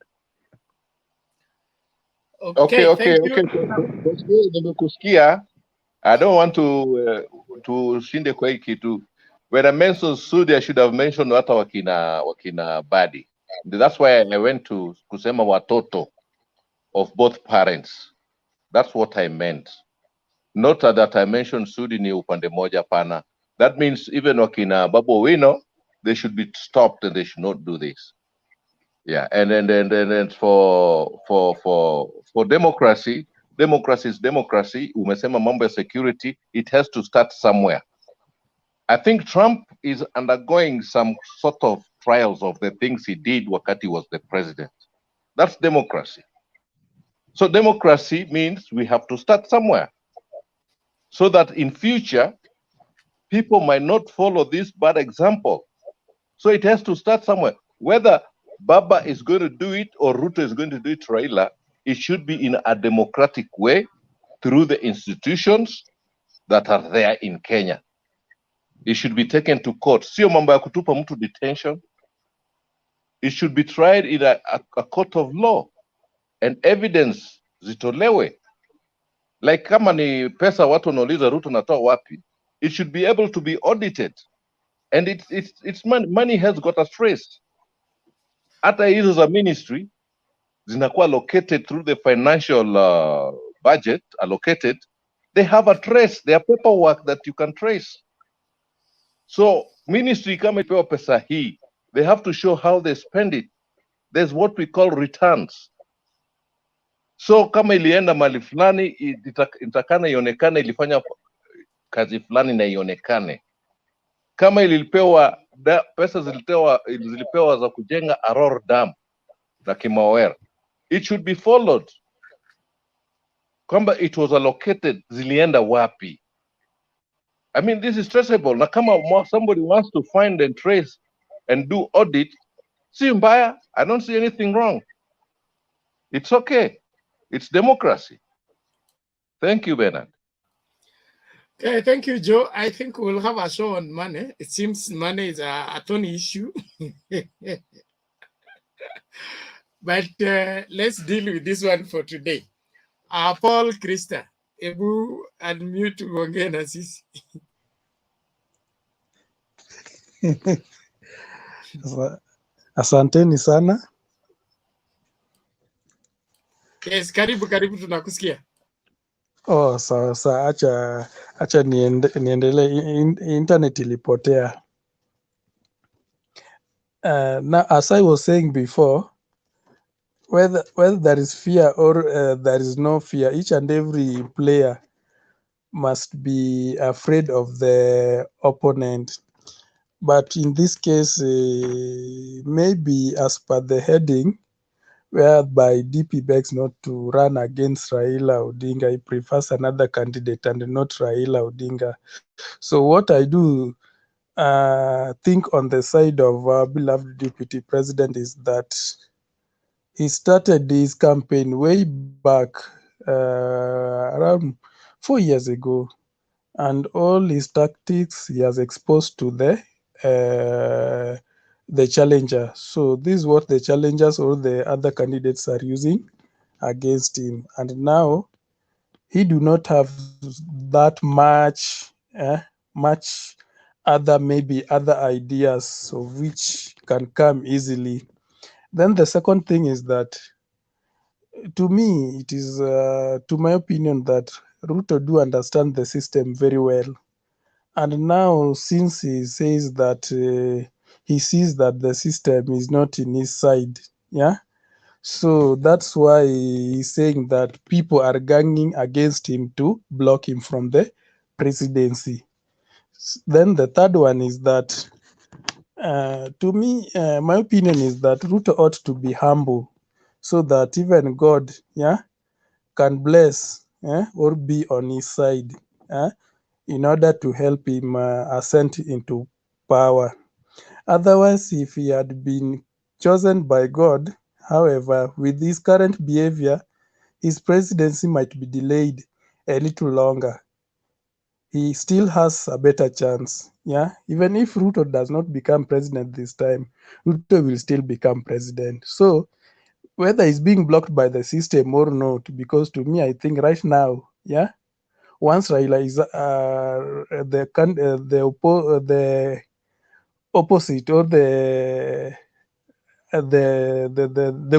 Okay. Nimekusikia. I don't want to shinde kwa hii kitu. When I mentioned Sudi, I should have mentioned hata wakina Badi. That's why I went to kusema watoto of both parents. That's what I meant. Not that I mentioned Sudi ni upande moja pana. That means even wakina Babu Owino, they should be stopped and they should not do this. Yeah, and for democracy is democracy. Umesema mambo ya security, it has to start somewhere. I think Trump is undergoing some sort of trials of the things he did wakati was the president. That's democracy. So democracy means we have to start somewhere, so that in future people might not follow this bad example. So it has to start somewhere. Whether Baba is going to do it or Ruto is going to do it, Raila, it should be in a democratic way through the institutions that are there in Kenya. It should be taken to court. Sio mambo ya kutupa mtu detention. It should be tried in a court of law and evidence zitolewe. Like kama ni pesa watu wanauliza Ruto natoa wapi, it should be able to be audited. And it's money has got a trace. Hata hizo za ministry zinakuwa allocated through the financial budget allocated, they have a trace, they are paperwork that you can trace. So ministry kama ipewa pesa hii, they have to show how they spend it. There's what we call returns. So kama ilienda mali fulani, itakana ionekane ilifanya kazi fulani na ionekane. Kama ilipewa pesa zilipewa za kujenga Aror Dam na Kimawera, it should be followed. Kwamba it was allocated, zilienda wapi? I mean, this is traceable. Na kama somebody wants to find and trace and do audit, si mbaya, I don't see anything wrong. It's okay. It's democracy. Thank you, Bernard. Okay, thank you, Joe. I think we'll have a show on money. It seems money is a thorny issue. But let's deal with this one for today. Paul Krista, ebu unmute uongee na sisi. Asanteni sana. Yes, karibu tunakusikia. Oh, sawa, acha niendelee. Internet ilipotea. Now, as I was saying before, whether there is fear or there is no fear, each and every player must be afraid of the opponent. But in this case, maybe as per the heading, whereby DP begs not to run against Raila Odinga, he prefers another candidate and not Raila Odinga. So what I do think on the side of our beloved deputy president is that he started his campaign way back around 4 years ago, and all his tactics he has exposed to the challenger. So this is what the challengers or the other candidates are using against him. And now he do not have that much maybe other ideas of which can come easily. Then the second thing is that, to me, it is to my opinion that Ruto do understand the system very well. And now, since he says that he sees that the system is not in his side, yeah, so that's why he's saying that people are ganging against him to block him from the presidency. Then the third one is that, to me, my opinion is that Ruto ought to be humble, so that even God, yeah, can bless or be on his side, in order to help him ascend into power. Otherwise, if he had been chosen by God, however, with his current behavior, his presidency might be delayed a little longer. He still has a better chance. Yeah, even if Ruto does not become president this time, Ruto will still become president. So whether he's being blocked by the system or not, because to me, I think right now, yeah, once Raila is the opposite or the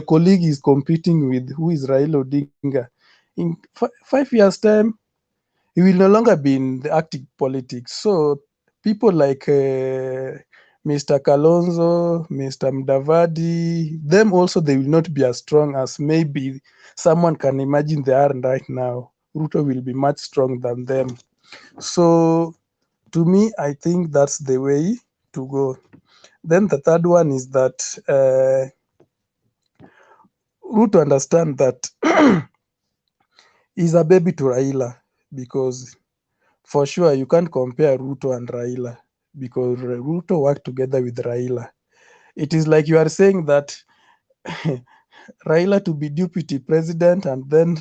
colleague is competing with, who is Raila Odinga, in 5 years time, he will no longer be in the active politics. So people like Mr. Kalonzo, Mr. Mdavadi, them also, they will not be as strong as maybe someone can imagine they are right now. Ruto will be much stronger than them. So to me, I think that's the way to go. Then the third one is that Ruto understand that he's a baby to Raila, because for sure you can't compare Ruto and Raila, because Ruto worked together with Raila. It is like you are saying that Raila to be deputy president and then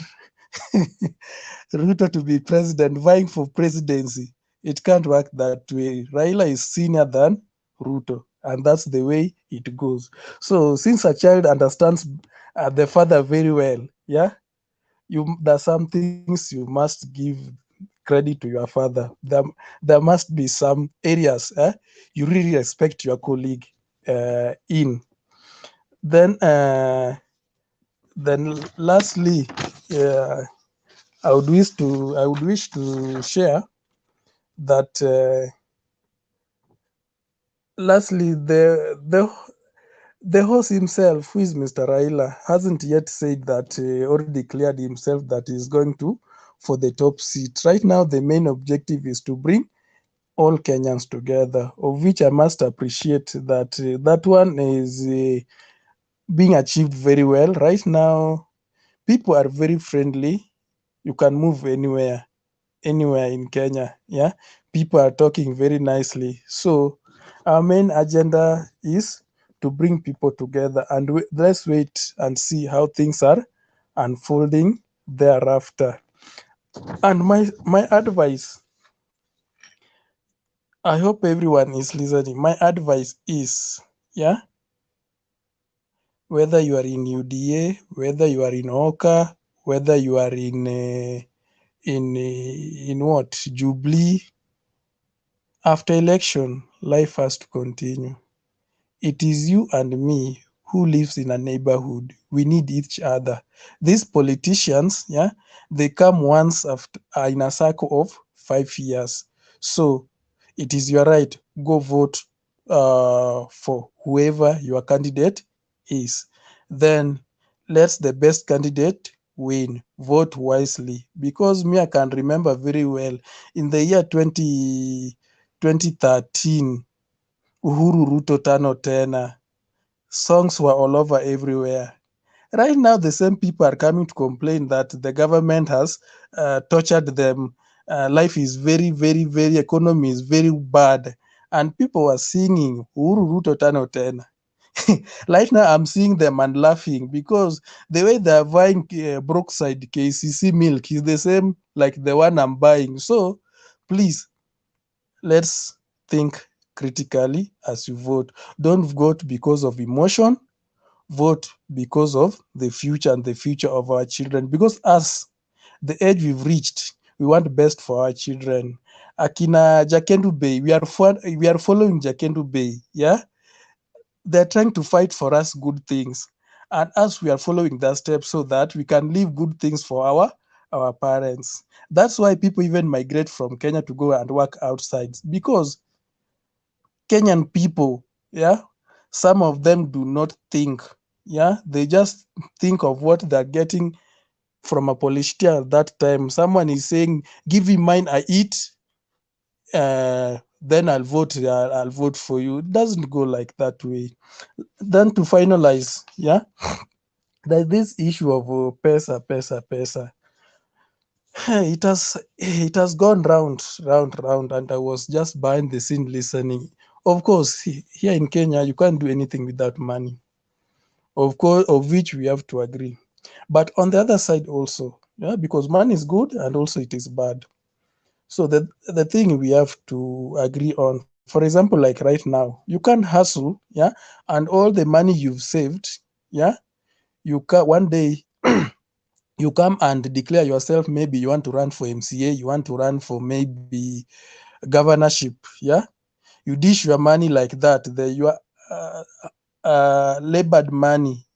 Ruto to be president, vying for presidency. It can't work that way. Raila is senior than Ruto, and that's the way it goes. So since a child understands the father very well, yeah, there are some things you must give credit to your father. There must be some areas you really respect your colleague in. Then lastly, I would wish to share that lastly the horse himself, who is Mr. Raila, hasn't yet said that or declared himself that he's going to for the top seat. Right now, the main objective is to bring all Kenyans together, of which I must appreciate that that one is being achieved very well. Right now, people are very friendly. You can move anywhere in Kenya. Yeah, people are talking very nicely. So our main agenda is to bring people together, and let's wait and see how things are unfolding thereafter. And my advice, I hope everyone is listening. My advice is, yeah, whether you are in UDA, whether you are in Oka, whether you are in what Jubilee, after election, life has to continue. It is you and me who lives in a neighborhood. We need each other. These politicians, yeah, they come once after in a cycle of 5 years. So it is your right. Go vote for whoever your candidate is. Then let the best candidate win. Vote wisely. Because me, I can remember very well in the year 2013, Uhuru Ruto tano tena. Songs were all over everywhere. Right now, the same people are coming to complain that the government has tortured them. Life is very, very, very, economy is very bad. And people were singing Uhuru Ruto tano tena. Right now, I'm seeing them and laughing because the way they're buying Brookside KCC milk is the same like the one I'm buying. So please, let's think critically as you vote. Don't vote because of emotion. Vote because of the future and the future of our children. Because as the age we've reached, we want best for our children. Akina Jakendu Bay, we are following Jakendu Bay. Yeah, they're trying to fight for us good things, and us we are following that step so that we can leave good things for our parents. That's why people even migrate from Kenya to go and work outside, because Kenyan people, yeah, some of them do not think, yeah, they just think of what they're getting from a politician at that time. Someone is saying, "Give me mine, I eat, then I'll vote. I'll vote for you." It doesn't go like that way. Then to finalize, yeah, there's this issue of pesa. It has gone round, and I was just behind the scene listening. Of course, here in Kenya, you can't do anything without money. Of course, of which we have to agree. But on the other side also, yeah, because money is good and also it is bad. So the thing we have to agree on, for example, like right now, you can hustle, yeah, and all the money you've saved, yeah, you can one day you come and declare yourself, maybe you want to run for MCA, you want to run for maybe governorship, yeah, you dish your money like that, your labored money,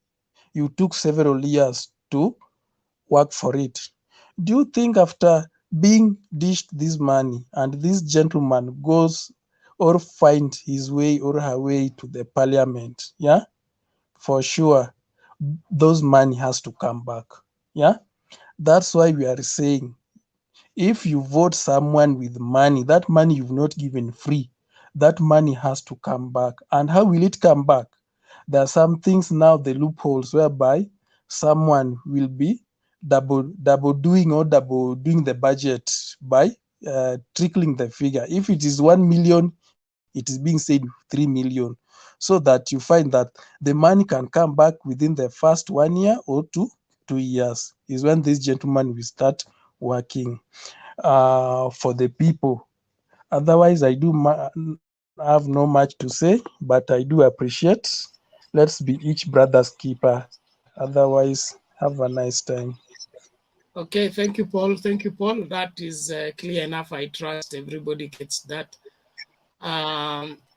you took several years to work for it. Do you think after being dished this money and this gentleman goes or find his way or her way to the parliament, yeah, for sure those money has to come back, yeah. That's why we are saying, if you vote someone with money, that money you've not given free, that money has to come back. And how will it come back? There are some things now, the loopholes, whereby someone will be double doing the budget by trickling the figure. If it is 1 million, it is being said 3 million, so that you find that the money can come back within the first 1 year or 2 years, is when this gentleman will start working for the people. Otherwise, I have no much to say, but I do appreciate. Let's be each brother's keeper. Otherwise, have a nice time. Okay, thank you, Paul. Thank you, Paul. That is clear enough. I trust everybody gets that.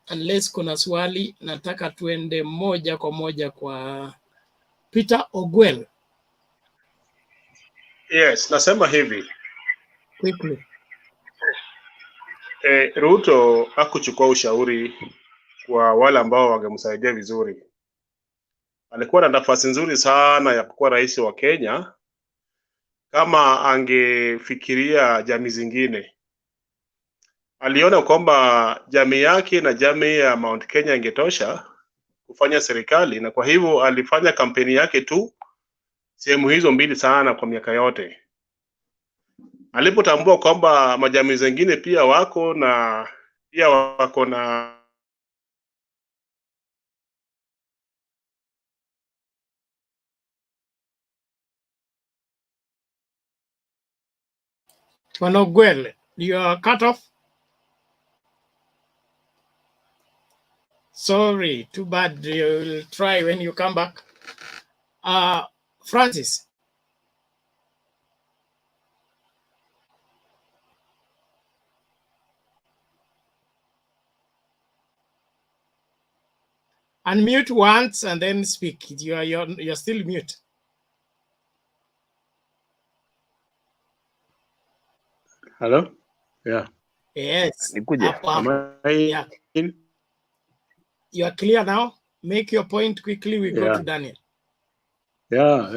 Unless kuna swali, nataka tuende moja kwa moja kwa Peter Ogwell. Yes, nasema hivi. Quickly. Ruto hakuchukua ushauri kwa wale ambao wangemsaidia vizuri. Alikuwa na nafasi nzuri sana ya kuwa rais wa Kenya kama angefikiria jamii zingine. Aliona kwamba jamii yake na jamii ya Mount Kenya ingetosha kufanya serikali, na kwa hivyo alifanya kampeni yake tu sehemu hizo mbili sana kwa miaka yote. Alipotambua kwamba majamii zingine pia wako na Ogwell, you are cut off. Sorry, too bad. You'll try when you come back. Francis. Unmute once and then speak. You're still mute. Hello? Yeah. Yes. Nikuje. Am I Yeah. in? You are clear now. Make your point quickly. We go Yeah. to Daniel. Yeah.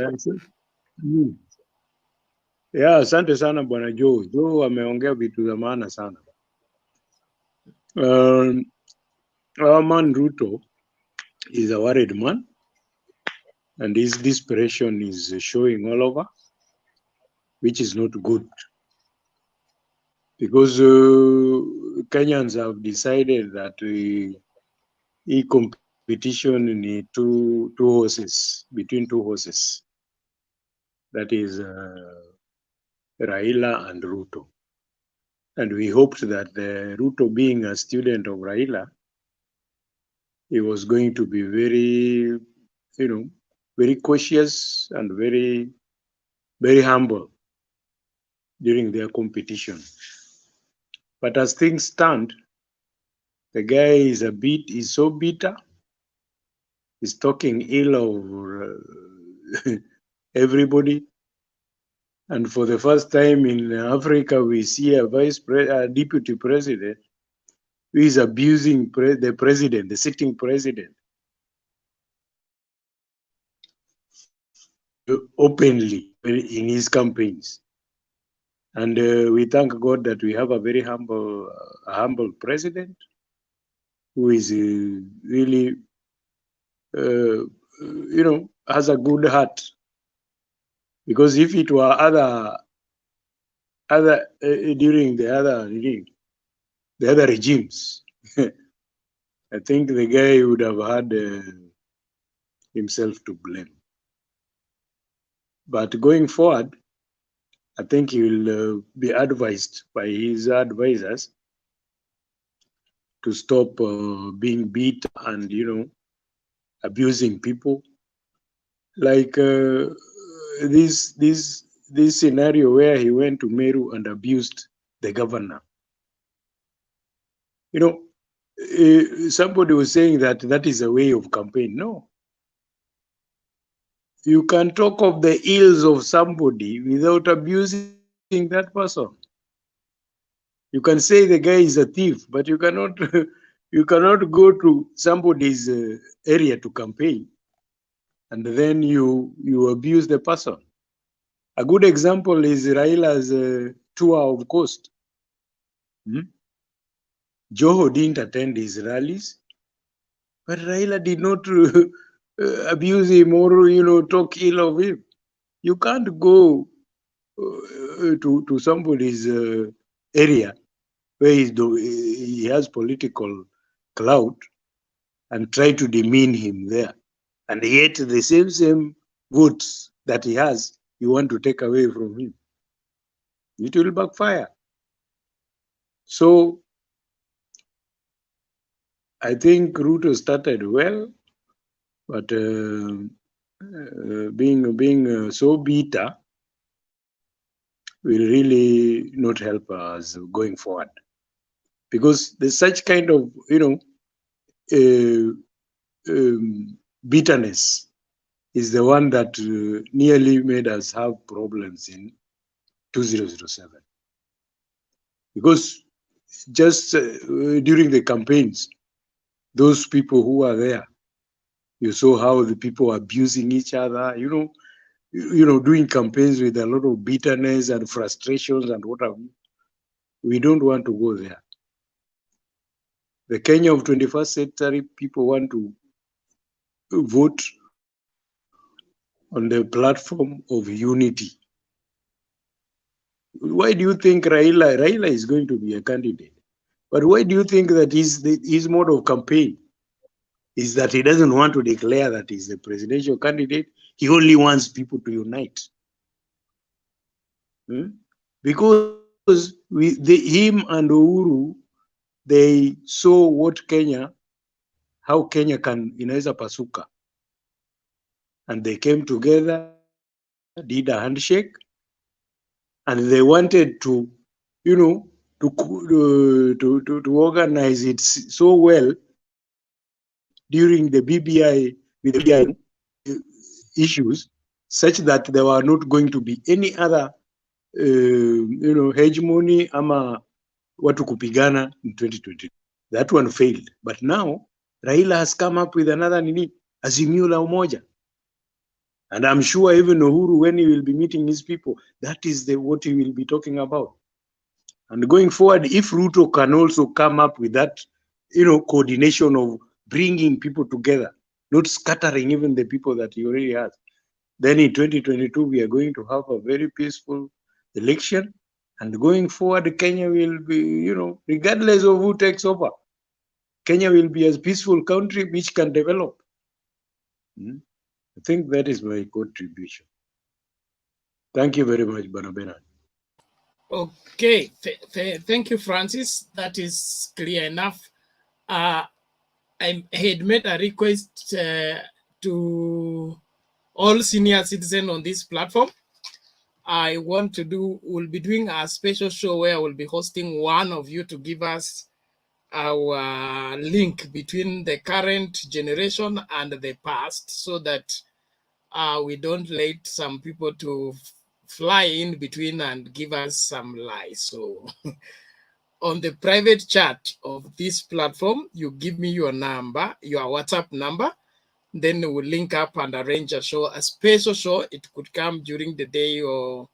Yeah, asante sana bwana Joe. Joe ameongea vitu za maana sana. Our man Ruto is a worried man, and his desperation is showing all over, which is not good. Because Kenyans have decided that competition in two horses, between two horses. That is Raila and Ruto. And we hoped that Ruto, being a student of Raila, he was going to be very, very cautious and very, very humble during their competition. But as things stand, the guy is so bitter. He's talking ill of everybody. And for the first time in Africa, we see a deputy president who is abusing the president, the sitting president, openly in his campaigns. And we thank God that we have a very humble president who is really, has a good heart. Because if it were during the other regimes, I think the guy would have had himself to blame. But going forward, I think he will be advised by his advisors to stop being beat and abusing people. Like this scenario where he went to Meru and abused the governor. Somebody was saying that is a way of campaign. No. You can talk of the ills of somebody without abusing that person. You can say the guy is a thief, but you cannot go to somebody's area to campaign and then you abuse the person. A good example is Raila's tour of coast. Joho didn't attend his rallies, but Raila did not abuse him or talk ill of him. You can't go to somebody's area where he has political clout and try to demean him there. And yet the same votes that he has, you want to take away from him. It will backfire. So I think Ruto started well, but being so bitter will really not help us going forward, because there's such kind of bitterness is the one that nearly made us have problems in 2007, because just during the campaigns, those people who are there, you saw how the people are abusing each other, doing campaigns with a lot of bitterness and frustrations and what have you. We don't want to go there. The Kenya of 21st century, people want to vote on the platform of unity. Why do you think Raila is going to be a candidate? But why do you think that his mode of campaign is that he doesn't want to declare that he's the presidential candidate? He only wants people to unite. Because him and Uhuru, they saw what how Kenya inaweza pasuka. And they came together, did a handshake, and they wanted to, to organize it so well during the BBI, with the BBI issues, such that there were not going to be any other, hegemony ama watu kupigana in 2020. That one failed. But now, Raila has come up with another Azimio la Umoja. And I'm sure even Uhuru, when he will be meeting his people, that is what he will be talking about. And going forward, if Ruto can also come up with that, coordination of bringing people together, not scattering even the people that he already has, then in 2022, we are going to have a very peaceful election. And going forward, Kenya will be, regardless of who takes over, Kenya will be a peaceful country which can develop. I think that is my contribution. Thank you very much, Bernard. Okay, thank you, Francis. That is clear enough. I had made a request to all senior citizens on this platform. We'll be doing a special show where we'll be hosting one of you to give us our link between the current generation and the past, so that we don't let some people to fly in between and give us some lies. So on the private chat of this platform, you give me your number, your WhatsApp number, then we'll link up and arrange a show, a special show. It could come during the day or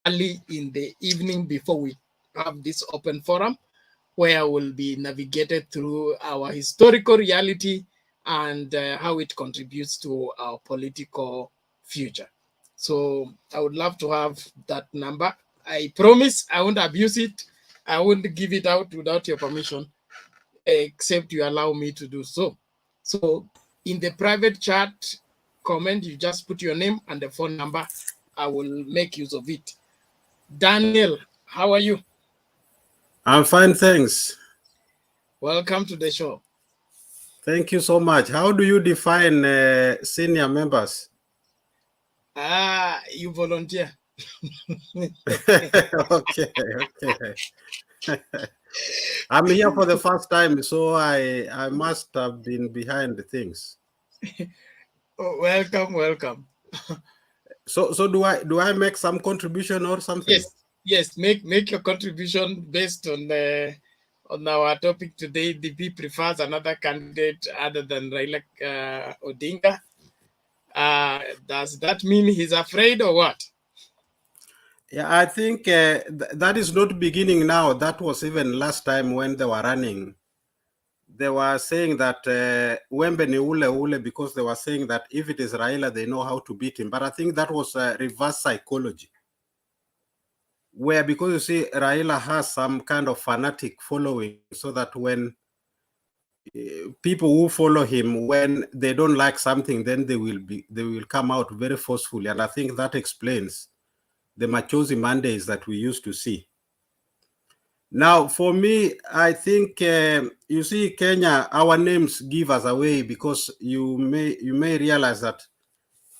early in the evening before we have this open forum, where we'll be navigated through our historical reality and how it contributes to our political future. So I would love to have that number. I promise I won't abuse it. I won't give it out without your permission, except you allow me to do so. So in the private chat comment, you just put your name and the phone number. I will make use of it. Daniel, how are you? I'm fine, thanks. Welcome to the show. Thank you so much. How do you define senior members? You volunteer. Okay. I'm here for the first time, so I must have been behind the things. Oh, welcome. So do I make some contribution or something? Yes. Make your contribution based on our topic today. DP prefers another candidate other than Raila Odinga. Does that mean he's afraid or what? Yeah, I think that is not beginning now. That was even last time when they were running. They were saying that Wembe ni ule, because they were saying that if it is Raila, they know how to beat him. But I think that was reverse psychology, where, because you see, Raila has some kind of fanatic following, so that when people who follow him, when they don't like something, then they will come out very forcefully. And I think that explains the Machozi Mondays that we used to see. Now, for me, I think you see, Kenya, our names give us away, because you may realize that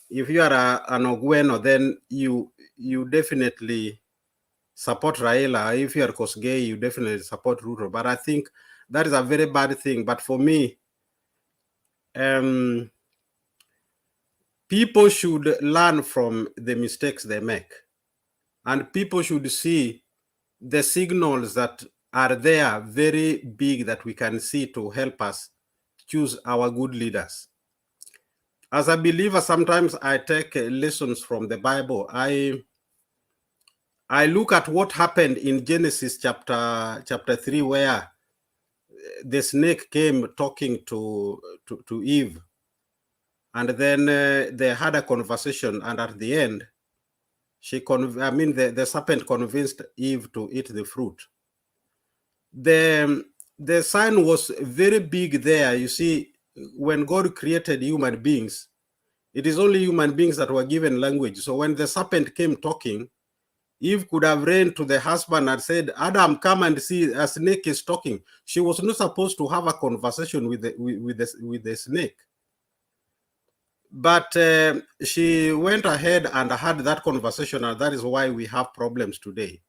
if you are an Ogweno, then you definitely support Raila. If you are Kosgei, you definitely support Ruto. But I think that is a very bad thing. But for me, people should learn from the mistakes they make. And people should see the signals that are there very big that we can see to help us choose our good leaders. As a believer, sometimes I take lessons from the Bible. I look at what happened in Genesis chapter 3, where the snake came talking to Eve, and then they had a conversation, and at the end, the serpent convinced Eve to eat the fruit. The sign was very big there. You see, when God created human beings, it is only human beings that were given language. So when the serpent came talking, Eve could have ran to the husband and said, Adam, come and see, a snake is talking. She was not supposed to have a conversation with the snake. But she went ahead and had that conversation, and that is why we have problems today.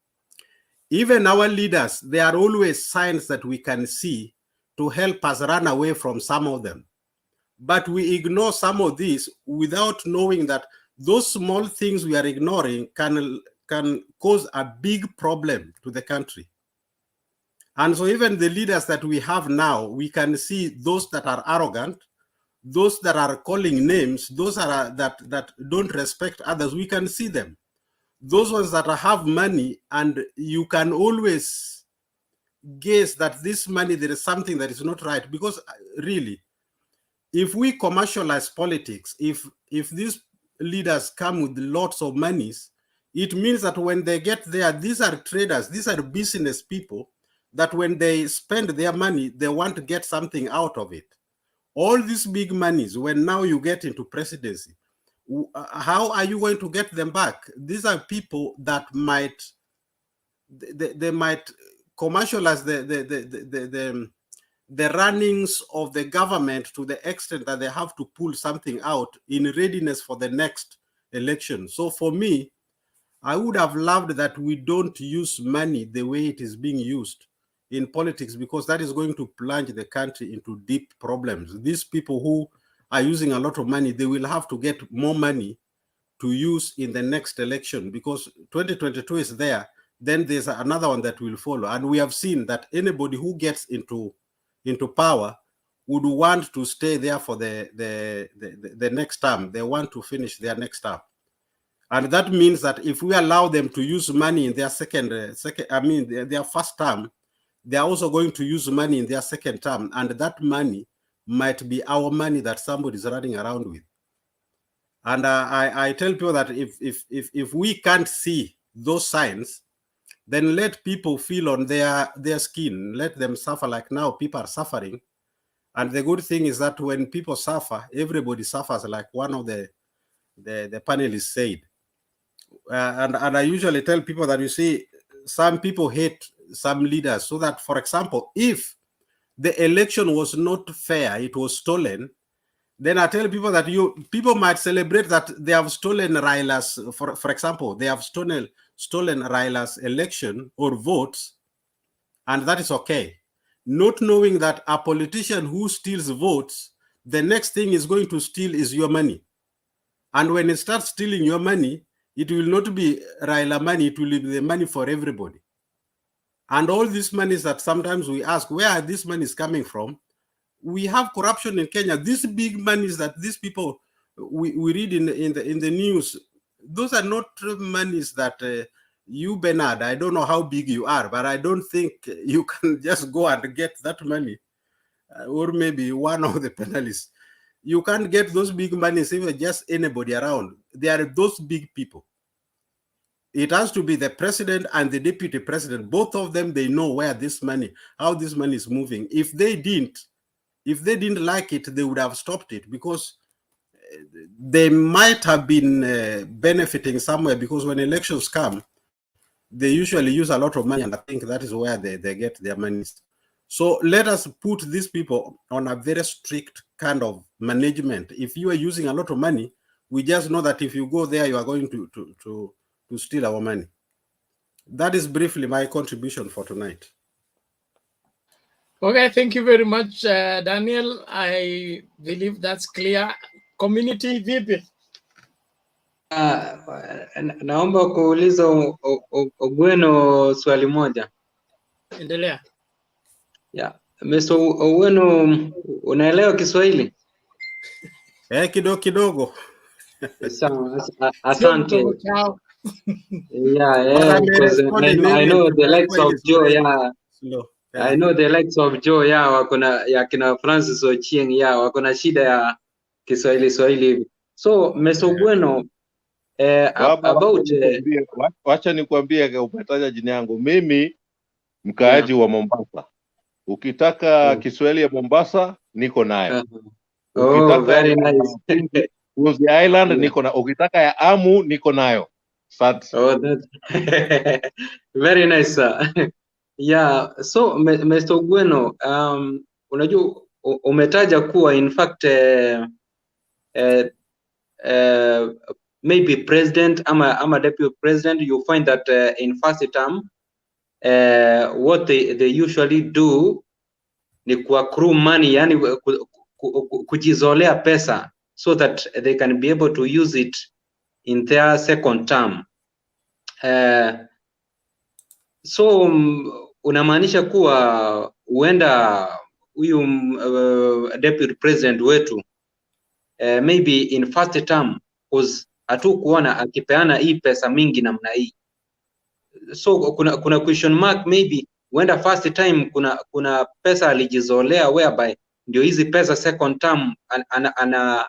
Even our leaders, there are always signs that we can see to help us run away from some of them. But we ignore some of these without knowing that those small things we are ignoring can cause a big problem to the country. And so even the leaders that we have now, we can see those that are arrogant, those that are calling names, those that don't respect others, we can see them. Those ones that have money, and you can always guess that this money, there is something that is not right. Because really, if we commercialize politics, if these leaders come with lots of monies, it means that when they get there, these are traders, these are business people, that when they spend their money, they want to get something out of it. All these big monies, when now you get into presidency, how are you going to get them back? These are people that might, they might commercialize the runnings of the government to the extent that they have to pull something out in readiness for the next election. So for me, I would have loved that we don't use money the way it is being used in politics, because that is going to plunge the country into deep problems. These people who are using a lot of money, they will have to get more money to use in the next election, because 2022 is there. Then there's another one that will follow. And we have seen that anybody who gets into power would want to stay there for the next term. They want to finish their next term. And that means that if we allow them to use money in their their first term, they are also going to use money in their second term. And that money might be our money that somebody is running around with. And I tell people that if we can't see those signs, then let people feel on their skin. Let them suffer like now people are suffering. And the good thing is that when people suffer, everybody suffers, like one of the panelists said. And I usually tell people that, you see, some people hate some leaders, so that, for example, if the election was not fair, it was stolen, then I tell people that people might celebrate that they have stolen Raila's, for example, they have stolen Raila's election or votes, and that is okay. Not knowing that a politician who steals votes, the next thing is going to steal is your money. And when it starts stealing your money, it will not be Raila money, it will be the money for everybody. And all these monies that sometimes we ask, where are these monies coming from? We have corruption in Kenya. These big monies that these people we read in the news, those are not monies that you, Bernard, I don't know how big you are, but I don't think you can just go and get that money, or maybe one of the panelists. You can't get those big monies if just anybody around. They are those big people. It has to be the president and the deputy president. Both of them, they know where this money, how this money is moving. If they didn't like it, they would have stopped it, because they might have been benefiting somewhere, because when elections come, they usually use a lot of money, and I think that is where they get their monies. So let us put these people on a very strict kind of management. If you are using a lot of money, we just know that if you go there, you are going to steal our money. That is briefly my contribution for tonight. Okay, thank you very much, Daniel. I believe that's clear. Community vipi? Naomba kuuliza Ogweno swali moja. Endelea. Yeah. Mr. Ogweno, unaelewa Kiswahili? Kidogo. Sawa, Sio asante. kidogo chao. Yeah, because I know the likes of Joe, yeah. Slow. I know the likes of Joe, yeah, wakona ya kina Francis Ochieng, yeah, wakona shida ya Kiswahili hivi. So, Mr. Ogweno, Baba, about wacha nikwambie, umetaja jina yangu. Mimi mkaaji wa Mombasa. Ukitaka Kiswahili ya Mombasa niko nayo. Ukitaka very nice. Punzi Island niko na, ukitaka ya Amu niko nayo. Asante. That's very nice, sir. Yeah, so Mr. Ogweno, unajua umetaja kuwa in fact maybe president ama deputy president, you find that in first term what they usually do ni kuaccrue money, yani kujizolea pesa so that they can be able to use it in their second term. So unamaanisha kuwa huenda huyu deputy president wetu maybe in first term cause hatukuona akipeana hii pesa mingi namna hii, so kuna question mark, maybe huenda first time kuna pesa alijizolea whereby ndio hizi pesa second term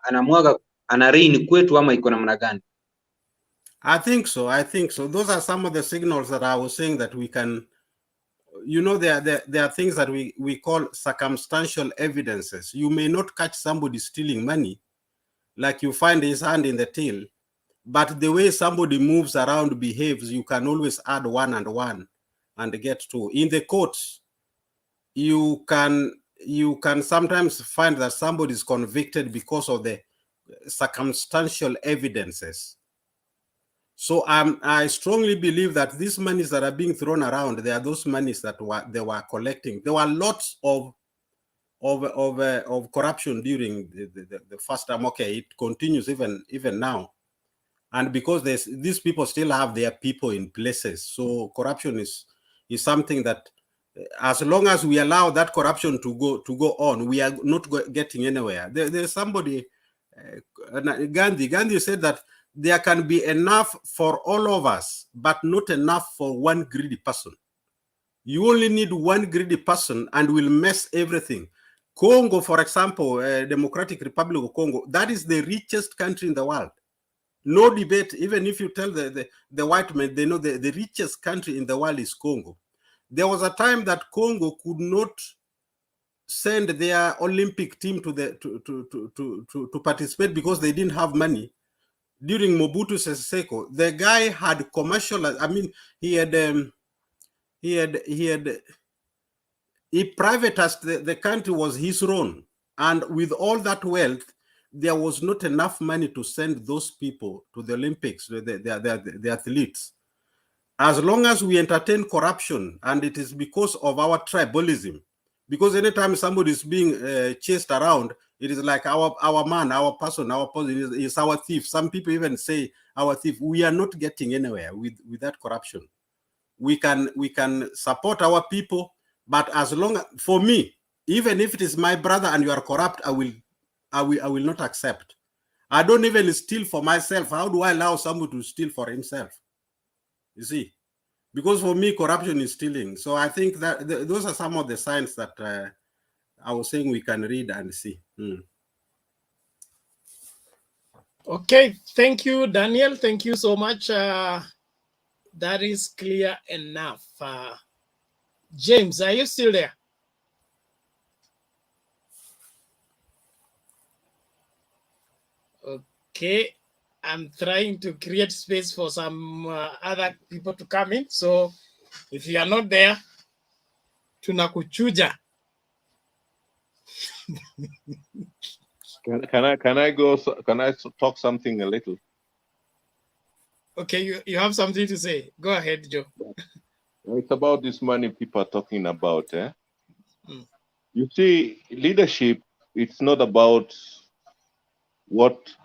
anamwaga ana rein kwetu, ama iko namna gani? I think so. Those are some of the signals that I was saying that we can, you know, there are things that we call circumstantial evidences. You may not catch somebody stealing money, like you find his hand in the till, but the way somebody moves around, behaves, you can always add 1 and 1 and get 2. In the courts, you can sometimes find that somebody is convicted because of the circumstantial evidences. So I strongly believe that these monies that are being thrown around, they are those monies that they were collecting. There were lots of corruption during the first time. Okay, it continues even now, and because these people still have their people in places, so corruption is something that, as long as we allow that corruption to go on, we are not getting anywhere. There's somebody, Gandhi said that there can be enough for all of us, but not enough for one greedy person. You only need one greedy person and will mess everything. Congo, for example, Democratic Republic of Congo, that is the richest country in the world. No debate. Even if you tell the white men, they know the richest country in the world is Congo. There was a time that Congo could not send their Olympic team to participate because they didn't have money. During Mobutu Sese Seko, the guy had commercial. I mean, he privatized the country, was his own, and with all that wealth, there was not enough money to send those people to the Olympics, the athletes. As long as we entertain corruption, and it is because of our tribalism, because anytime somebody is being chased around, it is like our man, our person is our thief. Some people even say our thief. We are not getting anywhere with that corruption. We can support our people, but as long as, for me, even if it is my brother and you are corrupt, I will not accept. I don't even steal for myself. How do I allow someone to steal for himself? You see, because for me, corruption is stealing. So I think that those are some of the signs that I was saying we can read and see. Okay, thank you, Daniel. Thank you so much. That is clear enough. James, are you still there? Okay, I'm trying to create space for some other people to come in. So if you are not there, tunakuchuja. Can I talk something a little? Okay, you have something to say. Go ahead, Joe. It's about this money people are talking about. Mm. You see, leadership, it's not about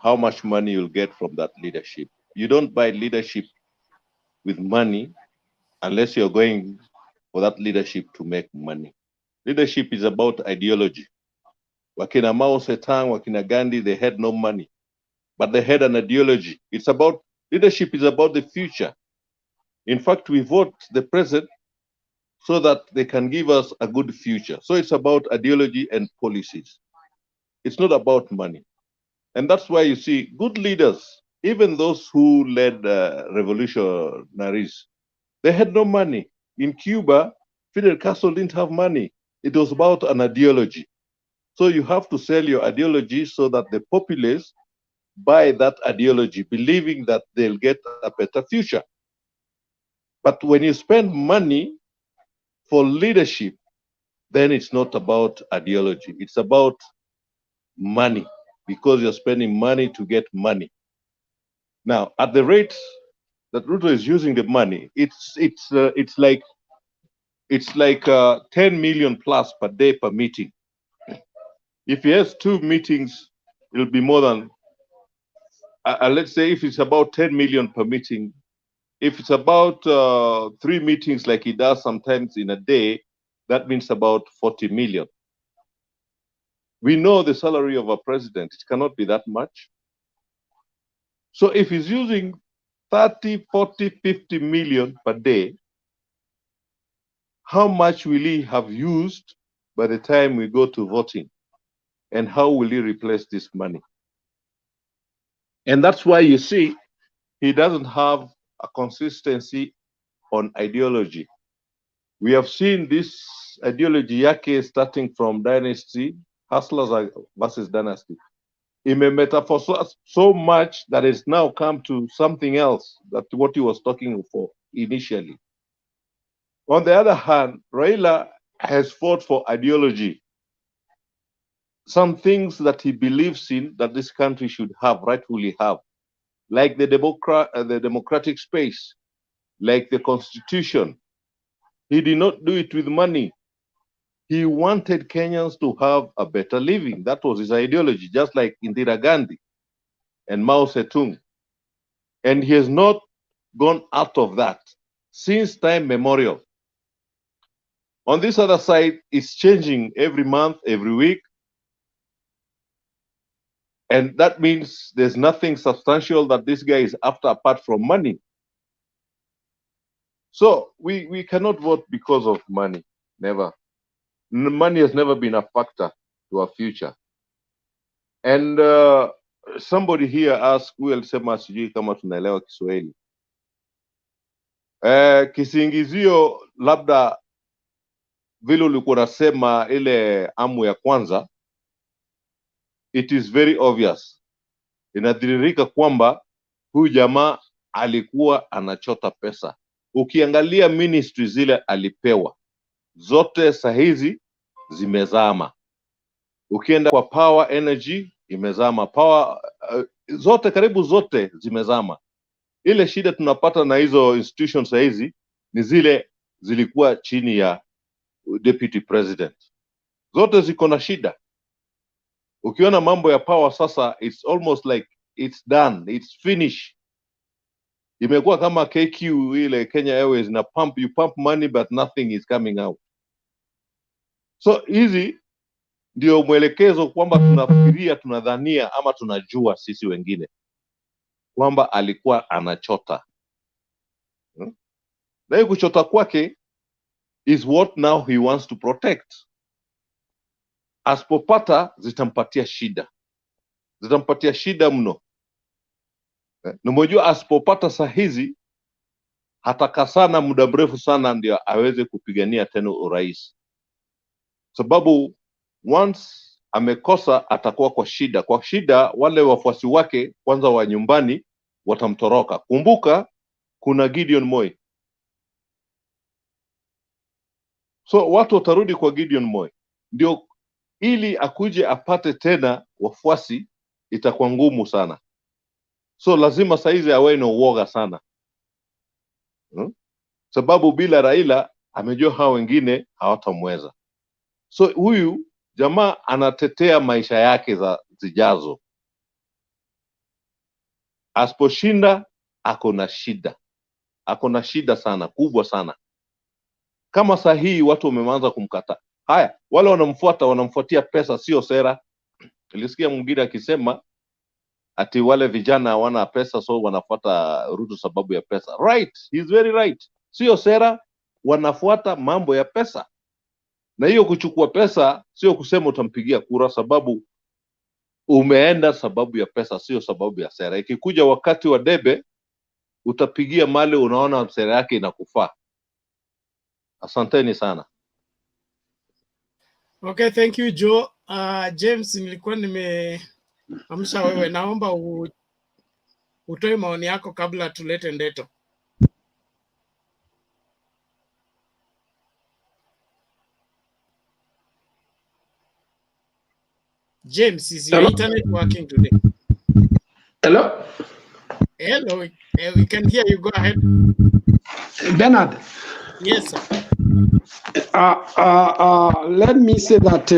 how much money you'll get from that leadership. You don't buy leadership with money unless you're going for that leadership to make money. Leadership is about ideology. Wakina Mao Zedong, Wakina Gandhi, they had no money, but they had an ideology. Leadership is about the future. In fact, we vote the present so that they can give us a good future. So it's about ideology and policies. It's not about money. And that's why you see good leaders, even those who led revolutionaries, they had no money. In Cuba, Fidel Castro didn't have money. It was about an ideology. So you have to sell your ideology so that the populace buy that ideology, believing that they'll get a better future. But when you spend money for leadership, then it's not about ideology. It's about money, because you're spending money to get money. Now, at the rate that Ruto is using the money, it's like 10 million plus per day per meeting. If he has 2 meetings, it'll be more than, let's say if it's about 10 million per meeting, if it's about 3 meetings like he does sometimes in a day, that means about 40 million. We know the salary of a president, it cannot be that much. So if he's using 30, 40, 50 million per day, how much will he have used by the time we go to voting? And how will he replace this money? And that's why you see he doesn't have a consistency on ideology. We have seen this ideology yake starting from dynasty, hustlers versus dynasty. It may metaphor so much that it's now come to something else, that what he was talking for initially. On the other hand, Raila has fought for ideology, some things that he believes in that this country should have, rightfully have, like the democratic space, like the constitution. He did not do it with money. He wanted Kenyans to have a better living. That was his ideology, just like Indira Gandhi and Mao Zedong. And he has not gone out of that since time memorial. On this other side, it's changing every month, every week. And that means there's nothing substantial that this guy is after apart from money. So we cannot vote because of money. Never. Money has never been a factor to our future. And somebody here asked, who alisema sijui kama tunaelewa Kiswahili. Kisingizio labda vile ulikuwa unasema ile amu ya kwanza, it is very obvious. Inadhiririka kwamba huyu jamaa alikuwa anachota pesa. Ukiangalia ministry zile alipewa, zote sahizi zimezama. Ukienda kwa power energy, imezama. Power zote, karibu zote zimezama. Ile shida tunapata na hizo institutions sahizi ni zile zilikuwa chini ya deputy president. Zote ziko na shida. Ukiona mambo ya power sasa, it's almost like it's done, it's finished. Imekuwa kama KQ ile Kenya Airways, na you pump money but nothing is coming out. So hizi ndio mwelekezo kwamba tunafikiria, tunadhania ama tunajua sisi wengine kwamba alikuwa anachota. Na hiyo kuchota kwake is what now he wants to protect. Asipopata zitampatia shida. Zitampatia shida mno. Na mojua asipopata saa hizi hataka sana muda mrefu sana ndio aweze kupigania tena urais. Sababu once amekosa atakuwa kwa shida. Kwa shida wale wafuasi wake kwanza wa nyumbani watamtoroka. Kumbuka kuna Gideon Moi. So watu watarudi kwa Gideon Moi. Ndio ili akuje apate tena wafuasi itakuwa ngumu sana. So lazima saizi awe na uoga sana. Sababu bila Raila amejua hao wengine hawatamweza. So huyu jamaa anatetea maisha yake za zijazo. Asiposhinda ako na shida. Ako na shida sana, kubwa sana. Kama sahihi watu wameanza kumkata. Haya, wale wanamfuatia pesa, sio sera. Nilisikia mwingine akisema ati wale vijana hawana pesa so wanafuata Ruto sababu ya pesa. Right, he's very right. Sio sera, wanafuata mambo ya pesa. Na hiyo kuchukua pesa sio kusema utampigia kura, sababu umeenda sababu ya pesa, sio sababu ya sera. Ikikuja wakati wa debe utapigia mali unaona sera yake inakufaa. Asanteni sana. Okay, thank you Joe. James, nilikuwa nimeamsha wewe, naomba utoe maoni yako kabla tulete Ndeto. James, is your internet working today? Hello? Hello, we can hear you. Go ahead. Bernard. Yes, sir. Let me say that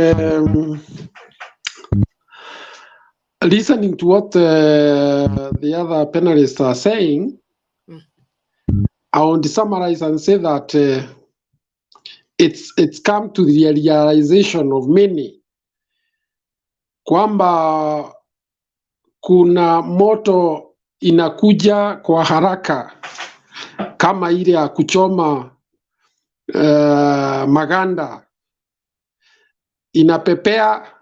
listening to what the other panelists are saying, I want to summarize and say that it's come to the realization of many kwamba kuna moto inakuja kwa haraka kama ile ya kuchoma maganda, inapepea,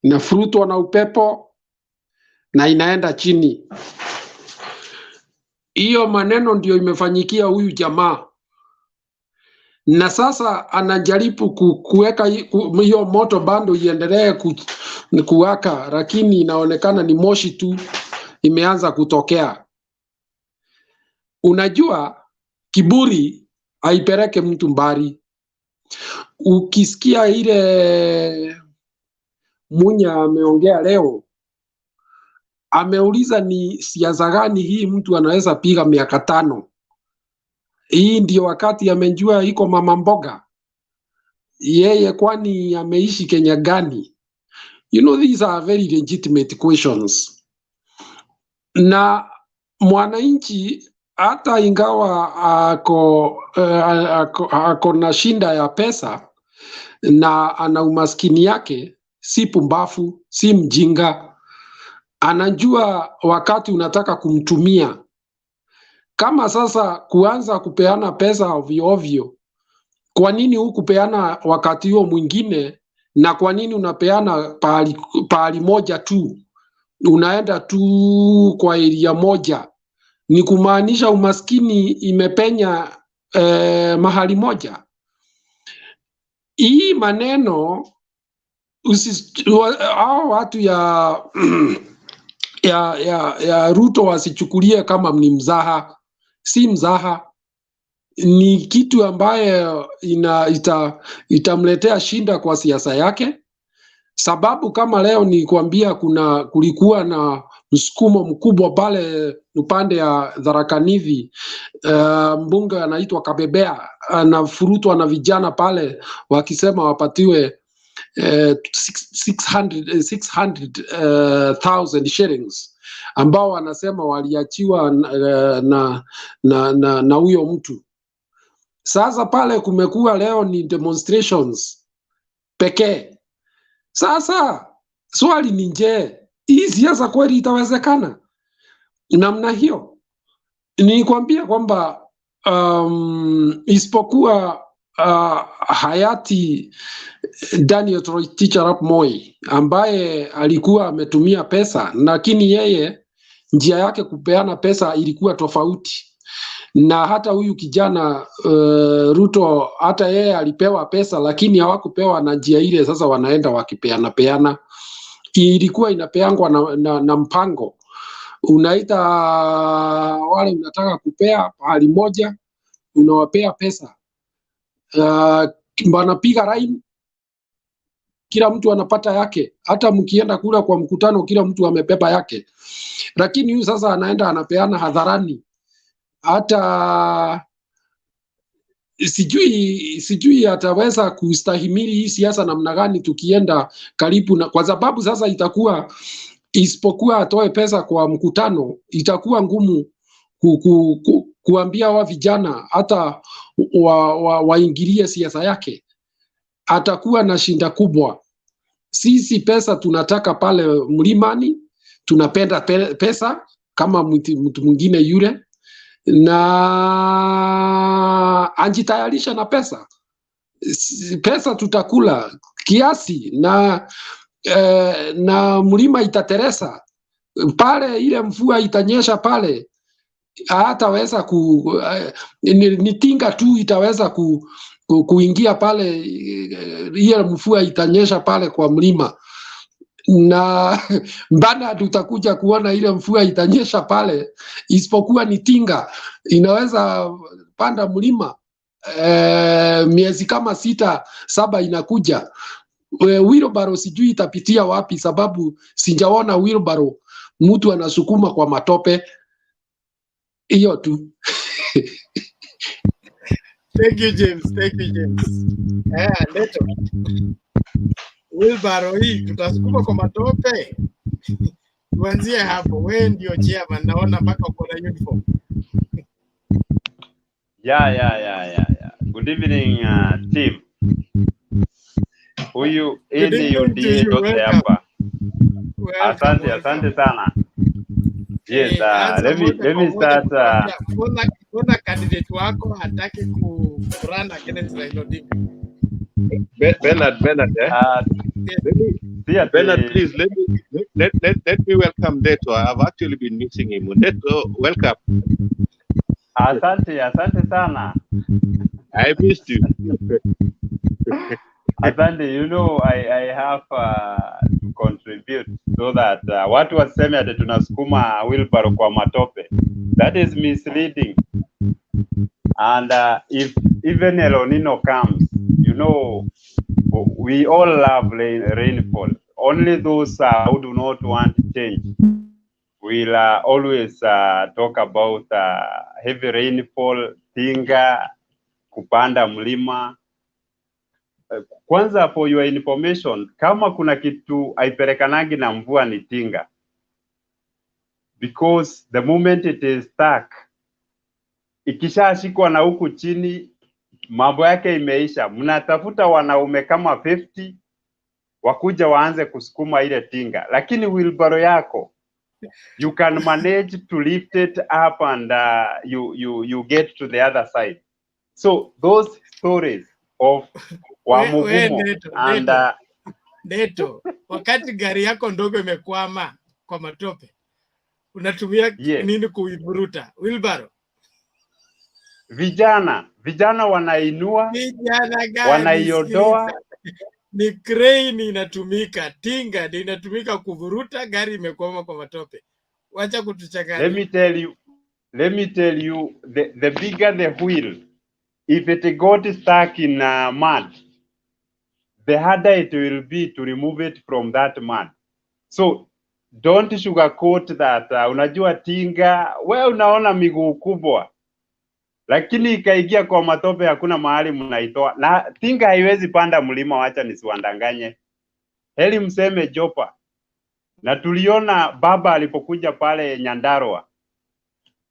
inafurutwa na upepo na inaenda chini. Hiyo maneno ndio imefanyikia huyu jamaa, na sasa anajaribu kuweka hiyo moto bando iendelee kuwaka, lakini inaonekana ni moshi tu imeanza kutokea. Unajua kiburi haipeleke mtu mbali. Ukisikia ile Munya ameongea leo, ameuliza ni siasa gani hii mtu anaweza piga miaka 5. Hii ndio wakati amejua iko mama mboga yeye, kwani ameishi Kenya gani? You know, these are very legitimate questions. Na mwananchi hata ingawa ako na shinda ya pesa na ana umaskini yake, si pumbafu, si mjinga. Anajua wakati unataka kumtumia. Kama sasa kuanza kupeana pesa ovyo ovyo, kwa nini hukupeana wakati huo mwingine, na kwa nini unapeana pahali moja tu? Unaenda tu kwa area moja. Ni kumaanisha umaskini imepenya mahali moja. Hii maneno hao watu ya Ruto wasichukulie kama ni mzaha. Si mzaha, ni kitu ambaye itamletea shinda kwa siasa yake. Sababu kama leo ni kuambia kulikuwa na msukumo mkubwa pale upande ya Tharaka Nithi, mbunge anaitwa Kabebea anafurutwa na vijana pale wakisema wapatiwe 600,000 shillings ambao wanasema waliachiwa na huyo mtu. Sasa pale kumekuwa leo ni demonstrations pekee. Sasa swali ni je, hii siasa kweli itawezekana namna hiyo? Nikwambia kwamba isipokuwa hayati Daniel Toroitich arap Moi ambaye alikuwa ametumia pesa, lakini yeye njia yake kupeana pesa ilikuwa tofauti. Na hata huyu kijana Ruto, hata yeye alipewa pesa, lakini hawakupewa na njia ile. Sasa wanaenda wakipeana. Ilikuwa inapeangwa na mpango. Unaita wale unataka kupea pahali moja, unawapea pesa. Wanapiga line, kila mtu anapata yake. Hata mkienda kula kwa mkutano, kila mtu amebeba yake, lakini huyu sasa anaenda anapeana hadharani. Hata sijui ataweza kustahimili hii siasa namna gani tukienda karibu na, kwa sababu sasa itakuwa, isipokuwa atoe pesa kwa mkutano, itakuwa ngumu kuambia wa vijana hata waingilie siasa yake. Atakuwa na shinda kubwa. Sisi pesa tunataka pale mlimani, tunapenda pesa kama mtu mwingine yule, na anjitayarisha na pesa. Pesa tutakula kiasi, na mlima itateresa pale, ile mvua itanyesha pale, hataweza ni tinga tu itaweza kuingia pale, ile mvua itanyesha pale kwa mlima, na mbana tutakuja kuona ile mvua itanyesha pale, isipokuwa ni tinga inaweza panda mlima miezi kama 6-7 inakuja. Wheelbarrow sijui itapitia wapi, sababu sijaona wheelbarrow mtu anasukuma kwa matope. Hiyo tu. Thank you James, thank you James. Leto. Wheelbarrow hii tutasukuma kwa matope. Tuanzie hapo. Wewe ndio chairman, naona mpaka uko na uniform. Yeah. Good evening team. Huyu ni UDA yote hapa. Asante sana. Yes, let me start. Kuna candidate wako hataki kurun against Raila Odinga. Bernard, Bernard, please let me welcome Leto. I've actually been missing him. Leto, welcome. Asante sana. I missed you. Asante, you know, I have to contribute so that watu waseme ati tunasukuma wheelbarrow kwa matope. That is misleading. And if even El Nino comes, you know, we all love rainfall. Only those who do not want change will always talk about heavy rainfall, tinga, kupanda mlima. Kwanza, for your information, kama kuna kitu haiperekanagi na mvua ni tinga. Because the moment it is stuck, ikishashikwa na huku chini, mambo yake imeisha. Mnatafuta wanaume kama 50 wakuja waanze kusukuma ile tinga, lakini wheelbarrow yako you can manage to lift it up and you get to the other side. So those stories of Wamugumo and Neto, wakati gari yako ndogo imekwama kwa matope, unatumia nini kuiburuta? Wheelbarrow. Vijana wanainua, vijana gani? Wanaiodoa. Ni crane inatumika, tinga ndio inatumika kuvuruta gari imekwama kwa matope. Wacha kutuchanganya. Let me tell you, the bigger the wheel, if it got stuck in mud, the harder it will be to remove it from that mud. So don't sugarcoat that. Unajua tinga, wewe unaona miguu kubwa, lakini ikaingia kwa matope, hakuna mahali mnaitoa. Na tinga haiwezi panda mlima, wacha nisiwandanganye. Heli mseme Jopa. Na tuliona baba alipokuja pale Nyandarua,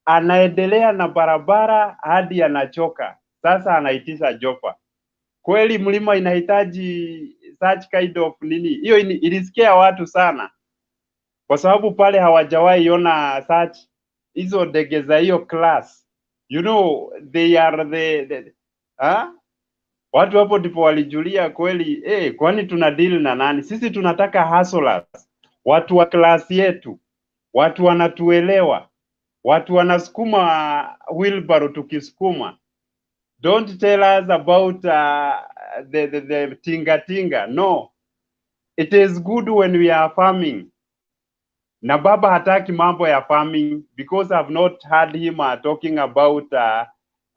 anaendelea na barabara hadi anachoka. Sasa anaitisha Jopa. Kweli mlima inahitaji such kind of nini? Hiyo ilisikia watu sana, kwa sababu pale hawajawahi ona such hizo ndege za hiyo class. You know, they are the watu hapo ndipo walijulia kweli, kwani tuna deal na nani? Sisi tunataka hustlers, watu wa klasi yetu, watu wanatuelewa, watu wanasukuma wheelbarrow tukisukuma. Don't tell us about the tinga. No, it is good when we are farming. Na baba hataki mambo ya farming, because I've not heard him talking about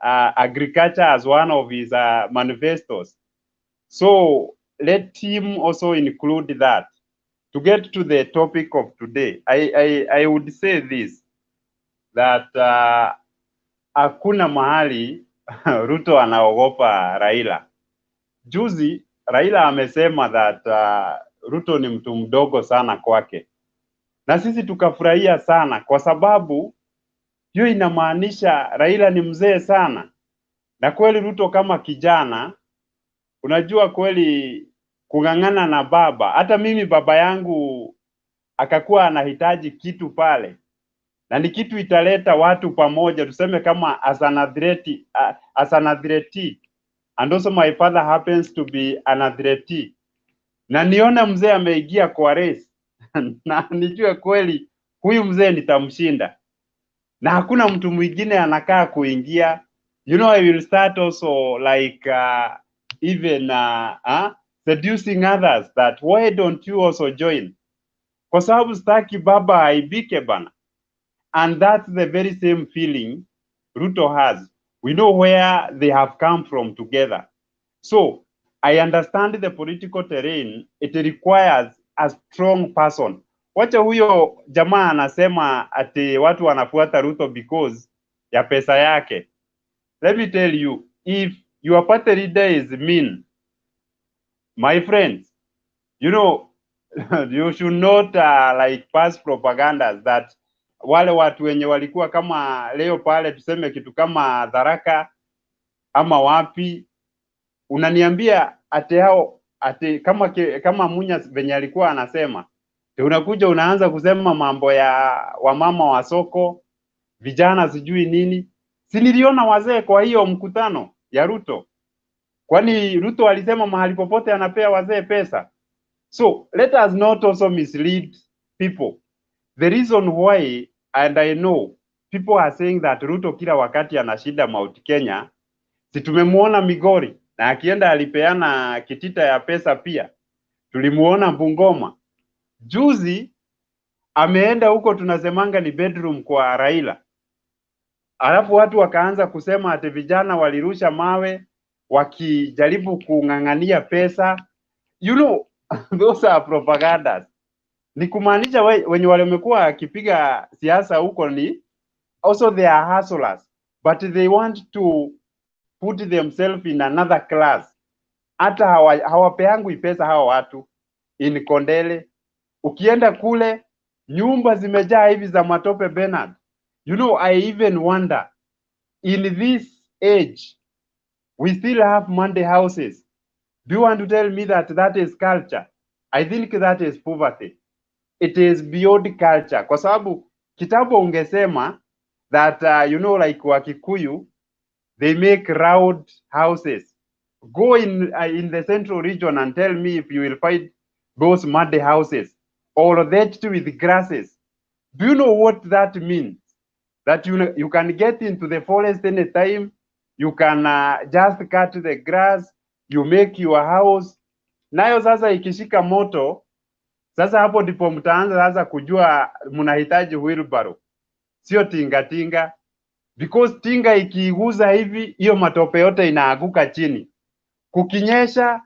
agriculture as one of his manifestos. So let him also include that. To get to the topic of today, I would say this, that hakuna mahali Ruto anaogopa Raila. Juzi Raila amesema that Ruto ni mtu mdogo sana kwake, na sisi tukafurahia sana, kwa sababu hiyo inamaanisha Raila ni mzee sana. Na kweli Ruto kama kijana, unajua kweli kung'ang'ana na baba. Hata mimi baba yangu akakuwa anahitaji kitu pale, na ni kitu italeta watu pamoja, tuseme kama as an athletic, and also my father happens to be an athletic, na nione mzee ameingia kwa race na nijue kweli huyu mzee nitamshinda, na hakuna mtu mwingine anakaa kuingia. You know, I will start also like even seducing others that why don't you also join, kwa sababu sitaki baba aibike bana. And that's the very same feeling Ruto has. We know where they have come from together. So I understand the political terrain. It requires a strong person. Wacha huyo jamaa anasema ati watu wanafuata Ruto because ya pesa yake. Let me tell you, if your party leader is mean, my friends, you know, you should not like pass propagandas that wale watu wenye walikuwa kama leo pale, tuseme kitu kama Tharaka ama wapi, unaniambia ate hao ate kama Munya venye alikuwa anasema, unakuja unaanza kusema mambo ya wamama wa soko, vijana sijui nini. Si niliona wazee kwa hiyo mkutano ya Ruto? Kwani Ruto alisema mahali popote anapea wazee pesa? So let us not also mislead people. The reason why, and I know people are saying that Ruto kila wakati anashinda Mount Kenya, si tumemuona Migori na akienda alipeana kitita ya pesa pia. Tulimuona Bungoma. Juzi ameenda huko, tunasemanga ni bedroom kwa Raila. Alafu watu wakaanza kusema ati vijana walirusha mawe wakijaribu kung'ang'ania pesa. You know, those are propagandas. Ni kumaanisha wenye wamekuwa akipiga siasa huko ni also they are hustlers, but they want to put themselves in another class. Hata hawapeangwi pesa hawa watu in Kondele. Ukienda kule nyumba zimejaa hivi za matope Bernard. You know, I even wonder, in this age we still have Monday houses. Do you want to tell me that that is culture? I think that is poverty. It is beyond culture, kwa sababu kitabu ungesema that you know, like Wakikuyu, they make round houses. Go in the central region and tell me if you will find those mud houses or that with grasses. Do you know what that means? That you can get into the forest anytime, you can just cut the grass, you make your house. Nayo sasa ikishika moto, sasa hapo ndipo mtaanza sasa kujua mnahitaji wheelbarrow, sio tinga, because tinga ikiiguza hivi, hiyo matope yote inaaguka chini. Kukinyesha,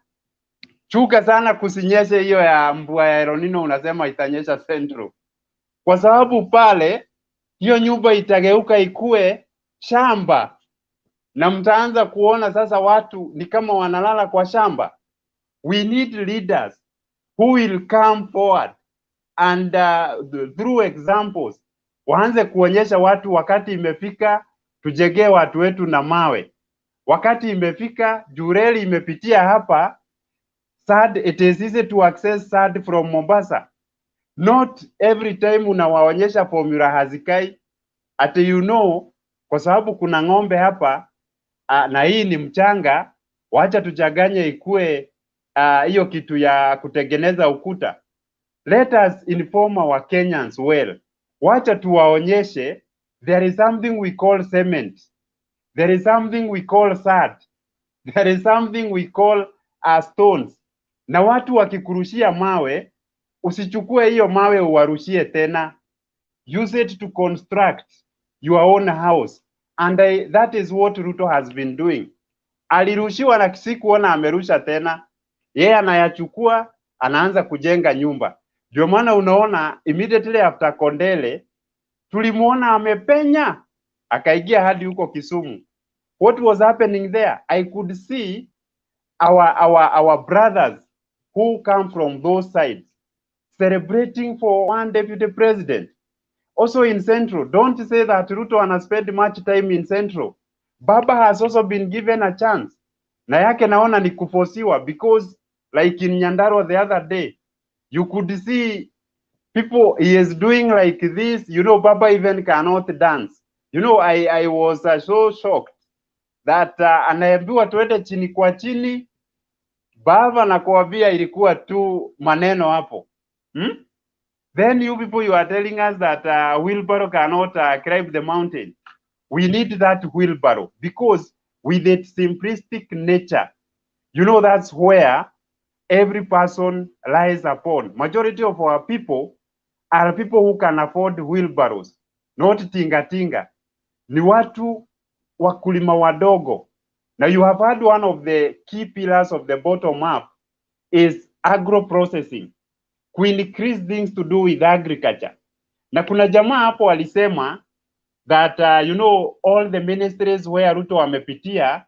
chuka sana kusinyeshe hiyo ya mvua ya El Nino, unasema itanyesha Central, kwa sababu pale hiyo nyumba itageuka ikue shamba, na mtaanza kuona sasa watu ni kama wanalala kwa shamba. We need leaders who will come forward and through examples waanze kuonyesha watu wakati imefika tujengee watu wetu na mawe. Wakati imefika, jureli imepitia hapa, SAD, it is easy to access SAD from Mombasa. Not every time unawaonyesha formula hazikai, ati you know, kwa sababu kuna ng'ombe hapa na hii ni mchanga, wacha tuchanganye ikue hiyo kitu ya kutengeneza ukuta. Let us inform our Kenyans well. Wacha tuwaonyeshe there is something we call cement. There is something we call sand. There is something we call stones. Na watu wakikurushia mawe, usichukue hiyo mawe uwarushie tena. Use it to construct your own house. And that is what Ruto has been doing. Alirushiwa na sikuona amerusha tena. yeye anayachukua anaanza kujenga nyumba. Ndio maana unaona immediately after Kondele tulimuona amepenya akaingia hadi huko Kisumu. What was happening there? I could see our brothers who come from those sides celebrating for one deputy president. Also in Central, don't say that Ruto has spent much time in Central. Baba has also been given a chance. Na yake naona ni kufosiwa because like in Nyandarua the other day, you could see people, he is doing like this, you know, Baba even cannot dance. You know, I was so shocked that anaambiwa tuende chini kwa chini, Baba na kuambia ilikuwa tu maneno hapo. Then you people, you are telling us that wheelbarrow cannot climb the mountain. We need that wheelbarrow because with its simplistic nature, you know, that's where every person lies upon. Majority of our people are people who can afford wheelbarrows, not tinga. Ni watu wakulima wadogo. Now you have had one of the key pillars of the bottom up is agro processing, to increase things to do with agriculture. Na kuna jamaa hapo walisema that you know, all the ministries where Ruto amepitia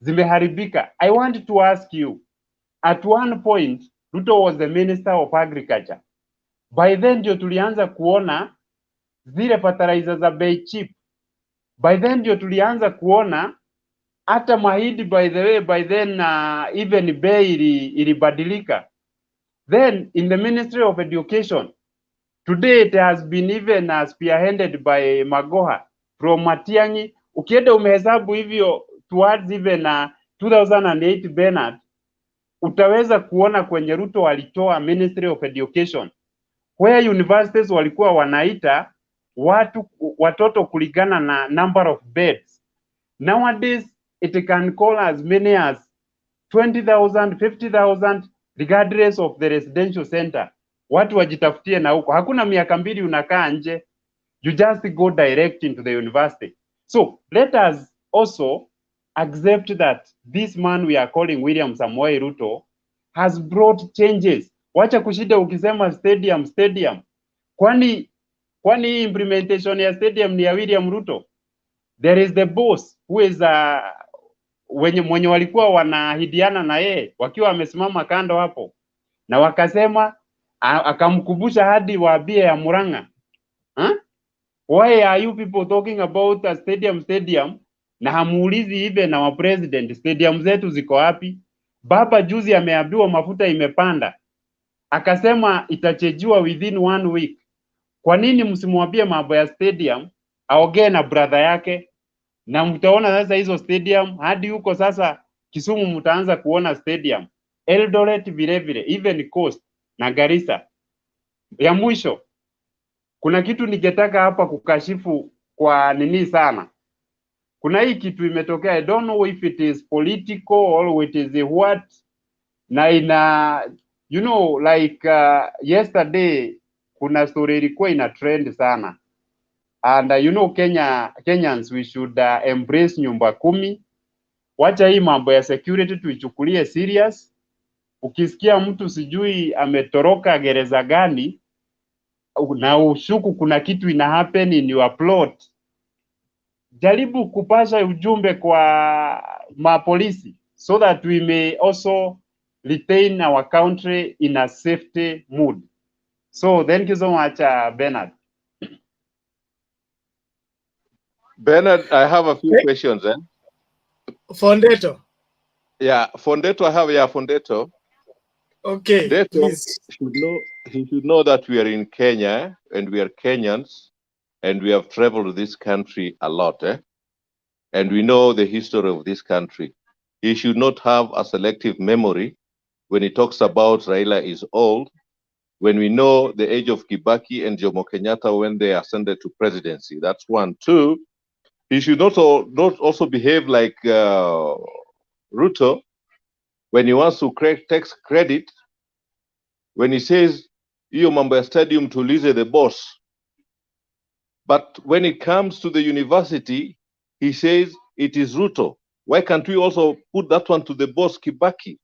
zimeharibika. I want to ask you, at one point Ruto was the minister of agriculture. By then ndio tulianza kuona zile fertilizer za bei cheap. By then ndio tulianza kuona hata mahindi, by the way, by then even bei ilibadilika. Then in the Ministry of Education, today it has been even spearheaded by Magoha from Matiang'i. Ukienda umehesabu hivyo towards even 2008 Bernard, utaweza kuona kwenye Ruto walitoa Ministry of Education, where universities walikuwa wanaita watoto kulingana na number of beds. Nowadays it can call as many as 20,000, 50,000 regardless of the residential center. Watu wajitafutie na huko. Hakuna miaka mbili unakaa nje. You just go direct into the university. So let us also accept that this man we are calling William Samoei Ruto has brought changes. Wacha kushida ukisema stadium. Kwani implementation ya stadium ni ya William Ruto? There is the boss who is mwenye walikuwa wanahidiana na yeye wakiwa wamesimama kando hapo, na wakasema akamkumbusha hadi waambie ya Murang'a. Why are you people talking about a stadium na hamuulizi even na wa president stadium zetu ziko wapi? Baba juzi ameambiwa mafuta imepanda, akasema itachejiwa within 1 week. Kwa nini msimwambie mambo ya stadium aongee na brother yake? Na mtaona sasa hizo stadium hadi huko sasa Kisumu mtaanza kuona stadium. Eldoret vile even Coast na Garissa. Ya mwisho, kuna kitu ningetaka hapa kukashifu kwa nini sana. Kuna hii kitu imetokea, I don't know if it is political or it is what, na ina you know like yesterday kuna story ilikuwa ina trend sana. And you know Kenyans we should embrace nyumba kumi. Wacha hii mambo ya security tuichukulie serious. Ukisikia mtu sijui ametoroka gereza gani na ushuku kuna kitu ina happen in your plot, jaribu kupasha ujumbe kwa mapolisi so that we may also retain our country in a safety mood. So thank you so much Bernard. Bernard, I have a few questions. Fondeto. Yeah, Fondeto, Fondeto. Okay, Fondeto please. he should know that we are in Kenya and we are Kenyans and we have traveled this country a lot, and we know the history of this country. He should not have a selective memory when he talks about Raila is old, when we know the age of Kibaki and Jomo Kenyatta when they ascended to presidency. That's one. Two, he should not also behave like Ruto when he wants to takes credit when he says hiyo mambo ya stadium tuulize the boss, but when it comes to the university he says it is Ruto. Why can't we also put that one to the boss Kibaki?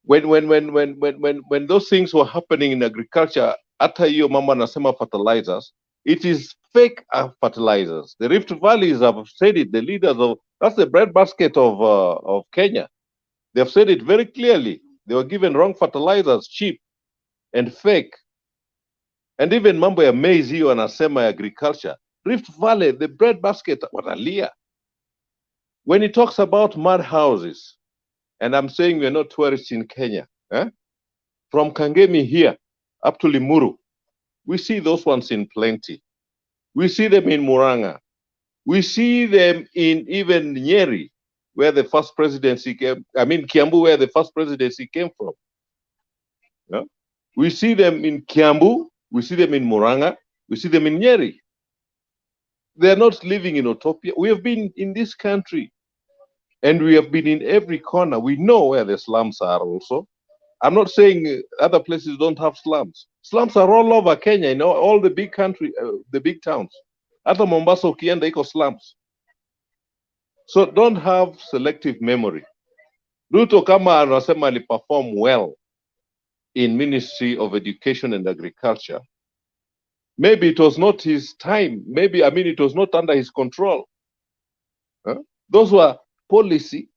when those things were happening in agriculture, hata hiyo mama anasema fertilizers, it is fake fertilizers. The Rift Valleys have said it. The leaders of that's the breadbasket of Kenya. They have said it very clearly. They were given wrong fertilizers, cheap and fake. And even mambo ya maize hiyo anasema agriculture. Rift Valley, the breadbasket wanalia. When he talks about mud houses, and I'm saying we're not tourists in Kenya, from Kangemi here up to Limuru, we see those ones in plenty. We see them in Muranga. We see them in even Nyeri, where the first presidency came, Kiambu, where the first presidency came from. Yeah? We see them in Kiambu, we see them in Muranga, we see them in Nyeri. They're not living in utopia. We have been in this country, and we have been in every corner. We know where the slums are also. I'm not saying other places don't have slums. Slums are all over Kenya, all the big country, the big towns. Hata Mombasa ukienda iko slums. So don't have selective memory. Ruto kama anasema aliperform well in Ministry of Education and Agriculture. Maybe it was not his time. Maybe, it was not under his control. Those were policy,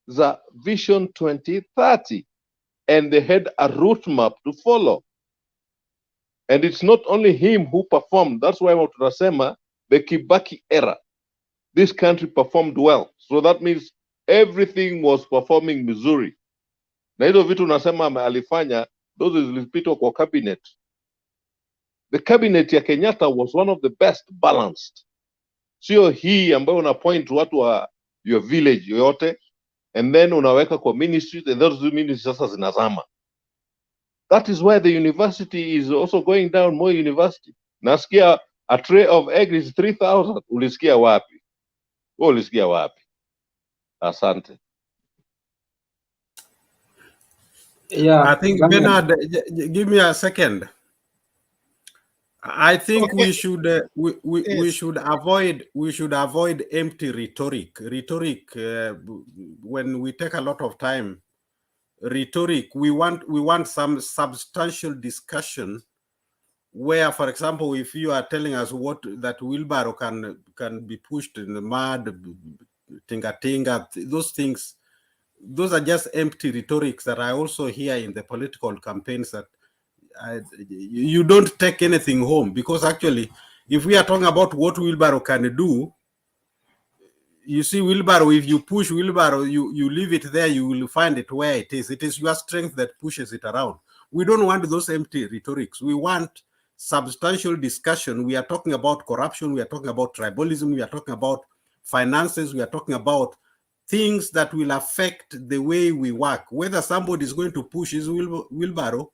the Vision 2030. And they had a route map to follow. And it's not only him who performed. That's why tunasema the Kibaki era. This country performed well. So that means everything was performing Missouri. Na hizo vitu unasema alifanya, those zilipitwa kwa cabinet. The cabinet ya Kenyatta was one of the best balanced. Sio hii ambayo una point watu wa your village yote, and then unaweka kwa ministries, and those ministries sasa zinazama. That is why the university is also going down. More university. Nasikia a tray of eggs is 3,000. Ulisikia wapi? Ulisikia wapi? Asante. Yeah, I think Bernard, give me a second. I think we should we should avoid empty rhetoric. When we take a lot of time, rhetoric. We want some substantial discussion. Where, for example, if you are telling us that wheelbarrow can be pushed in the mud, tinga, those things, those are just empty rhetorics that I also hear in the political campaigns, that you don't take anything home. Because actually, if we are talking about what wheelbarrow can do, you see, wheelbarrow, if you push wheelbarrow, you leave it there, you will find it where it is. It is your strength that pushes it around. We don't want those empty rhetorics. We want substantial discussion. We are talking about corruption. We are talking about tribalism. We are talking about finances. We are talking about things that will affect the way we work. Whether somebody is going to push his wheelbarrow,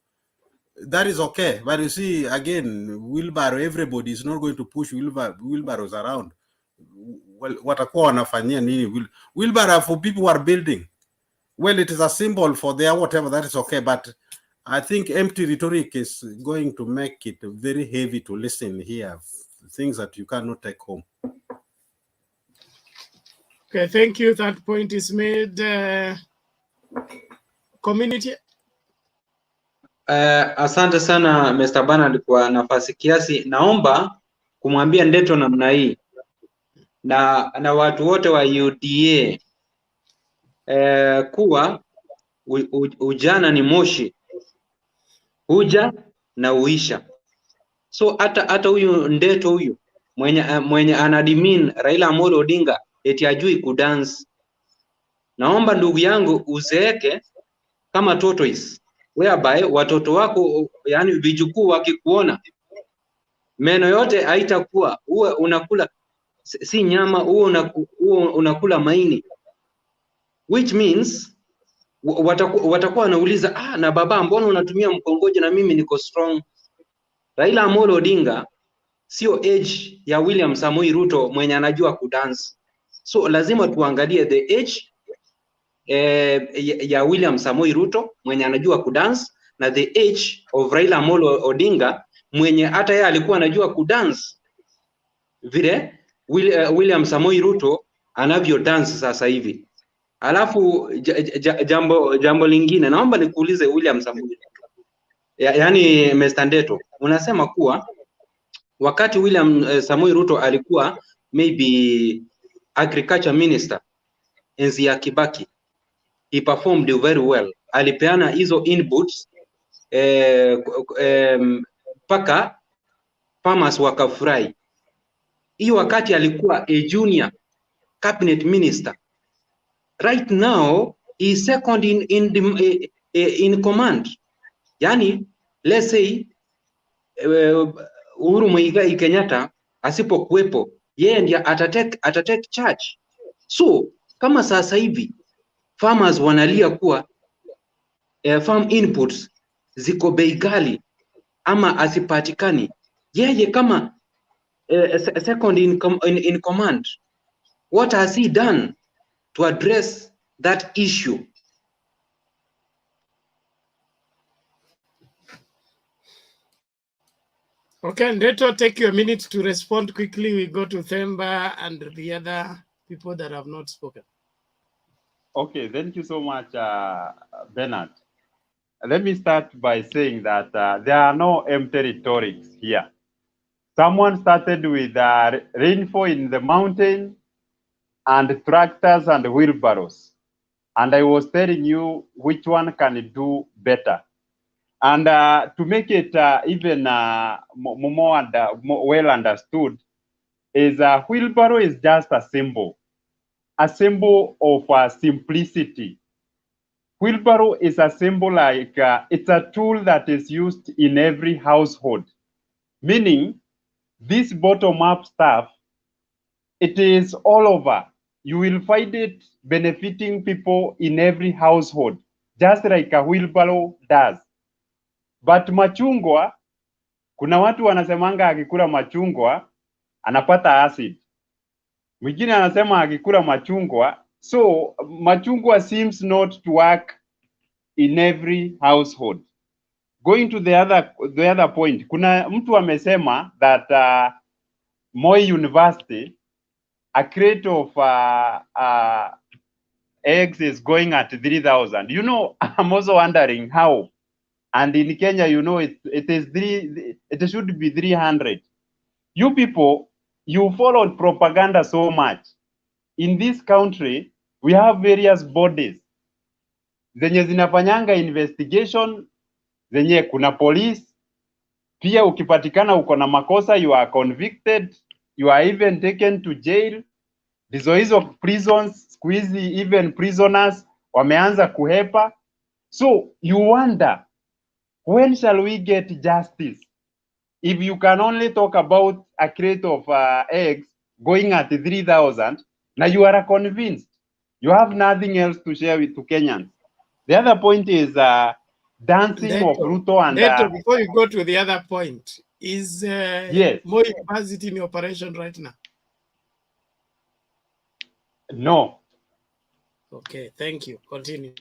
that is okay. But you see, again, wheelbarrow, everybody is not going to push wheelbarrows around. Well, watakuwa wanafanyia nini? Wheelbarrow for people who are building. Well, it is a symbol for their whatever, that is okay. But I think empty rhetoric is going to make it very heavy to listen here. Things that you cannot take home. Okay, thank you. That point is made. Community. Asante sana Mr. Bernard kwa nafasi kiasi. Naomba kumwambia Ndeto namna hii na watu wote wa UDA kuwa ujana ni moshi, huja na uisha. So hata huyu Ndeto huyu mwenye anadimin Raila Amolo Odinga eti ajui kudance. Naomba ndugu yangu uzeeke kama tortoise, whereby watoto wako, yani vijukuu wakikuona, meno yote haitakuwa, uwe unakula si nyama, uwe unakula maini, which means watakuwa wanauliza, na baba mbona unatumia mkongojo na mimi niko strong. Raila Amolo Odinga sio age ya William Samoei Ruto mwenye anajua kudance. So lazima tuangalie the age ya William Samoei Ruto mwenye anajua kudance na the age of Raila Amolo Odinga mwenye hata yeye alikuwa anajua kudance vile William Samoei Ruto anavyo dance sasa hivi. Alafu jambo lingine naomba nikuulize William Samoei. Yaani Mr. Ndeto, unasema kuwa wakati William Samoei Ruto alikuwa maybe agriculture minister enzi ya Kibaki, he performed very well. Alipeana hizo inputs mpaka farmers wakafurahi. Hiyo wakati alikuwa a junior cabinet minister. Right now he is second in command. Yani let's say Uhuru Muigai Kenyatta asipokuwepo, yeye ndiye atatake charge. So kama sasa hivi farmers wanalia kuwa farm inputs ziko bei ghali ama asipatikani, yeye kama second in command, what has he done to address that issue? Okay, Ndeto, take your minute to respond quickly. We go to Themba and the other people that have not spoken. Okay, thank you so much, Bernard. Let me start by saying that there are no empty rhetorics here. Someone started with rainfall in the mountain and tractors and wheelbarrows. And I was telling you which one can do better. And to make it even more well understood, is a wheelbarrow is just a symbol of simplicity. Wheelbarrow is a symbol like it's a tool that is used in every household, meaning this bottom-up stuff, it is all over. You will find it benefiting people in every household, just like a wheelbarrow does. But machungwa, kuna watu wanasemanga akikula machungwa anapata acid. Mwingine anasema akikula machungwa, so machungwa seems not to work in every household. Going to the other point, kuna mtu amesema that Moi University, a crate of eggs is going at 3,000. You know, I'm also wondering how. And in Kenya, you know, it should be 300. You people, you followed propaganda so much. In this country, we have various bodies zenye zinafanyanga investigation, zenye kuna police. Pia ukipatikana uko na makosa, you are convicted, you are even taken to jail. Hizo prisons, siku hizi even prisoners wameanza kuhepa. So you wonder, when shall we get justice? If you can only talk about a crate of eggs going at 3,000, now you are convinced. You have nothing else to share with to Kenyans. The other point is dancing of Ruto and... Neto, before you go to the other point, is yes. Moi University in operation right now? No. Okay, thank you. Continue.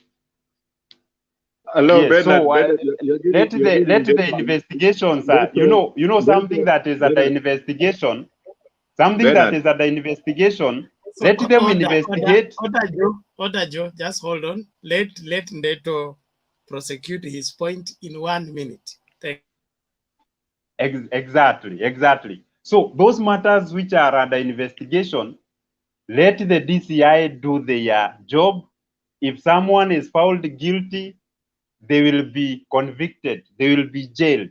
Hello, yes, Bernard, so let the investigations. You know something that is at the investigation. Something Bernard. That is at the investigation. So let them investigate. Order, Joe. Just hold on. Let Neto prosecute his point in 1 minute. Thank you. Exactly. So those matters which are under investigation, let the DCI do their job. If someone is found guilty, they will be convicted, they will be jailed.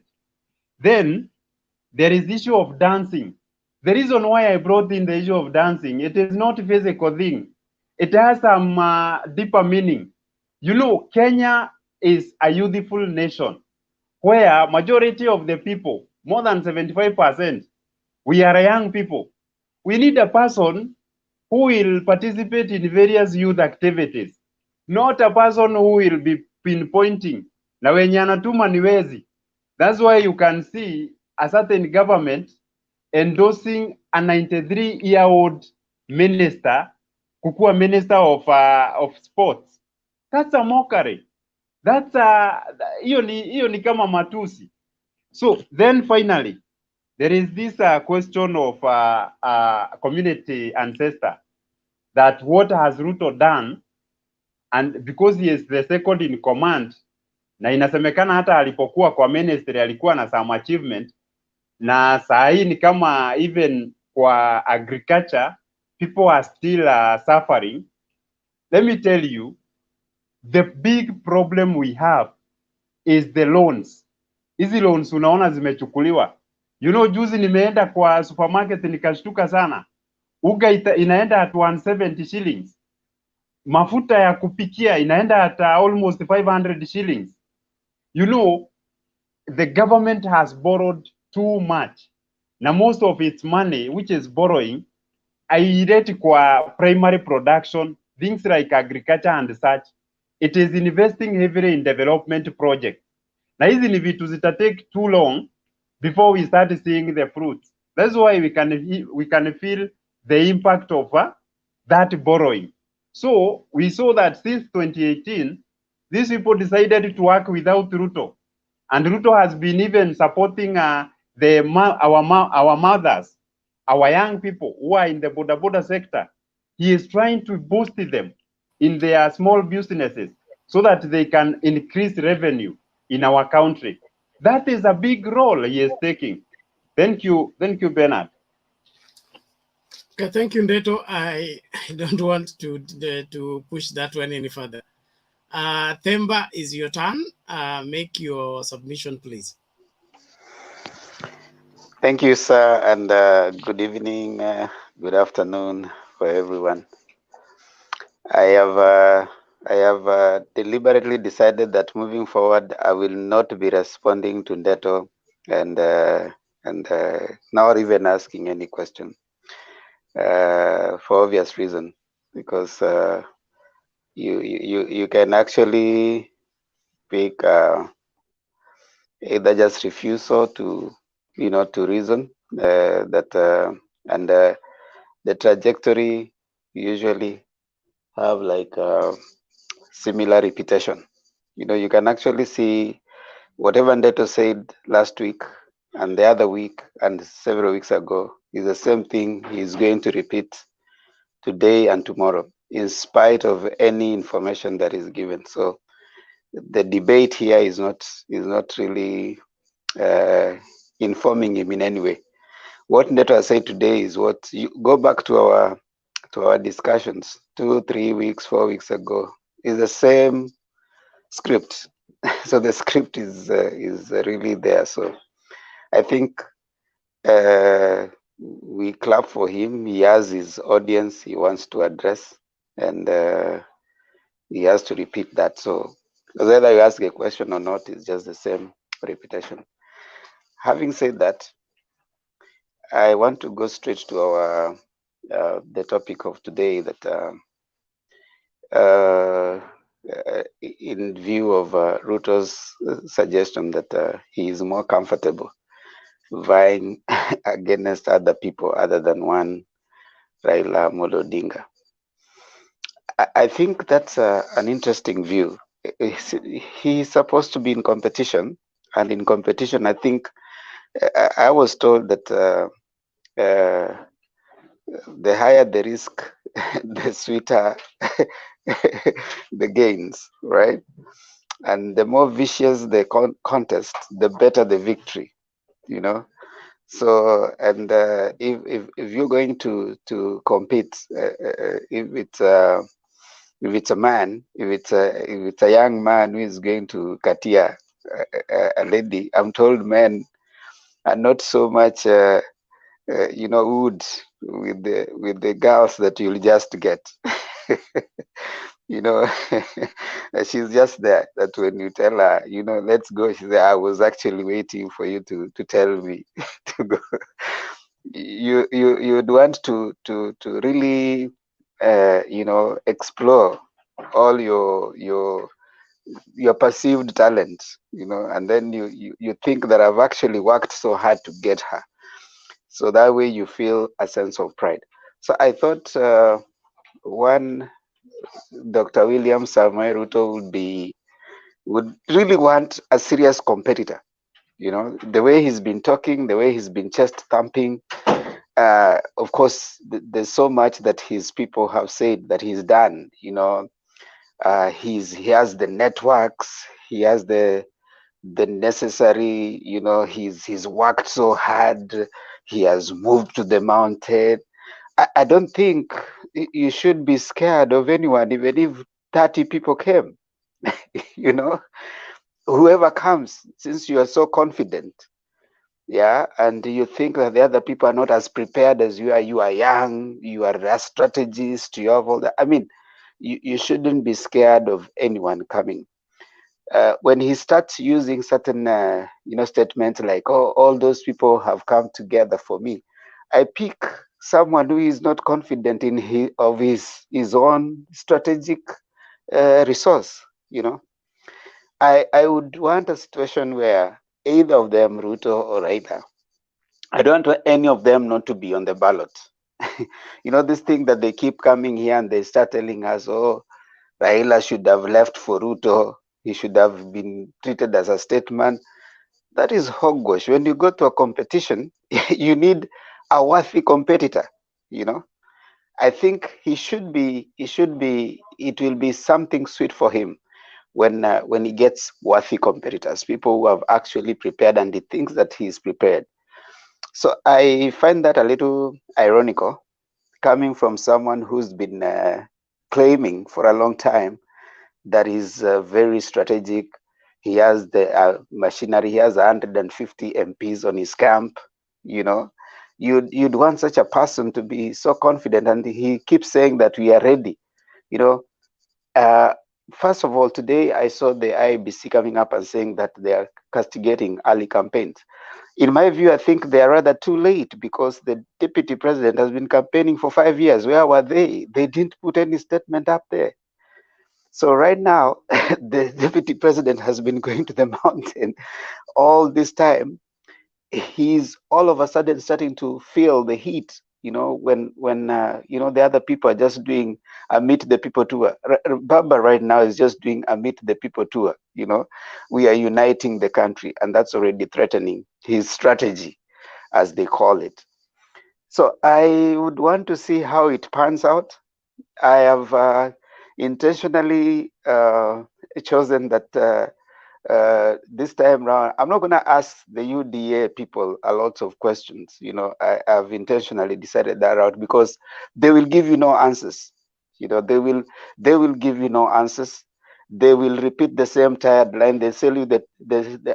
Then there is issue of dancing. The reason why I brought in the issue of dancing, it is not a physical thing. It has some deeper meaning. You know, Kenya is a youthful nation where majority of the people, more than 75%, we are young people. We need a person who will participate in various youth activities, not a person who will be pinpointing na wenye anatuma ni wezi. That's why you can see a certain government endorsing a 93-year-old minister kukuwa minister of sports. That's a mockery. That's hiyo ni kama matusi. So then finally there is this question of community ancestor, that what has Ruto done and because he is the second in command, na inasemekana hata alipokuwa kwa ministry alikuwa na some achievement, na saa hii ni kama even kwa agriculture people are still suffering. Let me tell you, the big problem we have is the loans. Hizi loans unaona zimechukuliwa. You know, juzi nimeenda kwa supermarket nikashtuka sana. Uga inaenda at 170 shillings. Mafuta ya kupikia inaenda at almost 500 shillings. You know, the government has borrowed too much. Na most of its money, which is borrowing, aireti kwa primary production, things like agriculture and such. It is investing heavily in development projects. Na hizi ni vitu zita take too long before we start seeing the fruits. That's why we can feel the impact of that borrowing. So we saw that since 2018, these people decided to work without Ruto. And Ruto has been even supporting our mothers, our young people who are in the border sector. He is trying to boost them in their small businesses so that they can increase revenue in our country. That is a big role he is taking. Thank you, Bernard. Okay, thank you, Ndeto. I don't want to push that one any further. Themba, is your turn. Make your submission, please. Thank you, sir, and good evening, good afternoon for everyone. I have deliberately decided that moving forward, I will not be responding to Ndeto and not even asking any question for obvious reason, because you can actually pick either just refusal to to reason that and the trajectory usually have like similar repetition. You can actually see whatever Ndeto said last week and the other week and several weeks ago is the same thing he's going to repeat today and tomorrow, in spite of any information that is given. So the debate here is not really informing him in any way. What Ndeto has said today is what you go back to our discussions 2, 3 weeks, 4 weeks ago, is the same script. So the script is really there. So I think we clap for him. He has his audience he wants to address, and he has to repeat that. So whether you ask a question or not, it's just the same repetition. Having said that, I want to go straight to our the topic of today, that in view of Ruto's suggestion that he is more comfortable vying against other people other than one Raila Odinga. I think that's an interesting view. He's supposed to be in competition, and in competition, I think I was told that the higher the risk, the sweeter the gains, right? And the more vicious the contest, the better the victory, So, and if you're going to compete, if it's a man, if it's a young man who is going to katia a lady, I'm told men are not so much wood with the girls that you'll just get. She's just there, that when you tell her, let's go, she says, I was actually waiting for you to tell me to go. You'd want to really explore all your perceived talent, and then you think that I've actually worked so hard to get her. So that way you feel a sense of pride. So I thought one Dr. William Samoei Ruto would really want a serious competitor. The way he's been talking, the way he's been chest thumping. Of course, there's so much that his people have said that he's done. He has the networks. He has the necessary. He's worked so hard. He has moved to the mountain. I don't think you should be scared of anyone, even if 30 people came. Whoever comes, since you are so confident, yeah, and you think that the other people are not as prepared as you are. You are young, you are a strategist, you have all that. I mean, you shouldn't be scared of anyone coming. When he starts using certain statements like, "Oh, all those people have come together for me," I pick someone who is not confident in his own strategic resource. I would want a situation where either of them, Ruto or Raila, I don't want any of them not to be on the ballot. This thing that they keep coming here and they start telling us, "Oh, Raila should have left for Ruto. He should have been treated as a statesman." That is hogwash. When you go to a competition, you need a worthy competitor. I think it will be something sweet for him when he gets worthy competitors, people who have actually prepared and he thinks that he is prepared. So I find that a little ironical, coming from someone who's been claiming for a long time that he's very strategic. He has the machinery. He has 150 MPs on his camp. You'd want such a person to be so confident, and he keeps saying that we are ready. First of all, today I saw the IEBC coming up and saying that they are castigating early campaigns. In my view, I think they are rather too late, because the deputy president has been campaigning for 5 years. Where were they? They didn't put any statement up there. So right now, the deputy president has been going to the mountain all this time. He's all of a sudden starting to feel the heat, when the other people are just doing a meet the people tour. Baba right now is just doing a meet the people tour. We are uniting the country, and that's already threatening his strategy, as they call it. So I would want to see how it pans out. I have intentionally chosen that this time round, I'm not going to ask the UDA people a lot of questions. I've intentionally decided that route, because they will give you no answers. They will give you no answers. They will repeat the same tired line. They tell you that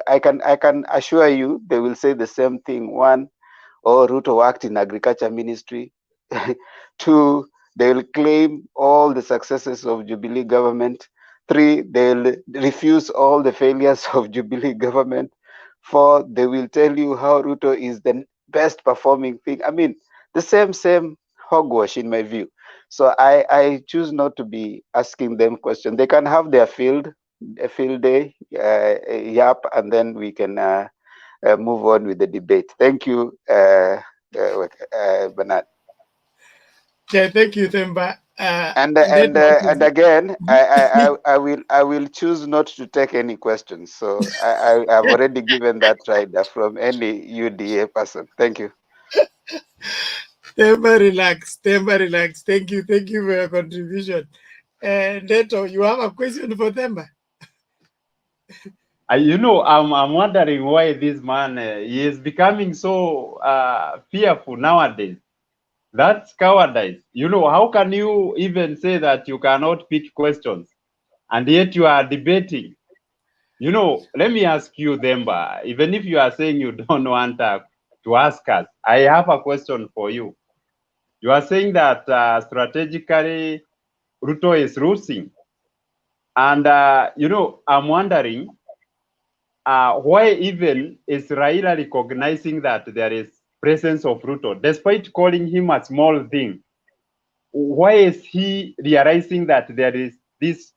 I can assure you they will say the same thing. One, "Oh, Ruto worked in agriculture ministry." Two, they will claim all the successes of Jubilee government. Three, they'll refuse all the failures of Jubilee government. Four, they will tell you how Ruto is the best performing thing. I mean, the same hogwash in my view. So I choose not to be asking them questions. They can have their field day, yap, and then we can move on with the debate. Thank you, Bernard. Yeah, thank you, Themba. And again, I will choose not to take any questions. So I've already given that rider from any UDA person. Thank you. Themba, relax. Themba, relax. Thank you for your contribution. Neto, you have a question for Themba? I'm wondering why this man he is becoming so fearful nowadays. That's cowardice. How can you even say that you cannot pick questions, and yet you are debating? Let me ask you, Demba, even if you are saying you don't want to ask us, I have a question for you. You are saying that strategically Ruto is losing. And, I'm wondering, why even is Raila recognizing that there is presence of Ruto, despite calling him a small thing? Why is he realizing that there is this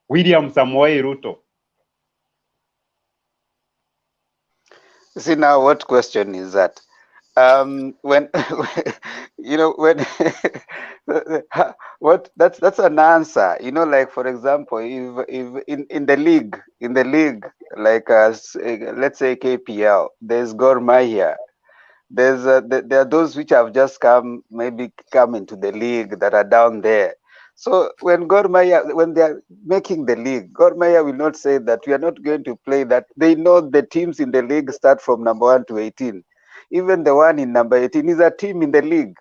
William Samoei Ruto? See, now what question is that? When when that's an answer. Like, for example, if in the league, like let's say KPL, there's Gor Mahia. There are those which have just come into the league that are down there. So when Gor Mahia, when they are making the league, Gor Mahia will not say that we are not going to play that. They know the teams in the league start from number 1 to 18. Even the one in number 18 is a team in the league.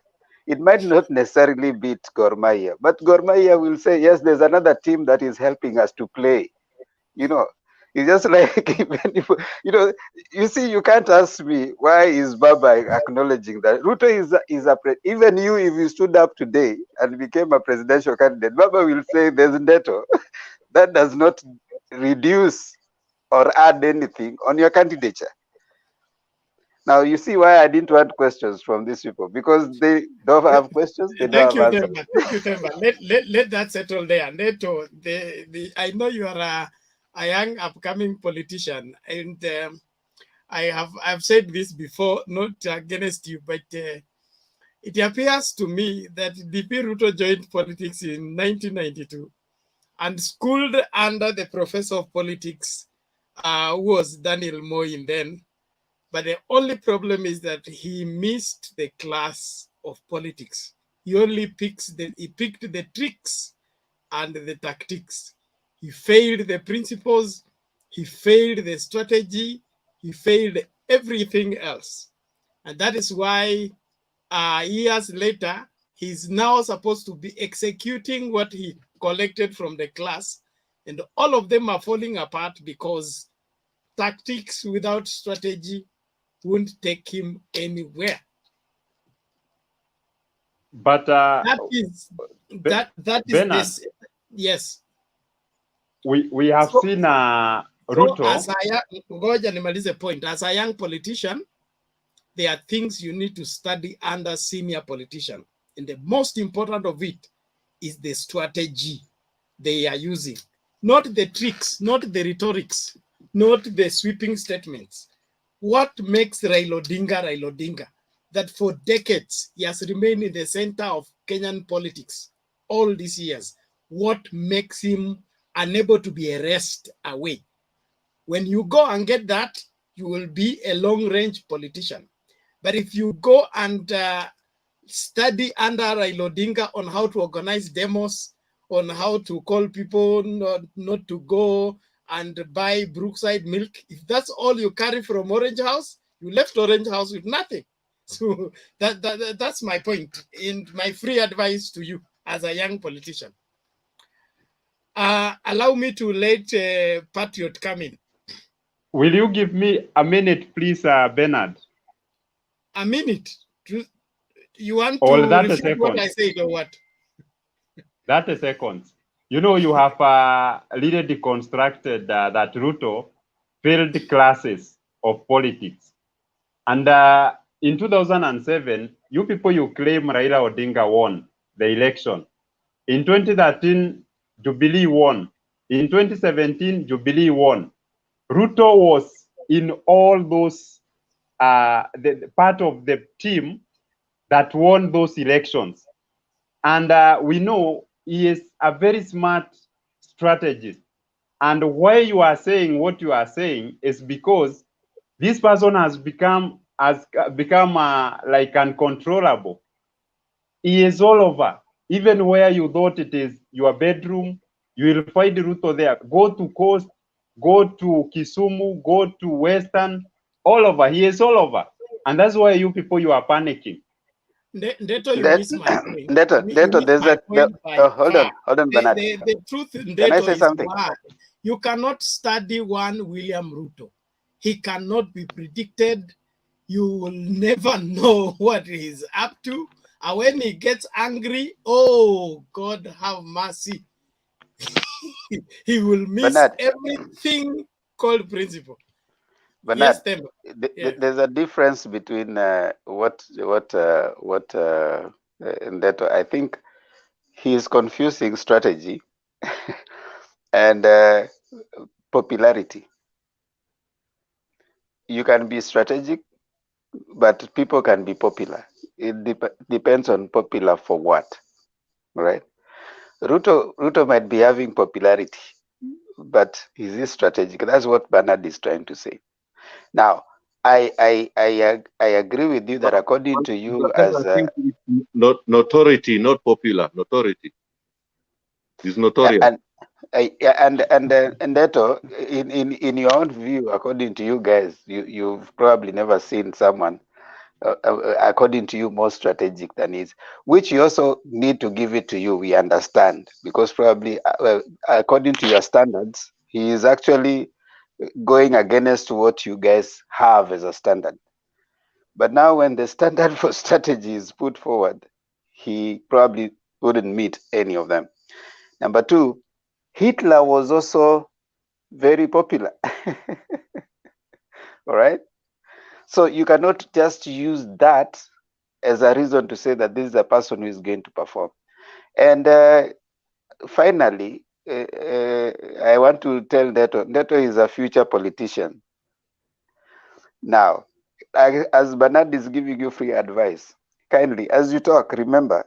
It might not necessarily beat Gor Mahia, but Gor Mahia will say, yes, there's another team that is helping us to play. You know, it's just like, you know, you see, you can't ask me why is Baba acknowledging that Ruto is even you, if you stood up today and became a presidential candidate, Baba will say there's Neto. That does not reduce or add anything on your candidature. Now you see why I didn't want questions from these people, because they don't have questions, they Thank don't you, have answers. Temba. Thank you, Temba. Let that settle there. Neto, I know you are a young upcoming politician, and I've said this before, not against you, but it appears to me that DP Ruto joined politics in 1992 and schooled under the professor of politics, who was Daniel Moyin then. But the only problem is that he missed the class of politics. He only picked the tricks and the tactics. He failed the principles, he failed the strategy, he failed everything else. And that is why years later, he's now supposed to be executing what he collected from the class. And all of them are falling apart because tactics without strategy won't take him anywhere. But That is Bernard, this. Yes. we have seen Ruto. As ngoja nimalize point. As a young politician, there are things you need to study under senior politician, and the most important of it is the strategy they are using, not the tricks, not the rhetorics, not the sweeping statements. What makes Raila Odinga, that for decades he has remained in the center of Kenyan politics all these years? What makes him unable to be erased away? When you go and get that, you will be a long-range politician. But if you go and study under Raila Odinga on how to organize demos, on how to call people not to go and buy Brookside milk, if that's all you carry from Orange House, you left Orange House with nothing. So that's my point, and my free advice to you as a young politician. Allow me to let Patriot come in. Will you give me a minute, please, Bernard? A minute? You want or to that refute what I said or what? That a second. You know, you have really deconstructed that Ruto failed classes of politics. And in 2007, you people, you claim Raila Odinga won the election. In 2013, Jubilee won. In 2017, Jubilee won. Ruto was in all those, the part of the team that won those elections. And we know he is a very smart strategist. And why you are saying what you are saying is because this person has become like uncontrollable. He is all over. Even where you thought it is your bedroom, you will find Ruto there. Go to Coast, go to Kisumu, go to Western, all over. He is all over. And that's why you people, you are panicking. Ndeto, you miss my point. Ndeto, there's a hold on, Bernard. The truth in Can I Ndeto say is something? why you cannot study one William Ruto. He cannot be predicted. You will never know what he's up to. And when he gets angry, oh, God have mercy. He will miss Bernard, everything called principle. Bernard, Yes, there's a difference between what Ndeto. I think he is confusing strategy and popularity. You can be strategic, but people can be popular. It depends on popular for what, right? Ruto might be having popularity, but is he strategic? That's what Bernard is trying to say. Now, I agree with you that according to you, as not notoriety, not popular, notoriety. It's notorious. And Deto, in your own view, according to you guys, you've probably never seen someone, according to you, more strategic than his, which you also need to give it to you. We understand, because probably, according to your standards, he is actually going against what you guys have as a standard. But now, when the standard for strategy is put forward, he probably wouldn't meet any of them. Number two, Hitler was also very popular. All right. So you cannot just use that as a reason to say that this is a person who is going to perform. And finally, I want to tell Neto is a future politician. Now, as Bernard is giving you free advice, kindly, as you talk, remember,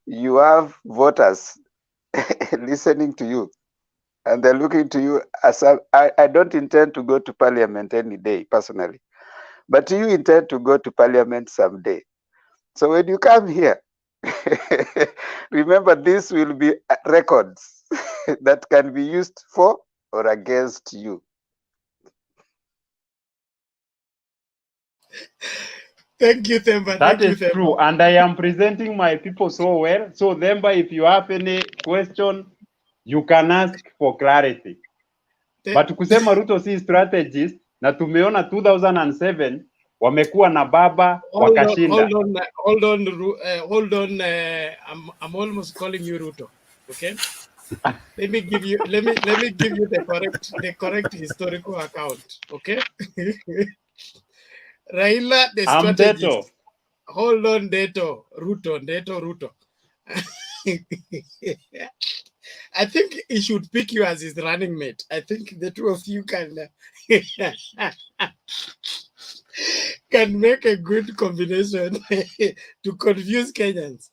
you have voters listening to you, and they're looking to you as I don't intend to go to parliament any day personally, but you intend to go to parliament someday. So when you come here, remember, this will be records that can be used for or against you. Thank you, Themba. That Thank you, is Themba. true, and I am presenting my people so well. So, Themba, if you have any question, you can ask for clarity. But kusema Ruto si strategist, na tumeona 2007 wamekuwa na baba wakashinda. Hold on. I'm almost calling you Ruto. Okay. Let me give you the correct historical account. Okay. Raila, the I'm strategist. Deto. Hold on, Deto. Ruto. I think he should pick you as his running mate. I think the two of you can make a good combination to confuse Kenyans.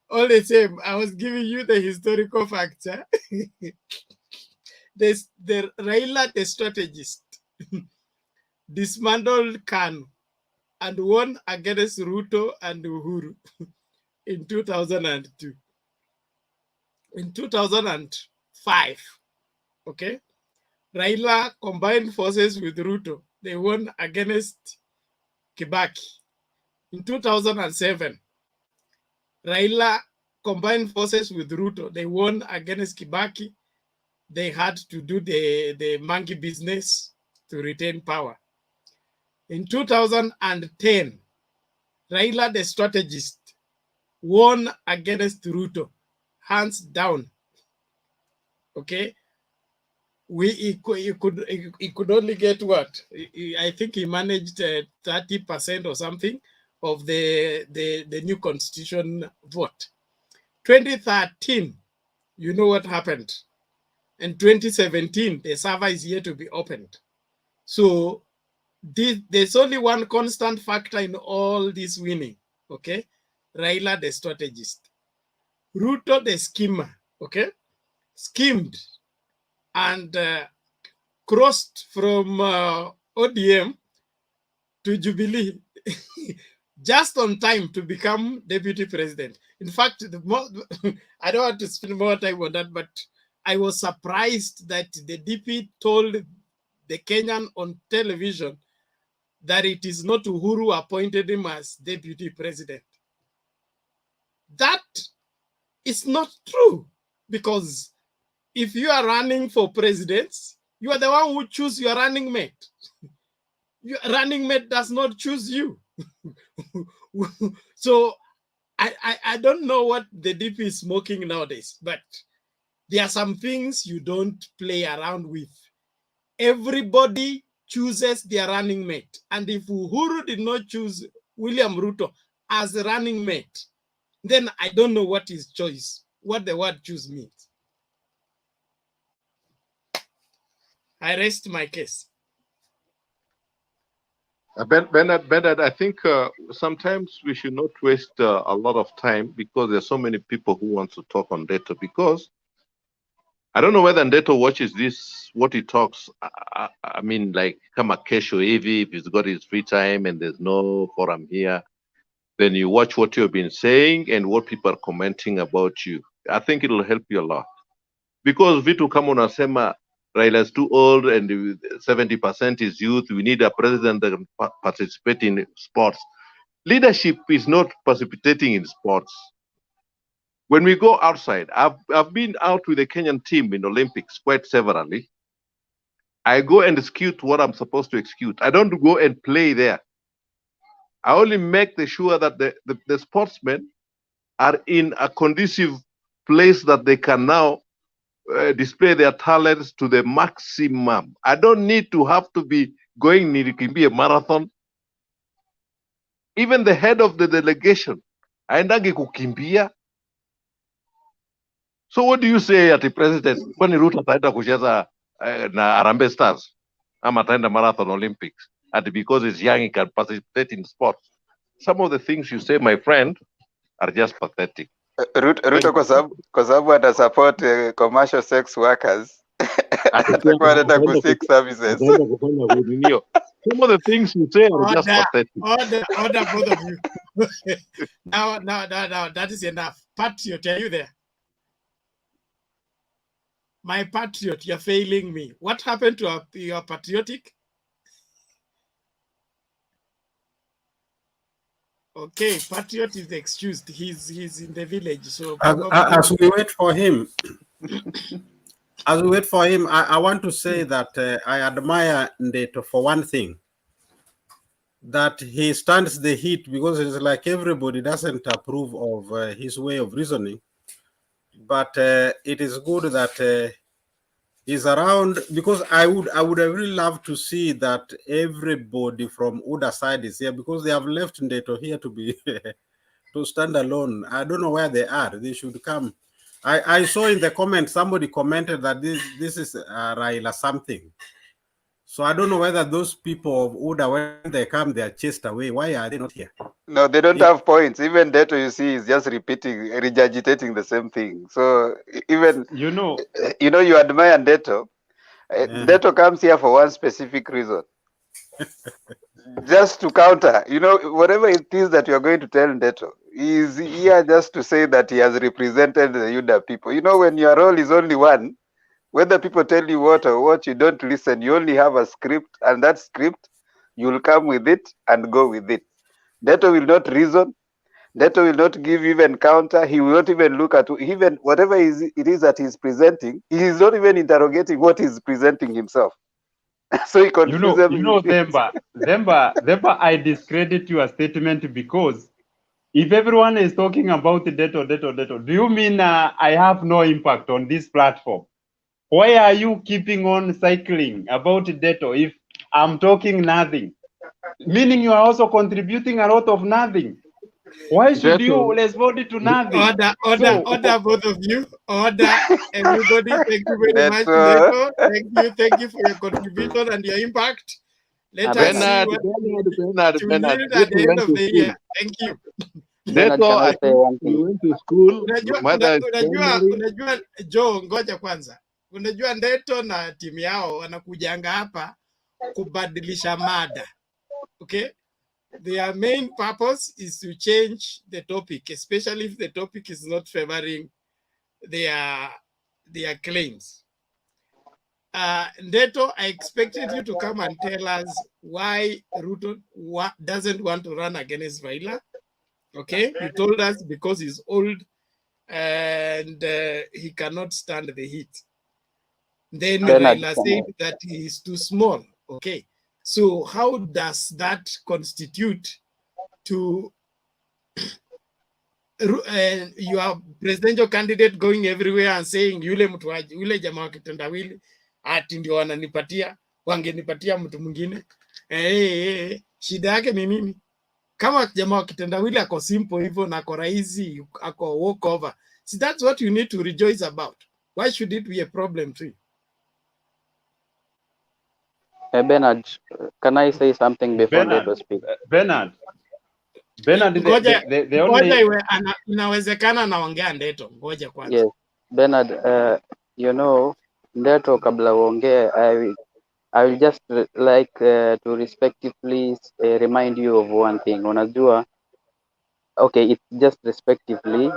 All the same, I was giving you the historical facts. The Raila, the strategist, dismantled KANU and won against Ruto and Uhuru in 2002. In 2005, okay, Raila combined forces with Ruto. They won against Kibaki. In 2007, Raila combined forces with Ruto. They won against Kibaki. They had to do the monkey business to retain power. In 2010, Raila, the strategist, won against Ruto, hands down. Okay, he could only get what? I think he managed 30% or something of the new constitution vote. 2013, you know what happened. In 2017, the server is yet to be opened. So there's only one constant factor in all this winning, okay? Raila, the strategist. Ruto, the schemer, okay? Schemed and crossed from ODM to Jubilee just on time to become deputy president. In fact, I don't want to spend more time on that, but I was surprised that the DP told the Kenyan on television that it is not Uhuru appointed him as deputy president. That is not true, because if you are running for president, you are the one who chooses your running mate. Your running mate does not choose you. So I don't know what the DP is smoking nowadays, but there are some things you don't play around with. Everybody chooses their running mate. And if Uhuru did not choose William Ruto as a running mate, then I don't know what his choice, what the word choose means. I rest my case. Bernard, I think sometimes we should not waste a lot of time, because there's so many people who want to talk on data. Because I don't know whether Ndeto watches this, what he talks. I mean, like, kama kesho hivi, if he's got his free time and there's no forum here, then you watch what you've been saying and what people are commenting about you. I think it'll help you a lot. Because vitu kama unasema Raila is too old and 70% is youth, we need a president that can participate in sports. Leadership is not participating in sports. When we go outside, I've been out with the Kenyan team in Olympics quite severally. I go and execute what I'm supposed to execute. I don't go and play there. I only make sure that the sportsmen are in a conducive place that they can now display their talents to the maximum. I don't need to have to be going nilikimbie a marathon. Even the head of the delegation, aendangi kukimbia. So what do you say at the president? Kwani Ruto ataenda kucheza na Harambee Stars ama ataenda marathon Olympics? And because he's young, he can participate in sports. Some of the things you say, my friend, are just pathetic. Ruto kwa sababu ata support commercial sex workers atakuwa anaenda ku seek services. Some of the things you say are just pathetic. Order, both of you. Now, that is enough. Patriot, are you there? My patriot, you're failing me. What happened to your patriotic? Okay, patriot is excused. He's in the village, so as we wait for him, I want to say that I admire Ndeto for one thing, that he stands the heat, because it's like everybody doesn't approve of his way of reasoning, but it is good that he's around, because I would have really loved to see that everybody from Uda side is here, because they have left Ndeto here to be to stand alone. I don't know where they are. They should come. I saw in the comments somebody commented that this is Raila something. So I don't know whether those people of Uda, when they come, they are chased away. Why are they not here? No, they don't have points. Even Ndeto, you see, is just regurgitating the same thing. So even you admire Ndeto. Ndeto comes here for one specific reason. Just to counter, whatever it is that you're going to tell Ndeto, he's here just to say that he has represented the UDA people. When your role is only one, whether people tell you what or what, you don't listen. You only have a script, and that script, you'll come with it and go with it. Ndeto will not reason. Ndeto will not give even counter. He will not even look at even whatever it is that he's presenting. He is not even interrogating what he's presenting himself. So he confuses Themba, I discredit your statement, because if everyone is talking about Ndeto, do you mean I have no impact on this platform? Why are you keeping on cycling about Ndeto if I'm talking nothing? Meaning you are also contributing a lot of nothing. Why should you respond to nothing? Order, both of you. Order, everybody. Thank you very much, Ndeto. Thank you for your contribution and your impact. Let us see what to yield at the end of the year. Thank you. We went to school. Unajua Joe, ngoja kwanza. Unajua Ndeto na timu yao wanakujanga hapa kubadilisha mada. Okay? Their main purpose is to change the topic, especially if the topic is not favoring their claims. Ndeto, I expected you to come and tell us why Ruto doesn't want to run against Raila. Okay, you told us because he's old and he cannot stand the heat. Then Raila said that he is too small. Okay, so how does that constitute to your presidential candidate going everywhere and saying yule jamaa wa kitendawili ati ndio wangenipatia mtu mwingine? Shida yake ni nini? Kama jamaa wa kitendawili ako simple hivyo na ako rahisi, ako walk over. See, that's what you need to rejoice about. Why should it be a problem to you? Bernard, can I say something before Ndeto speak? Bernard, inawezekana naongea Ndeto. Ngoja kwanza. Yes, Bernard, Ndeto kabla uongee, I will just like to respectively remind you of one thing. Unajua, okay, it's just respectively.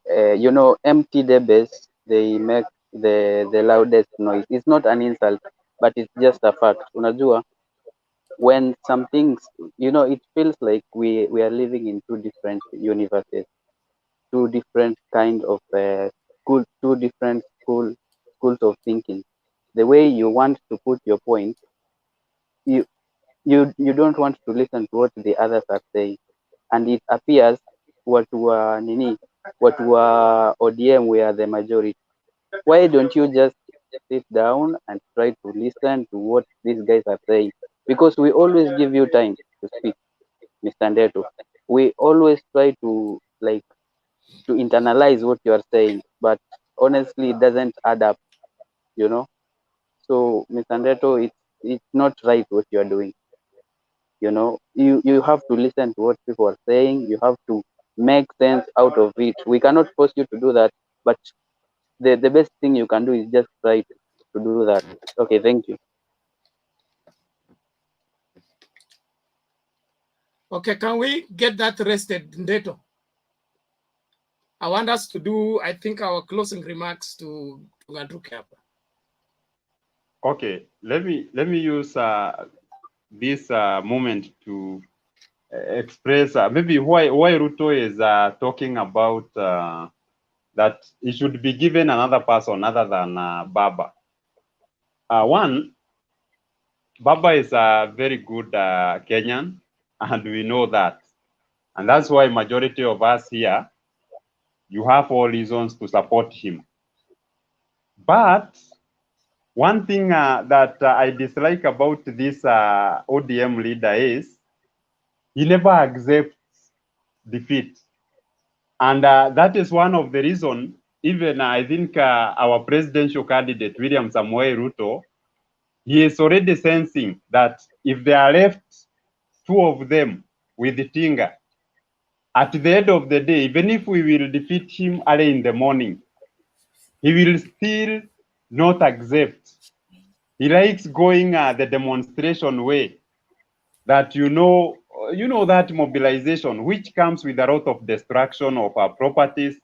You know, empty debates, they make the loudest noise. It's not an insult, but it's just a fact. Unajua, when some things, you know, it feels like we are living in two different universes, two different kind of two different schools of thinking. The way you want to put your point, you you don't want to listen to what the others are saying, and it appears what were ODM were the majority. Why don't you just sit down and try to listen to what these guys are saying? Because we always give you time to speak, Mr. Ndeto. We always try to to internalize what you are saying, but honestly, it doesn't add up, you know. So, Mr. Ndeto, it's not right what you are doing. You know, you have to listen to what people are saying. You have to make sense out of it. We cannot force you to do that, but the best thing you can do is just try to do that. Okay, thank you. Okay, can we get that rested, Ndeto? I want us to do, I think, our closing remarks to Andrew. Okay, let me use this moment to express maybe why Ruto is talking about that he should be given another person other than Baba. One, Baba is a very good Kenyan, and we know that, and that's why majority of us here, you have all reasons to support him. But one thing that I dislike about this ODM leader is he never accepts defeat. And that is one of the reasons, even I think our presidential candidate, William Samoei Ruto, he is already sensing that if they are left, two of them with the Tinga, at the end of the day, even if we will defeat him early in the morning, he will still not accept. He likes going the demonstration way, that you know that mobilization, which comes with a lot of destruction of our properties,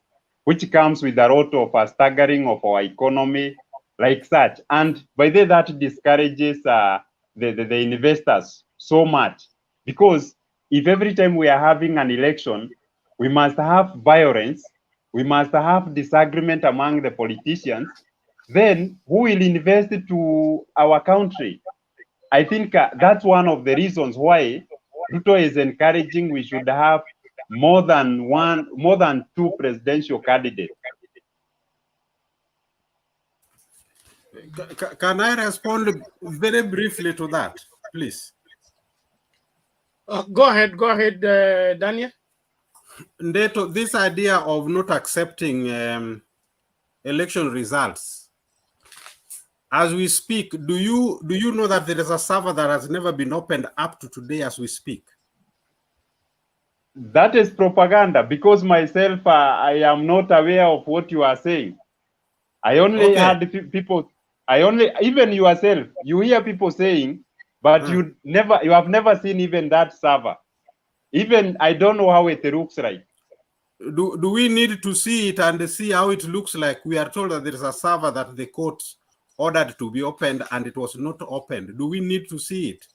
which comes with a lot of staggering of our economy, like such. And by that discourages the investors so much, because if every time we are having an election, we must have violence, we must have disagreement among the politicians, then who will invest to our country? I think that's one of the reasons why Ruto is encouraging we should have more than two presidential candidates. Can I respond very briefly to that, please? Go ahead, Daniel. Ndeto, this idea of not accepting election results, as we speak, do you know that there is a server that has never been opened up to today as we speak? That is propaganda, because myself, I am not aware of what you are saying. I only had people, even yourself, you hear people saying, but you have never seen even that server. Even I don't know how it looks like. Do we need to see it and see how it looks like? We are told that there is a server that the court ordered to be opened and it was not opened. Do we need to see it?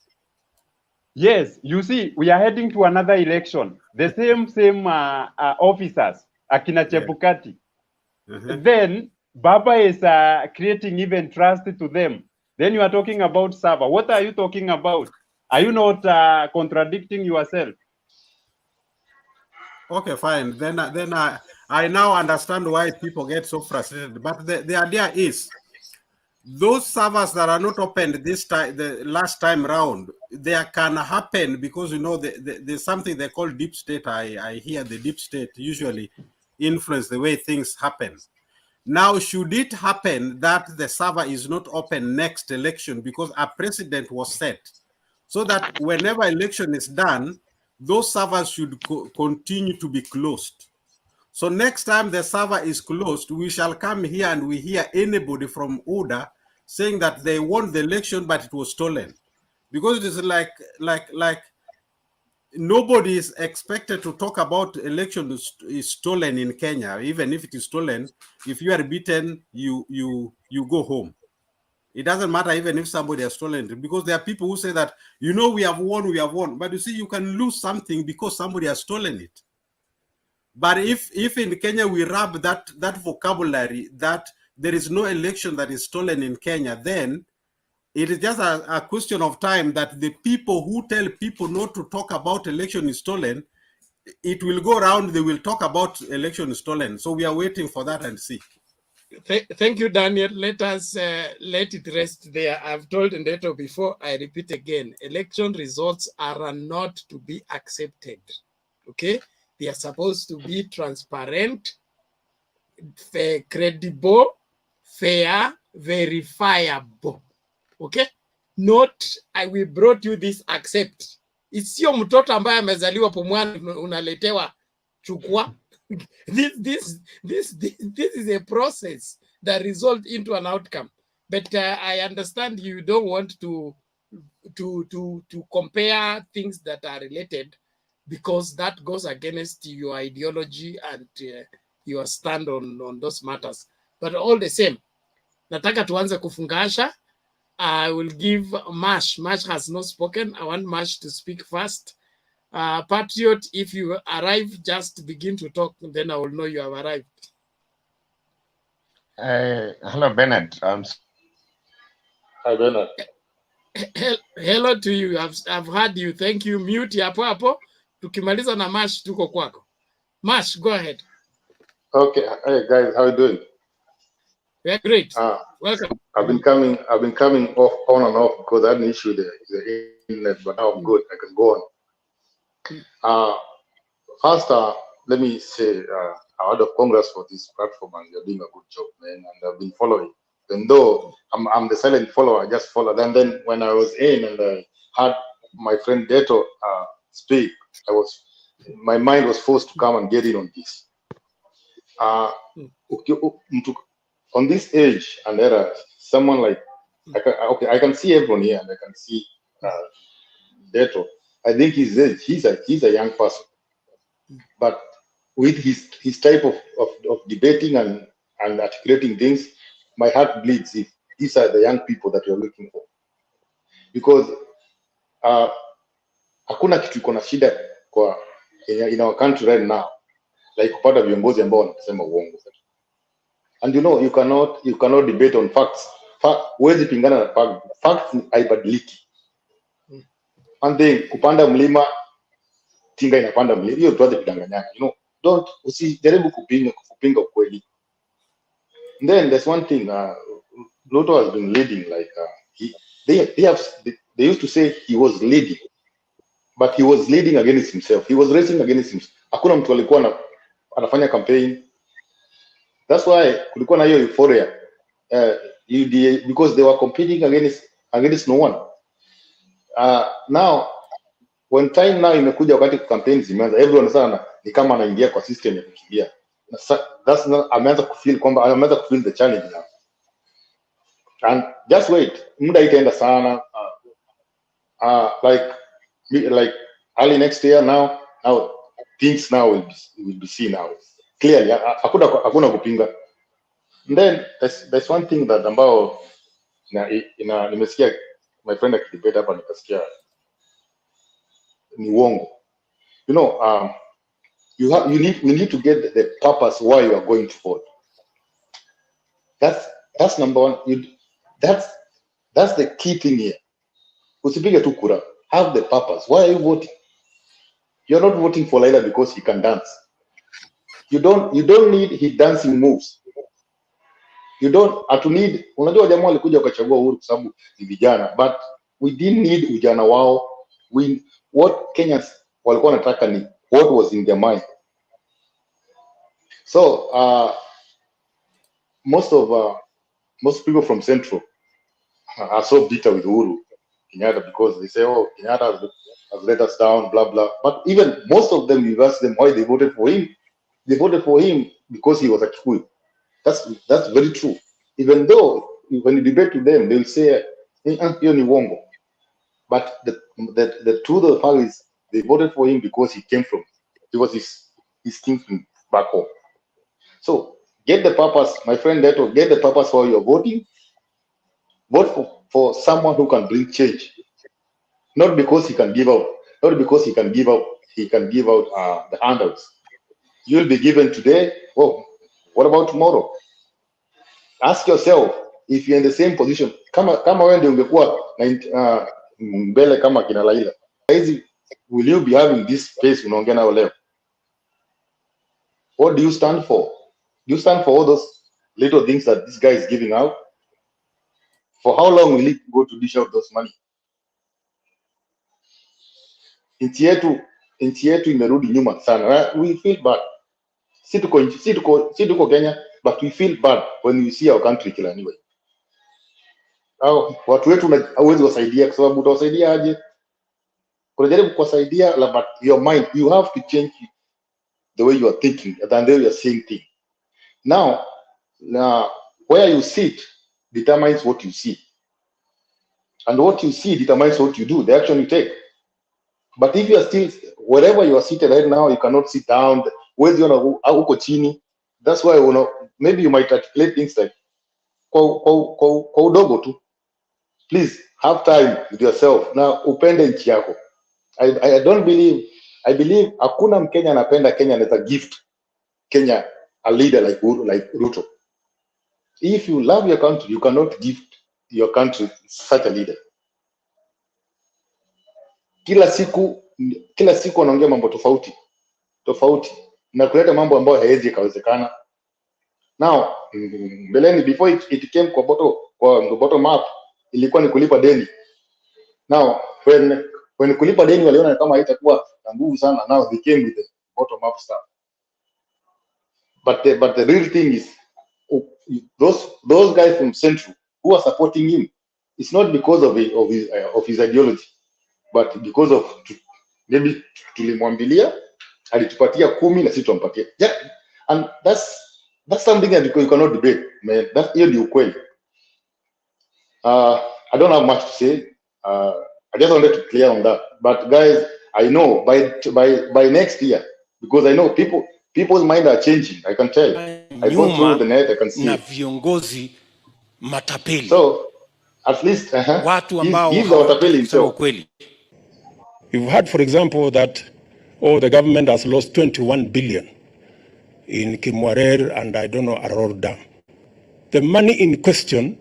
Yes, you see, we are heading to another election. The same officers, Akina Chebukati. Then Baba is creating even trust to them. Then you are talking about server. What are you talking about? Are you not contradicting yourself? Okay, fine. Then I now understand why people get so frustrated. But the idea is, those servers that are not opened this time, the last time round, they can happen because there's something they call deep state. I hear the deep state usually influence the way things happen. Now, should it happen that the server is not open next election because a precedent was set, so that whenever election is done, those servers should continue to be closed. So next time the server is closed, we shall come here and we hear anybody from UDA saying that they won the election, but it was stolen. Because it is like nobody is expected to talk about election is stolen in Kenya. Even if it is stolen, if you are beaten, you go home. It doesn't matter even if somebody has stolen it, because there are people who say that, you know, we have won. But you see, you can lose something because somebody has stolen it. But if in Kenya we rub that vocabulary that there is no election that is stolen in Kenya, then it is just a question of time that the people who tell people not to talk about election is stolen, it will go around, they will talk about election is stolen. So we are waiting for that and see. Thank you, Daniel. Let us let it rest there. I've told Ndeto before, I repeat again, election results are not to be accepted, okay? They are supposed to be transparent, fair, credible, fair, verifiable, okay? Not, we brought you this, accept. Sio mtoto ambaye amezaliwa Pumwani unaletewa chukua. This is a process that results into an outcome. But I understand you don't want to compare things that are related, because that goes against your ideology and your stand on those matters. But all the same, nataka tuanze kufungasha. I will give Mash. Mash has not spoken. I want Mash to speak first. Patriot, if you arrive, just begin to talk, then I will know you have arrived. Hello, Bernard. Hi, Bernard. Hello to you. I've heard you. Thank you. Mute hapo hapo. Tukimaliza na Mash tuko kwako. Mash, go ahead. Okay. Hey guys, how you doing? We're great. Welcome. I've been coming off on and off because I had an issue with the internet, but now I'm good. I can go on. First, let me say a word of congrats for this platform, and you're doing a good job, man. And I've been following. Even though I'm the silent follower, I just followed. And then when I was in and I had my friend Deto speak, my mind was forced to come and get in on this. On this age and era, someone like I can see everyone here, and I can see Deto. I think he's a young person, but with his type of debating and articulating things, my heart bleeds if these are the young people that you're looking for, because hakuna kitu iko na shida kwa in our country right now like kupata viongozi ambao wanasema uongo. And you cannot debate on facts. Huwezi pingana na facts haibadiliki. And then kupanda mlima tinga inapanda mlima, hiyo tuache kudanganyana. Usijaribu kupinga ukweli. And then there's one thing Ruto has been leading, like they used to say he was leading, but he was leading against himself. He was racing against himself. Hakuna mtu alikuwa anafanya campaign. That's why kulikuwa na hiyo euphoria UDA, because they were competing against no one. Now when time now imekuja wakati campaigns zimeanza, everyone sana ni kama anaingia kwa system ya kukimbia. That's not, ameanza kufeel the challenge now. And just wait, muda itaenda sana. Like early next year now things now will be seen now clearly. Hakuna kupinga. And then there's one thing that ambao nimesikia my friend akidebate hapa, nikasikia ni uongo. We need to get the purpose why you are going to vote. That's number one. That's the key thing here. Usipige tu kura. Have the purpose. Why are you voting? You're not voting for Raila because he can dance. You don't need his dancing moves. Need. Unajua jamaa walikuja wakachagua Uhuru kwa sababu ni vijana, but we didn't need ujana wao. What Kenyans walikuwa wanataka ni what was in their mind. So most people from Central are so bitter with Uhuru Kenyatta because they say, oh, Kenyatta has let us down, blah blah. But even most of them, you ask them why they voted for him. They voted for him because he was a Kikuyu. That's very true. Even though when you debate with them, they'll say, hiyo ni uongo. But the truth of the fact is They voted for him because he was his kinsman back home. So get the purpose, my friend Leto, get the purpose for your voting. Vote for someone who can bring change. Not because he can give out, the handouts. You'll be given today. Oh, what about tomorrow? Ask yourself if you're in the same position. Kama wewe ndio ungekuwa mbele kama kina Raila. Will you be having this space unaongea nao leo? What do you stand for? Do you stand for all those little things that this guy is giving out? For how long will it go to dish out those money? Nchi yetu imerudi nyuma sana. We feel bad. Si tuko Kenya, but we feel bad when we see our country kila anyway. Watu wetu hauwezi wasaidia kwa sababu utawasaidia aje? Unajaribu kuwasaidia, but your mind, you have to change the way you are thinking and the way you are seeing things. Now, where you sit determines what you see. And what you see determines what you do, the action you take. But if you are still, wherever you are seated right now, you cannot sit down. Where's your uko chini? That's why maybe you might articulate things like, kwa udogo tu. Please have time with yourself. Now, upende nchi yako. I believe hakuna Mkenya anapenda Kenya as a gift. Kenya, a leader like Ruto. If you love your country, you cannot gift your country such a leader. Kila siku anaongea mambo tofauti na kuleta mambo ambayo haiwezi kawezekana. Now, mbeleni before it came kwa bottom up, ilikuwa ni kulipa deni. Now, when kulipa deni waliona kama haitakuwa na nguvu sana, now they came with the bottom up stuff. But the real thing is, those guys from Central who are supporting him, it's not because of his ideology, but because of maybe tulimwambilia, alitupatia 10 na sisi tumpatia. Yeah, and that's something that you cannot debate, man. That's hiyo ndio ukweli. I don't have much to say. I just wanted to clear on that. But guys, I know by next year, because I know people's mind are changing. I can tell. I go through the net, I can see. Na viongozi matapeli. So at least watu ambao he's the watapeli himself. We've heard, for example, that the government has lost 21 billion in Kimwarer and I don't know Aror Dam. The money in question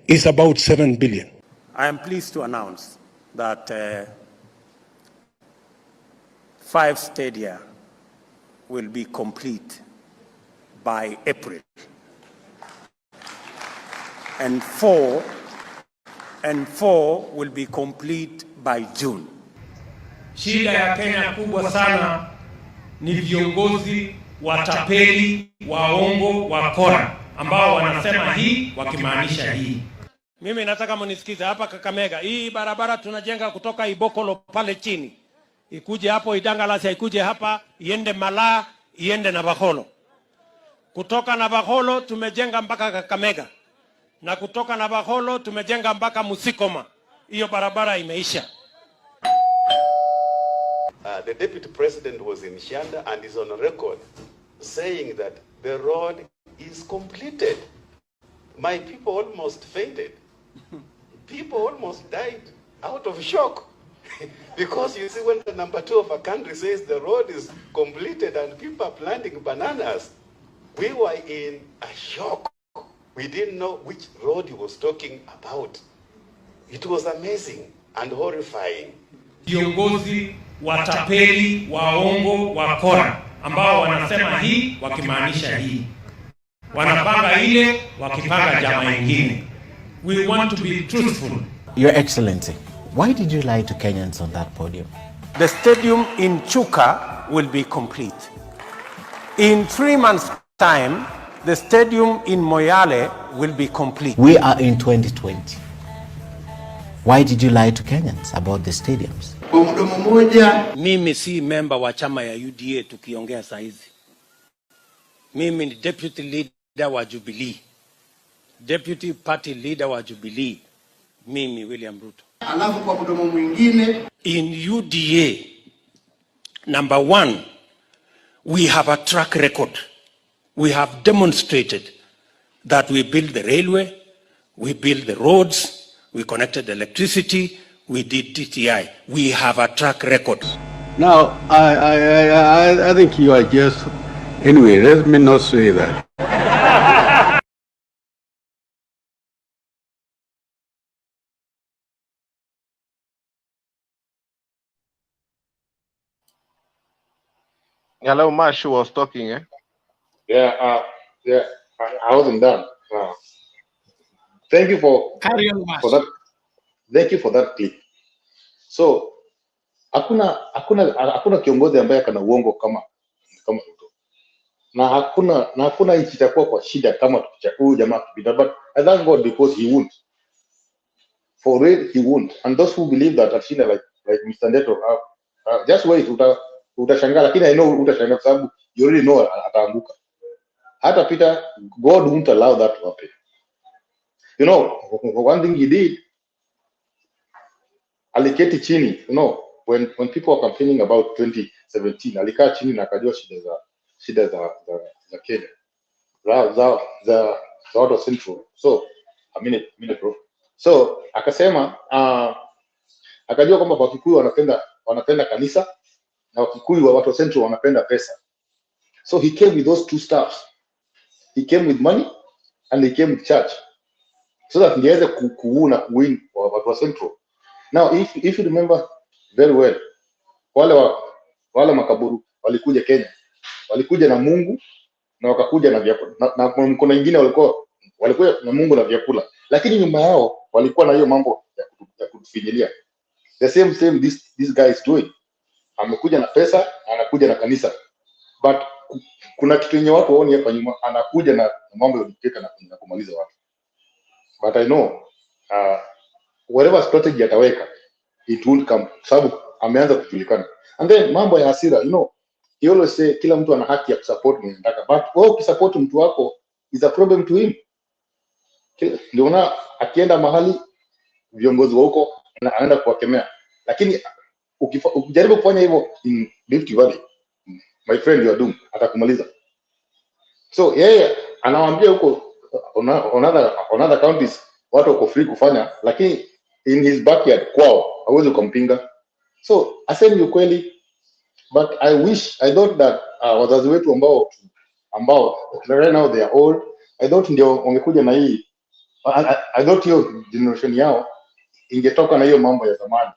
is about 7 billion. I am pleased to announce that 5 stadia will be complete by April, and 4 will be complete by June. Shida ya Kenya kubwa sana ni viongozi watapeli, waongo, wakora ambao wanasema hii wakimaanisha hii. Mimi nataka mnisikize hapa Kakamega. Hii barabara tunajenga kutoka Ibokolo pale chini, ikuje hapo Idangalasi, ikuje hapa iende Malaa, iende na Bakolo. Kutoka na Bakolo tumejenga mpaka Kakamega, na kutoka na Bakolo tumejenga mpaka Musikoma. Hiyo barabara imeisha. The deputy president was in Shanda and is on record saying that the road is completed. My people almost fainted. People almost died out of shock. Because you see, when the number 2 of a country says the road is completed and people are planting bananas, we were in a shock. We didn't know which road he was talking about. It was amazing and horrifying. Viongozi watapeli, waongo, wakora ambao wanasema hii wakimaanisha hii. Wanapanga ile wakipanga jamaa ingine. We want to be truthful. Your Excellency, why did you lie to Kenyans on that podium? The stadium in Chuka will be complete. In 3 months' time, the stadium in Moyale will be complete. We are in 2020. Why did you lie to Kenyans about the stadiums? Mimi si member wa chama ya UDA tukiongea saizi. Mimi ni deputy leader wa Jubilee. Deputy party leader wa Jubilee. Mimi William Ruto. Alafu kwa mdomo mwingine. In UDA, number one, we have a track record. We have demonstrated that we built the railway, we built the roads, we connected electricity, we did TTI. We have a track record. Now, I think you are just, anyway, let me not say that. Hello, Mash was talking, eh? Yeah, I wasn't done. Thank you for that. Thank you for that clip. So hakuna kiongozi ambaye kana uongo kama Ruto, na hakuna nchi itakuwa kwa shida kama huyu jamaa kupita, but I thank God because he won't. For real, he won't. And those who believe that atashinda like Mr. Ndeto, just wait, utashangaa, lakini I know utashangaa kwa sababu you already know ataanguka. Hata Peter, God won't allow that to happen. You know, one thing he did, aliketi chini, you know, when people were complaining about 2017, alikaa chini na akajua shida za Kenya, za watu wa Central. So a minute bro. So akasema akajua kwamba Wakikuyu wanapenda kanisa na Wakikuyu wa watu wa Central wanapenda pesa. So he came with those two stuffs. He came with money and he came with church, so that niweze kuwin watu wa Central. Now if you remember very well, wale makaburu walikuja Kenya, walikuja na Mungu na wakakuja na vyakula, na mkono mwingine walikuwa na Mungu na vyakula, lakini nyuma yao walikuwa na hiyo mambo ya kutufinyilia. The same this guy is doing. Amekuja na pesa, anakuja na kanisa, but kuna kitu yenye watu waoni hapa nyuma, anakuja na mambo ya dictator na kumaliza watu. But I know whatever strategy ataweka, it will come, sababu ameanza kujulikana. And then mambo ya hasira, you know, he always say kila mtu ana haki ya kusupport mwenye anataka, but wewe ukisupport mtu wako is a problem to him. Ndio na akienda mahali viongozi wa huko anaenda kuwakemea, lakini ukijaribu kufanya hivyo in Rift Valley, my friend, you are doomed, atakumaliza. So yeye anawaambia huko on other counties watu wako free kufanya, lakini in his backyard kwao hawezi kumpinga. So asemi ukweli, but I thought that wazazi wetu ambao right now they are old, I thought ndio wangekuja na hii. I thought hiyo generation yao ingetoka na hiyo mambo ya zamani,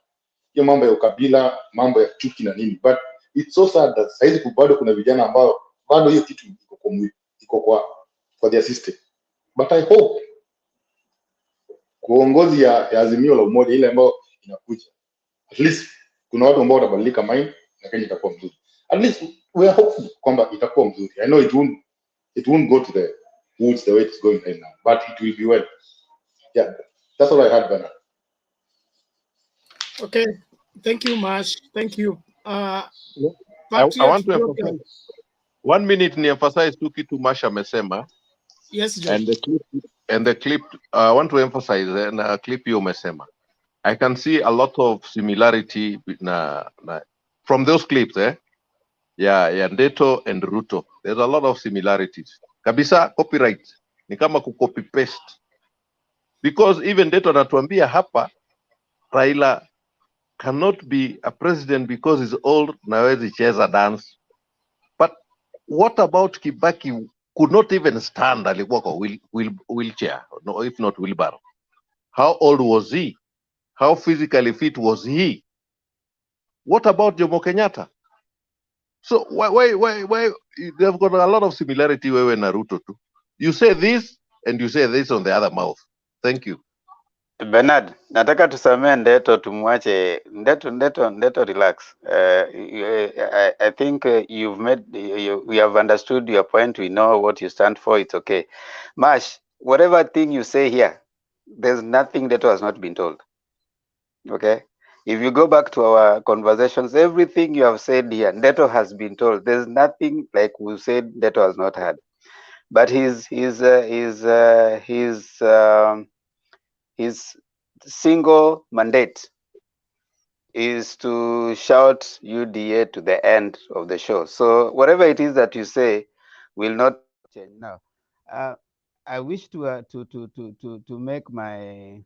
hiyo mambo ya ukabila, mambo ya chuki na nini. But it's so sad that saizi bado kuna vijana ambao bado hiyo kitu iko kwa their system. But I hope kuongozi ya Azimio la Umoja ile ambayo inakuja, at least kuna watu ambao watabadilika mind na Kenya itakuwa mzuri. At least we are hopeful kwamba itakuwa mzuri. I know it won't go to the woods the way it's going right now, but it will be well. Yeah, that's all I had, Bernard. Okay, thank you, Mash. Thank you. I want to emphasize 1 minute ni emphasize tu kitu Mash amesema. Yes, John. And the clip I want to emphasize na clip hiyo umesema. I can see a lot of similarity from those clips, yeah, Ndeto and Ruto. There's a lot of similarities. Kabisa copyright ni kama copy paste. Because even Ndeto anatuambia hapa Raila cannot be a president because he's old na hawezi cheza dance. But what about Kibaki could not even stand, alikuwa kwa wheelchair, no, if not wheelbarrow. How old was he? How physically fit was he? What about Jomo Kenyatta? So why they've got a lot of similarity wewe na Ruto too. You say this and you say this on the other mouth. Thank you. Bernard, nataka tusamee Ndeto, tumwache Ndeto relax. I think we have understood your point. We know what you stand for. It's okay. Mash, whatever thing you say here, there's nothing Ndeto has not been told. Okay? If you go back to our conversations, everything you have said here, Ndeto has been told. There's nothing like we said Ndeto has not had. But his single mandate is to shout UDA to the end of the show. So whatever it is that you say will not change. Now, I wish to make my.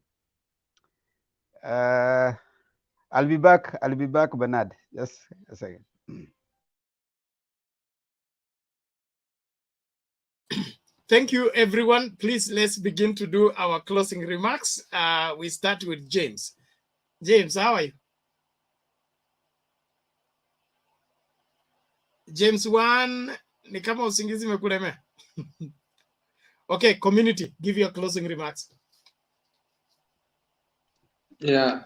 I'll be back, Bernard. Just a second. Thank you, everyone. Please, let's begin to do our closing remarks. We start with James. James, how are you? James 1, ni kama usingizi umekulemea. Okay, community, give your closing remarks. Yeah.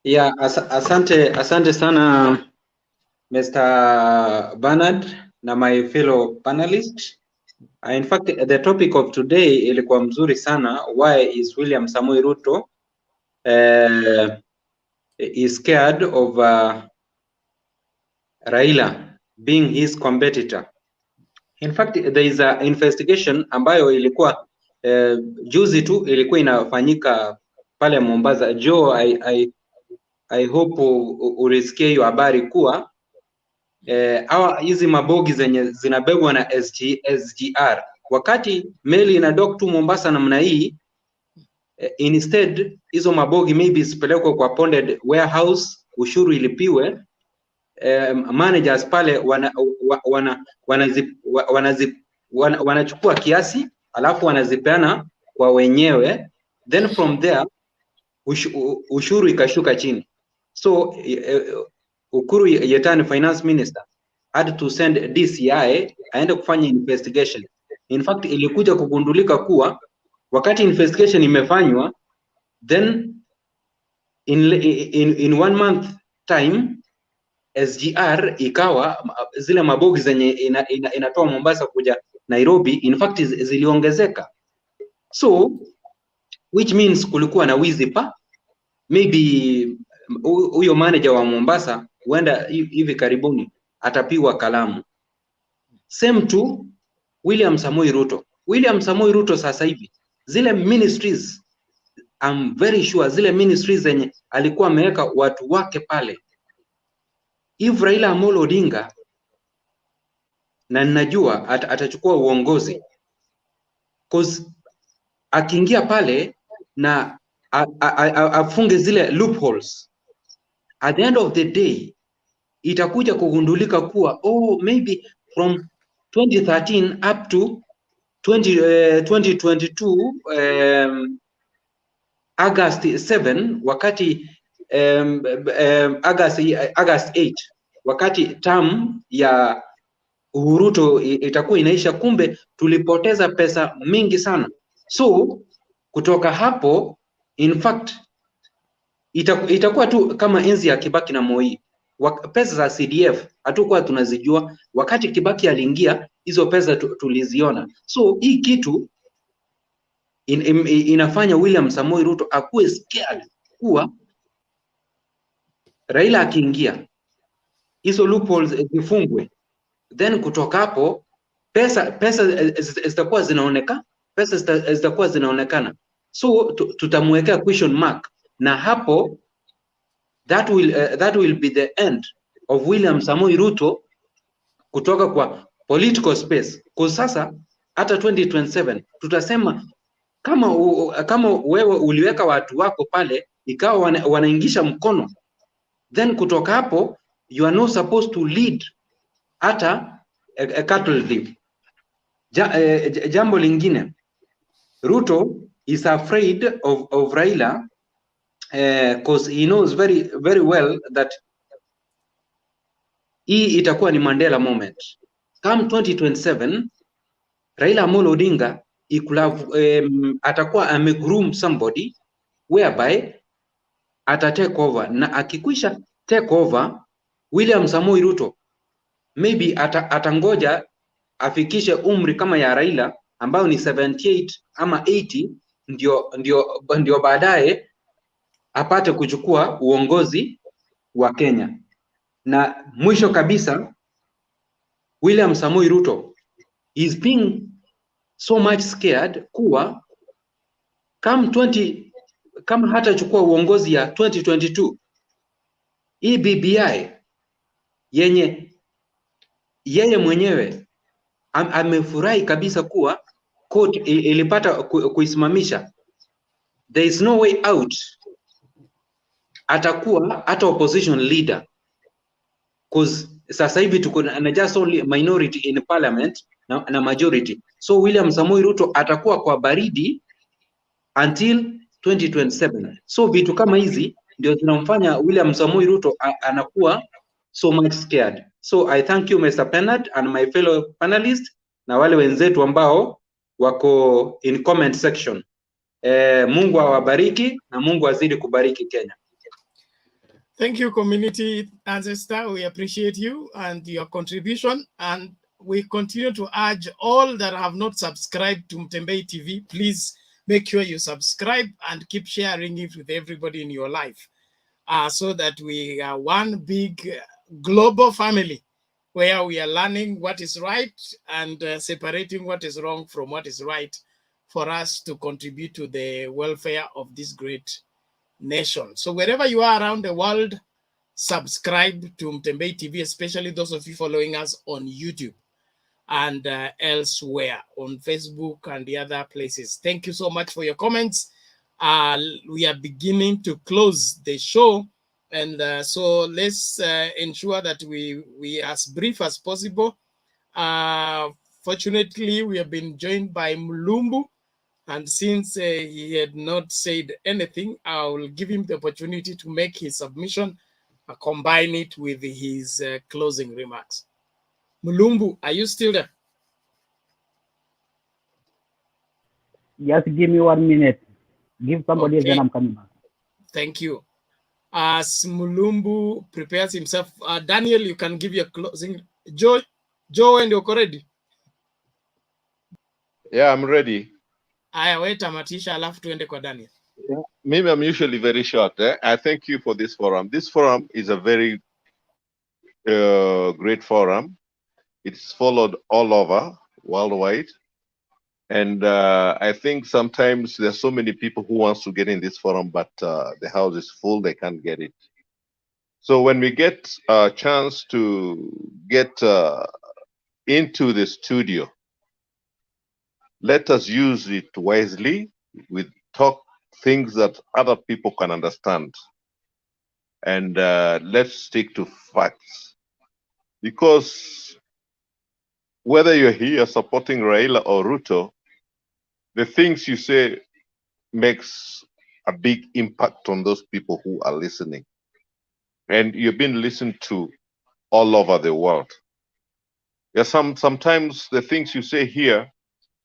Yeah, asante sana Mr. Bernard na my fellow panelists. In fact, the topic of today ilikuwa mzuri sana. Why is William Samoei Ruto is scared of Raila being his competitor? In fact, there is a investigation ambayo ilikuwa juzi tu ilikuwa inafanyika pale Mombasa. Joe, I hope ulisikia hiyo habari kuwa hizi mabogi zenye zinabebwa na SGR wakati meli ina dock tu Mombasa namna hii, instead hizo mabogi maybe zipelekwe kwa bonded warehouse, ushuru ilipiwe, managers pale wanachukua kiasi alafu wanazipeana kwa wenyewe, then from there ushuru ikashuka chini. So Ukuru Yetani finance minister had to send DCI aende kufanya investigation. In fact, ilikuja kugundulika kuwa wakati investigation imefanywa, then in 1 month time SGR ikawa zile mabogi zenye inatoa Mombasa kuja Nairobi, in fact ziliongezeka. So which means kulikuwa na wizi pa, maybe huyo manager wa Mombasa huenda hivi karibuni atapiwa kalamu. Same to William Samoei Ruto. William Samoei Ruto sasa hivi zile ministries, I'm very sure zile ministries zenye alikuwa ameweka watu wake pale, if Raila Amolo Odinga na ninajua atachukua uongozi, cause akiingia pale na afunge zile loopholes, at the end of the day itakuja kugundulika kuwa maybe from 2013 up to 2022 August 7 wakati August 8 wakati term ya Ruto itakuwa inaisha, kumbe tulipoteza pesa mingi sana. So kutoka hapo, in fact itakuwa tu kama enzi ya Kibaki na Moi. Pesa za CDF hatukuwa tunazijua, wakati Kibaki aliingia hizo pesa tuliziona. So hii kitu inafanya William Samoei Ruto akuwe scared kuwa Raila akiingia hizo loopholes zifungwe, then kutoka hapo pesa zitakuwa zinaonekana, so tutamwekea question mark, na hapo that will be the end of William Samoei Ruto kutoka kwa political space. Kwa sasa hata 2027 tutasema kama wewe uliweka watu wako pale ikawa wanaingisha mkono, then kutoka hapo you are not supposed to lead hata a cattle thief. Jambo lingine, Ruto is afraid of Raila because he knows very well that hii itakuwa ni Mandela moment. Come 2027 Raila Amolo Odinga atakuwa amegroom somebody whereby ata take over, na akikwisha take over William Samoei Ruto maybe atangoja afikishe umri kama ya Raila ambayo ni 78 ama 80 ndio baadaye apate kuchukua uongozi wa Kenya. Na mwisho kabisa, William Samoei Ruto is being so much scared kuwa kama hatachukua uongozi ya 2022, hii BBI yenye yeye mwenyewe amefurahi kabisa kuwa court ilipata kuisimamisha, there is no way out, atakuwa hata opposition leader, cause sasa hivi tuko na just only minority in parliament na majority. So William Samoei Ruto atakuwa kwa baridi until 2027. So vitu kama hizi ndio zinamfanya William Samoei Ruto anakuwa so much scared. So I thank you Mr. Bernard and my fellow panelists na wale wenzetu ambao wako in comment section. Mungu awabariki na Mungu azidi kubariki Kenya. Thank you, community ancestor. We appreciate you and your contribution, and we continue to urge all that have not subscribed to Mtembei TV, please make sure you subscribe and keep sharing it with everybody in your life, so that we are one big global family where we are learning what is right and separating what is wrong from what is right, for us to contribute to the welfare of this great nation. So wherever you are around the world, subscribe to Mtembei TV, especially those of you following us on YouTube and elsewhere on Facebook and the other places. Thank you so much for your comments. We are beginning to close the show, and so let's ensure that we as brief as possible. Fortunately, we have been joined by Mulumbu, and since he had not said anything, I will give him the opportunity to make his submission, combine it with his closing remarks. Mulumbu, are you still there? Just give me 1 minute. Give somebody else, then I'm coming back. Thank you. As Mulumbu prepares himself, Daniel, you can give your closing. Joe, and you're ready? Yeah, I'm ready. Aya, we tamatisha alafu tuende kwa Daniel. Maybe I'm usually very short. I thank you for this forum. This forum is a very great forum. It's followed all over worldwide. And I think sometimes there's so many people who wants to get in this forum, but the house is full, they can't get it. So when we get a chance to get into the studio, let us use it wisely. We talk things that other people can understand. And let's stick to facts. Because whether you're here supporting Raila or Ruto, the things you say makes a big impact on those people who are listening. And you've been listened to all over the world. Yeah, sometimes the things you say here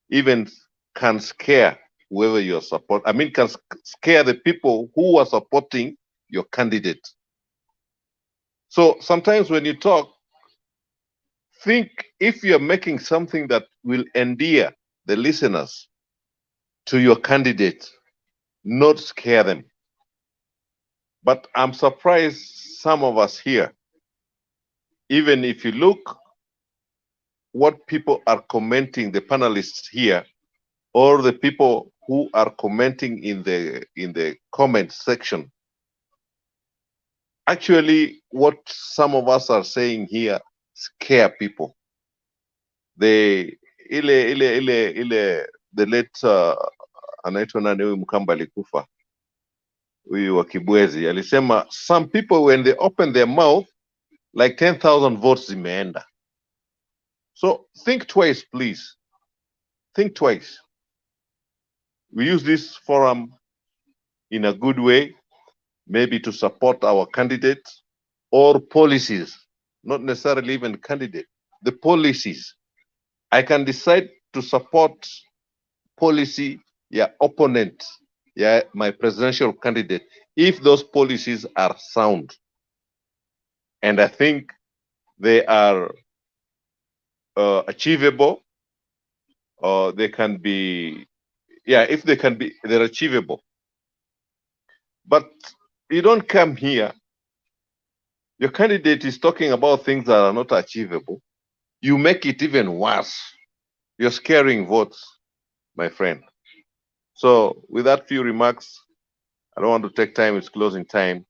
even can scare whoever you're supporting. I mean, can scare the people who are supporting your candidate. So sometimes when you talk, think if you're making something that will endear the listeners to your candidate, not scare them. But I'm surprised some of us here, even if you look what people are commenting, the panelists here, or the people who are commenting in the comment section, actually what some of us are saying here scare people. The late anaitwa nani huyu Mkamba alikufa, huyu wa Kibwezi alisema, some people when they open their mouth like 10,000 votes zimeenda. So think twice, please. Think twice. We use this forum in a good way, maybe to support our candidates or policies, not necessarily even candidate, the policies. I can decide to support policy, opponent, my presidential candidate, if those policies are sound. And I think they are achievable, or they can be, if they can be, they're achievable. But you don't come here, your candidate is talking about things that are not achievable. You make it even worse. You're scaring votes, my friend. So with that few remarks, I don't want to take time. It's closing time.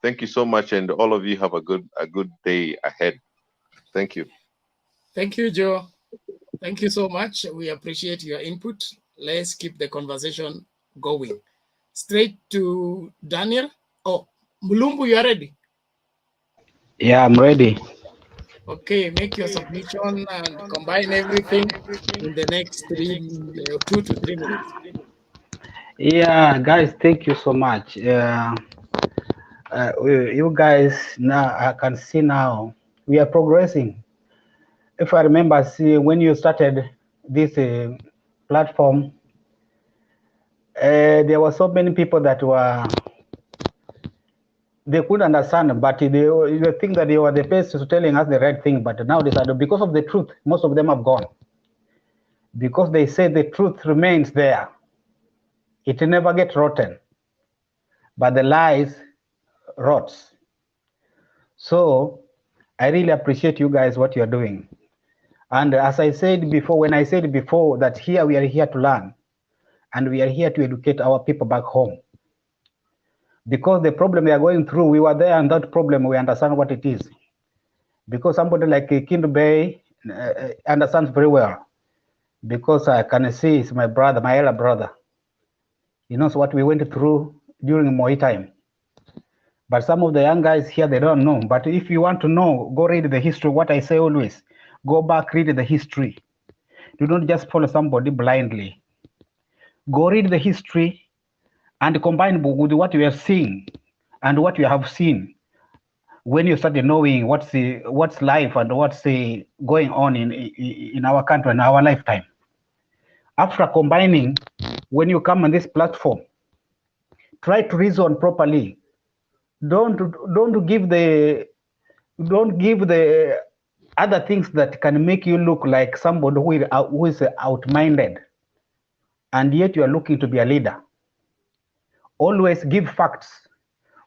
Thank you so much, and all of you have a good day ahead. Thank you. Thank you, Joe. Thank you so much. We appreciate your input. Let's keep the conversation going. Straight to Daniel. Oh, Mulumbu, you are ready? Yeah, I'm ready. Okay, make your submission and combine everything in the next 2 to 3 minutes. Yeah, guys, thank you so much. You guys, now I can see now we are progressing. If I remember, see when you started this platform, there were so many people that they couldn't understand, but they think that they were the best to telling us the right thing. But now they said because of the truth, most of them have gone. Because they say the truth remains there. It never gets rotten, but the lies rots. So I really appreciate you guys what you're doing. And as I said before, when I said before that here we are here to learn and we are here to educate our people back home. Because the problem we are going through, we were there and that problem, we understand what it is. Because somebody like Kindu Bay understands very well. Because I can see it's my brother, my elder brother. He knows what we went through during Moi time. But some of the young guys here, they don't know. But if you want to know, go read the history. What I say always, go back, read the history. Do not just follow somebody blindly. Go read the history and combine with what you are seeing and what you have seen when you started knowing what's life and what's going on in our country and our lifetime. After combining, when you come on this platform, try to reason properly. Don't give the other things that can make you look like somebody who is outminded, and yet you are looking to be a leader. Always give facts.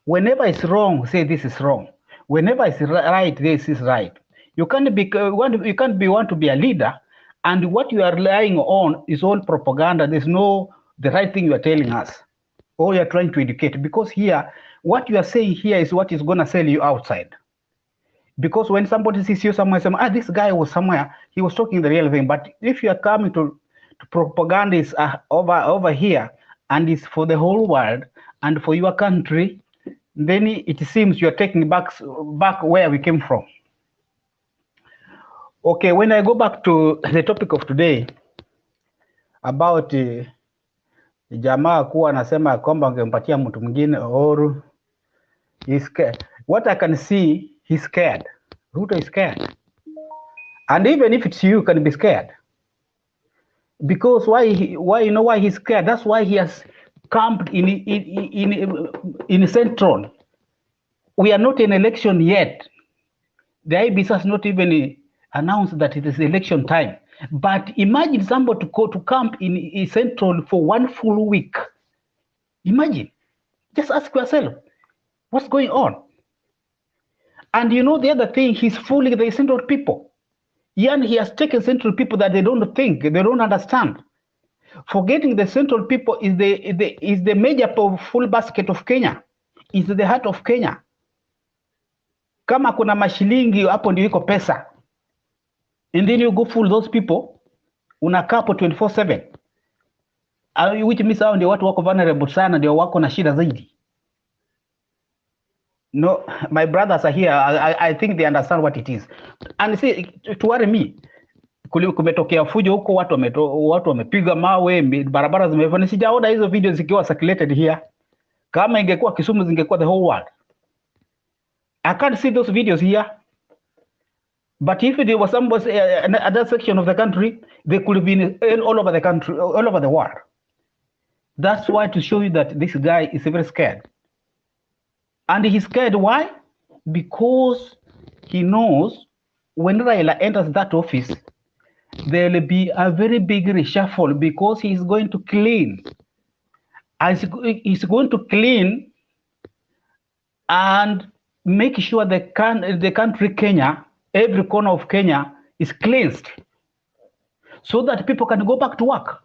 Whenever it's wrong, say this is wrong. Whenever it's right, this is right. You can't want to be a leader, and what you are relying on is all propaganda. There's no the right thing you are telling us, or you are trying to educate. Because here, what you are saying here is what is going to sell you outside. Because when somebody sees you somewhere, this guy was somewhere, he was talking the real thing. But if you are coming to propaganda is over here, and it's for the whole world and for your country, then it seems you are taking back where we came from. Okay, when I go back to the topic of today about jamaa kuwa anasema kwamba angempatia mtu mwingine or he's scared. What I can see, he's scared. Ruto is scared. And even if it's you, can be scared. Because why you know why he's scared? That's why he has camped in Central. We are not in election yet. The IBC has not even announced that it is election time. But imagine somebody to go to camp in Central for 1 full week. Imagine. Just ask yourself, what's going on? And you know the other thing, he's fooling the Central people. And he has taken Central people that they don't think, they don't understand. Forgetting the Central people is the major full basket of Kenya, is the heart of Kenya. Kama kuna mashilingi hapo ndio iko pesa. And then you go fool those people, unakaa hapo 24/7. Which means hao ndio watu wako vulnerable sana, ndio wako na shida zaidi. No, my brothers are here. I think they understand what it is. And see, to worry me, kumetokea fujo huko, watu wamepiga mawe, barabara zimefanya. Sijaona hizo video zikiwa circulated here. Kama ingekuwa Kisumu, zingekuwa the whole world. I can't see those videos here. But if it was somebody another section of the country, they could have been all over the country, all over the world. That's why to show you that this guy is very scared. And he's scared why? Because he knows when Raila enters that office, there will be a very big reshuffle because he's going to clean. He's going to clean and make sure the country Kenya, every corner of Kenya is cleansed so that people can go back to work.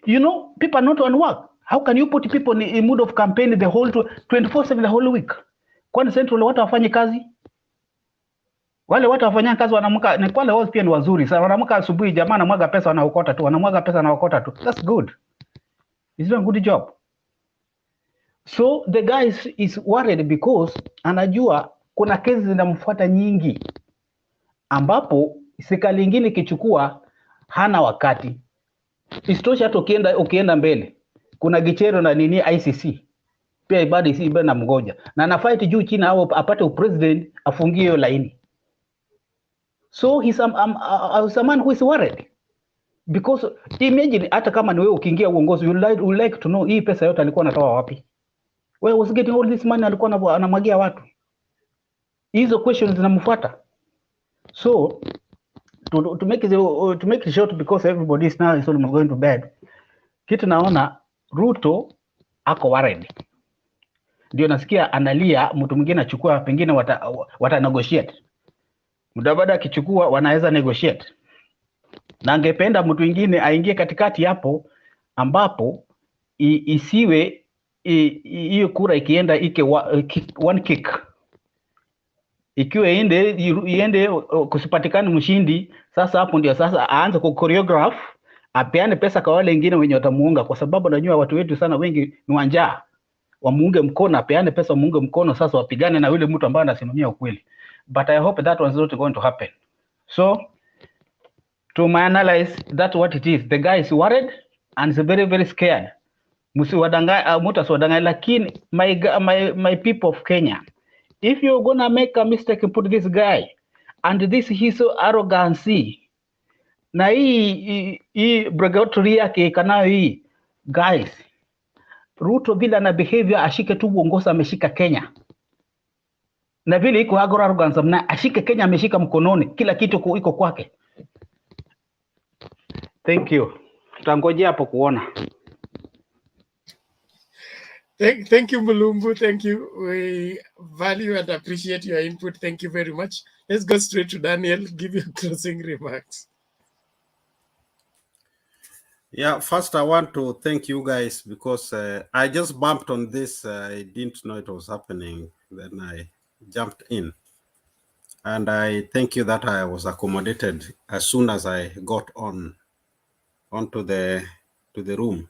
You know, people are not on work. How can you put people in mood of campaign the whole 24/7 the whole week? Kwani Central watu wafanye kazi? Wale watu wafanya kazi wanamka, ni wale wao pia ni wazuri. Sasa wanamka asubuhi, jamaa anamwaga pesa wanaokota tu, wanamwaga pesa wanaokota tu. That's good. It's doing a good job. So the guy is worried because anajua kuna kesi zinamfuata nyingi, ambapo serikali nyingine ikichukua hana wakati. Isitoshe hata ukienda mbele kuna Gichero na nini ICC pia bado bado na mgoja na anafight juu chini au apate upresident afungie hiyo laini. So he's a man who is worried because imagine hata kama ni wewe ukiingia uongozi you like to know hii pesa yote alikuwa anatoa wapi? Where was getting all this money alikuwa anamwagia watu? Hizo questions zinamfuata. So to make it short because everybody is now is almost going to bed. Kitu naona Ruto ako worried. Ndio nasikia analia, mtu mwingine achukua, pengine wata negotiate. Mudavadi akichukua wanaweza negotiate. Na angependa mtu mwingine aingie katikati hapo ambapo isiwe hiyo kura ikienda one kick. Ikiwa iende kusipatikana mshindi, sasa hapo ndio sasa aanze ku choreograph, apeane pesa kwa wale wengine wenye watamuunga, kwa sababu najua watu wetu sana wengi ni wanja. Wamuunge mkono, apeane pesa wamuunge mkono, sasa wapigane na yule mtu ambaye anasimamia ukweli. But I hope that was not going to happen. So to my analyze, that's what it is. The guy is worried and is very very scared. Mutasidanganya, lakini my people of Kenya, if you're gonna make a mistake and put this guy and this his arrogancy na hii brigatory yake kanayo hii, guys, Ruto vile ana behavior ashike tu uongozi, ameshika Kenya. Na vile iko arrogance na ashike Kenya, ameshika mkononi, kila kitu iko kwake. Thank you. Tutangojea hapo kuona. Thank you, Mulumbu. Thank you. We value and appreciate your input. Thank you very much. Let's go straight to Daniel. Give your closing remarks. Yeah, first I want to thank you guys because I just bumped on this. I didn't know it was happening. Then I jumped in. And I thank you that I was accommodated as soon as I got onto the room.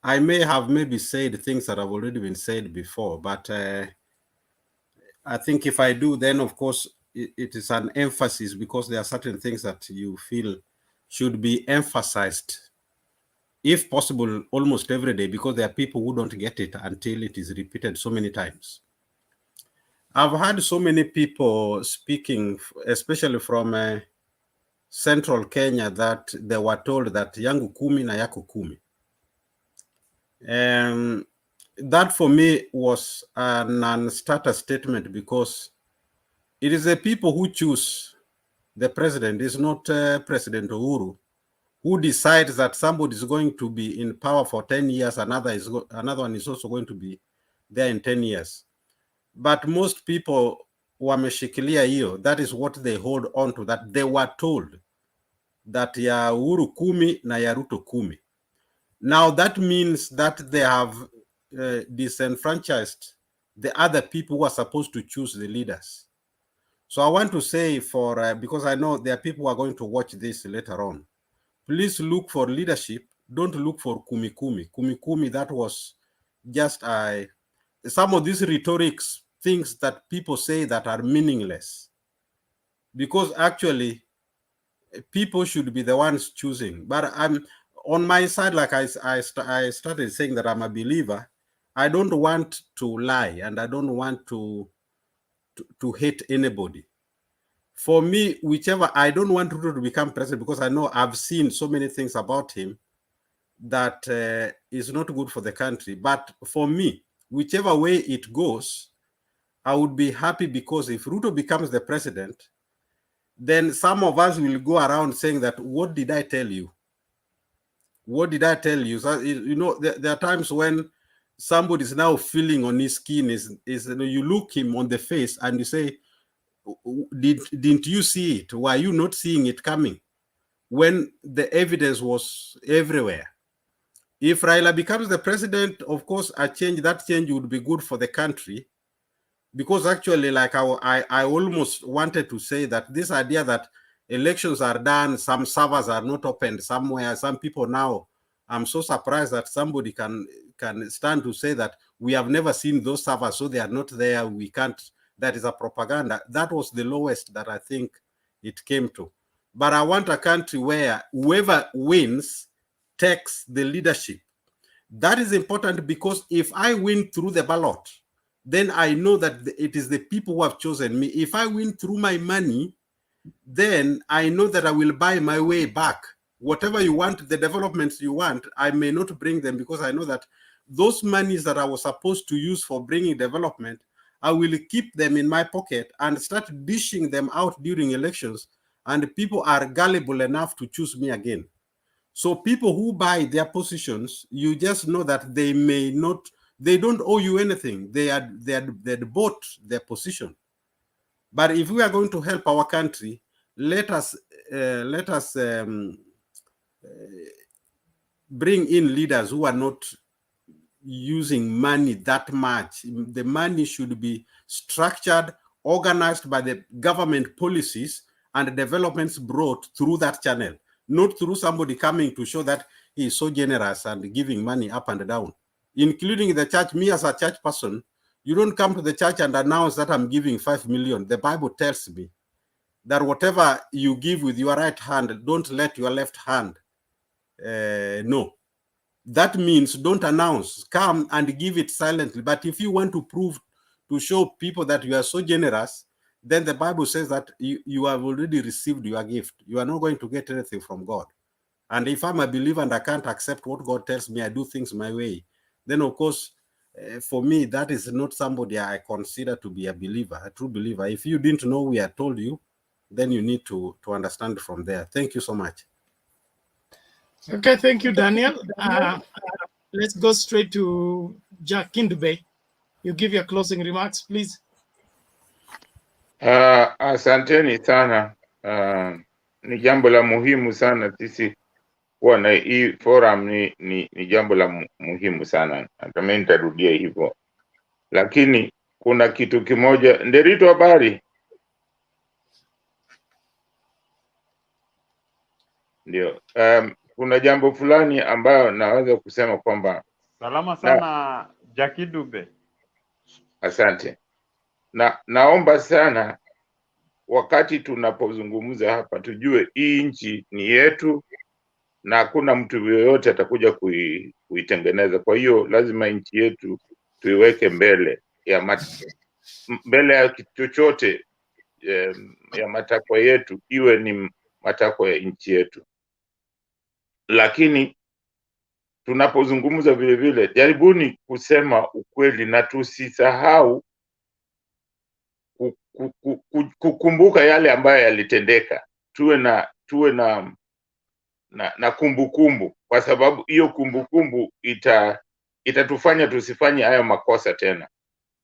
I may have maybe said things that have already been said before, but I think if I do, then of course it is an emphasis because there are certain things that you feel should be emphasized, if possible, almost every day, because there are people who don't get it until it is repeated so many times. I've had so many people speaking, especially from central Kenya, that they were told that yangu kumi na yako kumi. That for me was a non-starter statement because it is the people who choose the president. It's not President Uhuru who decides that somebody is going to be in power for 10 years, another one is also going to be there in 10 years. But most people wameshikilia hiyo, that is what they hold on to, that they were told that ya Uhuru kumi na ya Ruto kumi. Now that means that they have disenfranchised the other people who are supposed to choose the leaders. So I want to say because I know there are people who are going to watch this later on, please look for leadership. Don't look for kumi kumi. Kumi kumi, that was just some of these rhetorics, things that people say that are meaningless. Because actually, people should be the ones choosing. But I'm on my side, like I started saying that I'm a believer. I don't want to lie and I don't want to hate anybody. For me, I don't want Ruto to become president because I know I've seen so many things about him that is not good for the country. But for me, whichever way it goes, I would be happy because if Ruto becomes the president, then some of us will go around saying that, what did I tell you? What did I tell you? So, you know, there are times when somebody is now feeling on his skin, you look him on the face and you say, didn't you see it? Why are you not seeing it coming? when the evidence was everywhere. If Raila becomes the president, of course, that change would be good for the country. Because actually, like I almost wanted to say that this idea that elections are done, some servers are not opened somewhere, some people now, I'm so surprised that somebody can stand to say that we have never seen those servers, so they are not there, we can't, that is a propaganda. That was the lowest that I think it came to. But I want a country where whoever wins takes the leadership. That is important, because if I win through the ballot, then I know that it is the people who have chosen me. If I win through my money, then I know that I will buy my way back. Whatever you want, the developments you want, I may not bring them, because I know that those monies that I was supposed to use for bringing development, I will keep them in my pocket and start dishing them out during elections, and people are gullible enough to choose me again. So people who buy their positions, you just know that they may not, they don't owe you anything. They had bought their position. But if we are going to help our country, let us bring in leaders who are not using money that much. The money should be structured, organized by the government policies, and developments brought through that channel, not through somebody coming to show that he is so generous and giving money up and down, including the church. Me as a church person, you don't come to the church and announce that I'm giving 5 million. The Bible tells me that whatever you give with your right hand, don't let your left hand know. That means don't announce, come and give it silently. But if you want to prove, to show people that you are so generous, then the Bible says that you have already received your gift. You are not going to get anything from God. And if I'm a believer and I can't accept what God tells me, I do things my way, then of course, for me, that is not somebody I consider to be a believer, a true believer. If you didn't know we had told you, then you need to understand from there. Thank you so much. Okay, thank you, Daniel. Let's go straight to Jack Kindube. You give your closing remarks, please. Asanteni sana. Ni jambo la muhimu sana sisi kuwa na hii forum, ni jambo la muhimu sana. Hata mimi nitarudia hivyo. Lakini kuna kitu kimoja, Nderito, habari? Ndio. Kuna jambo fulani ambayo naweza kusema kwamba salama sana Jackie Dube. Asante. Naomba sana wakati tunapozungumza hapa tujue hii nchi ni yetu na hakuna mtu yoyote atakuja kuitengeneza. Kwa hiyo lazima nchi yetu tuiweke mbele ya chochote, ya matakwa yetu iwe ni matakwa ya nchi yetu. Lakini tunapozungumza vile vile, jaribuni kusema ukweli na tusisahau kukumbuka yale ambayo yalitendeka. Tuwe na kumbukumbu, kwa sababu hiyo kumbukumbu itatufanya tusifanye hayo makosa tena,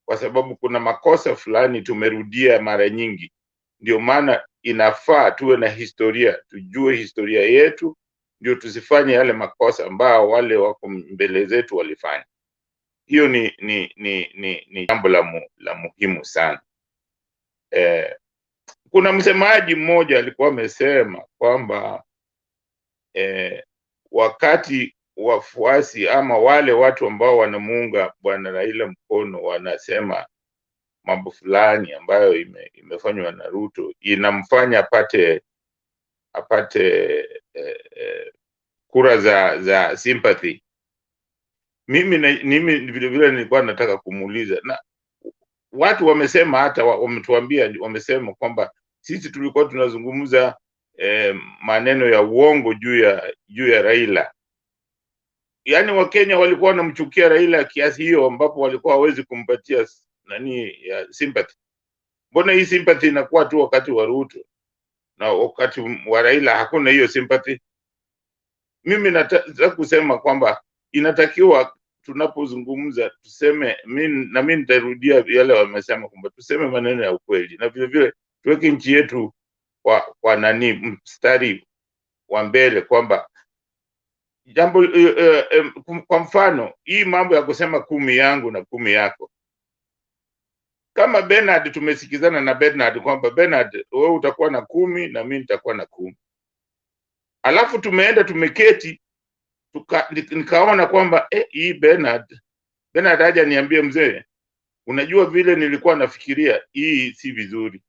kwa sababu kuna makosa fulani tumerudia mara nyingi. Ndio maana inafaa tuwe na historia, tujue historia yetu, ndio tusifanye yale makosa ambao wale wako mbele zetu walifanya. Hiyo ni jambo la muhimu sana. Kuna msemaji mmoja alikuwa amesema kwamba wakati wafuasi ama wale watu ambao wanamuunga bwana Raila mkono wanasema mambo fulani ambayo imefanywa na Ruto inamfanya apate kura za sympathy. Mimi vile vile nilikuwa nataka kumuuliza, na watu wamesema, hata wametuambia, wamesema kwamba sisi tulikuwa tunazungumza maneno ya uongo juu ya Raila. Yaani Wakenya walikuwa wanamchukia Raila kiasi hiyo ambapo walikuwa hawezi kumpatia ya sympathy. Mbona hii sympathy inakuwa tu wakati wa Ruto na wakati wa Raila hakuna hiyo sympathy? Mimi nataka kusema kwamba inatakiwa tunapozungumza tuseme, mimi nitarudia yale wamesema kwamba tuseme maneno ya ukweli, na vile vile tuweke nchi yetu kwa mstari wa mbele kwamba jambo kwa mfano hii mambo ya kusema 10 yangu na 10 yako, kama Bernard tumesikizana na Bernard kwamba Bernard wewe utakuwa na 10 na mimi nitakuwa na 10, alafu tumeenda tumeketi nikaona kwamba hii Bernard haja niambie mzee, unajua vile nilikuwa nafikiria hii si vizuri,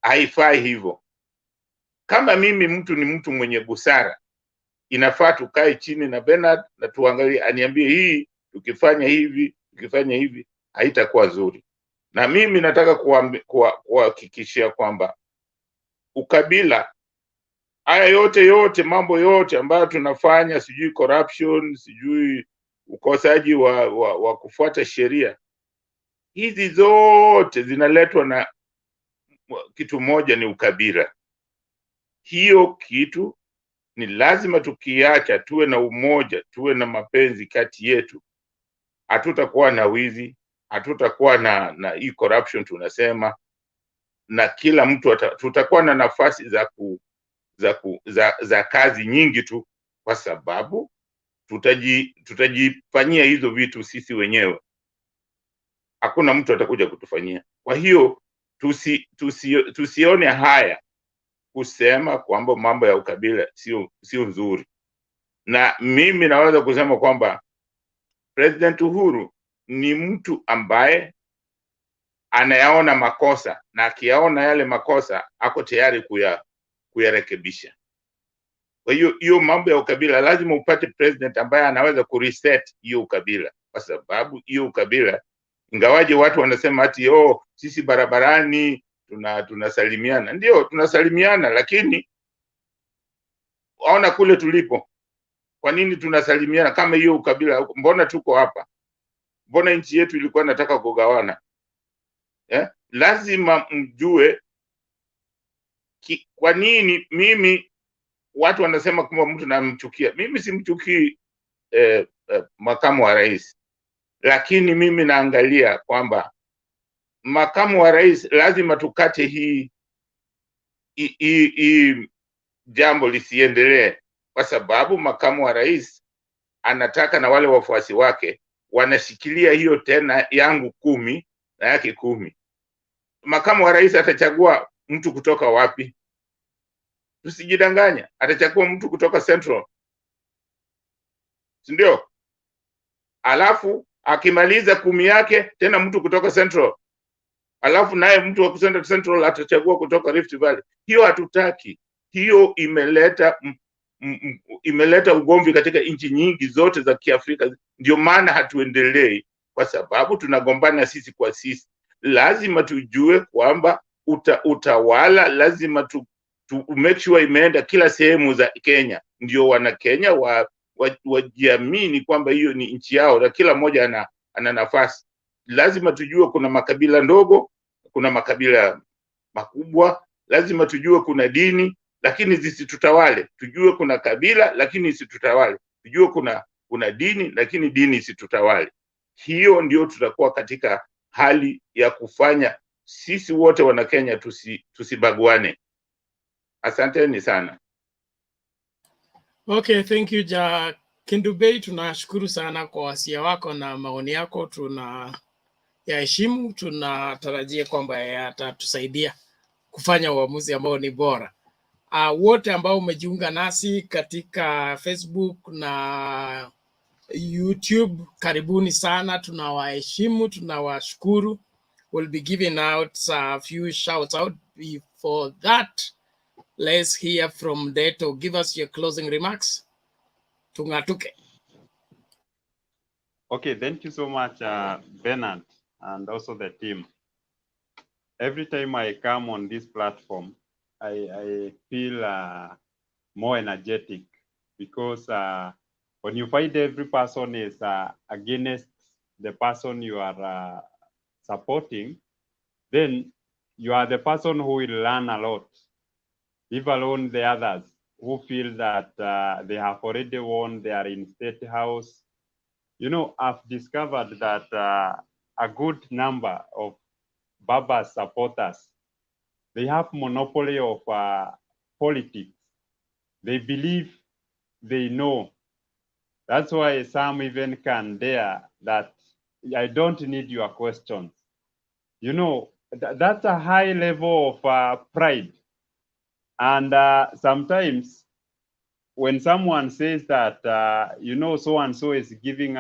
haifai hivyo. Kama mimi mtu ni mtu mwenye busara, inafaa tukae chini na Bernard na tuangalie, aniambie hii tukifanya hivi haitakuwa zuri. Na mimi nataka kuhakikishia kwamba ukabila, haya yote mambo yote ambayo tunafanya, sijui corruption, sijui ukosaji wa kufuata sheria, hizi zote zinaletwa na kitu moja, ni ukabila. Hiyo kitu ni lazima tukiacha, tuwe na umoja, tuwe na mapenzi kati yetu, hatutakuwa na wizi, hatutakuwa na hii corruption tunasema, na kila mtu tutakuwa na nafasi za kazi nyingi tu, kwa sababu tutajifanyia hizo vitu sisi wenyewe, hakuna mtu atakuja kutufanyia. Kwa hiyo tusione haya kusema kwamba mambo ya ukabila sio nzuri. Na mimi naweza kusema kwamba President Uhuru ni mtu ambaye anayaona makosa, na akiyaona yale makosa ako tayari kuyarekebisha. Kwa hiyo mambo ya ukabila lazima upate president ambaye anaweza kureset hiyo ukabila, kwa sababu hiyo ukabila, ingawaje watu wanasema ati sisi barabarani tunasalimiana, ndio tunasalimiana, lakini waona kule tulipo, kwa nini tunasalimiana kama hiyo ukabila? Mbona tuko hapa? Mbona nchi yetu ilikuwa nataka kugawana? Lazima mjue kwa nini. Mimi watu wanasema kwamba mtu namchukia. Mimi simchukii makamu wa rais, lakini mimi naangalia kwamba makamu wa rais lazima tukate hii jambo lisiendelee, kwa sababu makamu wa rais anataka na wale wafuasi wake wanashikilia hiyo tena yangu 10 na yake 10. Makamu wa rais atachagua mtu kutoka wapi? Tusijidanganya, atachagua mtu kutoka Central, si ndio? Alafu akimaliza 10 yake tena mtu kutoka Central, alafu naye mtu wa Central atachagua kutoka Rift Valley. Hiyo hatutaki. Hiyo imeleta ugomvi katika nchi nyingi zote za Kiafrika. Ndio maana hatuendelei, kwa sababu tunagombana sisi kwa sisi. Lazima tujue kwamba utawala lazima tu make sure imeenda kila sehemu za Kenya, ndio wana Kenya wajiamini kwamba hiyo ni nchi yao na kila mmoja ana nafasi. Lazima tujue kuna makabila ndogo, kuna makabila makubwa. Lazima tujue kuna dini lakini zisitutawale. Tujue kuna kabila lakini isitutawale. Tujue kuna dini lakini dini isitutawale. Hiyo ndio tutakuwa katika hali ya kufanya sisi wote wana Kenya tusibaguane. Asanteni sana. Okay, thank you Kindubei, tunashukuru sana kwa wasia wako na maoni yako, tunayaheshimu, tunatarajia kwamba yatatusaidia kufanya uamuzi ambao ni bora. Wote ambao umejiunga nasi katika Facebook na YouTube, karibuni sana, tunawaheshimu, tunawashukuru. We'll be giving out a few shouts out. Before that, let's hear from Deto. Give us your closing remarks. Tungatuke. Okay, thank you so much, Bernard, and also the team. Every time I come on this platform, I feel more energetic, because when you find every person is against the person you are supporting, then you are the person who will learn a lot, leave alone the others who feel that they have already won, they are in State House. You know, I've discovered that a good number of Baba's supporters, they have monopoly of politics. They believe they know. That's why some even can dare that I don't need your questions. You know, that's a high level of pride. And sometimes when someone says that, you know, so-and-so is dishing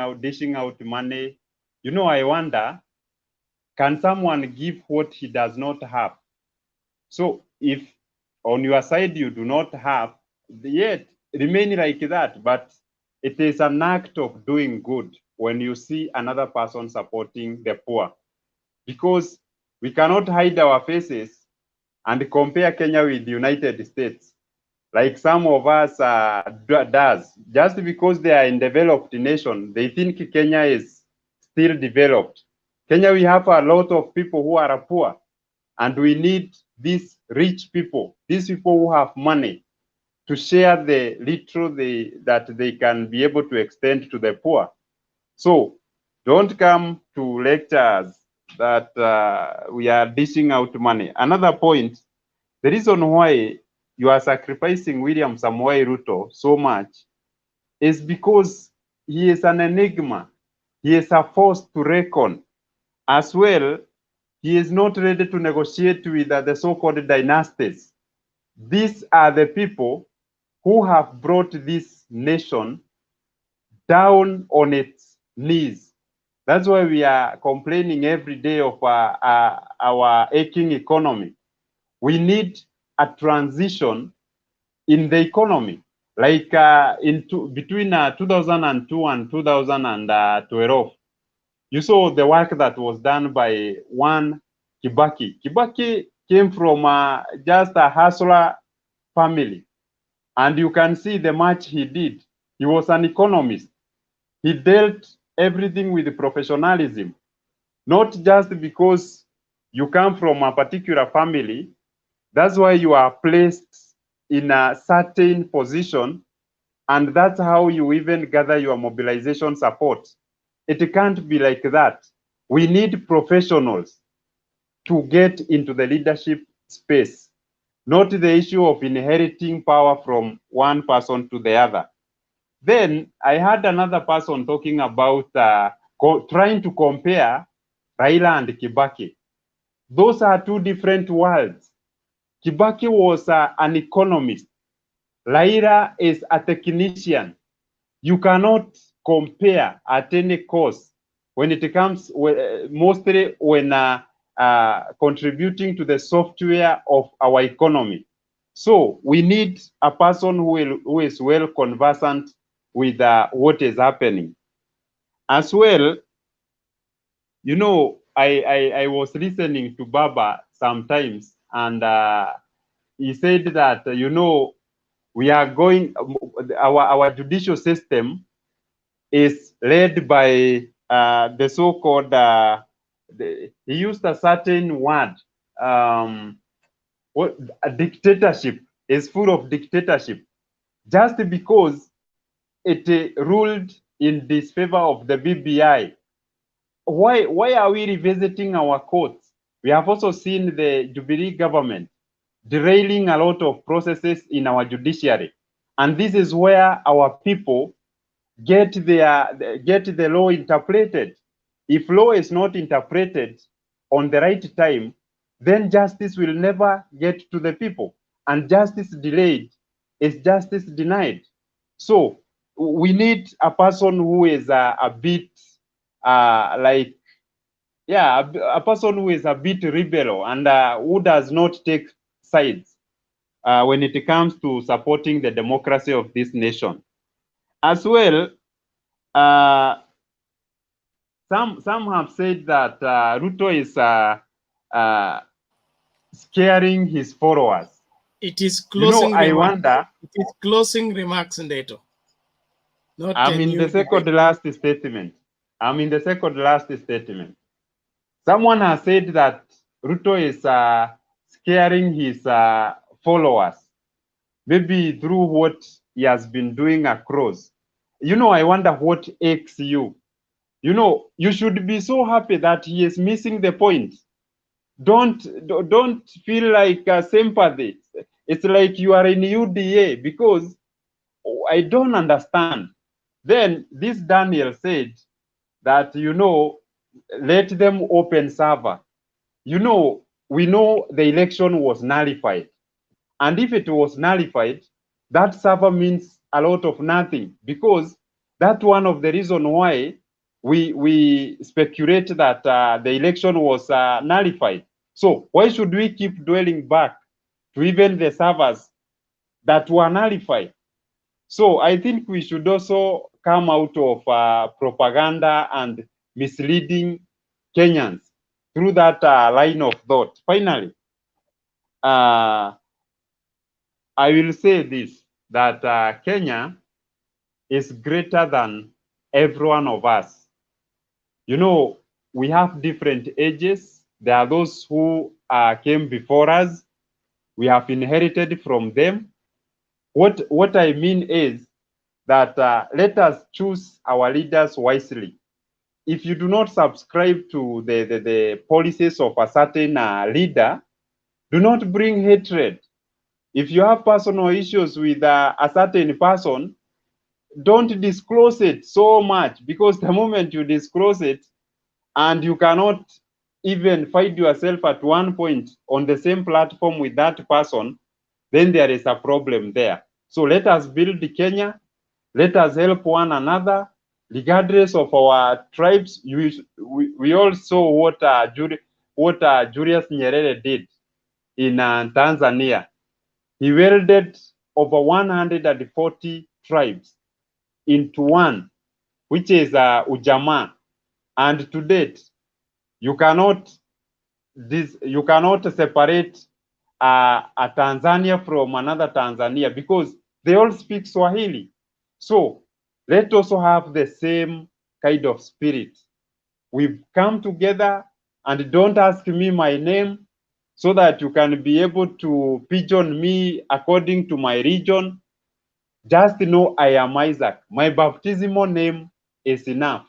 out money, you know, I wonder, can someone give what he does not have? So if on your side you do not have, yet remain like that, but it is an act of doing good when you see another person supporting the poor, because we cannot hide our faces and compare Kenya with the United States, like some of us does. Just because they are in developed nation, they think Kenya is still developed. Kenya, we have a lot of people who are poor, and we need these rich people, these people who have money, to share the little that they can be able to extend to the poor. So don't come to lectures that we are dishing out money. Another point, the reason why you are sacrificing William Samoei Ruto so much is because he is an enigma. He is a force to reckon. As well, he is not ready to negotiate with the so-called dynasties. These are the people who have brought this nation down on its knees. That's why we are complaining every day of our aching economy. We need a transition in the economy, like between 2002 and 2012. You saw the work that was done by one Kibaki. Kibaki came from just a hustler family, and you can see the much he did. He was an economist. He dealt everything with professionalism, not just because you come from a particular family. That's why you are placed in a certain position, and that's how you even gather your mobilization support. It can't be like that. We need professionals to get into the leadership space, not the issue of inheriting power from one person to the other. Then I had another person talking about trying to compare Raila and Kibaki. Those are two different worlds. Kibaki was an economist. Raila is a technician. You cannot compare at any cost when it comes, mostly when contributing to the software of our economy. So we need a person who is well conversant with what is happening. As well, you know, I was listening to Baba sometimes, and he said that, you know, we are going, our judicial system is led by the so-called, he used a certain word, what, a dictatorship, is full of dictatorship, just because it ruled in disfavor of the BBI. Why are we revisiting our courts? We have also seen the Jubilee government derailing a lot of processes in our judiciary. And this is where our people get the law interpreted. If law is not interpreted on the right time, then justice will never get to the people. And justice delayed is justice denied. So we need a person who is a bit a person who is a bit rebel and who does not take sides when it comes to supporting the democracy of this nation. As well, some have said that Ruto is scaring his followers. It is You closing know, I remarks. wonder. It is closing remarks, Ndeto. Not I'm a in new the second debate. last statement. I'm in the second last statement. Someone has said that Ruto is scaring his followers, maybe through what he has been doing across. You know, I wonder what aches you. You know, you should be so happy that he is missing the point. Don't feel like sympathy. It's like you are in UDA, because I don't understand. Then this Daniel said that, you know, let them open server. You know, we know the election was nullified. And if it was nullified, that server means a lot of nothing, because that's one of the reasons why we speculate that the election was nullified. So why should we keep dwelling back to even the servers that were nullified? So I think we should also come out of propaganda and misleading Kenyans through that line of thought. Finally, I will say this, that Kenya is greater than every one of us. You know, we have different ages. There are those who came before us. We have inherited from them. What I mean is that let us choose our leaders wisely. If you do not subscribe to the policies of a certain leader, do not bring hatred. If you have personal issues with a certain person, don't disclose it so much, because the moment you disclose it and you cannot even find yourself at one point on the same platform with that person, then there is a problem there. So let us build Kenya. Let us help one another, regardless of our tribes. We all saw what Julius Nyerere did in Tanzania. He welded over 140 tribes into one, which is Ujamaa. And to date, you cannot separate a Tanzania from another Tanzania, because they all speak Swahili. So let's also have the same kind of spirit. We've come together, and don't ask me my name so that you can be able to pigeon me according to my region. Just know I am Isaac. My baptismal name is enough.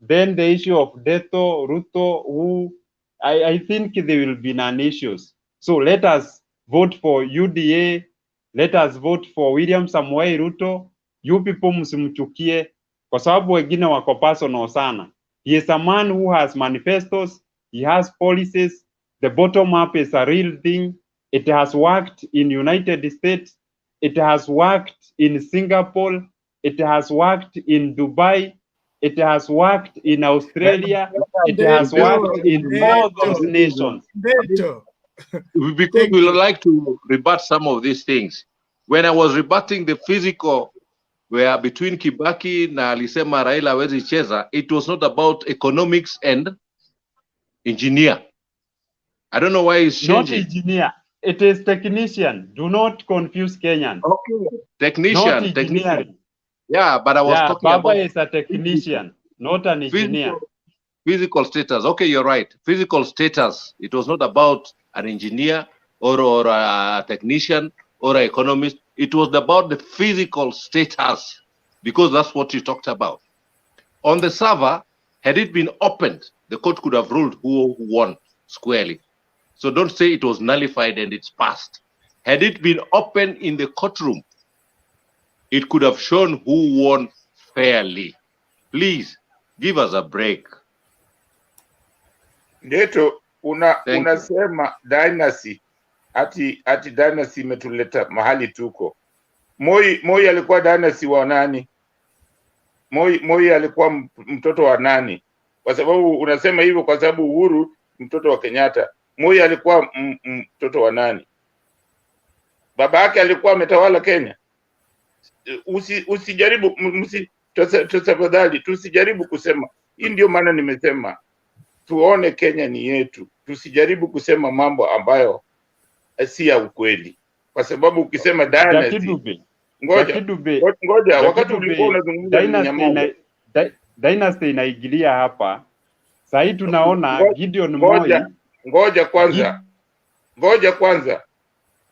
Then the issue of Deto, Ruto, I think there will be non-issues. So let us vote for UDA. Let us vote for William Samoei Ruto. You people msimchukie, kwa sababu wengine wako personal sana. He is a man who has manifestos. He has policies. The bottom up is a real thing. It has worked in United States. It has worked in Singapore. It has worked in Dubai. It has worked in Australia. It has worked in all those nations. Because we like to rebut some of these things. When I was rebutting the physical, where between Kibaki na alisema Raila hawezi cheza, it was not about economics and engineer. I don't know why it's changing. Not engineer. It is technician. Do not confuse Kenyans. Okay. Technician. Not engineering. Yeah, but I was talking Baba about is a technician, not an engineer. Physical status. Okay, you're right. Physical status. It was not about an engineer or a technician or an economist. It was about the physical status, because that's what you talked about. On the server, had it been opened, the court could have ruled who won squarely. So don't say it was nullified and it's passed. Had it been open in the courtroom, it could have shown who won fairly. Please give us a break. Ndeto unasema dynasty ati dynasty imetuleta mahali tuko. Moi alikuwa dynasty wa nani? Moi alikuwa mtoto wa nani? Kwa sababu unasema hivyo kwa sababu Uhuru mtoto wa Kenyatta. Moi alikuwa mtoto wa nani? Baba yake alikuwa ametawala Kenya. Usijaribu tafadhali tusijaribu kusema. Hii ndio maana nimesema tuone Kenya ni yetu. Tusijaribu kusema mambo ambayo si ya ukweli. Kwa sababu ukisema dynasty, ngoja wakati ulikuwa unazungumza dynasty inaigilia hapa. Sasa tunaona Gideon Moi. Ngoja kwanza.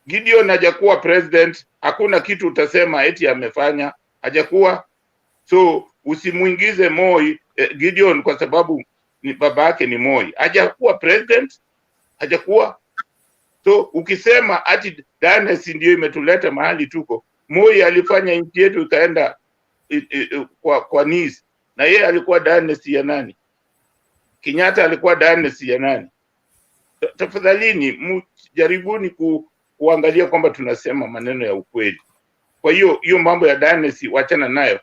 Gideon hajakuwa president, hakuna kitu utasema eti amefanya, hajakuwa. So usimuingize Moi Gideon kwa sababu ni baba yake ni Moi. Hajakuwa president, hajakuwa. So ukisema ati dynasty ndio imetuleta mahali tuko, Moi alifanya nchi yetu ikaenda kwa knees, na yeye alikuwa dynasty ya nani? Kenyatta alikuwa dynasty ya nani? Tafadhalini jaribuni kuangalia kwamba tunasema maneno ya ukweli. Kwa hiyo mambo ya dynasty wachana nayo.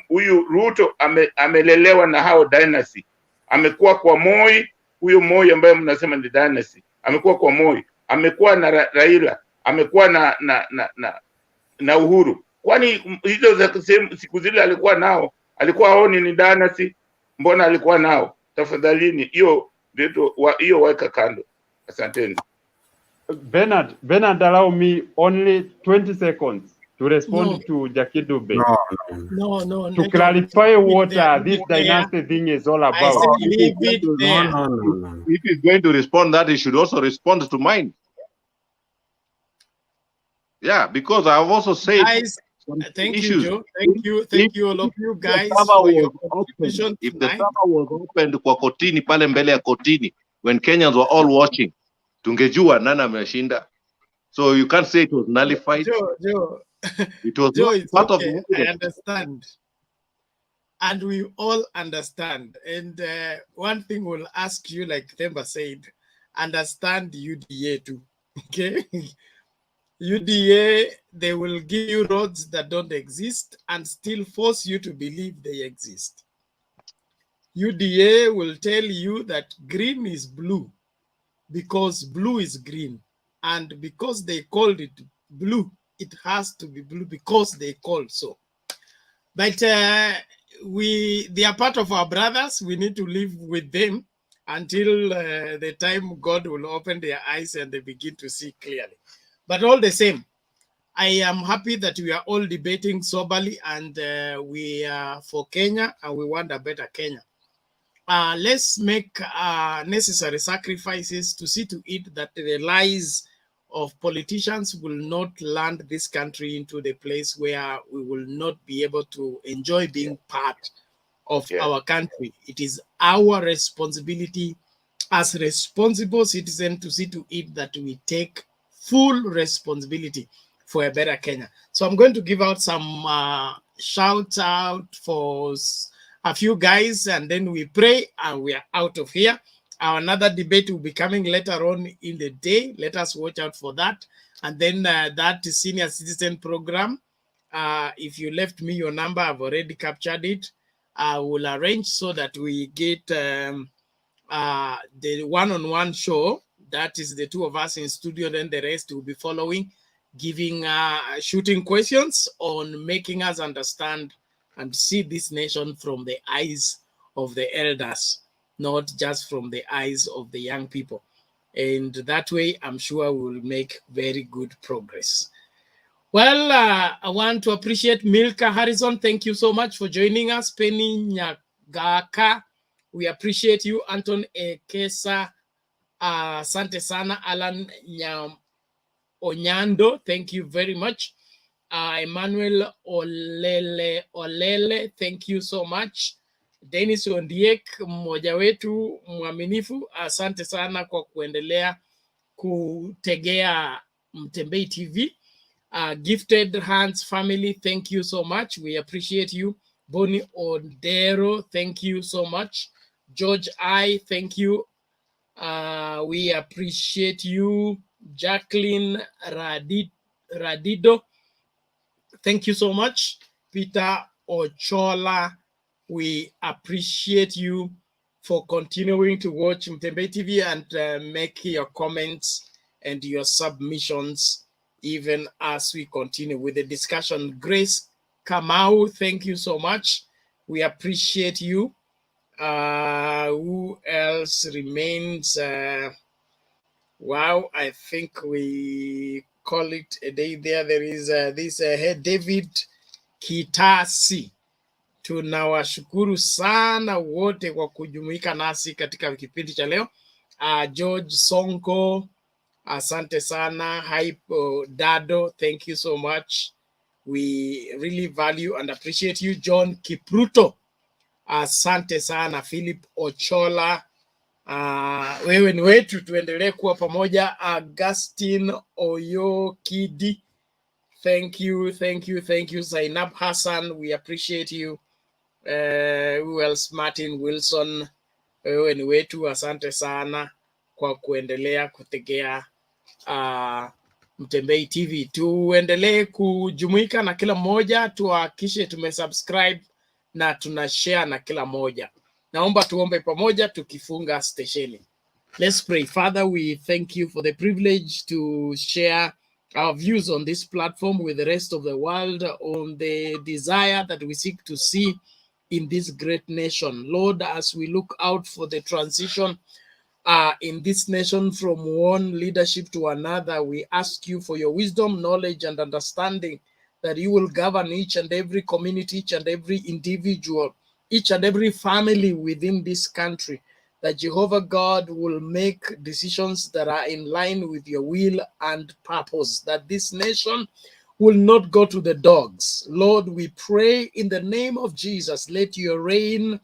Huyu Ruto amelelewa na hao dynasty. Amekuwa kwa Moi, huyo Moi ambaye mnasema ni dynasty. Amekuwa kwa Moi, amekuwa na Raila, amekuwa na Uhuru. Kwani hizo za siku zile alikuwa nao, alikuwa aoni ni dynasty? Mbona alikuwa nao? Tafadhalini hiyo weka kando. Asanteni. Bernard, allow me only 20 seconds to respond to Jackie Dube. No. To clarify what this dynasty thing is all about. Leave it there. No. If he's going to respond that, he should also respond to mine. Yeah, because I've also said guys, thank you, Joe. Thank you all of you guys for your contribution tonight. If the server was opened kwa kotini pale mbele ya kotini when Kenyans were all watching, tungejua nani ameshinda. So you can't say it was nullified. Joe. It was Joe, it's part okay. of the I understand. And we all understand. And one thing we'll ask you, like Themba said, understand UDA too. Okay? UDA, they will give you roads that don't exist and still force you to believe they exist. UDA will tell you that green is blue because blue is green. And because they called it blue, it has to be blue because they called so. But they are part of our brothers. We need to live with them until the time God will open their eyes and they begin to see clearly. But all the same, I am happy that we are all debating soberly and we are for Kenya and we want a better Kenya. Let's make necessary sacrifices to see to it that the lies of politicians will not land this country into the place where we will not be able to enjoy being part of our country. It is our responsibility as responsible citizens to see to it that we take full responsibility for a better Kenya. So I'm going to give out some shout out for a few guys and then we pray and we are out of here. Another debate will be coming later on in the day. Let us watch out for that. And then that senior citizen program, if you left me your number, I've already captured it. I will arrange so that we get the one-on-one show. That is the two of us in studio, then the rest will be following, giving shooting questions on making us understand and see this nation from the eyes of the elders, not just from the eyes of the young people. And that way, I'm sure we will make very good progress. Well, I want to appreciate Milka Harrison. Thank you so much for joining us. Penny Nyagaka, we appreciate you. Anton Ekesa, Sante Sana. Alan Onyando, thank you very much. Emmanuel Olele, thank you so much. Dennis Ondiek, mmoja wetu mwaminifu, asante sana kwa kuendelea kutegea Mtembei TV. Gifted Hands family, thank you so much. We appreciate you. Boni Odero, thank you so much. George I, thank you. We appreciate you. Jacqueline Radido, thank you so much. Peter Ochola, we appreciate you for continuing to watch Mtembei TV and make your comments and your submissions even as we continue with the discussion. Grace Kamau, thank you so much. We appreciate you. Who else remains? Wow, I think we call it a day there. There is this David Kitasi. Tunawashukuru sana wote kwa kujumuika nasi katika kipindi cha leo. George Sonko, asante sana. Hypo Dado, thank you so much. We really value and appreciate you. John Kipruto, asante sana. Philip Ochola, Wewe ni wetu, tuendelee kuwa pamoja. Augustine Oyokidi, thank you. Zainab Hassan, we appreciate you. Who else? Martin Wilson, wewe ni wetu, asante sana kwa kuendelea kutegea Mtembei TV. Tuendelee kujumuika na kila mmoja, tuhakikishe tumesubscribe na tunashare na kila mmoja. Naomba tuombe pamoja tukifunga stesheni. Let's pray. Father, we thank you for the privilege to share our views on this platform with the rest of the world on the desire that we seek to see in this great nation. Lord, as we look out for the transition in this nation from one leadership to another, we ask you for your wisdom, knowledge, and understanding, that you will govern each and every community, each and every individual, each and every family within this country, that Jehovah God will make decisions that are in line with your will and purpose, that this nation will not go to the dogs. Lord, we pray in the name of Jesus, let your reign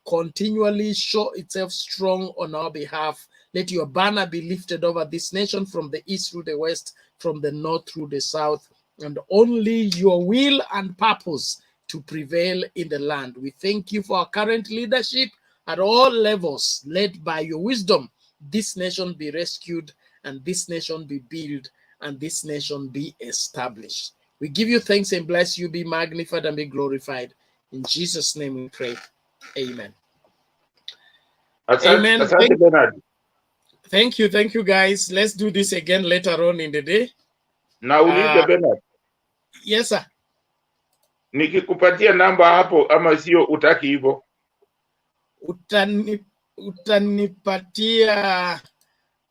continually show itself strong on our behalf. Let your banner be lifted over this nation from the east through the west, from the north through the south, and only your will and purpose to prevail in the land. We thank you for our current leadership at all levels, led by your wisdom. This nation be rescued, and this nation be built, and this nation be established. We give you thanks and bless you. Be magnified and be glorified. In Jesus' name we pray. Amen. Amen. Thank you guys. Let's do this again later on in the day. Nauliza Bernard. Yes sir. Nikikupatia namba hapo ama sio utaki hivyo? Utanipatia